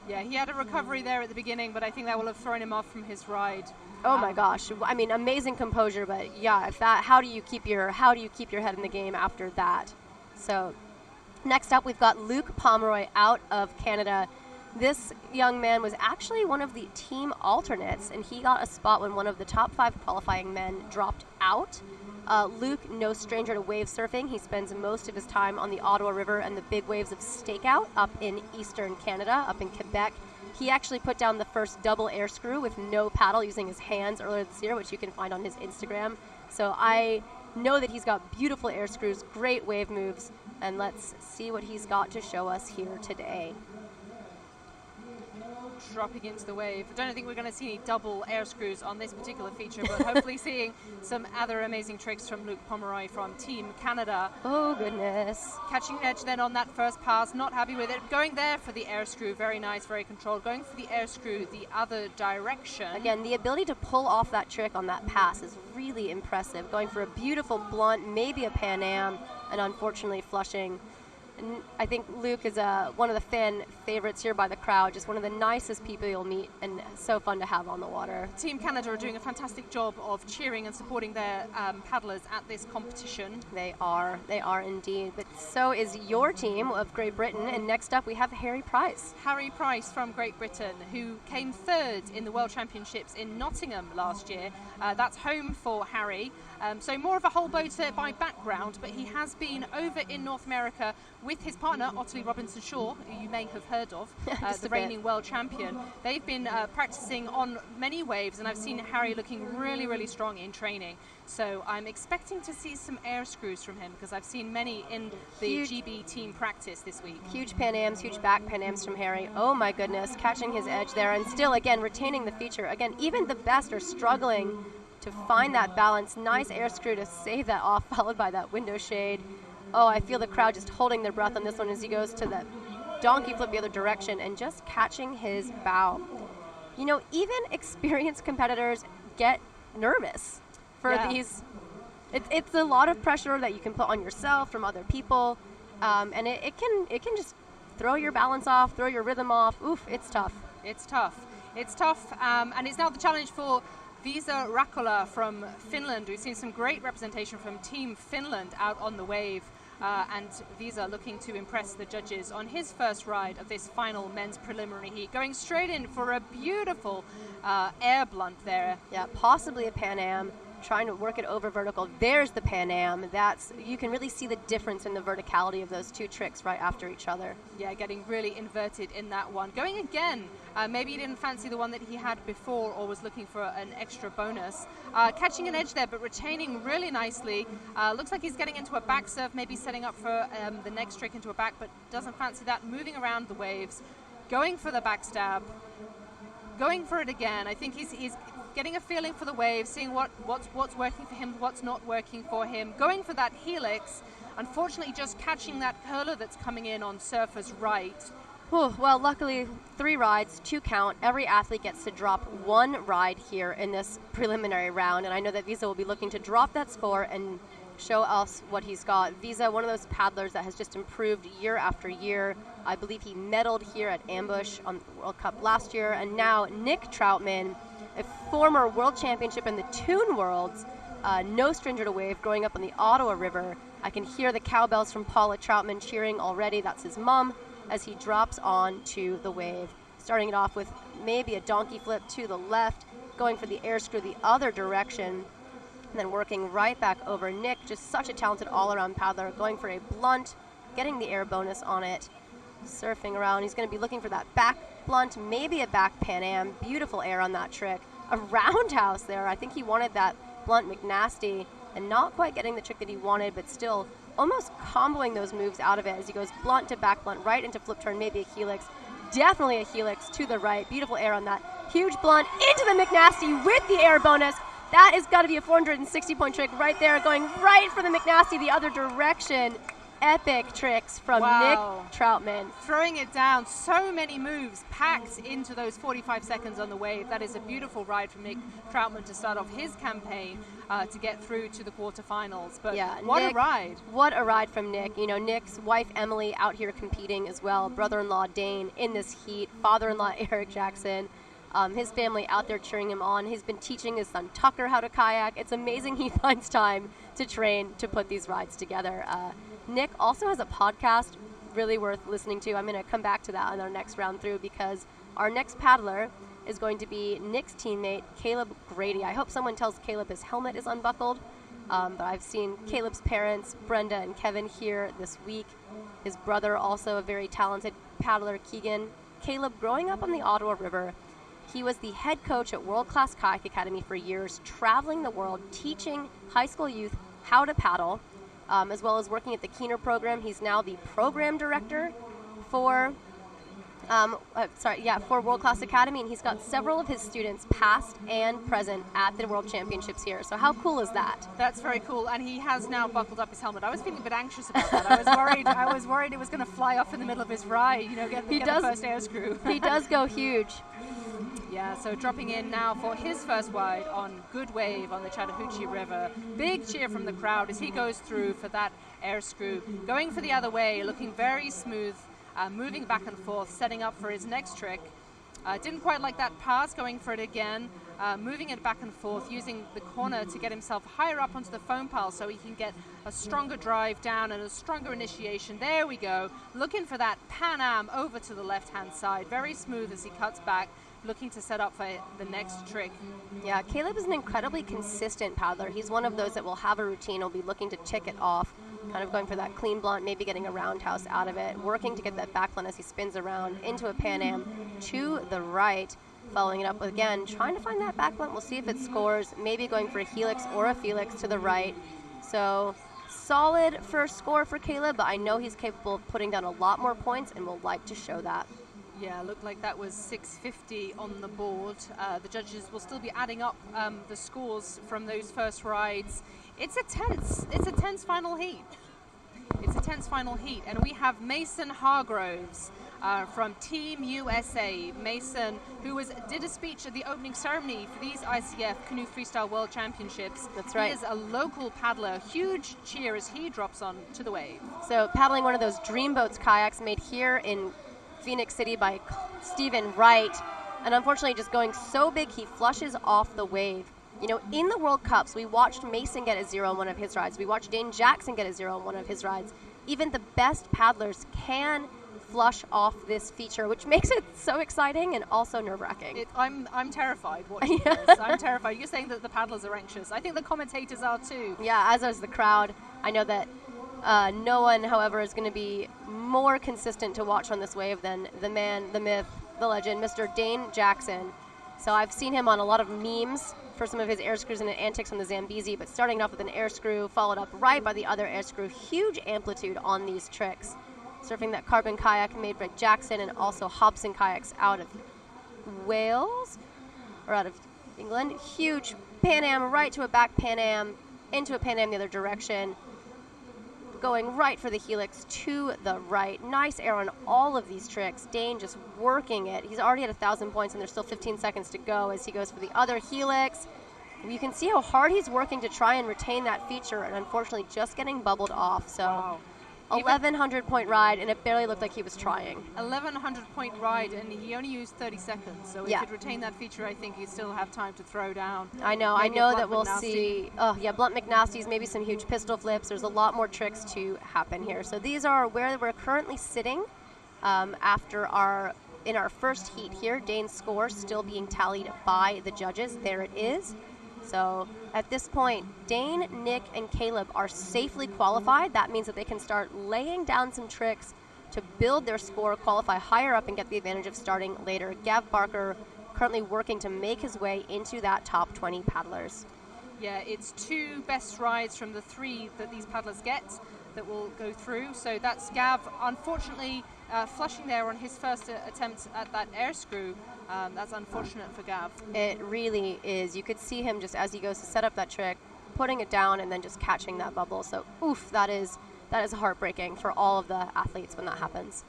Yeah, he had a recovery there at the beginning, but I think that will have thrown him off from his ride. Oh my gosh! I mean, amazing composure, but yeah, if that, how do you keep your head in the game after that? So, next up, we've got Luke Pomeroy out of Canada. This young man was actually one of the team alternates, and he got a spot when one of the top 5 qualifying men dropped out. Luke, no stranger to wave surfing. He spends most of his time on the Ottawa River and the big waves of Stakeout up in eastern Canada, up in Quebec. He actually put down the first double air screw with no paddle using his hands earlier this year, which you can find on his Instagram. So I know that he's got beautiful air screws, great wave moves, and let's see what he's got to show us here today. Dropping into the wave. I don't think we're going to see any double air screws on this particular feature, but hopefully seeing some other amazing tricks from Luke Pomeroy from Team Canada. Oh, goodness. Catching edge then on that first pass, not happy with it. Going there for the air screw, very nice, very controlled. Going for the air screw the other direction. Again, the ability to pull off that trick on that pass is really impressive. Going for a beautiful blunt, maybe a Pan Am, and unfortunately flushing. And I think Luke is one of the fan favorites here by the crowd, just one of the nicest people you'll meet, and so fun to have on the water. Team Canada are doing a fantastic job of cheering and supporting their paddlers at this competition. They are indeed. But so is your team of Great Britain, and next up we have Harry Price. Harry Price from Great Britain, who came third in the World Championships in Nottingham last year. That's home for Harry. So more of a whole boater by background, but he has been over in North America with his partner, Ottilie Robinson-Shaw, who you may have heard of, the reigning world champion. They've been practicing on many waves, and I've seen Harry looking really, really strong in training. So I'm expecting to see some air screws from him, because I've seen many in the GB team practice this week. Huge Pan Ams, huge back Pan Ams from Harry. Oh my goodness, catching his edge there, and still, again, retaining the feature. Again, even the best are struggling to find that balance. Nice air screw to save that off, followed by that window shade. Oh, I feel the crowd just holding their breath on this one as he goes to the donkey flip the other direction and just catching his bow. You know, even experienced competitors get nervous for these. It's a lot of pressure that you can put on yourself from other people, and it can just throw your balance off, throw your rhythm off. Oof, it's tough. It's tough. It's tough, and it's now the challenge for Visa Rakola from Finland. We've seen some great representation from Team Finland out on the wave, and Visa looking to impress the judges on his first ride of this final men's preliminary heat, going straight in for a beautiful air blunt there. Yeah, possibly a Pan Am, trying to work it over vertical. There's the Pan Am. You can really see the difference in the verticality of those two tricks right after each other. Yeah, getting really inverted in that one. Going again. Maybe he didn't fancy the one that he had before, or was looking for an extra bonus. Catching an edge there, but retaining really nicely. Looks like he's getting into a back surf, maybe setting up for the next trick into a back, but doesn't fancy that. Moving around the waves, going for the backstab, going for it again. I think he's getting a feeling for the waves, seeing what's working for him, what's not working for him. Going for that helix, unfortunately just catching that curler that's coming in on surfer's right. Well, luckily, 3 rides, 2 count. Every athlete gets to drop 1 ride here in this preliminary round, and I know that Visa will be looking to drop that score and show us what he's got. Visa, one of those paddlers that has just improved year after year. I believe he medaled here at Ambush on the World Cup last year, and now Nick Troutman, a former world championship in the Toon Worlds, no stranger to wave, growing up on the Ottawa River. I can hear the cowbells from Paula Troutman cheering already. That's his mom, as he drops on to the wave. Starting it off with maybe a donkey flip to the left, going for the air screw the other direction, and then working right back over. Nick, just such a talented all-around paddler, going for a blunt, getting the air bonus on it, surfing around. He's going to be looking for that back blunt, maybe a back Pan Am. Beautiful air on that trick. A roundhouse there. I think he wanted that blunt McNasty, and not quite getting the trick that he wanted, but still almost comboing those moves out of it as he goes blunt to back blunt, right into flip turn, maybe a helix. Definitely a helix to the right. Beautiful air on that. Huge blunt into the McNasty with the air bonus. That has got to be a 460-point trick right there, going right for the McNasty the other direction. Epic tricks from Nick Troutman. Throwing it down, so many moves packed into those 45 seconds on the wave. That is a beautiful ride from Nick Troutman to start off his campaign to get through to the quarterfinals. But yeah, what Nick, a ride. What a ride from Nick. You know, Nick's wife Emily out here competing as well. Brother-in-law Dane in this heat. Father-in-law Eric Jackson. His family out there cheering him on. He's been teaching his son Tucker how to kayak. It's amazing he finds time to train to put these rides together. Nick also has a podcast really worth listening to. I'm going to come back to that on our next round through because our next paddler is going to be Nick's teammate, Caleb Grady. I hope someone tells Caleb his helmet is unbuckled, but I've seen Caleb's parents, Brenda and Kevin, here this week. His brother, also a very talented paddler, Keegan. Caleb, growing up on the Ottawa River, he was the head coach at World Class Kayak Academy for years, traveling the world, teaching high school youth how to paddle, as well as working at the Keener program. He's now the program director for World Class Academy, and he's got several of his students past and present at the World Championships here. So how cool is that? That's very cool, and he has now buckled up his helmet. I was feeling a bit anxious about that. I was worried it was going to fly off in the middle of his ride, get the first air screw. He does go huge. Yeah, so dropping in now for his first wide on Good Wave on the Chattahoochee River. Big cheer from the crowd as he goes through for that air screw. Going for the other way, looking very smooth, moving back and forth, setting up for his next trick. Didn't quite like that pass, going for it again, moving it back and forth, using the corner to get himself higher up onto the foam pile so he can get a stronger drive down and a stronger initiation. There we go, looking for that Pan Am over to the left-hand side. Very smooth as he cuts back, looking to set up for the next trick. Yeah, Caleb is an incredibly consistent paddler. He's one of those that will have a routine, will be looking to tick it off, kind of going for that clean blunt, maybe getting a roundhouse out of it, working to get that back blunt as he spins around into a Pan Am to the right, following it up with, again, trying to find that back blunt. We'll see if it scores, maybe going for a helix or a felix to the right. So solid first score for Caleb, but I know he's capable of putting down a lot more points and will like to show that. Yeah, looked like that was 650 on the board. The judges will still be adding up the scores from those first rides. It's a tense final heat. It's a tense final heat, and we have Mason Hargroves from Team USA. Mason, who did a speech at the opening ceremony for these ICF Canoe Freestyle World Championships. That's right. He is a local paddler. Huge cheer as he drops on to the wave. So paddling one of those Dreamboats kayaks made here in Phoenix City by Stephen Wright, and unfortunately just going so big he flushes off the wave. In the World Cups, we watched Mason get a 0 on one of his rides. We watched Dane Jackson get a 0 on one of his rides. Even the best paddlers can flush off this feature, which makes it so exciting and also nerve-wracking. I'm terrified watching this. I'm terrified. You're saying that the paddlers are anxious. I think the commentators are too. Yeah, as is the crowd. I know that no one, however, is going to be more consistent to watch on this wave than the man, the myth, the legend, Mr. Dane Jackson. So I've seen him on a lot of memes for some of his air screws and antics on the Zambezi, but starting off with an air screw, followed up right by the other air screw. Huge amplitude on these tricks. Surfing that carbon kayak made by Jackson and also Hobson kayaks out of Wales, or out of England. Huge Pan Am right to a back Pan Am, into a Pan Am the other direction. Going right for the helix to the right. Nice air on all of these tricks. Dane just working it. He's already at 1,000 points and there's still 15 seconds to go as he goes for the other helix. You can see how hard he's working to try and retain that feature, and unfortunately just getting bubbled off. So wow. 1,100 point ride, and it barely looked like he was trying. 1,100 point ride, and he only used 30 seconds. So if he could retain that feature, I think he'd still have time to throw down. I know that we'll see. Oh yeah, blunt McNasties, maybe some huge pistol flips. There's a lot more tricks to happen here. So these are where we're currently sitting after in our first heat here. Dane's score still being tallied by the judges. There it is. So at this point, Dane, Nick, and Caleb are safely qualified. That means that they can start laying down some tricks to build their score, qualify higher up, and get the advantage of starting later. Gav Barker currently working to make his way into that top 20 paddlers. Yeah, it's two best rides from the three that these paddlers get. that will go through. So that's Gav, unfortunately, flushing there on his first attempt at that air screw. That's unfortunate for Gav. It really is. You could see him just as he goes to set up that trick, putting it down and then just catching that bubble. So, oof, that is heartbreaking for all of the athletes when that happens.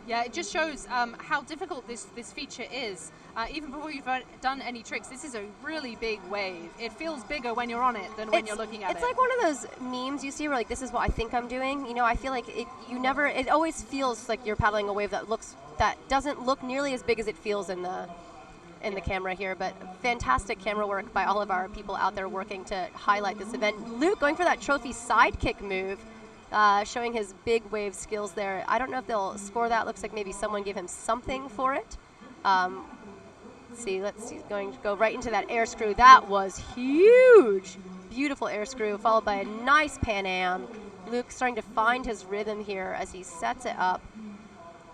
Yeah, it just shows how difficult this feature is. Even before you've done any tricks, this is a really big wave. It feels bigger when you're on it than when you're looking at it. It's like one of those memes you see where like, this is what I think I'm doing. You know, I feel like it always feels like you're paddling a wave that doesn't look nearly as big as it feels in the camera here. But fantastic camera work by all of our people out there working to highlight this event. Luke going for that trophy sidekick move. Showing his big wave skills there. I don't know if they'll score that. Looks like maybe someone gave him something for it. Let's see. He's going to go right into that air screw. That was huge. Beautiful air screw, followed by a nice Pan Am. Luke starting to find his rhythm here as he sets it up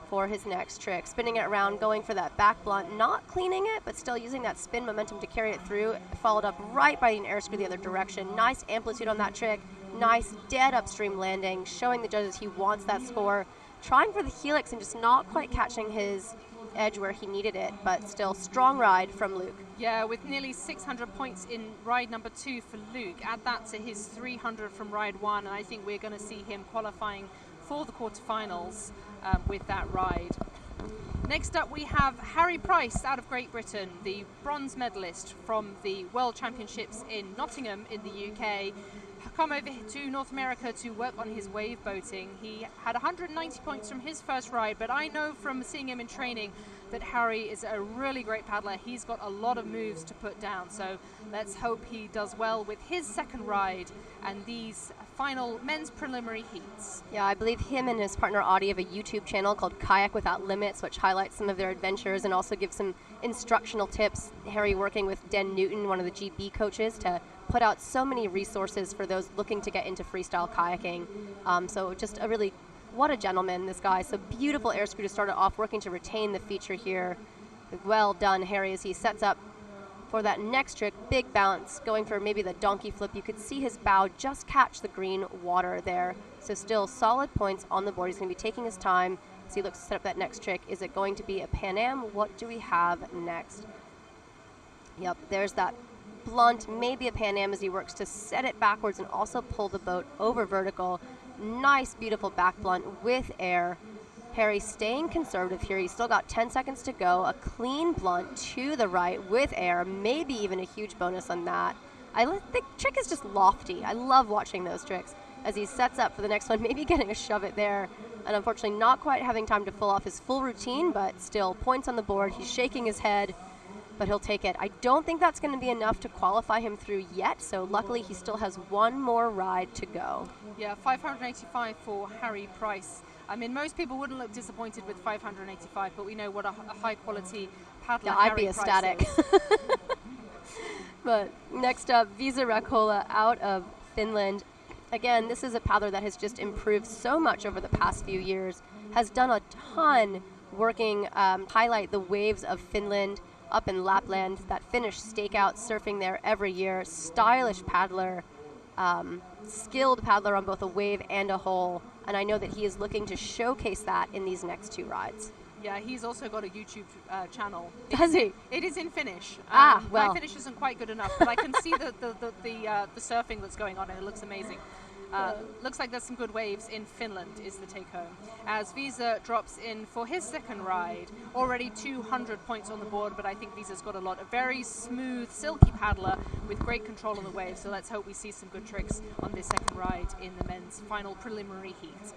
for his next trick. Spinning it around, going for that back blunt, not cleaning it, but still using that spin momentum to carry it through. Followed up right by an air screw the other direction. Nice amplitude on that trick. Nice dead upstream landing, showing the judges he wants that score. Trying for the helix and just not quite catching his edge where he needed it, but still strong ride from Luke. Yeah, with nearly 600 points in ride number 2 for Luke. Add that to his 300 from ride 1, and I think we're going to see him qualifying for the quarterfinals with that ride. Next up, we have Harry Price out of Great Britain, the bronze medalist from the World Championships in Nottingham in the UK. Come over to North America to work on his wave boating. He had 190 points from his first ride, but I know from seeing him in training that Harry is a really great paddler. He's got a lot of moves to put down, so let's hope he does well with his second ride and these final men's preliminary heats. Yeah, I believe him and his partner Audie have a YouTube channel called Kayak Without Limits, which highlights some of their adventures and also gives some instructional tips. Harry working with Den Newton, one of the GB coaches, to put out so many resources for those looking to get into freestyle kayaking. So just what a gentleman, this guy. So beautiful air screw to start it off, working to retain the feature here. Well done, Harry, as he sets up for that next trick. Big bounce, going for maybe the donkey flip. You could see his bow just catch the green water there. So still solid points on the board. He's going to be taking his time as he looks to set up that next trick. Is it going to be a Pan Am? What do we have next? Yep, there's that blunt, maybe a Pan Am as he works to set it backwards and also pull the boat over vertical. Nice, beautiful back blunt with air. Harry staying conservative here. He's still got 10 seconds to go. A clean blunt to the right with air, maybe even a huge bonus on that. The trick is just lofty. I love watching those tricks as he sets up for the next one, maybe getting a shove it there. And unfortunately not quite having time to pull off his full routine, but still points on the board. He's shaking his head, but he'll take it. I don't think that's going to be enough to qualify him through yet, so luckily he still has one more ride to go. Yeah, 585 for Harry Price. I mean, most people wouldn't look disappointed with 585, but we know what a high-quality paddler yeah, I'd Harry be ecstatic. But next up, Visa Rakola out of Finland. Again, this is a paddler that has just improved so much over the past few years, has done a ton working, highlight the waves of Finland, up in Lapland, that Finnish stakeout, surfing there every year. Stylish paddler, skilled paddler on both a wave and a hole, and I know that he is looking to showcase that in these next two rides. Yeah, he's also got a YouTube channel. Does he? It is in Finnish. Well. My Finnish isn't quite good enough, but I can see the surfing that's going on, and it looks amazing. Looks like there's some good waves in Finland is the take home. As Visa drops in for his second ride, already 200 points on the board, but I think Visa's got a lot. A very smooth, silky paddler with great control on the wave, so let's hope we see some good tricks on this second ride in the men's final preliminary heat.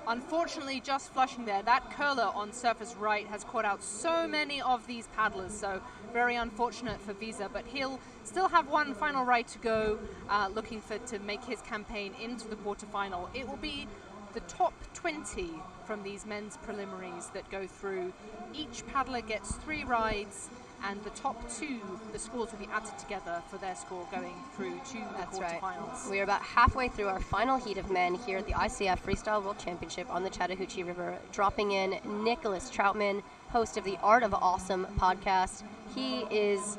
Unfortunately, just flushing there, that curler on surface right has caught out so many of these paddlers, so very unfortunate for Visa, but he'll still have one final ride to go, looking to make his campaign into the quarterfinal. It will be the top 20 from these men's preliminaries that go through. Each paddler gets 3 rides, and the top 2, the scores will be added together for their score going through to the quarterfinals. Right. We are about halfway through our final heat of men here at the ICF Freestyle World Championship on the Chattahoochee River. Dropping in Nicholas Troutman, host of the Art of Awesome podcast. He is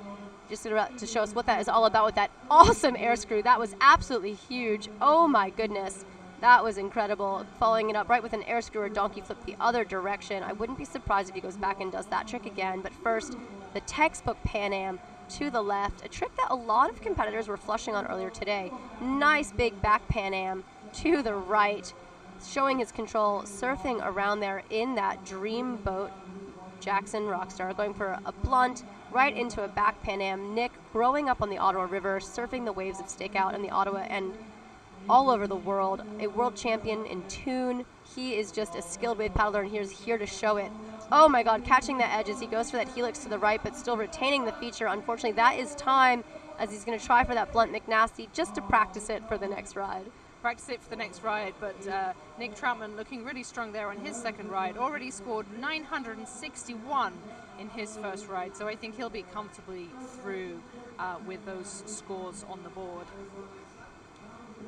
just to show us what that is all about with that awesome air screw. That was absolutely huge. Oh my goodness. That was incredible. Following it up right with an air screw or donkey flip the other direction. I wouldn't be surprised if he goes back and does that trick again. But first, the textbook Pan Am to the left, a trick that a lot of competitors were flushing on earlier today. Nice big back Pan Am to the right, showing his control, surfing around there in that dream boat. Jackson Rockstar going for a blunt right into a back Pan Am. Nick growing up on the Ottawa River, surfing the waves of Stakeout in the Ottawa and all over the world. A world champion in tune. He is just a skilled wave paddler, and he's here to show it. Oh my God, catching that edge as he goes for that helix to the right, but still retaining the feature. Unfortunately, that is time as he's going to try for that blunt McNasty just to practice it for the next ride. Practice it for the next ride, but Nick Troutman looking really strong there on his second ride. Already scored 961 in his first ride, so I think he'll be comfortably through with those scores on the board.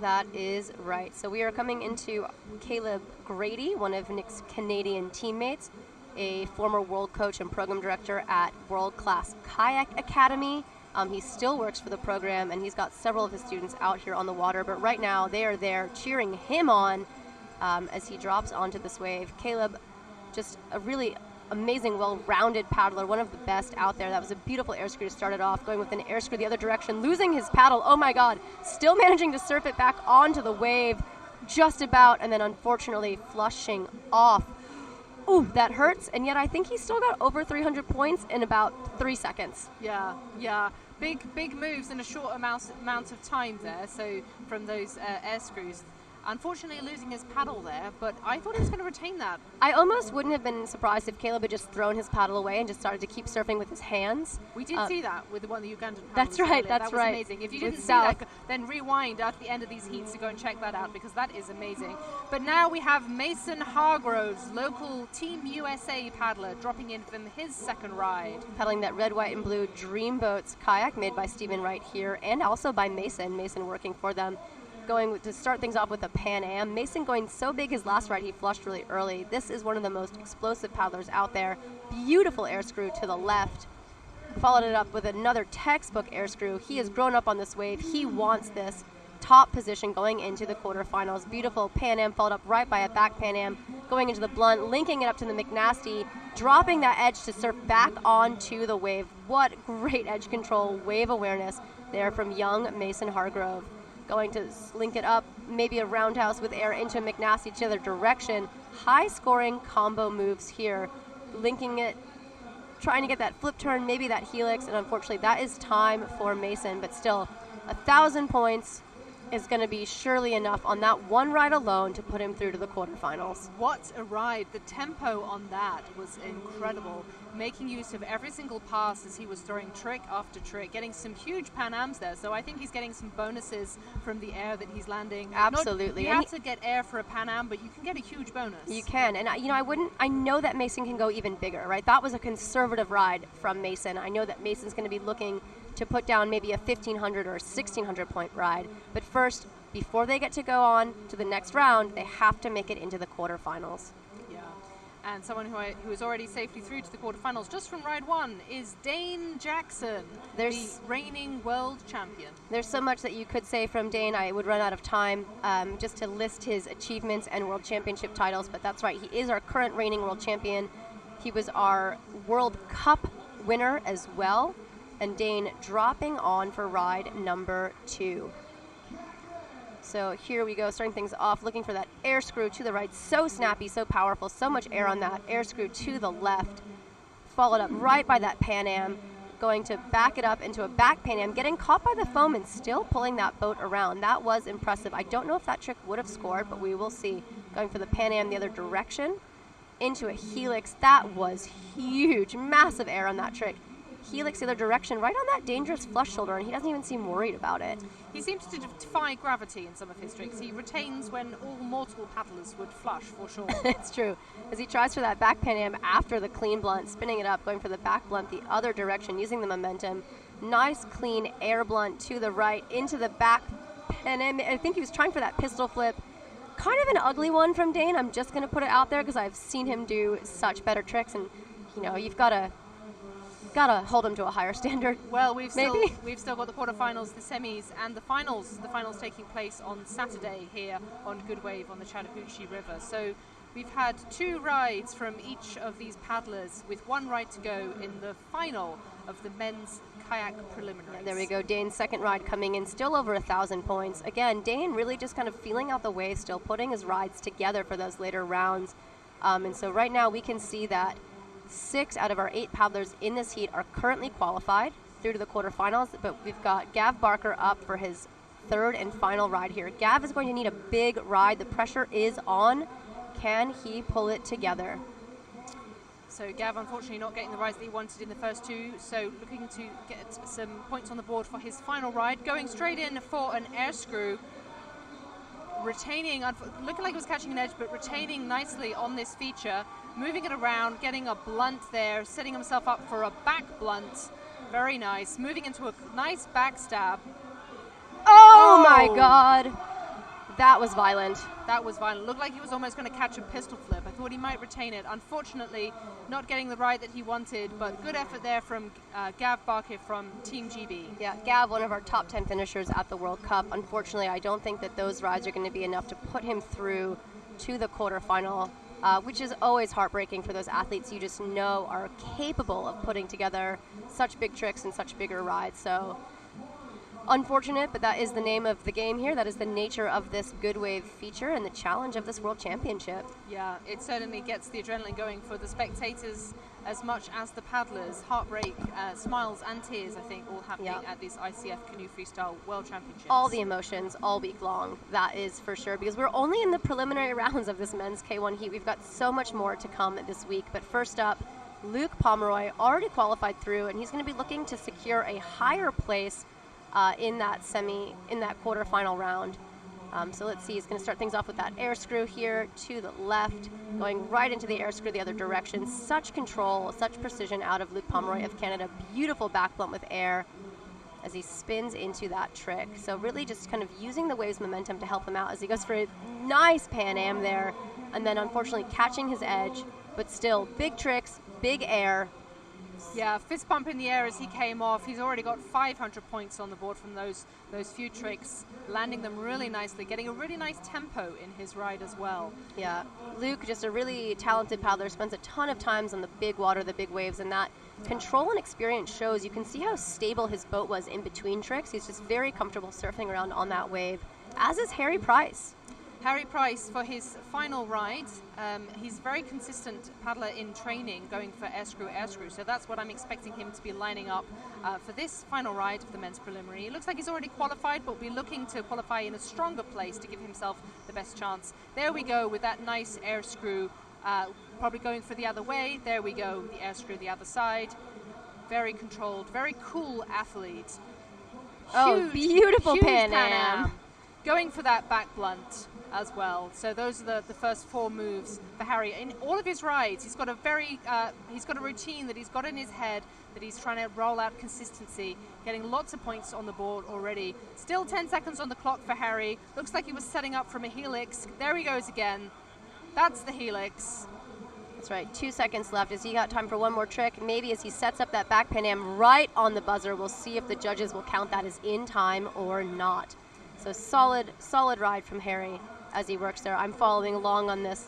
That is right. So we are coming into Caleb Grady, one of Nick's Canadian teammates, a former world coach and program director at World Class Kayak Academy. He still works for the program, and he's got several of his students out here on the water, but right now they are there cheering him on as he drops onto this wave. Caleb, just a really amazing, well-rounded paddler, one of the best out there. That was a beautiful air screw to start it off, going with an air screw the other direction, losing his paddle. Oh my God, still managing to surf it back onto the wave, just about, and then unfortunately flushing off. Ooh, that hurts, and yet I think he still got over 300 points in about 3 seconds. Yeah. Big moves in a short amount of time there, so from those air screws. Unfortunately losing his paddle there, but I thought he was going to retain that. I almost wouldn't have been surprised if Caleb had just thrown his paddle away and just started to keep surfing with his hands. We did see that with one of the Ugandan paddles. That's right, that was amazing. If you didn't see that, then rewind at the end of these heats to go and check that out, because that is amazing. But now we have Mason Hargroves, local Team USA paddler, dropping in from his second ride. Paddling that red, white, and blue Dreamboats kayak made by Stephen Wright here, and also by Mason working for them. Going to start things off with a Pan Am. Mason going so big his last ride, he flushed really early. This is one of the most explosive paddlers out there. Beautiful air screw to the left. Followed it up with another textbook air screw. He has grown up on this wave. He wants this top position going into the quarterfinals. Beautiful Pan Am followed up right by a back Pan Am, going into the blunt, linking it up to the McNasty, dropping that edge to surf back onto the wave. What great edge control, wave awareness there from young Mason Hargrove. Going to link it up, maybe a roundhouse with air into McNasty to the other direction. High scoring combo moves here. Linking it, trying to get that flip turn, maybe that helix, and unfortunately that is time for Mason, but still 1,000 points is going to be surely enough on that one ride alone to put him through to the quarterfinals. What a ride. The tempo on that was incredible. Making use of every single pass as he was throwing trick after trick, getting some huge Pan Ams there. So I think he's getting some bonuses from the air that he's landing. Absolutely. You have to get air for a Pan Am, but you can get a huge bonus. You can. And I know that Mason can go even bigger, right? That was a conservative ride from Mason. I know that Mason's going to be looking to put down maybe a 1,500 or 1,600 point ride. But first, before they get to go on to the next round, they have to make it into the quarterfinals. Yeah. And someone who is already safely through to the quarterfinals just from ride one is Dane Jackson, the reigning world champion. There's so much that you could say from Dane. I would run out of time just to list his achievements and world championship titles, but that's right. He is our current reigning world champion. He was our World Cup winner as well. And Dane dropping on for ride number 2. So here we go, starting things off, looking for that air screw to the right. So snappy, so powerful, so much air on that. Air screw to the left, followed up right by that Pan Am, going to back it up into a back Pan Am, getting caught by the foam and still pulling that boat around. That was impressive. I don't know if that trick would have scored, but we will see. Going for the Pan Am the other direction, into a helix. That was huge, massive air on that trick. Helix the other direction, right on that dangerous flush shoulder, and he doesn't even seem worried about it. He seems to defy gravity in some of his tricks. He retains when all mortal paddlers would flush, for sure. It's true. As he tries for that back Pan Am after the clean blunt, spinning it up, going for the back blunt the other direction, using the momentum. Nice, clean air blunt to the right, into the back Pan Am. I think he was trying for that pistol flip. Kind of an ugly one from Dane. I'm just going to put it out there because I've seen him do such better tricks, and, you've got to got to hold him to a higher standard. Well, we've still got the quarterfinals, the semis, and the finals. The finals taking place on Saturday here on Good Wave on the Chattahoochee River. So we've had 2 rides from each of these paddlers, with 1 ride to go in the final of the men's kayak preliminaries. There we go. Dane's second ride coming in, still over 1,000 points. Again, Dane really just kind of feeling out the wave, still putting his rides together for those later rounds. And so right now we can see that 6 out of our 8 paddlers in this heat are currently qualified through to the quarterfinals, but we've got Gav Barker up for his 3rd and final ride here. Gav is going to need a big ride. The pressure is on. Can he pull it together? So Gav, unfortunately, not getting the rides that he wanted in the first 2, so looking to get some points on the board for his final ride. Going straight in for an air screw, retaining, looking like he was catching an edge, but retaining nicely on this feature, moving it around, getting a blunt there, setting himself up for a back blunt. Very nice. Moving into a nice backstab. Oh my God. That was violent. That was violent. Looked like he was almost going to catch a pistol flip. I thought he might retain it. Unfortunately, not getting the ride that he wanted, but good effort there from Gav Barker from Team GB. Yeah, Gav, one of our top 10 finishers at the World Cup. Unfortunately, I don't think that those rides are going to be enough to put him through to the quarterfinal, which is always heartbreaking for those athletes you just know are capable of putting together such big tricks and such bigger rides. So unfortunate, but that is the name of the game here. That is the nature of this Good Wave feature and the challenge of this World Championship. Yeah, it certainly gets the adrenaline going for the spectators as much as the paddlers. Heartbreak, smiles and tears, I think, all happening at this ICF Canoe Freestyle World Championships. All the emotions all week long, that is for sure, because we're only in the preliminary rounds of this men's K1 heat. We've got so much more to come this week, but first up, Luke Pomeroy already qualified through, and he's going to be looking to secure a higher place in that quarterfinal round. So let's see, he's going to start things off with that air screw here to the left, going right into the air screw the other direction. Such control, such precision out of Luke Pomeroy of Canada. Beautiful back blunt with air as he spins into that trick. So really just kind of using the wave's momentum to help him out as he goes for a nice Pan Am there, and then unfortunately catching his edge, but still big tricks, big air. Yeah, fist bump in the air as he came off. He's already got 500 points on the board from those few tricks, landing them really nicely, getting a really nice tempo in his ride as well. Yeah, Luke, just a really talented paddler, spends a ton of times on the big water, the big waves, and that control and experience shows. You can see how stable his boat was in between tricks. He's just very comfortable surfing around on that wave, as is Harry Price. Harry Price, for his final ride, he's a very consistent paddler in training, going for air screw. So that's what I'm expecting him to be lining up for this final ride of the men's preliminary. It looks like he's already qualified, but we'll be looking to qualify in a stronger place to give himself the best chance. There we go with that nice air screw, probably going for the other way. There we go, the air screw the other side. Very controlled, very cool athlete. Oh, beautiful Pan Am. Going for that back blunt as well. So those are the first 4 moves for Harry. In all of his rides, he's got a routine that he's got in his head that he's trying to roll out consistency, getting lots of points on the board already. Still 10 seconds on the clock for Harry. Looks like he was setting up from a helix. There he goes again. That's the helix. That's right, 2 seconds left. Has he got time for one more trick? Maybe as he sets up that back Pan Am right on the buzzer. We'll see if the judges will count that as in time or not. So solid ride from Harry as he works there. I'm following along on this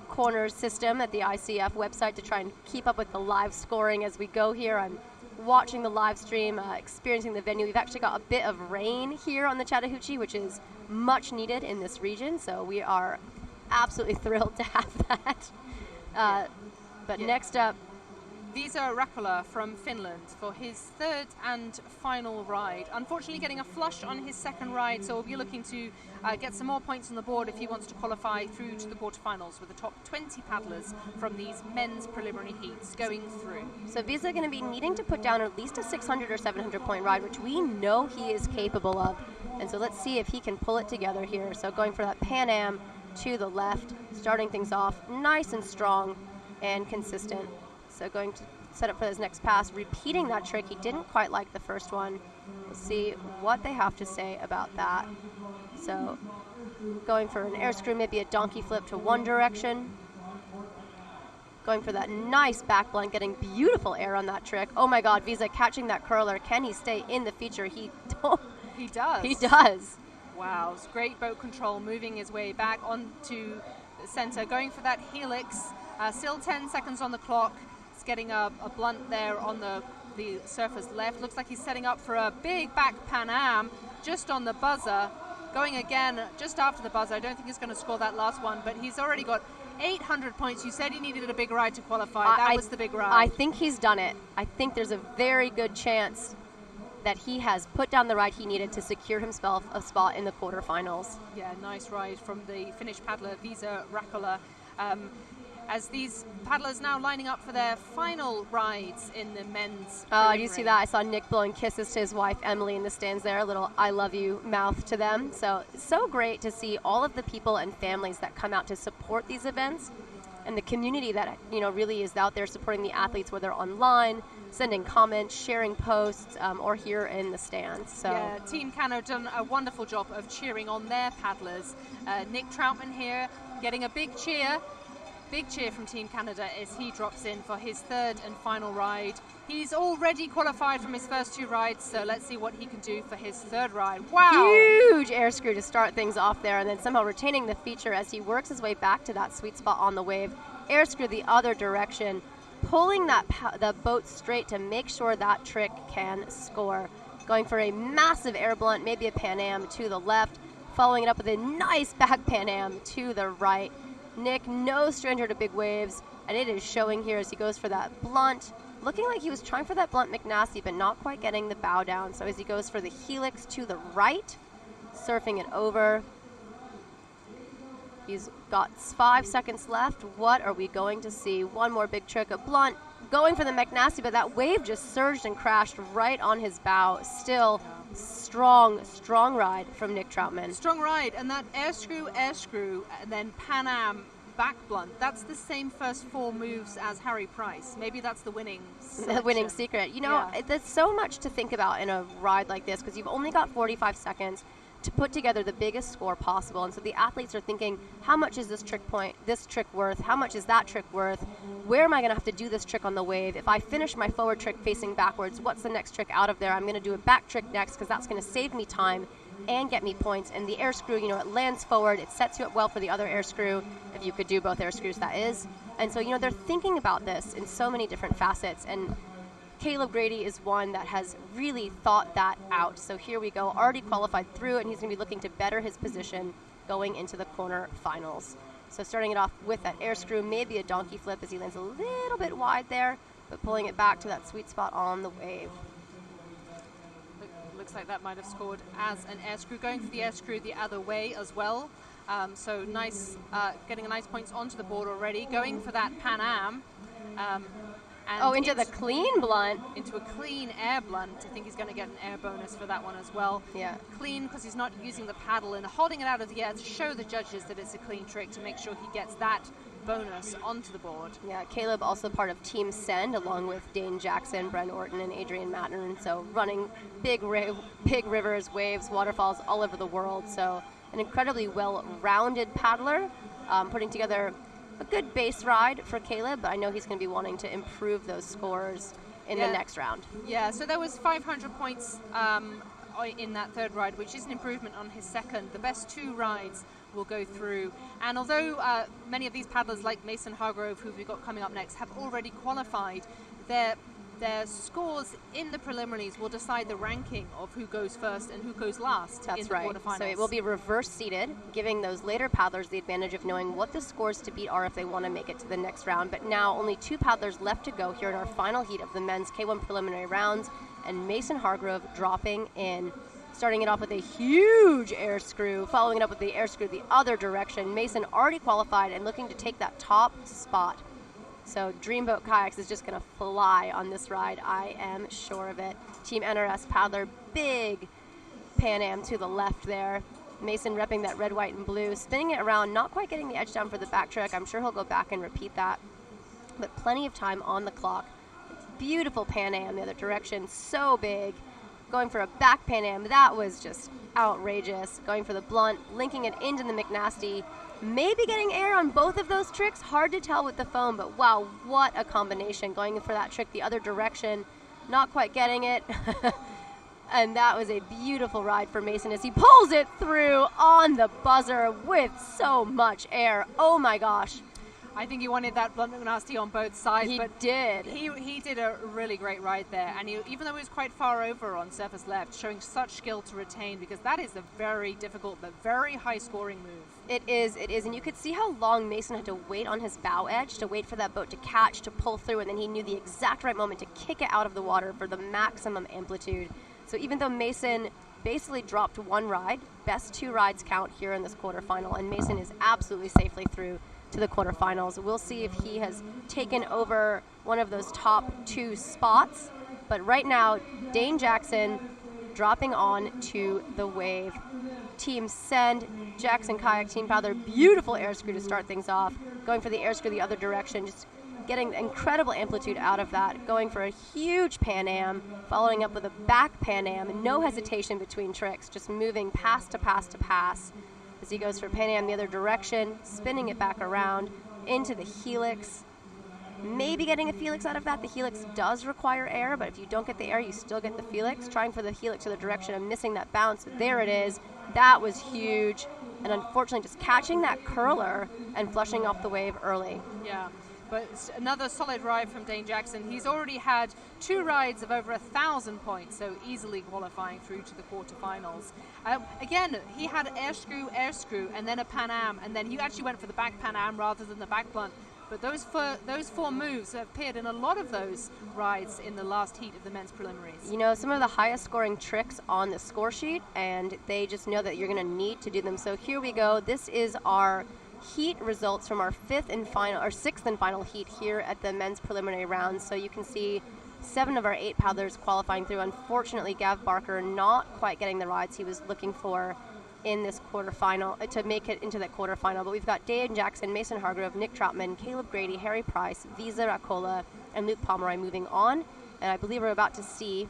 corner system at the ICF website to try and keep up with the live scoring as we go here. I'm watching the live stream, experiencing the venue. We've actually got a bit of rain here on the Chattahoochee, which is much needed in this region, so we are absolutely thrilled to have that. Next up, Visa Rakula from Finland for his 3rd and final ride. Unfortunately getting a flush on his second ride, so we'll be looking to get some more points on the board if he wants to qualify through to the quarterfinals with the top 20 paddlers from these men's preliminary heats going through. So Visa going to be needing to put down at least a 600 or 700 point ride, which we know he is capable of. And so let's see if he can pull it together here. So going for that Pan Am to the left, starting things off nice and strong and consistent. So going to set up for his next pass, repeating that trick. He didn't quite like the first one. We'll see what they have to say about that. So going for an air screw, maybe a donkey flip to one direction. going for that nice back blunt, getting beautiful air on that trick. Oh my God, Visa catching that curler. Can he stay in the feature? He does. He does. Wow, it's great boat control, moving his way back onto the center, going for that helix. Still 10 seconds on the clock. It's getting a blunt there on the surfer's left. Looks like he's setting up for a big back Pan Am just on the buzzer. Going again just after the buzzer. I don't think he's going to score that last one, but he's already got 800 points. You said he needed a big ride to qualify. That was the big ride. I think he's done it. I think there's a very good chance that he has put down the ride he needed to secure himself a spot in the quarterfinals. Yeah, nice ride from the Finnish paddler Visa Rakola. As these paddlers now lining up for their final rides in the men's. Do you see that? I saw Nick blowing kisses to his wife Emily in the stands there, a little I love you mouth to them. So great to see all of the people and families that come out to support these events, and the community that really is out there supporting the athletes, whether online, sending comments, sharing posts, or here in the stands. So yeah, Team Canoe done a wonderful job of cheering on their paddlers. Nick Troutman here getting a big cheer. Big cheer from Team Canada as he drops in for his third and final ride. He's already qualified from his first 2 rides, so let's see what he can do for his third ride. Wow! Huge air screw to start things off there, and then somehow retaining the feature as he works his way back to that sweet spot on the wave. Air screw the other direction, pulling the boat straight to make sure that trick can score. Going for a massive air blunt, maybe a Pan Am to the left, following it up with a nice back Pan Am to the right. Nick, no stranger to big waves, and it is showing here as he goes for that blunt. Looking like he was trying for that blunt McNasty, but not quite getting the bow down. So as he goes for the helix to the right, surfing it over. He's got 5 seconds left. What are we going to see? One more big trick, a blunt, going for the McNasty, but that wave just surged and crashed right on his bow. Still strong ride from Nick Troutman. Strong ride, and that air screw, and then Pan Am back blunt. That's the same first 4 moves as Harry Price. Maybe that's the winning selection. The winning secret. There's so much to think about in a ride like this because you've only got 45 seconds to put together the biggest score possible. And so the athletes are thinking, how much is this trick worth? How much is that trick worth? Where am I going to have to do this trick on the wave? If I finish my forward trick facing backwards, what's the next trick out of there? I'm going to do a back trick next because that's going to save me time and get me points. And the air screw, it lands forward. It sets you up well for the other air screw. If you could do both air screws, that is. And so, they're thinking about this in so many different facets. And Caleb Grady is one that has really thought that out. So here we go, already qualified through, and he's going to be looking to better his position going into the quarter finals. So starting it off with that air screw, maybe a donkey flip as he lands a little bit wide there, but pulling it back to that sweet spot on the wave. Looks like that might have scored as an air screw. Going for the air screw the other way as well. So nice, getting a nice points onto the board already. Going for that Pan Am. Into the clean blunt. Into a clean air blunt. I think he's going to get an air bonus for that one as well. Yeah. Clean because he's not using the paddle and holding it out of the air to show the judges that it's a clean trick to make sure he gets that bonus onto the board. Yeah, Caleb also part of Team Send along with Dane Jackson, Brent Orton, and Adrian Mattner. And so running big rivers, waves, waterfalls all over the world. So an incredibly well-rounded paddler, putting together a good base ride for Caleb, but I know he's going to be wanting to improve those scores in the next round. Yeah, so there was 500 points in that third ride, which is an improvement on his second. The best 2 rides will go through. And although many of these paddlers like Mason Hargrove, who we've got coming up next, have already qualified, their scores in the preliminaries will decide the ranking of who goes first and who goes last in the quarterfinals. So it will be reverse seeded, giving those later paddlers the advantage of knowing what the scores to beat are if they want to make it to the next round. But now only 2 paddlers left to go here in our final heat of the men's K1 preliminary rounds, and Mason Hargrove dropping in. Starting it off with a huge air screw, following it up with the air screw the other direction. Mason already qualified and looking to take that top spot. So Dreamboat Kayaks is just going to fly on this ride. I am sure of it. Team NRS paddler, big Pan Am to the left there. Mason repping that red, white, and blue, spinning it around, not quite getting the edge down for the back trick. I'm sure he'll go back and repeat that. But plenty of time on the clock. Beautiful Pan Am the other direction, so big. Going for a back Pan Am, that was just outrageous. Going for the blunt, linking it into the McNasty. Maybe getting air on both of those tricks. Hard to tell with the foam, but wow, what a combination. Going for that trick the other direction, not quite getting it. And that was a beautiful ride for Mason as he pulls it through on the buzzer with so much air. Oh my gosh. I think he wanted that blunt McNasty on both sides. He but did. He did a really great ride there. And even though he was quite far over on surface left, showing such skill to retain, because that is a very difficult but very high scoring move. It is. And you could see how long Mason had to wait on his bow edge to wait for that boat to catch, to pull through, and then he knew the exact right moment to kick it out of the water for the maximum amplitude. So even though Mason basically dropped one ride, best 2 rides count here in this quarterfinal, and Mason is absolutely safely through to the quarterfinals. We'll see if he has taken over one of those top 2 spots. But right now, Dane Jackson dropping on to the wave. Team Send, Jackson Kayak, Team Paddler, beautiful air screw to start things off. Going for the air screw the other direction, just getting incredible amplitude out of that. Going for a huge Pan Am, following up with a back Pan Am, no hesitation between tricks, just moving pass to pass to pass. As he goes for Pan Am the other direction, spinning it back around into the helix. Maybe getting a helix out of that. The helix does require air, but if you don't get the air, you still get the helix. Trying for the helix to the direction and missing that bounce. There it is. That was huge. And unfortunately, just catching that curler and flushing off the wave early. Yeah. But another solid ride from Dane Jackson. He's already had 2 rides of over 1,000 points, so easily qualifying through to the quarterfinals. Again, he had air screw, and then a Pan Am, and then he actually went for the back Pan Am rather than the back blunt. But those 4 moves have appeared in a lot of those rides in the last heat of the men's preliminaries. You know, some of the highest scoring tricks on the score sheet, and they just know that you're going to need to do them. So here we go. This is our heat results from our 6th and final heat here at the men's preliminary rounds. So you can see 7 of our 8 paddlers qualifying through. Unfortunately, Gav Barker not quite getting the rides he was looking for in this quarterfinal to make it into that quarterfinal. But we've got Dane Jackson, Mason Hargrove, Nick Troutman, Caleb Grady, Harry Price, Visa Racola, and Luke Pomeroy moving on. And I believe we're about to see,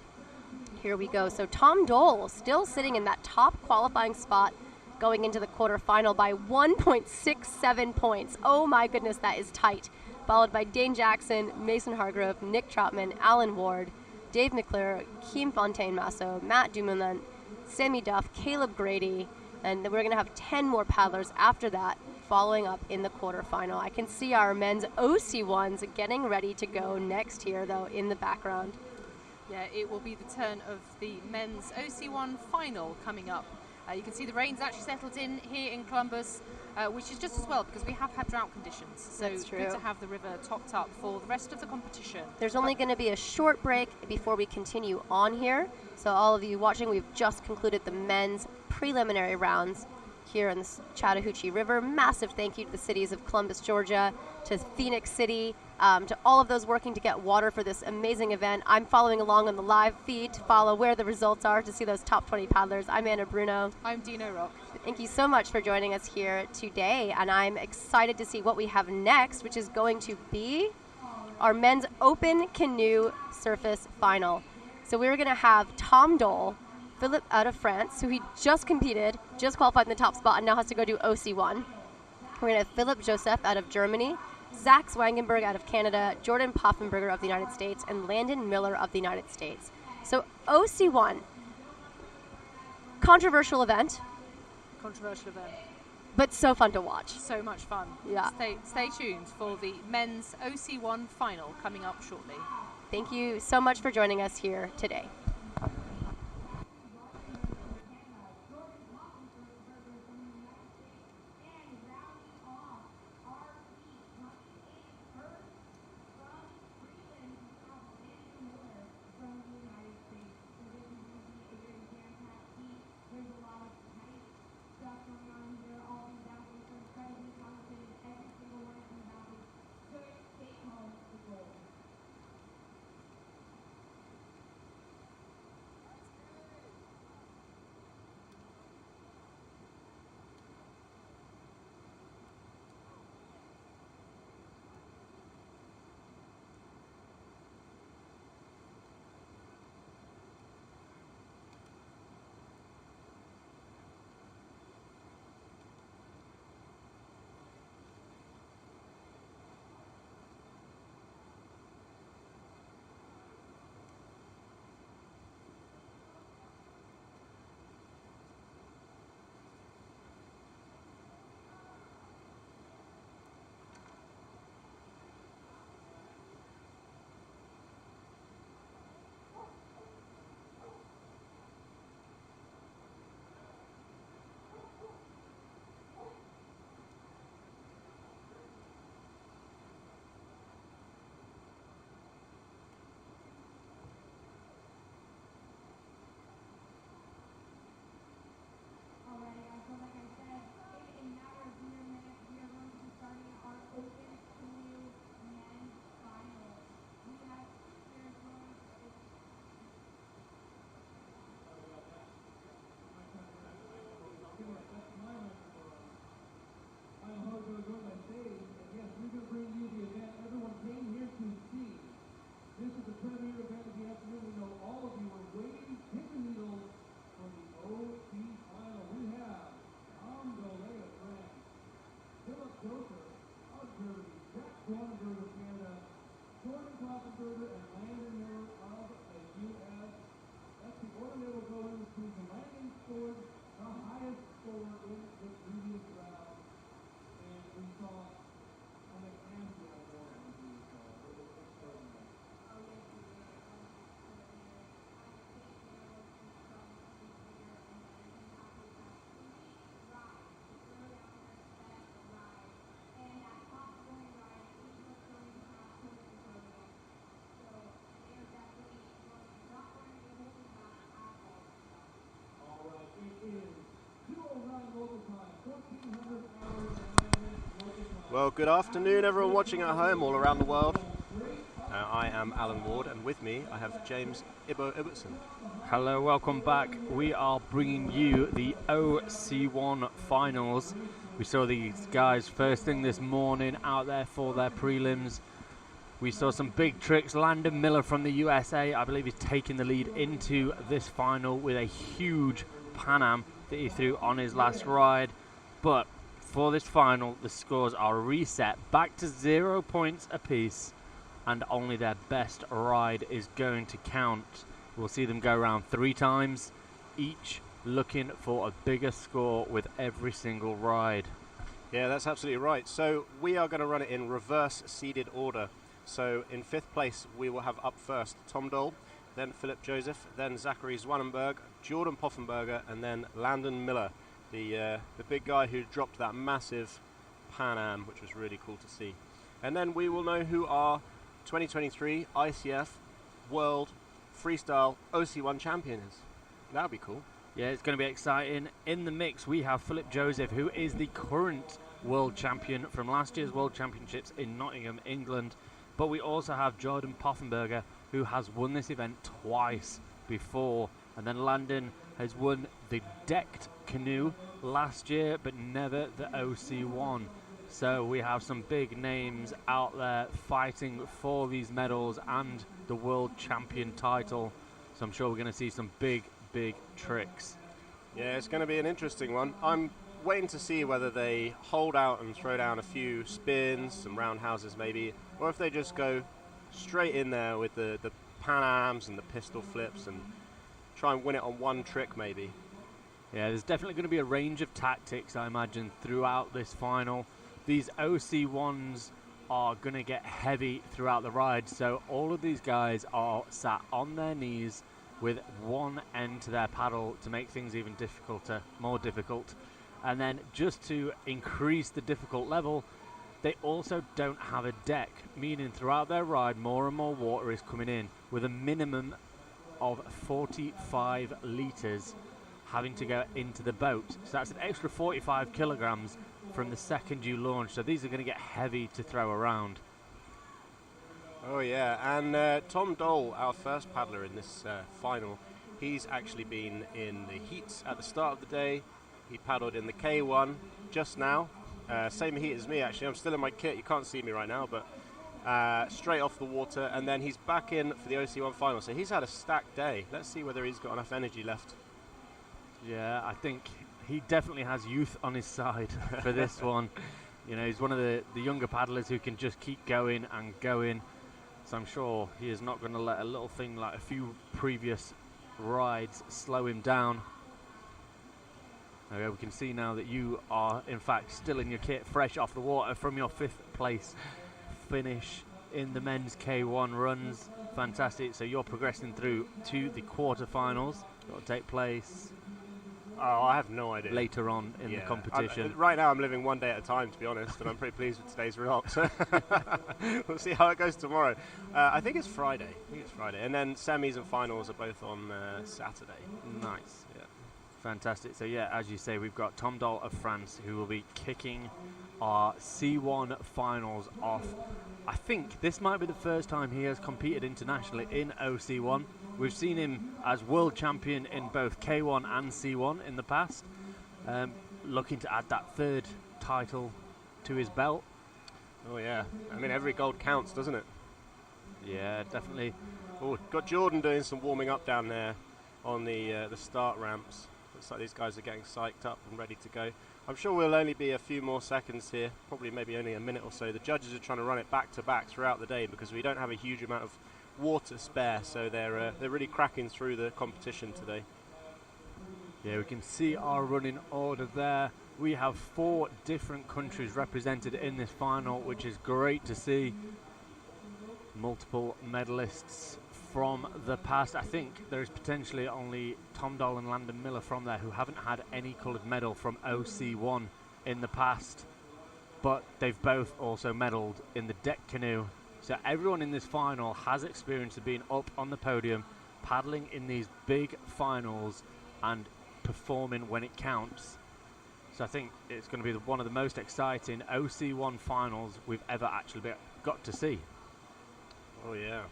here we go. So Tom Dole still sitting in that top qualifying spot going into the quarterfinal by 1.67 points. Oh my goodness, that is tight. Followed by Dane Jackson, Mason Hargrove, Nick Troutman, Alan Ward, Dave McClure, Keem Fontaine-Masso, Matt Dumoulin, Sammy Duff, Caleb Grady, and then we're going to have 10 more paddlers after that following up in the quarterfinal. I can see our men's OC1s getting ready to go next here, though, in the background. Yeah, it will be the turn of the men's OC1 final coming up. You can see the rain's actually settled in here in Columbus, which is just as well because we have had drought conditions. So it's good to have the river topped up for the rest of the competition. There's only going to be a short break before we continue on here. So all of you watching, we've just concluded the men's preliminary rounds here in the Chattahoochee River. Massive thank you to the cities of Columbus, Georgia, to Phoenix City, to all of those working to get water for this amazing event. I'm following along on the live feed to follow where the results are to see those top 20 paddlers. I'm Anna Bruno. I'm Dino Rock. Thank you so much for joining us here today, and I'm excited to see what we have next, which is going to be our men's open canoe surface final. So we're going to have Tom Dole, Philip out of France, who he just competed, just qualified in the top spot, and now has to go do OC1. We're going to have Philip Joseph out of Germany, Zach Swangenberg out of Canada, Jordan Poffenberger of the United States, and Landon Miller of the United States. So OC1, controversial event. Controversial event. But so fun to watch. So much fun. Yeah. Stay tuned for the men's OC1 final coming up shortly. Thank you so much for joining us here today. Well, good afternoon, everyone watching at home all around the world. I am Alan Ward, and with me I have James Ibo Ibbotson. Hello, welcome back. We are bringing you the OC1 finals. We saw these guys first thing this morning out there for their prelims. We saw some big tricks. Landon Miller from the USA, I believe he's taking the lead into this final with a huge Pan Am that he threw on his last ride. But for this final, the scores are reset back to 0 points apiece, and only their best ride is going to count. We'll see them go around 3 times, each looking for a bigger score with every single ride. Yeah, that's absolutely right. So we are going to run it in reverse seeded order. So in 5th place, we will have up first Tom Dole, then Philip Joseph, then Zachary Zwanenberg, Jordan Poffenberger, and then Landon Miller, the big guy who dropped that massive Pan Am, which was really cool to see. And then we will know who our 2023 ICF World Freestyle OC1 champion is. That would be cool. Yeah, it's going to be exciting. In the mix, we have Philip Joseph, who is the current world champion from last year's World Championships in Nottingham, England. But we also have Jordan Poffenberger, who has won this event twice before. And then Landon has won the decked Canoe last year, but never the OC1. So we have some big names out there fighting for these medals and the world champion title. So I'm sure we're going to see some big tricks. Yeah, it's going to be an interesting one. I'm waiting to see whether they hold out and throw down a few spins, some roundhouses maybe, or if they just go straight in there with the Pan Ams and the pistol flips and try and win it on one trick maybe. Yeah, there's definitely going to be a range of tactics, I imagine, throughout this final. These OC1s are going to get heavy throughout the ride, so all of these guys are sat on their knees with one end to their paddle to make things even more difficult. And then just to increase the difficult level, they also don't have a deck, meaning throughout their ride more and more water is coming in with a minimum of 45 litres having to go into the boat. So that's an extra 45 kilograms from the second you launch. So these are going to get heavy to throw around. Oh yeah, and Tom Dole, our first paddler in this final, he's actually been in the heats at the start of the day. He paddled in the K1 just now. Same heat as me actually. I'm still in my kit, you can't see me right now, but straight off the water, and then he's back in for the OC1 final. So he's had a stacked day. Let's see whether he's got enough energy left. Yeah, I think he definitely has youth on his side for this one. You know, he's one of the younger paddlers who can just keep going and going. So I'm sure he is not going to let a little thing like a few previous rides slow him down. Okay, we can see now that you are, in fact, still in your kit, fresh off the water from your 5th place finish in the men's K1 runs. Fantastic. So you're progressing through to the quarterfinals that will take place. Oh, I have no idea. Later on in the competition. Right now I'm living one day at a time, to be honest, and I'm pretty pleased with today's results. We'll see how it goes tomorrow. I think it's Friday. And then semis and finals are both on Saturday. Nice. Yeah. Fantastic. So yeah, as you say, we've got Tom Dole of France who will be kicking our C1 finals off. I think this might be the first time he has competed internationally in OC1. We've seen him as world champion in both K1 and C1 in the past. Looking to add that 3rd title to his belt. Oh yeah, I mean every gold counts, doesn't it? Yeah, definitely. Oh, got Jordan doing some warming up down there on the start ramps. Looks like these guys are getting psyched up and ready to go. I'm sure we'll only be a few more seconds here, probably maybe only a minute or so. The judges are trying to run it back to back throughout the day because we don't have a huge amount of water spare, so they're really cracking through the competition today. Yeah, we can see our running order there. We have 4 different countries represented in this final, which is great to see. Multiple medalists from the past. I think there is potentially only Tom Dole and Landon Miller from there who haven't had any coloured medal from OC1 in the past, but they've both also medalled in the deck canoe. So everyone in this final has experience of being up on the podium, paddling in these big finals and performing when it counts. So I think it's going to be one of the most exciting OC1 finals we've ever actually got to see. Oh yeah.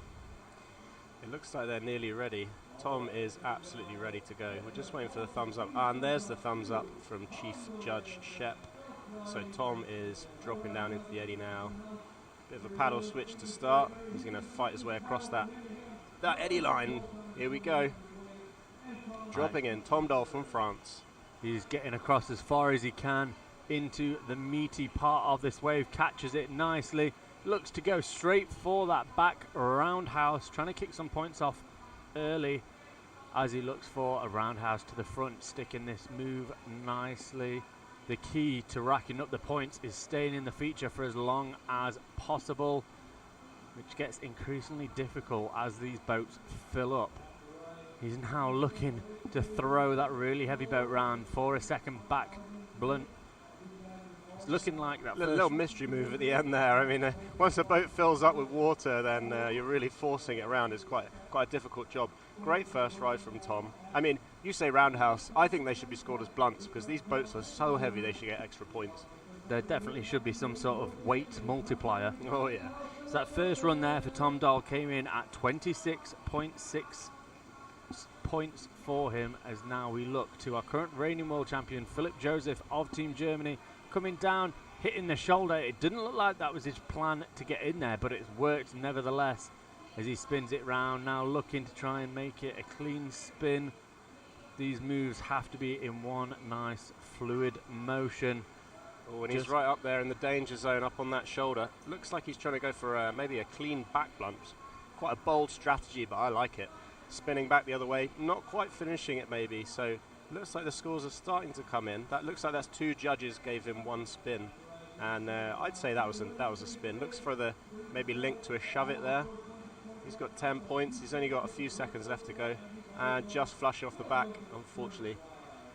It looks like they're nearly ready. Tom is absolutely ready to go. We're just waiting for the thumbs up. And there's the thumbs up from Chief Judge Shep. So Tom is dropping down into the eddy now. Bit of a paddle switch to start. He's going to fight his way across that eddy line. Here we go. Dropping in, Tom Dahl from France. He's getting across as far as he can into the meaty part of this wave, catches it nicely, looks to go straight for that back roundhouse, trying to kick some points off early as he looks for a roundhouse to the front, sticking this move nicely. The key to racking up the points is staying in the feature for as long as possible, which gets increasingly difficult as these boats fill up. He's now looking to throw that really heavy boat round for a second back blunt. It's looking like that little mystery move at the end there. I mean, once a boat fills up with water, then you're really forcing it around. It's quite a difficult job. Great first ride from Tom. I mean, you say roundhouse. I think they should be scored as blunts because these boats are so heavy they should get extra points. There definitely should be some sort of weight multiplier. Oh yeah. So that first run there for Tom Dahl came in at 26.6 points for him, as now we look to our current reigning world champion Philip Joseph of Team Germany coming down, hitting the shoulder. It didn't look like that was his plan to get in there, but it's worked nevertheless as he spins it round, now looking to try and make it a clean spin. These moves have to be in one nice fluid motion. Oh, and he's right up there in the danger zone up on that shoulder. Looks like he's trying to go for maybe a clean back blunt. Quite a bold strategy, but I like it. Spinning back the other way, not quite finishing it maybe, so looks like the scores are starting to come in. That looks like that's two judges gave him one spin, and I'd say that was a spin. Looks for the maybe link to a shove it there. He's got 10 points, he's only got a few seconds left to go, and just flush off the back, unfortunately.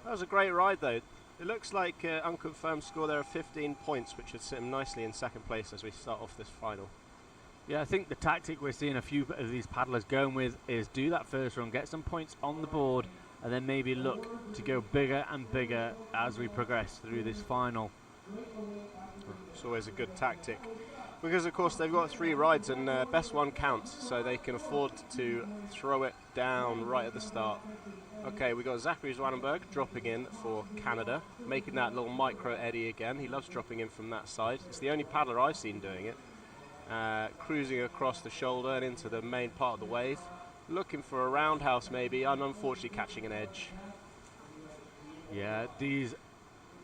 That was a great ride though. It looks like unconfirmed score there of 15 points, which would sit him nicely in second place as we start off this final. Yeah, I think the tactic we're seeing a few of these paddlers going with is do that first run, get some points on the board, and then maybe look to go bigger and bigger as we progress through this final. It's always a good tactic. Because, of course, they've got 3 rides and best one counts, so they can afford to throw it down right at the start. Okay, we've got Zachary Zwanenberg dropping in for Canada, making that little micro eddy again. He loves dropping in from that side. It's the only paddler I've seen doing it. Cruising across the shoulder and into the main part of the wave, looking for a roundhouse maybe, and unfortunately catching an edge. Yeah, these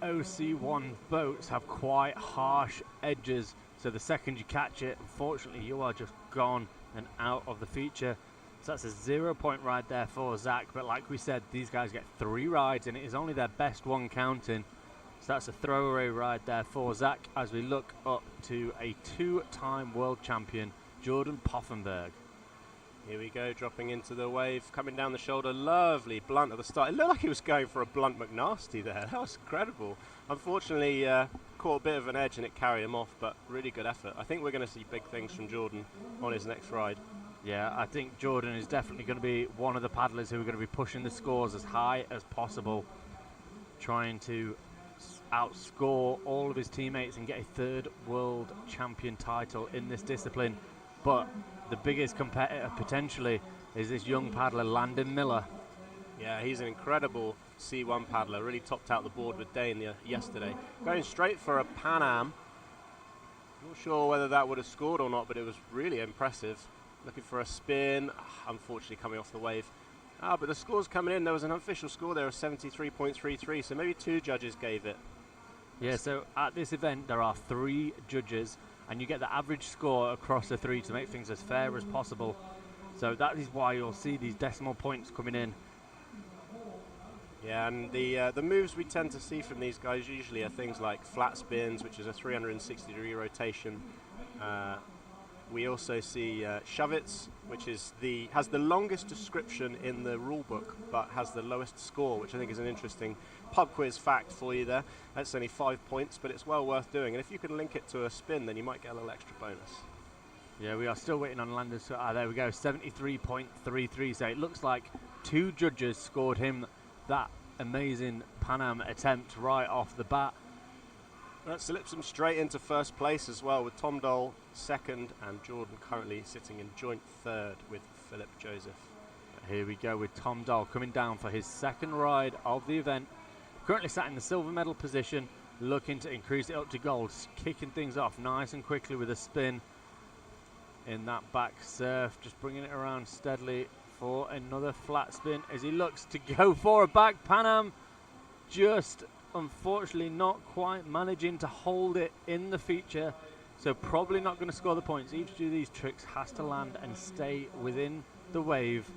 OC1 boats have quite harsh edges, so the second you catch it, unfortunately you are just gone and out of the feature. So that's a 0 point ride there for Zach, but like we said, these guys get 3 rides and it is only their best one counting. So that's a throwaway ride there for Zach as we look up to a 2-time world champion, Jordan Poffenberg. Here we go, dropping into the wave, coming down the shoulder, lovely blunt at the start. It looked like he was going for a blunt McNasty there. That was incredible. Unfortunately, caught a bit of an edge and it carried him off, but really good effort. I think we're going to see big things from Jordan on his next ride. Yeah, I think Jordan is definitely going to be one of the paddlers who are going to be pushing the scores as high as possible, trying to outscore all of his teammates and get a 3rd world champion title in this discipline. But the biggest competitor potentially is this young paddler Landon Miller. Yeah, he's an incredible C1 paddler, really topped out the board with Dane yesterday. Going straight for a Pan Am. Not sure whether that would have scored or not, but it was really impressive. Looking for a spin, unfortunately coming off the wave. But the score's coming in. There was an unofficial score there of 73.33, so maybe 2 judges gave it. Yeah, so at this event there are 3 judges, and you get the average score across the 3 to make things as fair as possible. So that is why you'll see these decimal points coming in. Yeah, and the moves we tend to see from these guys usually are things like flat spins, which is a 360-degree rotation. We also see shove-its, which has the longest description in the rule book, but has the lowest score, which I think is an interesting pub quiz fact for you there. That's only 5 points, but it's well worth doing. And if you can link it to a spin, then you might get a little extra bonus. Yeah, we are still waiting on Landon. There we go, 73.33. So it looks like 2 judges scored him that amazing Pan Am attempt right off the bat. That slips him straight into first place as well, with Tom Dole second and Jordan currently sitting in joint third with Philip Joseph. Here we go with Tom Dole coming down for his second ride of the event. Currently sat in the silver medal position, looking to increase it up to gold, kicking things off nice and quickly with a spin in that back surf, just bringing it around steadily for another flat spin as he looks to go for a back Pan Am. Just unfortunately not quite managing to hold it in the feature, so probably not going to score the points. Each of these tricks has to land and stay within the wave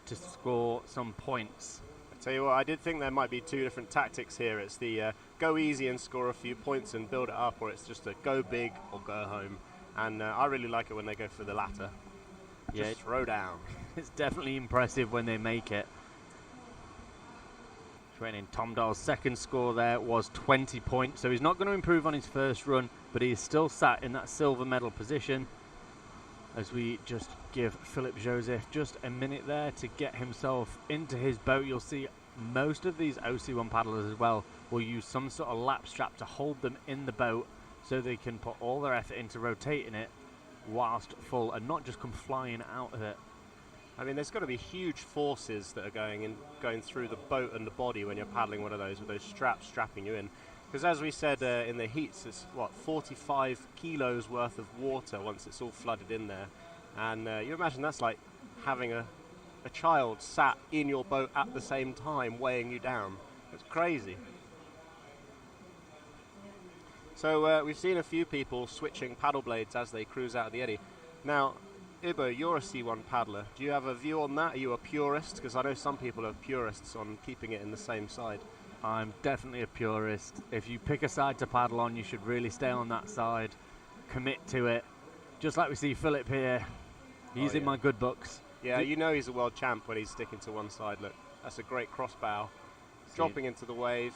to score some points. I tell you what, I did think there might be two different tactics here. It's the go easy and score a few points and build it up, or it's just a go big or go home. And I really like it when they go for the latter. Just throw down. It's definitely impressive when they make it. Training Tom Dole's second score there was 20 points, so he's not going to improve on his first run, but he is still sat in that silver medal position. As we just give Philip Joseph just a minute there to get himself into his boat. You'll see most of these OC1 paddlers as well will use some sort of lap strap to hold them in the boat so they can put all their effort into rotating it whilst full and not just come flying out of it. I mean, there's got to be huge forces that are going through the boat and the body when you're paddling one of those with those straps strapping you in. Because as we said in the heats, it's 45 kilos worth of water once it's all flooded in there. And you imagine that's like having a child sat in your boat at the same time weighing you down. It's crazy. So we've seen a few people switching paddle blades as they cruise out of the eddy. Now, Ibo, you're a C1 paddler. Do you have a view on that? Are you a purist? Because I know some people are purists on keeping it in the same side. I'm definitely a purist. If you pick a side to paddle on, you should really stay on that side. Commit to it. Just like we see Philip here. He's in my good books. Yeah, you know he's a world champ when he's sticking to one side. Look, that's a great cross bow. Dropping into the wave.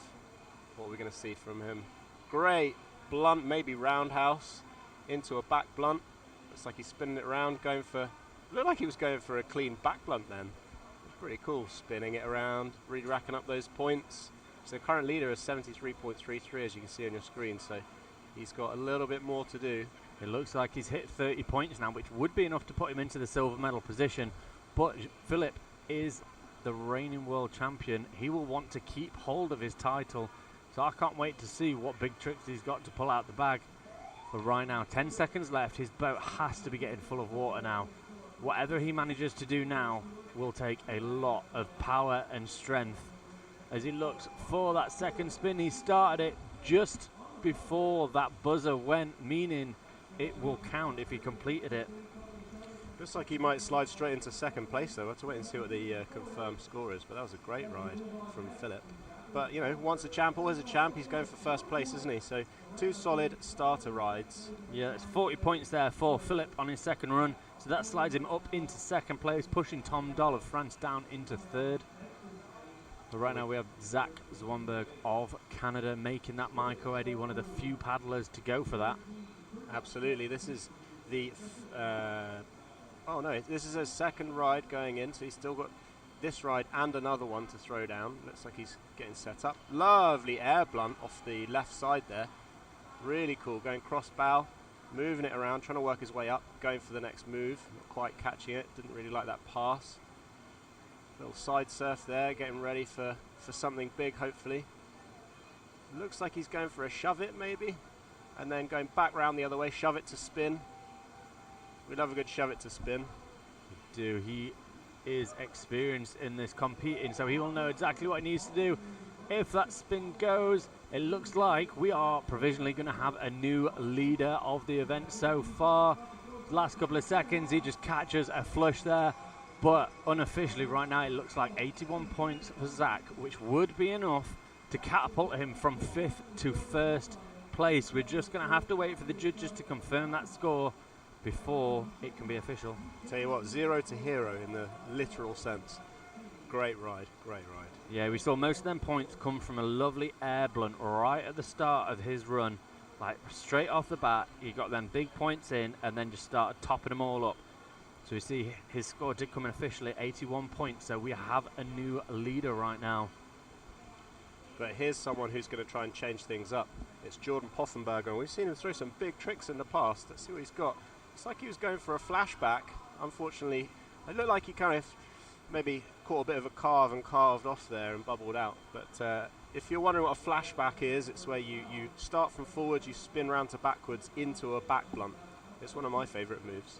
What are we going to see from him? Great blunt, maybe roundhouse into a back blunt. Looks like he's spinning it around, looked like he was going for a clean back blunt then. Pretty cool, spinning it around, really racking up those points. So the current leader is 73.33, as you can see on your screen, so he's got a little bit more to do. It looks like he's hit 30 points now, which would be enough to put him into the silver medal position, but Philip is the reigning world champion. He will want to keep hold of his title, so I can't wait to see what big tricks he's got to pull out the bag. But right now, 10 seconds left, his boat has to be getting full of water now. Whatever he manages to do now will take a lot of power and strength. As he looks for that second spin, he started it just before that buzzer went, meaning it will count if he completed it. Looks like he might slide straight into second place though. We'll have to wait and see what the confirmed score is, but that was a great ride from Philip. But you know, once a champ, always a champ. He's going for first place, isn't he? So 2 solid starter rides. Yeah, it's 40 points there for Philip on his second run. So that slides him up into second place, pushing Tom Dole of France down into third. But right now we have Zach Zwamberg of Canada making that micro eddy, one of the few paddlers to go for that. Absolutely. This is the this is his second ride going in, so he's still got this ride and another one to throw down. Looks like he's getting set up. Lovely air blunt off the left side there. Really cool, going cross bow, moving it around, trying to work his way up, going for the next move, not quite catching it, didn't really like that pass. Little side surf there, getting ready for something big hopefully. Looks like he's going for a shove it maybe, and then going back round the other way, shove it to spin. We love a good shove it to spin. We do. He is experienced in this competing, so he will know exactly what he needs to do. If that spin goes, it looks like we are provisionally going to have a new leader of the event so far. Last couple of seconds, he just catches a flush there, but unofficially right now it looks like 81 points for Zach, which would be enough to catapult him from 5th to 1st place. We're just going to have to wait for the judges to confirm that score before it can be official. Tell you what, 0 to hero in the literal sense. Great ride, great ride. Yeah, we saw most of them points come from a lovely air blunt right at the start of his run. Like straight off the bat, he got them big points in and then just started topping them all up. So we see his score did come in officially 81 points, so we have a new leader right now. But here's someone who's going to try and change things up. It's Jordan Poffenberger. We've seen him throw some big tricks in the past. Let's see what he's got. It's like he was going for a flashback. Unfortunately, it looked like he kind of maybe caught a bit of a carve and carved off there and bubbled out. But if you're wondering what a flashback is, it's where you start from forwards, you spin round to backwards into a back blunt. It's one of my favourite moves.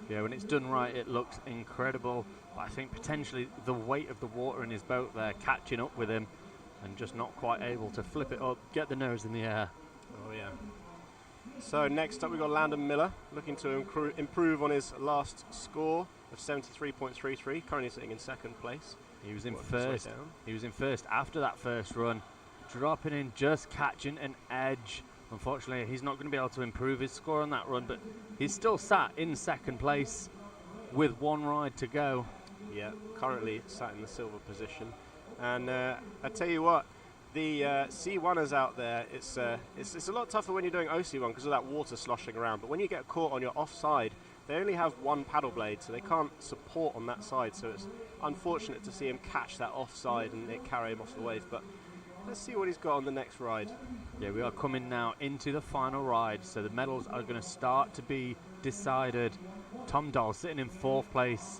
Yeah, when it's done right, it looks incredible. But I think potentially the weight of the water in his boat there catching up with him and just not quite able to flip it up, get the nose in the air. Oh, yeah. So next up we've got Landon Miller, looking to improve on his last score of 73.33, currently sitting in second place. He was in first. He was in first after that first run, dropping in, just catching an edge. Unfortunately, he's not going to be able to improve his score on that run, but he's still sat in second place with one ride to go. Yeah, currently sat in the silver position. And I tell you what, the C1ers out there, it's a lot tougher when you're doing OC1 because of that water sloshing around. But when you get caught on your offside, they only have one paddle blade, so they can't support on that side. So it's unfortunate to see him catch that offside and it carry him off the wave. But let's see what he's got on the next ride. Yeah, we are coming now into the final ride, so the medals are going to start to be decided. Tom Dahl sitting in fourth place.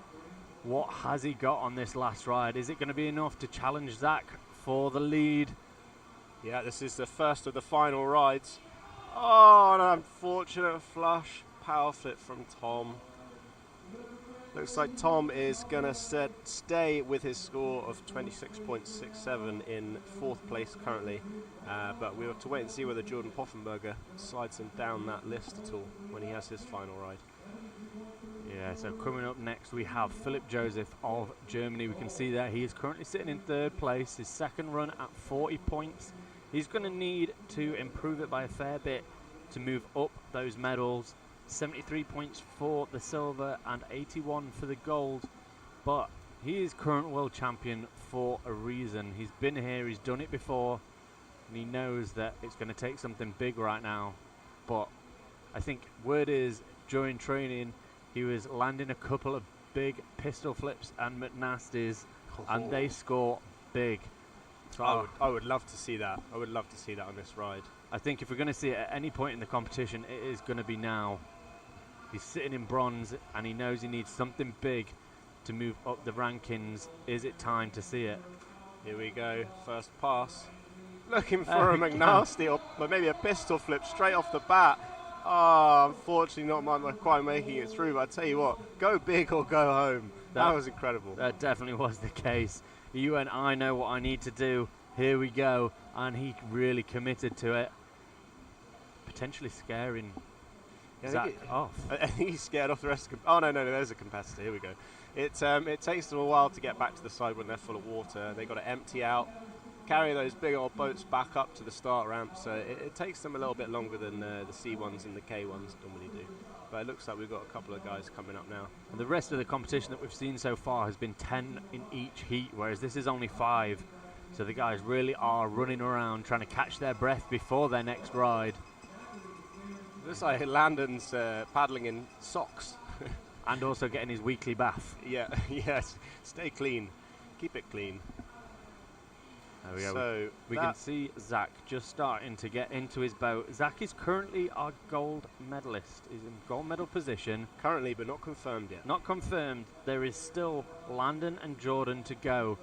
What has he got on this last ride? Is it going to be enough to challenge Zach for the lead? Yeah, this is the first of the final rides. Oh, an unfortunate flush power flip from Tom. Looks like Tom is going to stay with his score of 26.67 in fourth place currently. But we'll have to wait and see whether Jordan Poffenberger slides him down that list at all when he has his final ride. Yeah, so coming up next we have Philip Joseph of Germany. We can see that he is currently sitting in third place, his second run at 40 points. He's going to need to improve it by a fair bit to move up those medals. 73 points for the silver and 81 for the gold. But he is current world champion for a reason. He's been here, he's done it before, and he knows that it's going to take something big right now. But I think word is, during training, he was landing a couple of big pistol flips and McNasties, and they score big. So I would love to see that. I would love to see that on this ride. I think if we're going to see it at any point in the competition, it is going to be now. He's sitting in bronze, and he knows he needs something big to move up the rankings. Is it time to see it? Here we go. First pass. Looking for a McNasty or maybe a pistol flip straight off the bat. Oh, unfortunately not quite making it through, but I tell you what, go big or go home. That was incredible. That definitely was the case. You and I know what I need to do. Here we go. And he really committed to it. Potentially scaring Zach off. I think he's scared off the rest of the oh, no, there's a competitor. Here we go. It takes them a while to get back to the side when they're full of water. They've got to empty out, carry those big old boats back up to the start ramp. So it takes them a little bit longer than the C1s and the K1s normally do. But it looks like we've got a couple of guys coming up now. And the rest of the competition that we've seen so far has been 10 in each heat, whereas this is only 5. So the guys really are running around trying to catch their breath before their next ride. Looks like Landon's paddling in socks. And also getting his weekly bath. Yeah, yes. Stay clean. Keep it clean. There we go. So we can see Zach just starting to get into his boat. Zach is currently our gold medalist. He's in gold medal position. Currently, but not confirmed yet. Not confirmed. There is still Landon and Jordan to go.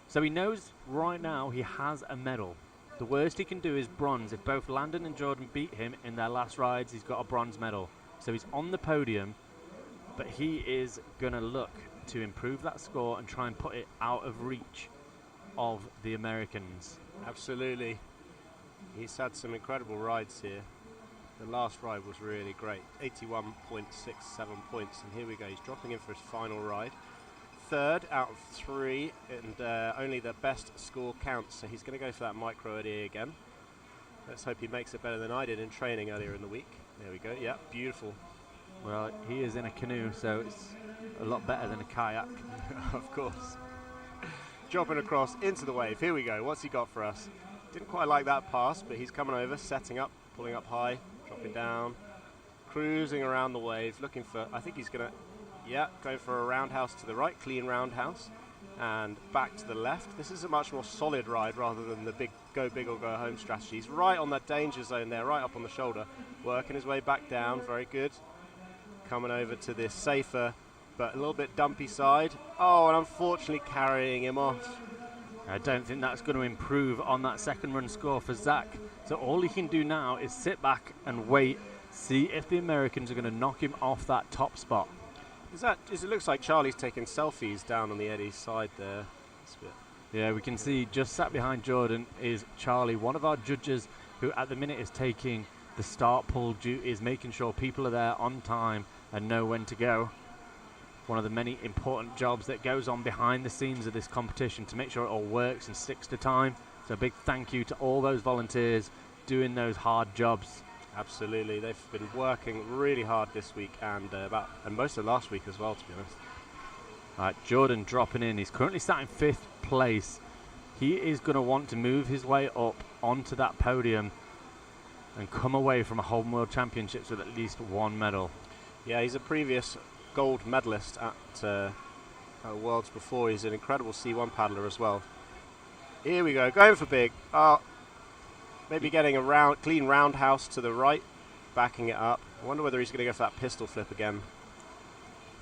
So he knows right now he has a medal. The worst he can do is bronze. If both Landon and Jordan beat him in their last rides, he's got a bronze medal. So he's on the podium, but he is going to look to improve that score and try and put it out of reach of the Americans. Absolutely. He's had some incredible rides here. The last ride was really great. 81.67 points, and here we go. He's dropping in for his final ride. Third out of 3, and only the best score counts, so he's going to go for that micro eddy again. Let's hope he makes it better than I did in training earlier in the week. There we go. Yeah, beautiful. Well, he is in a canoe, so it's a lot better than a kayak. Of course. Dropping across into the wave. Here we go. What's he got for us? Didn't quite like that pass, but he's coming over, setting up, pulling up high, dropping down, cruising around the wave, looking for, I think he's going to, yeah, go for a roundhouse to the right, clean roundhouse. and back to the left. This is a much more solid ride rather than the big go big or go home strategy. He's right on that danger zone there, right up on the shoulder, working his way back down. Very good. Coming over to this safer but a little bit dumpy side. Oh, and unfortunately carrying him off. I don't think that's going to improve on that second run score for Zach. So all he can do now is sit back and wait, see if the Americans are going to knock him off that top spot. It looks like Charlie's taking selfies down on the Eddie's side there. Yeah, we can see just sat behind Jordan is Charlie, one of our judges who at the minute is taking the start pull duties, making sure people are there on time and know when to go. One of the many important jobs that goes on behind the scenes of this competition to make sure it all works and sticks to time. So a big thank you to all those volunteers doing those hard jobs. Absolutely, they've been working really hard this week and most of last week as well, to be honest. All right, Jordan dropping in. He's currently sat in 5th place. He is going to want to move his way up onto that podium and come away from a Home World Championships with at least one medal. Yeah, he's a previous gold medalist at Worlds before. He's an incredible C1 paddler as well. Here we go, going for big. Maybe getting a clean roundhouse to the right, backing it up. I wonder whether he's going to go for that pistol flip again.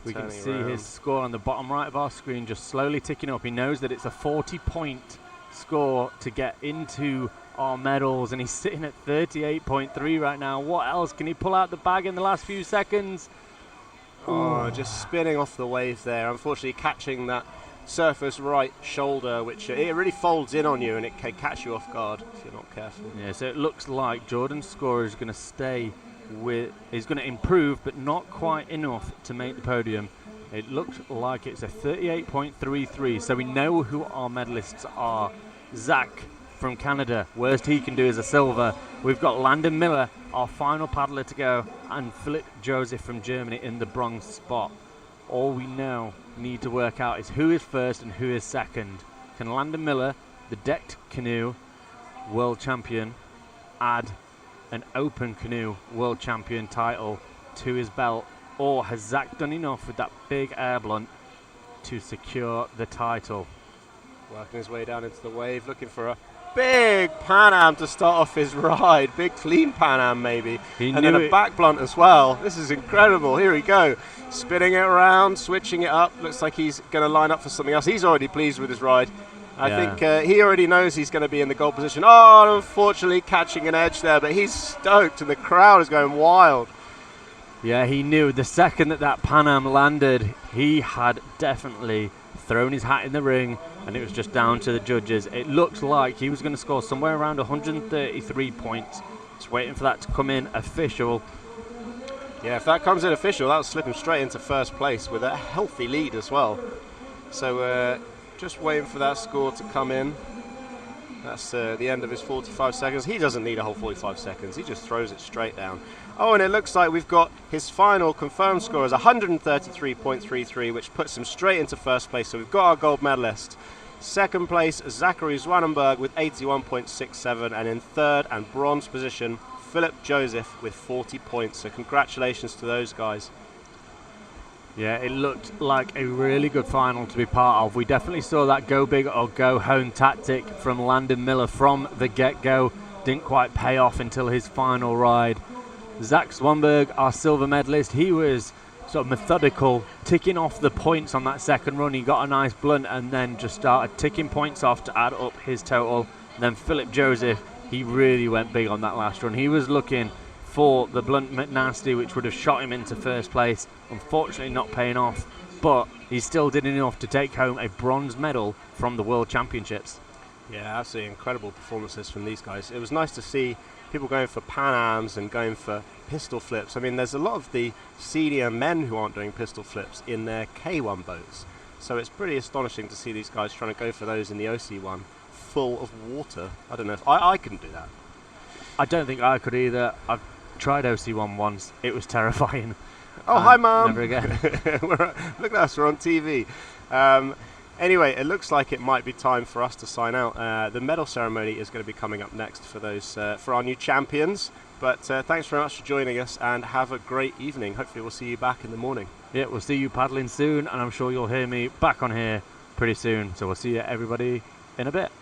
We can see his score on the bottom right of our screen just slowly ticking up. He knows that it's a 40-point score to get into our medals, and he's sitting at 38.3 right now. What else can he pull out the bag in the last few seconds? Oh, just spinning off the wave there. Unfortunately, catching that surface right shoulder, which it really folds in on you, and it can catch you off guard if you're not careful. Yeah, so it looks like Jordan's score is going to stay is going to improve, but not quite enough to make the podium. It looks like it's a 38.33, so we know who our medalists are. Zach from Canada, worst he can do is a silver. We've got Landon Miller, our final paddler to go, and Philip Joseph from Germany in the bronze spot. All we now need to work out is who is first and who is second. Can Landon Miller, the decked canoe world champion, add an open canoe world champion title to his belt, or has Zach done enough with that big air blunt to secure the title? Working his way down into the wave, looking for a big Pan Am to start off his ride. Big clean Pan Am maybe. And then a back blunt as well. This is incredible. Here we go. Spinning it around, switching it up. Looks like he's going to line up for something else. He's already pleased with his ride. I think he already knows he's going to be in the goal position. Oh, unfortunately catching an edge there, but he's stoked and the crowd is going wild. Yeah, he knew the second that Pan Am landed, he had definitely thrown his hat in the ring, and it was just down to the judges. It looks like he was going to score somewhere around 133 points. Just waiting for that to come in official. Yeah, if that comes in official, that'll slip him straight into first place with a healthy lead as well. So just waiting for that score to come in. That's the end of his 45 seconds. He doesn't need a whole 45 seconds. He just throws it straight down. Oh, and it looks like we've got his final confirmed score as 133.33, which puts him straight into first place. So we've got our gold medalist. Second place, Zachary Zwanenberg with 81.67. And in third and bronze position, Philip Joseph with 40 points. So congratulations to those guys. Yeah, it looked like a really good final to be part of. We definitely saw that go big or go home tactic from Landon Miller from the get-go. Didn't quite pay off until his final ride. Zach Swanberg, our silver medalist, he was sort of methodical, ticking off the points on that second run. He got a nice blunt and then just started ticking points off to add up his total. And then Philip Joseph, he really went big on that last run. He was looking for the blunt McNasty, which would have shot him into first place. Unfortunately not paying off, but he still did enough to take home a bronze medal from the World Championships. Yeah, absolutely incredible performances from these guys. It was nice to see people going for Pan Ams and going for pistol flips. I mean, there's a lot of the senior men who aren't doing pistol flips in their K1 boats. So it's pretty astonishing to see these guys trying to go for those in the OC1 full of water. I don't know if I couldn't do that. I don't think I could either. I've tried OC1 once. It was terrifying. Oh, hi, Mum. Never again. Look at us, we're on TV. Anyway, it looks like it might be time for us to sign out. The medal ceremony is going to be coming up next for those for our new champions. But thanks very much for joining us, and have a great evening. Hopefully we'll see you back in the morning. Yeah, we'll see you paddling soon, and I'm sure you'll hear me back on here pretty soon. So we'll see everybody in a bit.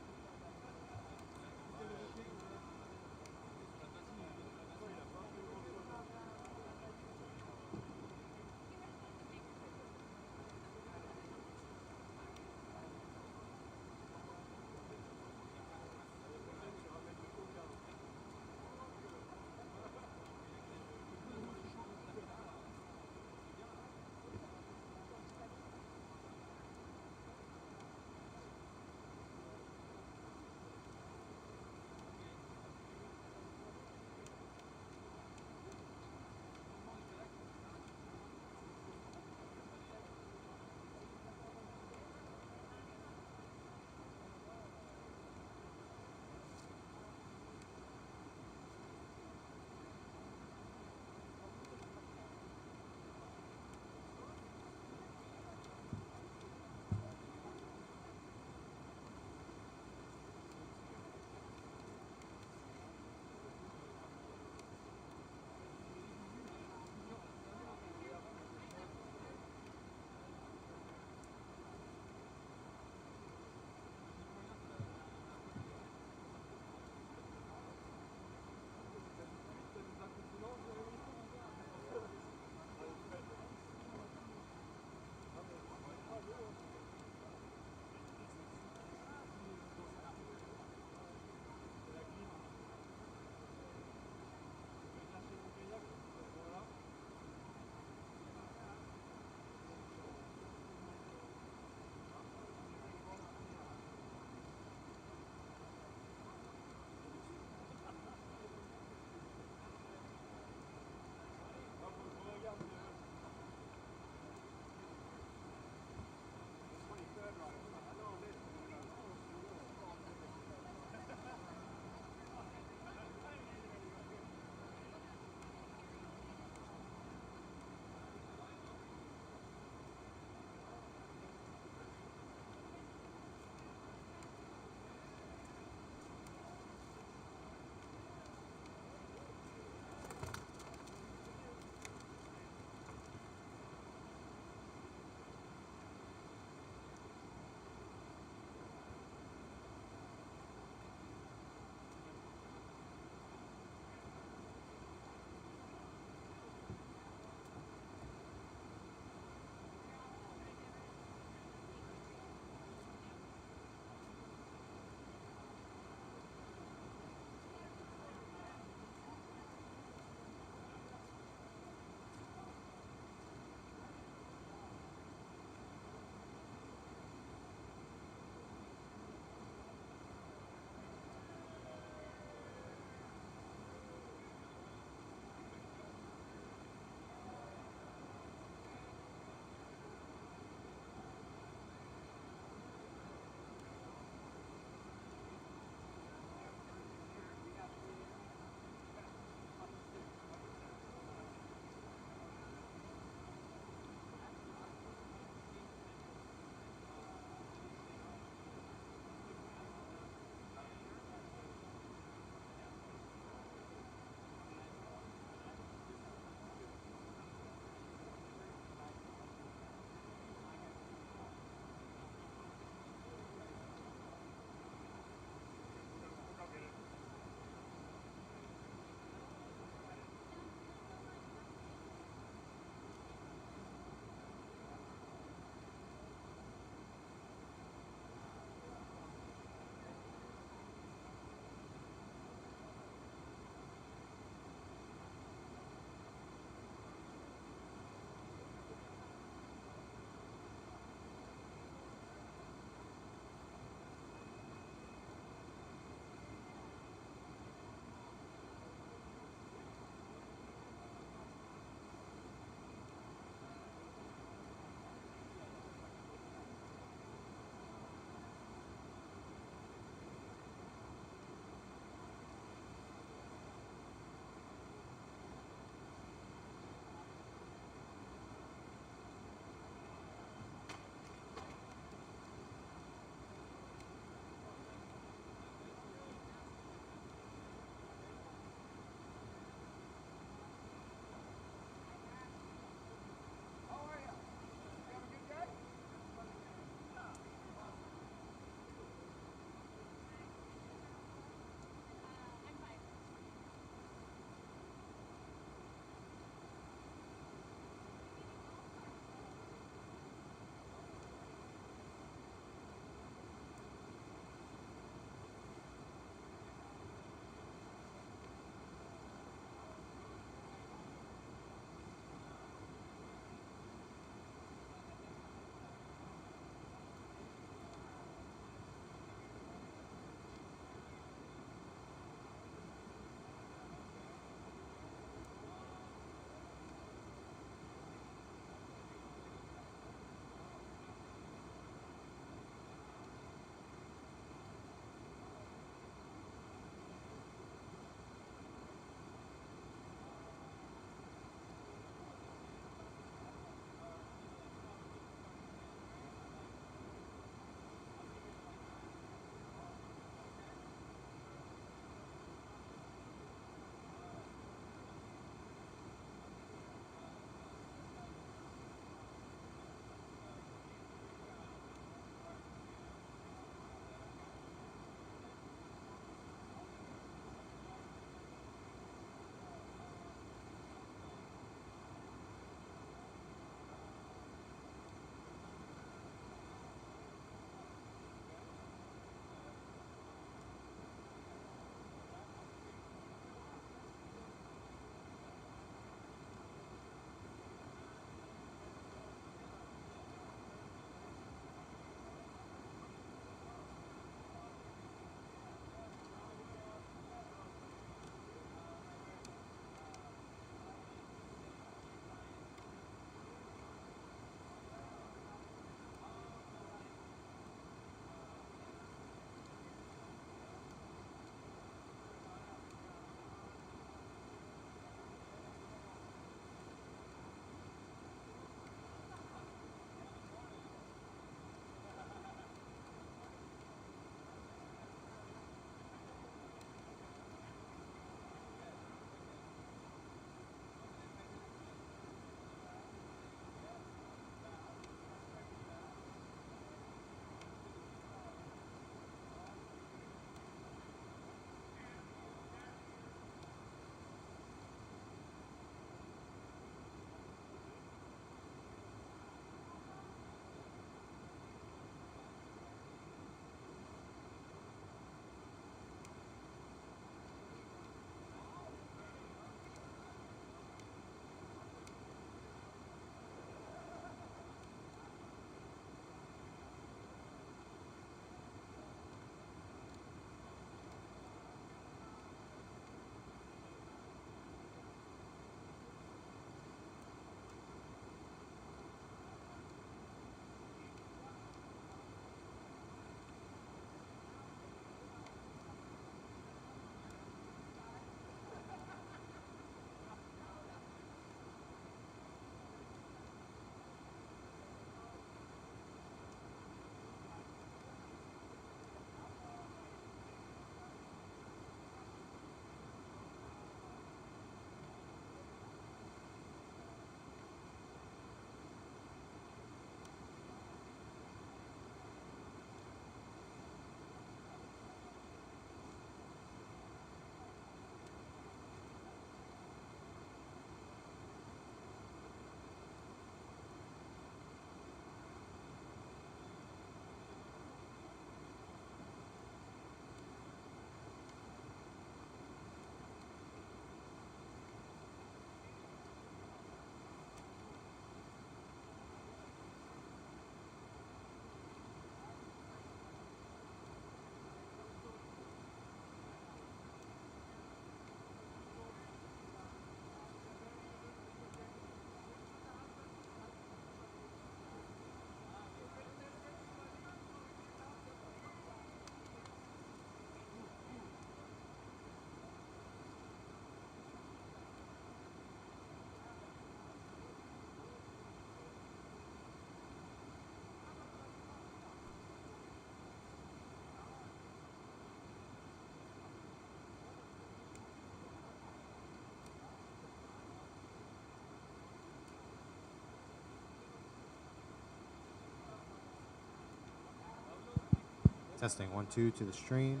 Testing 1, 2 to the stream.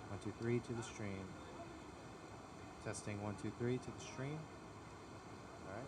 1, 2, 3 to the stream. Testing 1, 2, 3 to the stream. All right.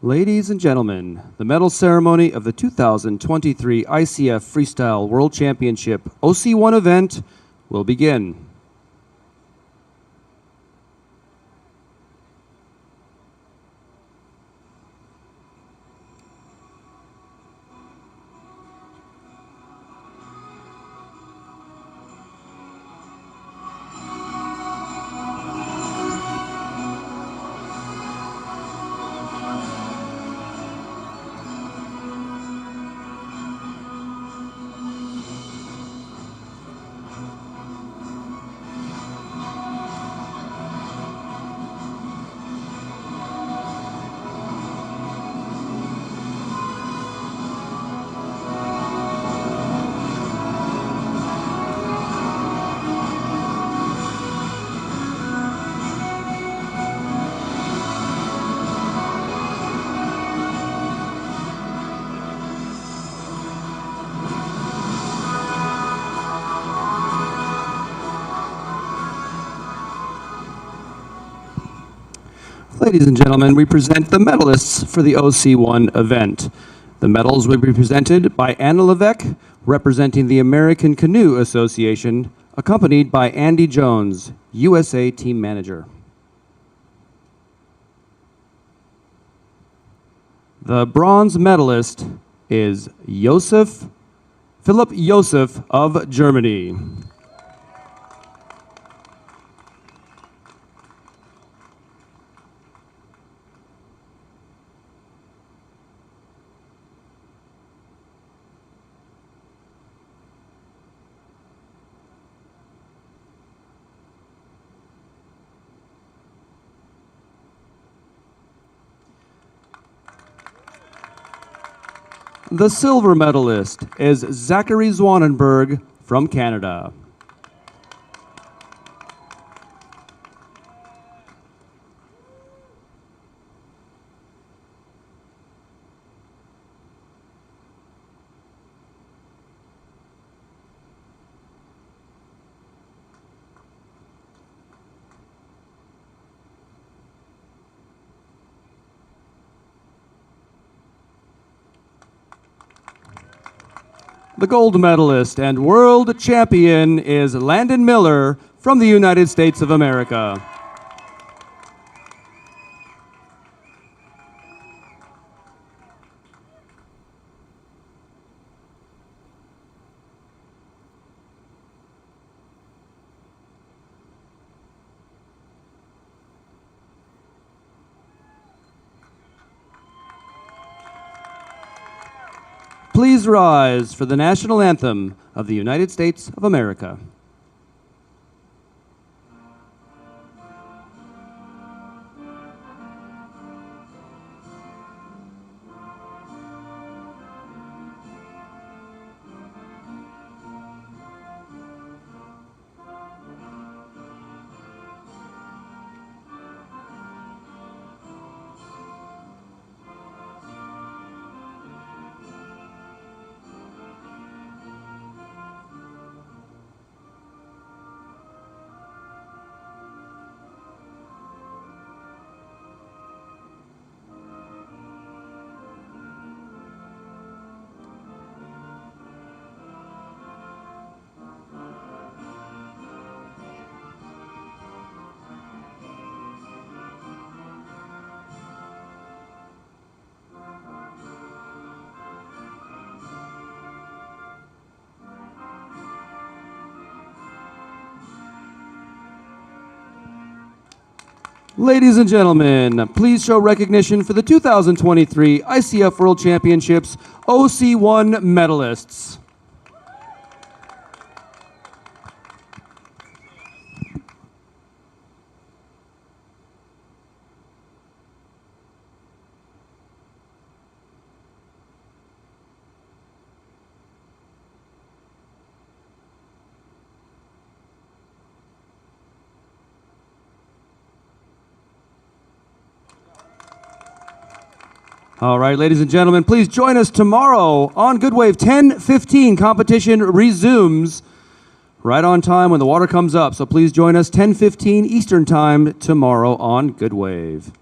Ladies and gentlemen, the medal ceremony of the 2023 ICF Freestyle World Championship OC1 event will begin. Ladies and gentlemen, we present the medalists for the OC1 event. The medals will be presented by Anna Levesque, representing the American Canoe Association, accompanied by Andy Jones, USA Team Manager. The bronze medalist is Philipp Josef of Germany. The silver medalist is Zachary Zwanenberg from Canada. The gold medalist and world champion is Landon Miller from the United States of America. Please rise for the national anthem of the United States of America. Ladies and gentlemen, please show recognition for the 2023 ICF World Championships OC1 medalists. All right, ladies and gentlemen, please join us tomorrow on Good Wave. 10:15 competition resumes right on time when the water comes up. So please join us 10:15 Eastern Time tomorrow on Good Wave.